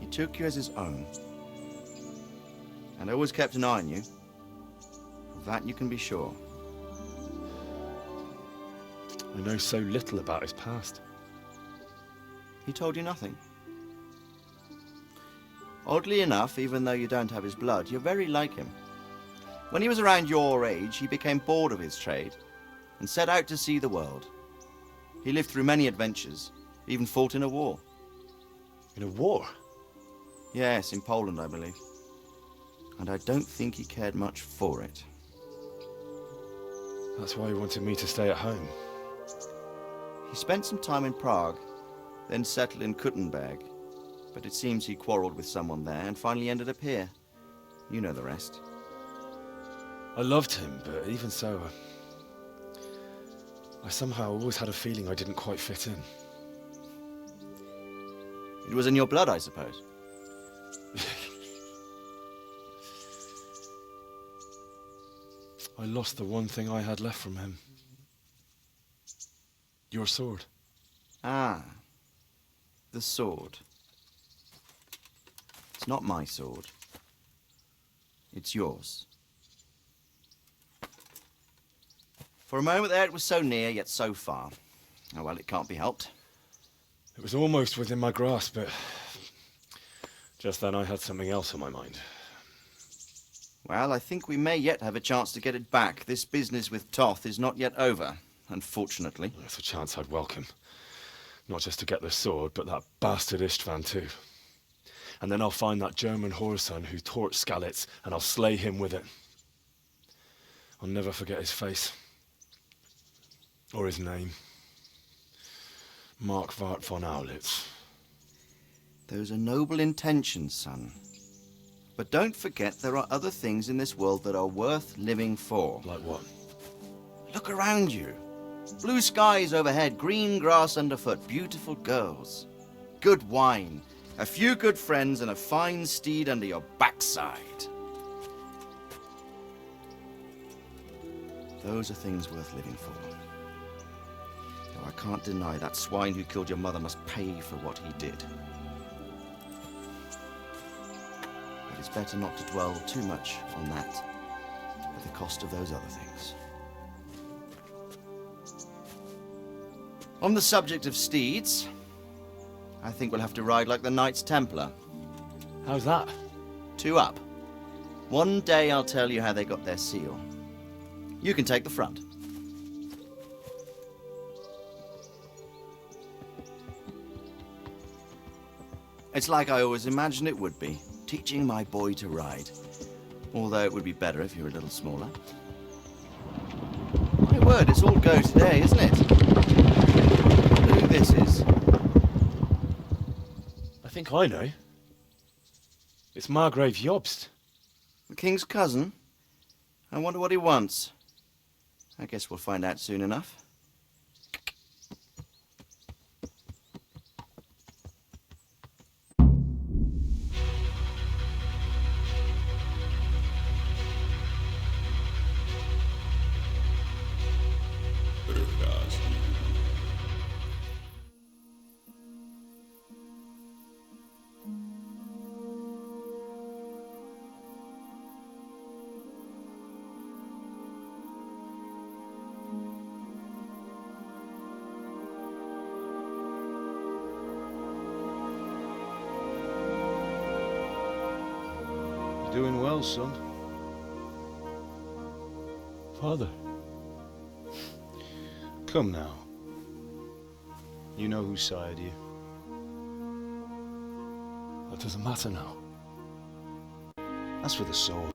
He took you as his own. And always kept an eye on you. Of that you can be sure. I know so little about his past. He told you nothing? Oddly enough, even though you don't have his blood, you're very like him. When he was around your age, he became bored of his trade and set out to see the world. He lived through many adventures, even fought in a war. In a war? Yes, in Poland, I believe. And I don't think he cared much for it. That's why he wanted me to stay at home. He spent some time in Prague, then settled in Kuttenberg. But it seems he quarreled with someone there and finally ended up here. You know the rest. I loved him, but even so, I somehow always had a feeling I didn't quite fit in. It was in your blood, I suppose. I lost the one thing I had left from him. Your sword. Ah. The sword. It's not my sword. It's yours. For a moment there, it was so near, yet so far. Oh, well, it can't be helped. It was almost within my grasp, but just then I had something else on my mind. Well, I think we may yet have a chance to get it back. This business with Toth is not yet over, unfortunately. That's a chance I'd welcome. Not just to get the sword, but that bastard Istvan too. And then I'll find that German whoreson who torched Skalitz, and I'll slay him with it. I'll never forget his face. Or his name. Mark Vart von Aulitz. Those are noble intentions, son. But don't forget there are other things in this world that are worth living for. Like what? Look around you. Blue skies overhead, green grass underfoot, beautiful girls. Good wine, a few good friends, and a fine steed under your backside. Those are things worth living for. Though I can't deny that swine who killed your mother must pay for what he did. But it's better not to dwell too much on that at the cost of those other things. On the subject of steeds, I think we'll have to ride like the Knights Templar. How's that? 2 up. One day I'll tell you how they got their seal. You can take the front. It's like I always imagined it would be, teaching my boy to ride. Although it would be better if you were a little smaller. My word, it's all go today, isn't it? I wonder who this is. I think I know. It's Margrave Jobst. The king's cousin? I wonder what he wants. I guess we'll find out soon enough. Doing well, son. Father. Come now. You know who sired you. That doesn't matter now. As for the sword,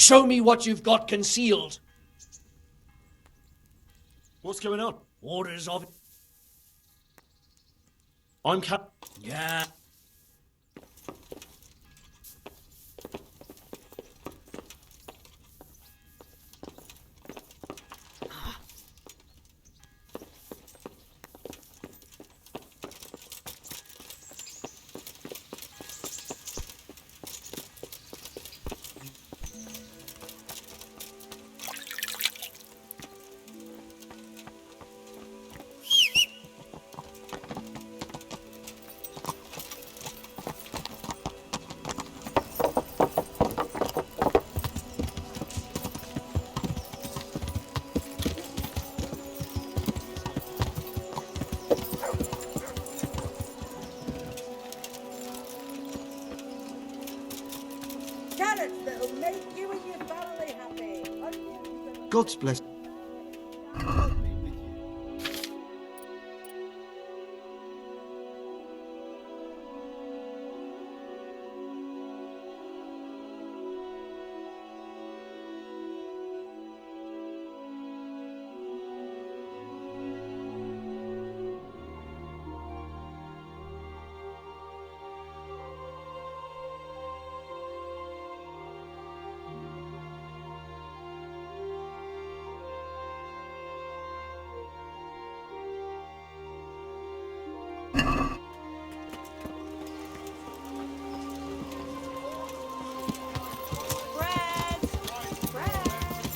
Show me what you've got concealed. What's going on? Orders of... I'm Yeah. Carrots that'll make you and your family happy. God's bless.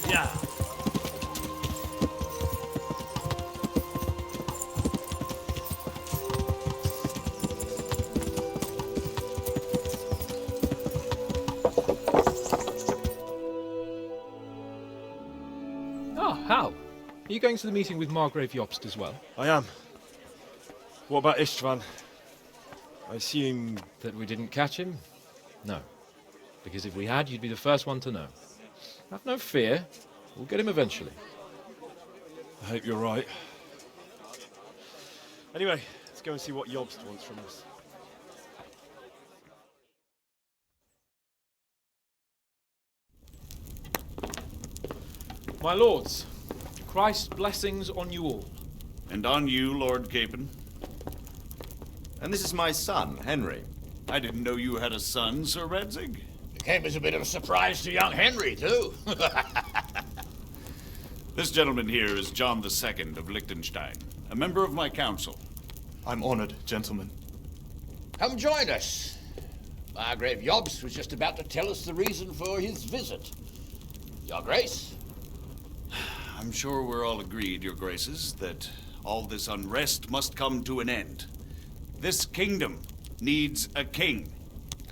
Yeah. Ah, Hal. Are you going to the meeting with Margrave Jobst as well? I am. What about Istvan? I assume... That we didn't catch him? No. Because if we had, you'd be the first one to know. Have no fear. We'll get him eventually. I hope you're right. Anyway, let's go and see what Jobst wants from us. My lords, Christ's blessings on you all. And on you, Lord Capon. And this is my son, Henry. I didn't know you had a son, Sir Redzig. It came as a bit of a surprise to young Henry, too. This gentleman here is John II of Liechtenstein, a member of my council. I'm honored, gentlemen. Come join us. Margrave Jobst was just about to tell us the reason for his visit. Your Grace? I'm sure we're all agreed, Your Graces, that all this unrest must come to an end. This kingdom needs a king.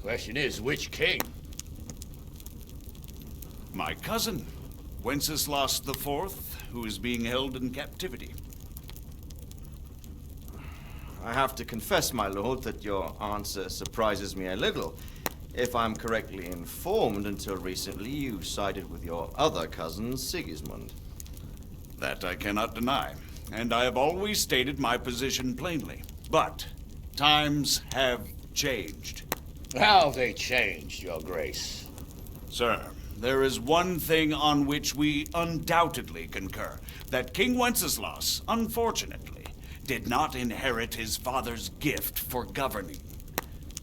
Question is, which king? My cousin, Wenceslas IV, who is being held in captivity. I have to confess, my lord, that your answer surprises me a little. If I'm correctly informed, until recently you sided with your other cousin, Sigismund. That I cannot deny, and I have always stated my position plainly. But times have changed. How have they changed, Your Grace? Sir, there is one thing on which we undoubtedly concur. That King Wenceslas, unfortunately, did not inherit his father's gift for governing.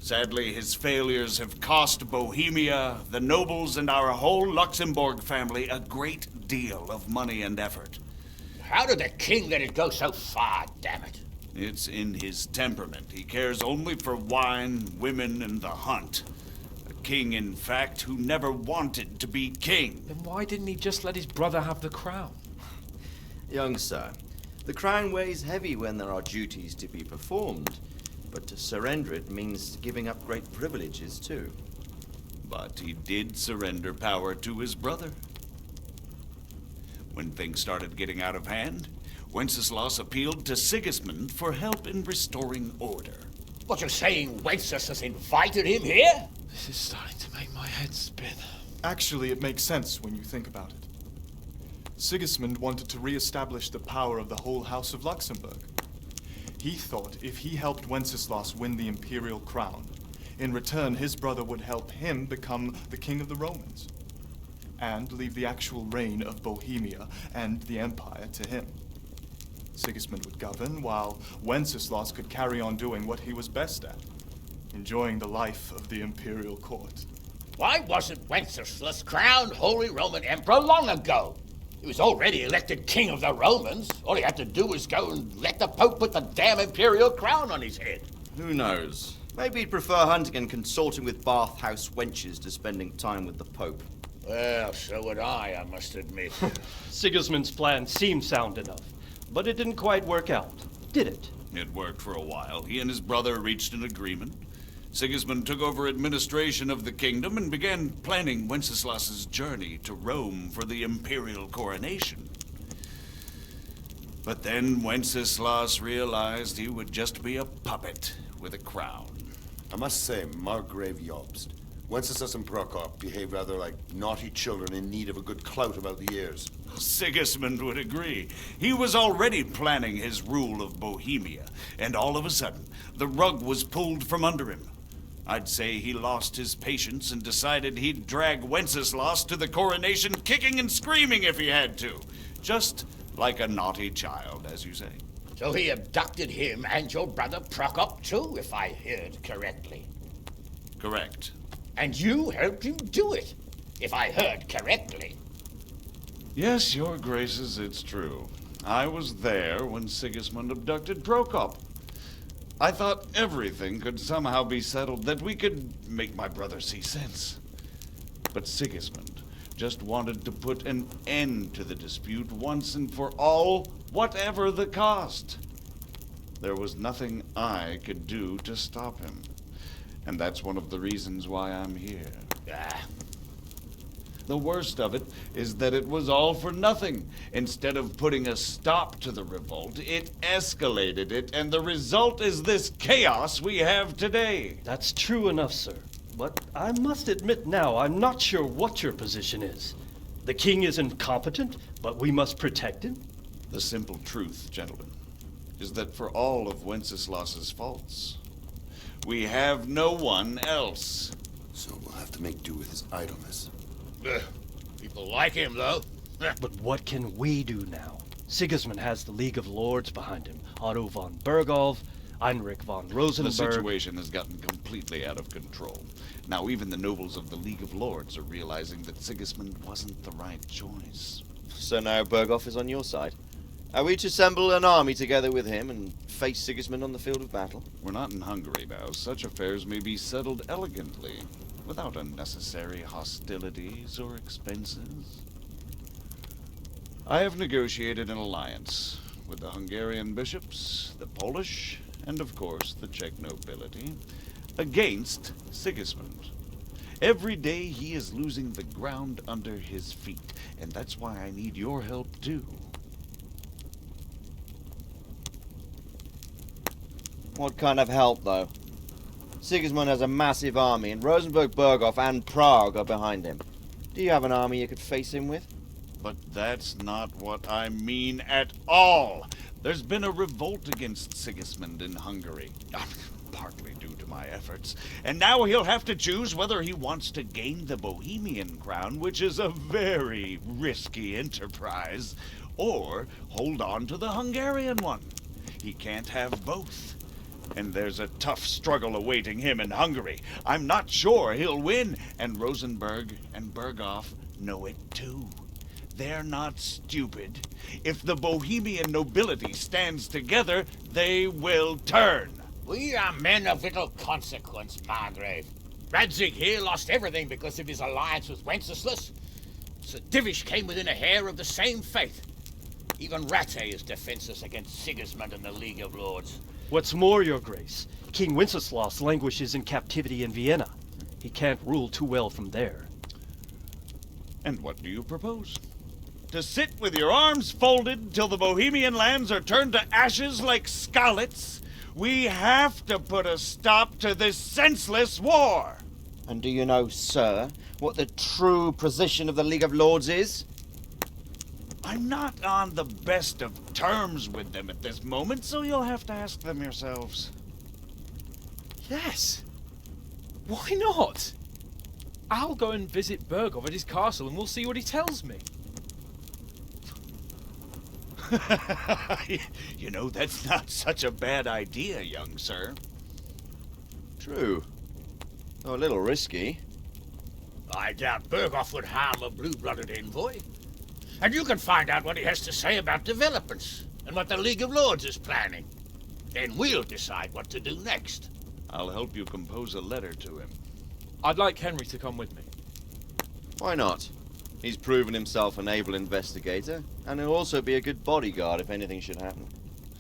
Sadly, his failures have cost Bohemia, the nobles, and our whole Luxembourg family a great deal of money and effort. How did the king let it go so far, damn it? It's in his temperament. He cares only for wine, women, and the hunt. A king, in fact, who never wanted to be king. Then why didn't he just let his brother have the crown? Young sir, the crown weighs heavy when there are duties to be performed, but to surrender it means giving up great privileges too. But he did surrender power to his brother. When things started getting out of hand, Wenceslas appealed to Sigismund for help in restoring order. What, you're saying Wenceslas invited him here? This is starting to make my head spin. Actually, it makes sense when you think about it. Sigismund wanted to re-establish the power of the whole House of Luxembourg. He thought if he helped Wenceslas win the imperial crown, in return his brother would help him become the king of the Romans. and leave the actual reign of Bohemia and the Empire to him. Sigismund would govern, while Wenceslas could carry on doing what he was best at, enjoying the life of the imperial court. Why wasn't Wenceslas crowned Holy Roman Emperor long ago? He was already elected King of the Romans. All he had to do was go and let the Pope put the damn imperial crown on his head. Who knows? Maybe he'd prefer hunting and consorting with bathhouse wenches to spending time with the Pope. Well, so would I must admit. Sigismund's plan seemed sound enough, but it didn't quite work out, did it? It worked for a while. He and his brother reached an agreement. Sigismund took over administration of the kingdom and began planning Wenceslas's journey to Rome for the imperial coronation. But then Wenceslas realized he would just be a puppet with a crown. I must say, Margrave Jobst, Wenceslas and Prokop behave rather like naughty children in need of a good clout about the ears. Sigismund would agree. He was already planning his rule of Bohemia, and all of a sudden, the rug was pulled from under him. I'd say he lost his patience and decided he'd drag Wenceslas to the coronation kicking and screaming if he had to. Just like a naughty child, as you say. So he abducted him and your brother Prokop too, if I heard correctly. Correct. And you helped him do it, if I heard correctly. Yes, your graces, it's true. I was there when Sigismund abducted Prokop. I thought everything could somehow be settled, that we could make my brother see sense. But Sigismund just wanted to put an end to the dispute once and for all, whatever the cost. There was nothing I could do to stop him. And that's one of the reasons why I'm here. The worst of it is that it was all for nothing. Instead of putting a stop to the revolt, it escalated it, and the result is this chaos we have today. That's true enough, sir. But I must admit now, I'm not sure what your position is. The king is incompetent, but we must protect him? The simple truth, gentlemen, is that for all of Wenceslas's faults, we have no one else. So we'll have to make do with his idleness. People like him, though. But what can we do now? Sigismund has the League of Lords behind him. Otto von Bergolf, Heinrich von Rosenberg. The situation has gotten completely out of control. Now even the nobles of the League of Lords are realizing that Sigismund wasn't the right choice. So now Bergolf is on your side? Are we to assemble an army together with him and face Sigismund on the field of battle? We're not in Hungary now. Such affairs may be settled elegantly, without unnecessary hostilities or expenses. I have negotiated an alliance with the Hungarian bishops, the Polish, and of course the Czech nobility, against Sigismund. Every day he is losing the ground under his feet, and that's why I need your help too. What kind of help, though? Sigismund has a massive army, and Rosenberg, Berghof, and Prague are behind him. Do you have an army you could face him with? But that's not what I mean at all. There's been a revolt against Sigismund in Hungary, partly due to my efforts, and now he'll have to choose whether he wants to gain the Bohemian crown, which is a very risky enterprise, or hold on to the Hungarian one. He can't have both. And there's a tough struggle awaiting him in Hungary. I'm not sure he'll win, and Rosenberg and Berghof know it too. They're not stupid. If the Bohemian nobility stands together, they will turn. We are men of little consequence, Margrave. Radzig here lost everything because of his alliance with Wenceslas. Sir Divish came within a hair of the same fate. Even Rattay is defenseless against Sigismund and the League of Lords. What's more, your grace, King Wenceslas languishes in captivity in Vienna. He can't rule too well from there. And what do you propose? To sit with your arms folded till the Bohemian lands are turned to ashes like Skalitz? We have to put a stop to this senseless war! And do you know, sir, what the true position of the League of Lords is? I'm not on the best of terms with them at this moment, so you'll have to ask them yourselves. Yes. Why not? I'll go and visit Bergov at his castle and we'll see what he tells me. You know, that's not such a bad idea, young sir. True. Though a little risky. I doubt Berghoff would harm a blue-blooded envoy. And you can find out what he has to say about developments and what the League of Lords is planning. Then we'll decide what to do next. I'll help you compose a letter to him. I'd like Henry to come with me. Why not? He's proven himself an able investigator, and he'll also be a good bodyguard if anything should happen.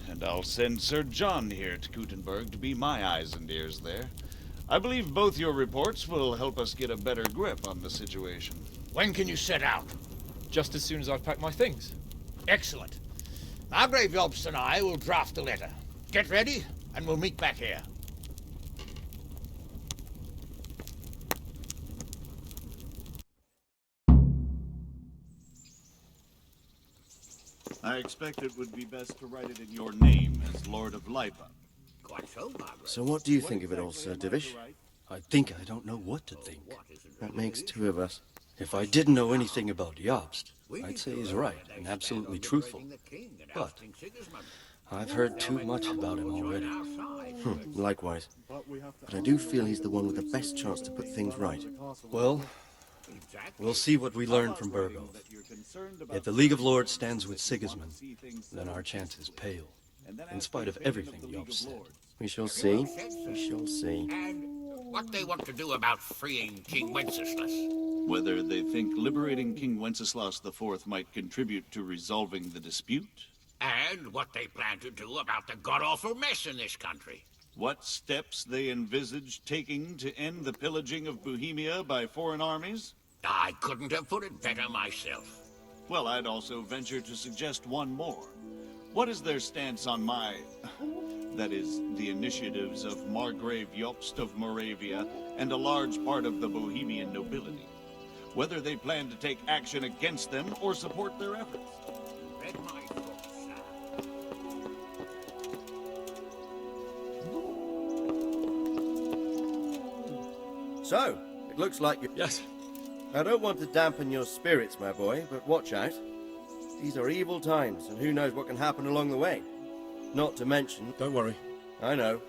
And I'll send Sir John here to Kuttenberg to be my eyes and ears there. I believe both your reports will help us get a better grip on the situation. When can you set out? Just as soon as I've packed my things. Excellent. Margrave Jobst and I will draft the letter. Get ready, and we'll meet back here. I expect it would be best to write it in your name as Lord of Lipa. Quite so, Margaret. So what do you think of it all, Sir Divish? I think I don't know what to think. That makes two of us. If I didn't know anything about Jobst, I'd say he's right and absolutely truthful. But I've heard too much about him already. Likewise. But I do feel he's the one with the best chance to put things right. Well, we'll see what we learn from Bergov. If the League of Lords stands with Sigismund, then our chance is pale, in spite of everything Jobst said. We shall see. We shall see. And what they want to do about freeing King Wenceslas. Whether they think liberating King Wenceslas IV might contribute to resolving the dispute. And what they plan to do about the god-awful mess in this country. What steps they envisage taking to end the pillaging of Bohemia by foreign armies? I couldn't have put it better myself. Well, I'd also venture to suggest one more. What is their stance on that is, the initiatives of Margrave Jobst of Moravia and a large part of the Bohemian nobility? Whether they plan to take action against them or support their efforts? Read my thoughts, sir. So, it looks like you... Yes. I don't want to dampen your spirits, my boy, but watch out. These are evil times, and who knows what can happen along the way. Not to mention... Don't worry. I know.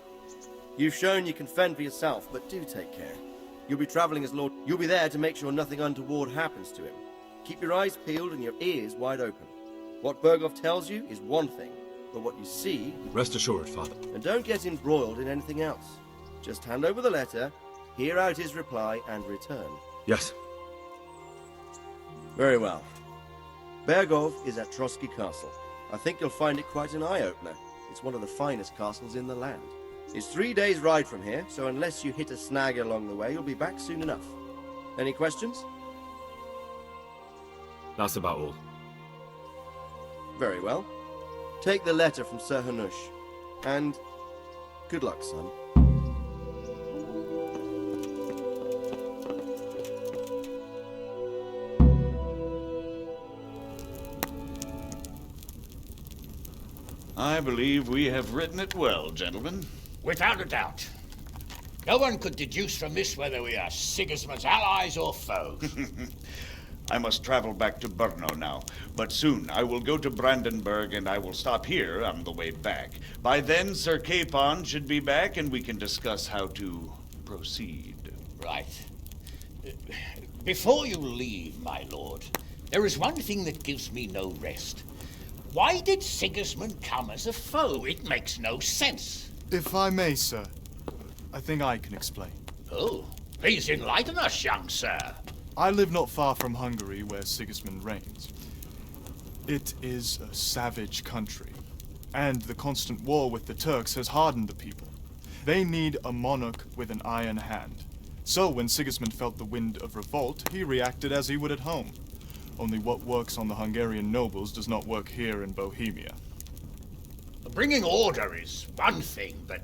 You've shown you can fend for yourself, but do take care. You'll be traveling as Lord... You'll be there to make sure nothing untoward happens to him. Keep your eyes peeled and your ears wide open. What Bergov tells you is one thing, but what you see... Rest assured, Father. And don't get embroiled in anything else. Just hand over the letter, hear out his reply, and return. Yes. Very well. Bergov is at Trotsky Castle. I think you'll find it quite an eye-opener. It's one of the finest castles in the land. It's 3 days' ride from here, so unless you hit a snag along the way, you'll be back soon enough. Any questions? That's about all. Very well. Take the letter from Sir Hanush. And good luck, son. I believe we have written it well, gentlemen. Without a doubt. No one could deduce from this whether we are Sigismund's allies or foes. I must travel back to Brno now, but soon I will go to Brandenburg and I will stop here on the way back. By then, Sir Capon should be back and we can discuss how to proceed. Right. Before you leave, my lord, there is one thing that gives me no rest. Why did Sigismund come as a foe? It makes no sense. If I may, sir, I think I can explain. Oh, please enlighten us, young sir. I live not far from Hungary, where Sigismund reigns. It is a savage country, and the constant war with the Turks has hardened the people. They need a monarch with an iron hand. So when Sigismund felt the wind of revolt, he reacted as he would at home. Only what works on the Hungarian nobles does not work here in Bohemia. Bringing order is one thing, but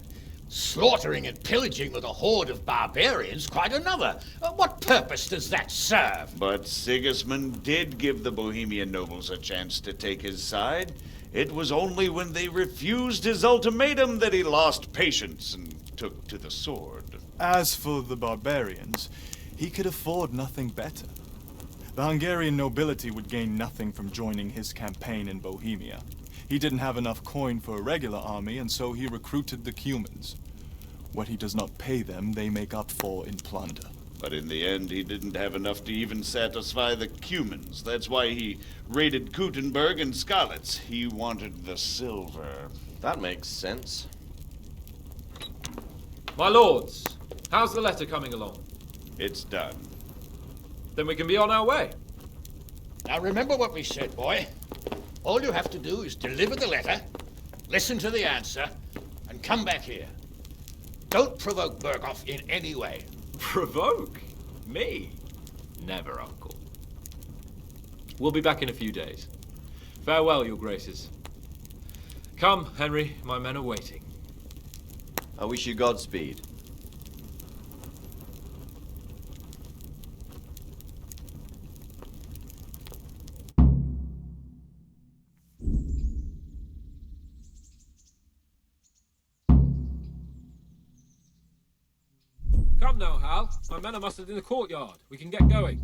slaughtering and pillaging with a horde of barbarians quite another. What purpose does that serve? But Sigismund did give the Bohemian nobles a chance to take his side. It was only when they refused his ultimatum that he lost patience and took to the sword. As for the barbarians, He could afford nothing better. The Hungarian nobility would gain nothing from joining his campaign in Bohemia. He didn't have enough coin for a regular army, and so he recruited the Cumans. What he does not pay them, they make up for in plunder. But in the end, he didn't have enough to even satisfy the Cumans. That's why he raided Kuttenberg and Skalitz. He wanted the silver. That makes sense. My lords, how's the letter coming along? It's done. Then we can be on our way. Now remember what we said, boy. All you have to do is deliver the letter, listen to the answer, and come back here. Don't provoke Berghoff in any way. Provoke? Me? Never, Uncle. We'll be back in a few days. Farewell, your graces. Come, Henry, my men are waiting. I wish you Godspeed. Come now, Hal. My men are mustered in the courtyard. We can get going.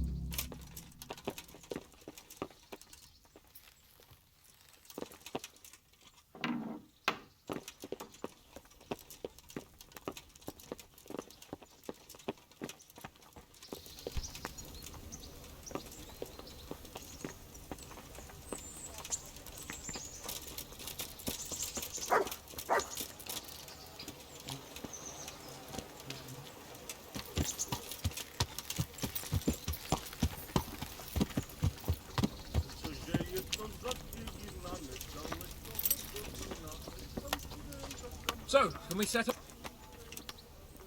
So, can we set up?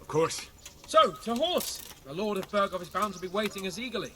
Of course. So, to horse! The Lord of Berghoff is bound to be waiting us eagerly.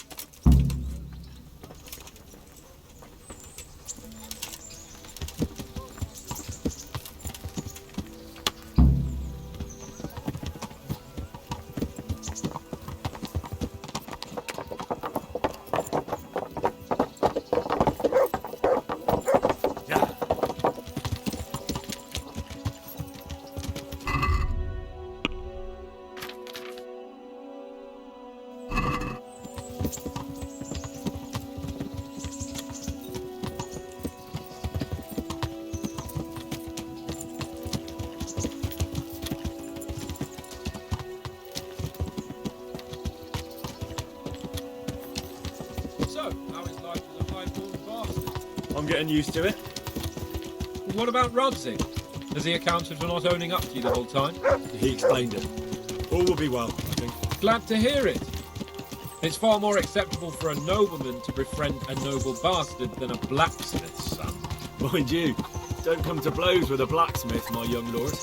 I'm getting used to it. What about Rodzig? Has he accounted for not owning up to you the whole time? He explained it. All will be well, I think. Glad to hear it. It's far more acceptable for a nobleman to befriend a noble bastard than a blacksmith's son. Mind you, don't come to blows with a blacksmith, my young lord.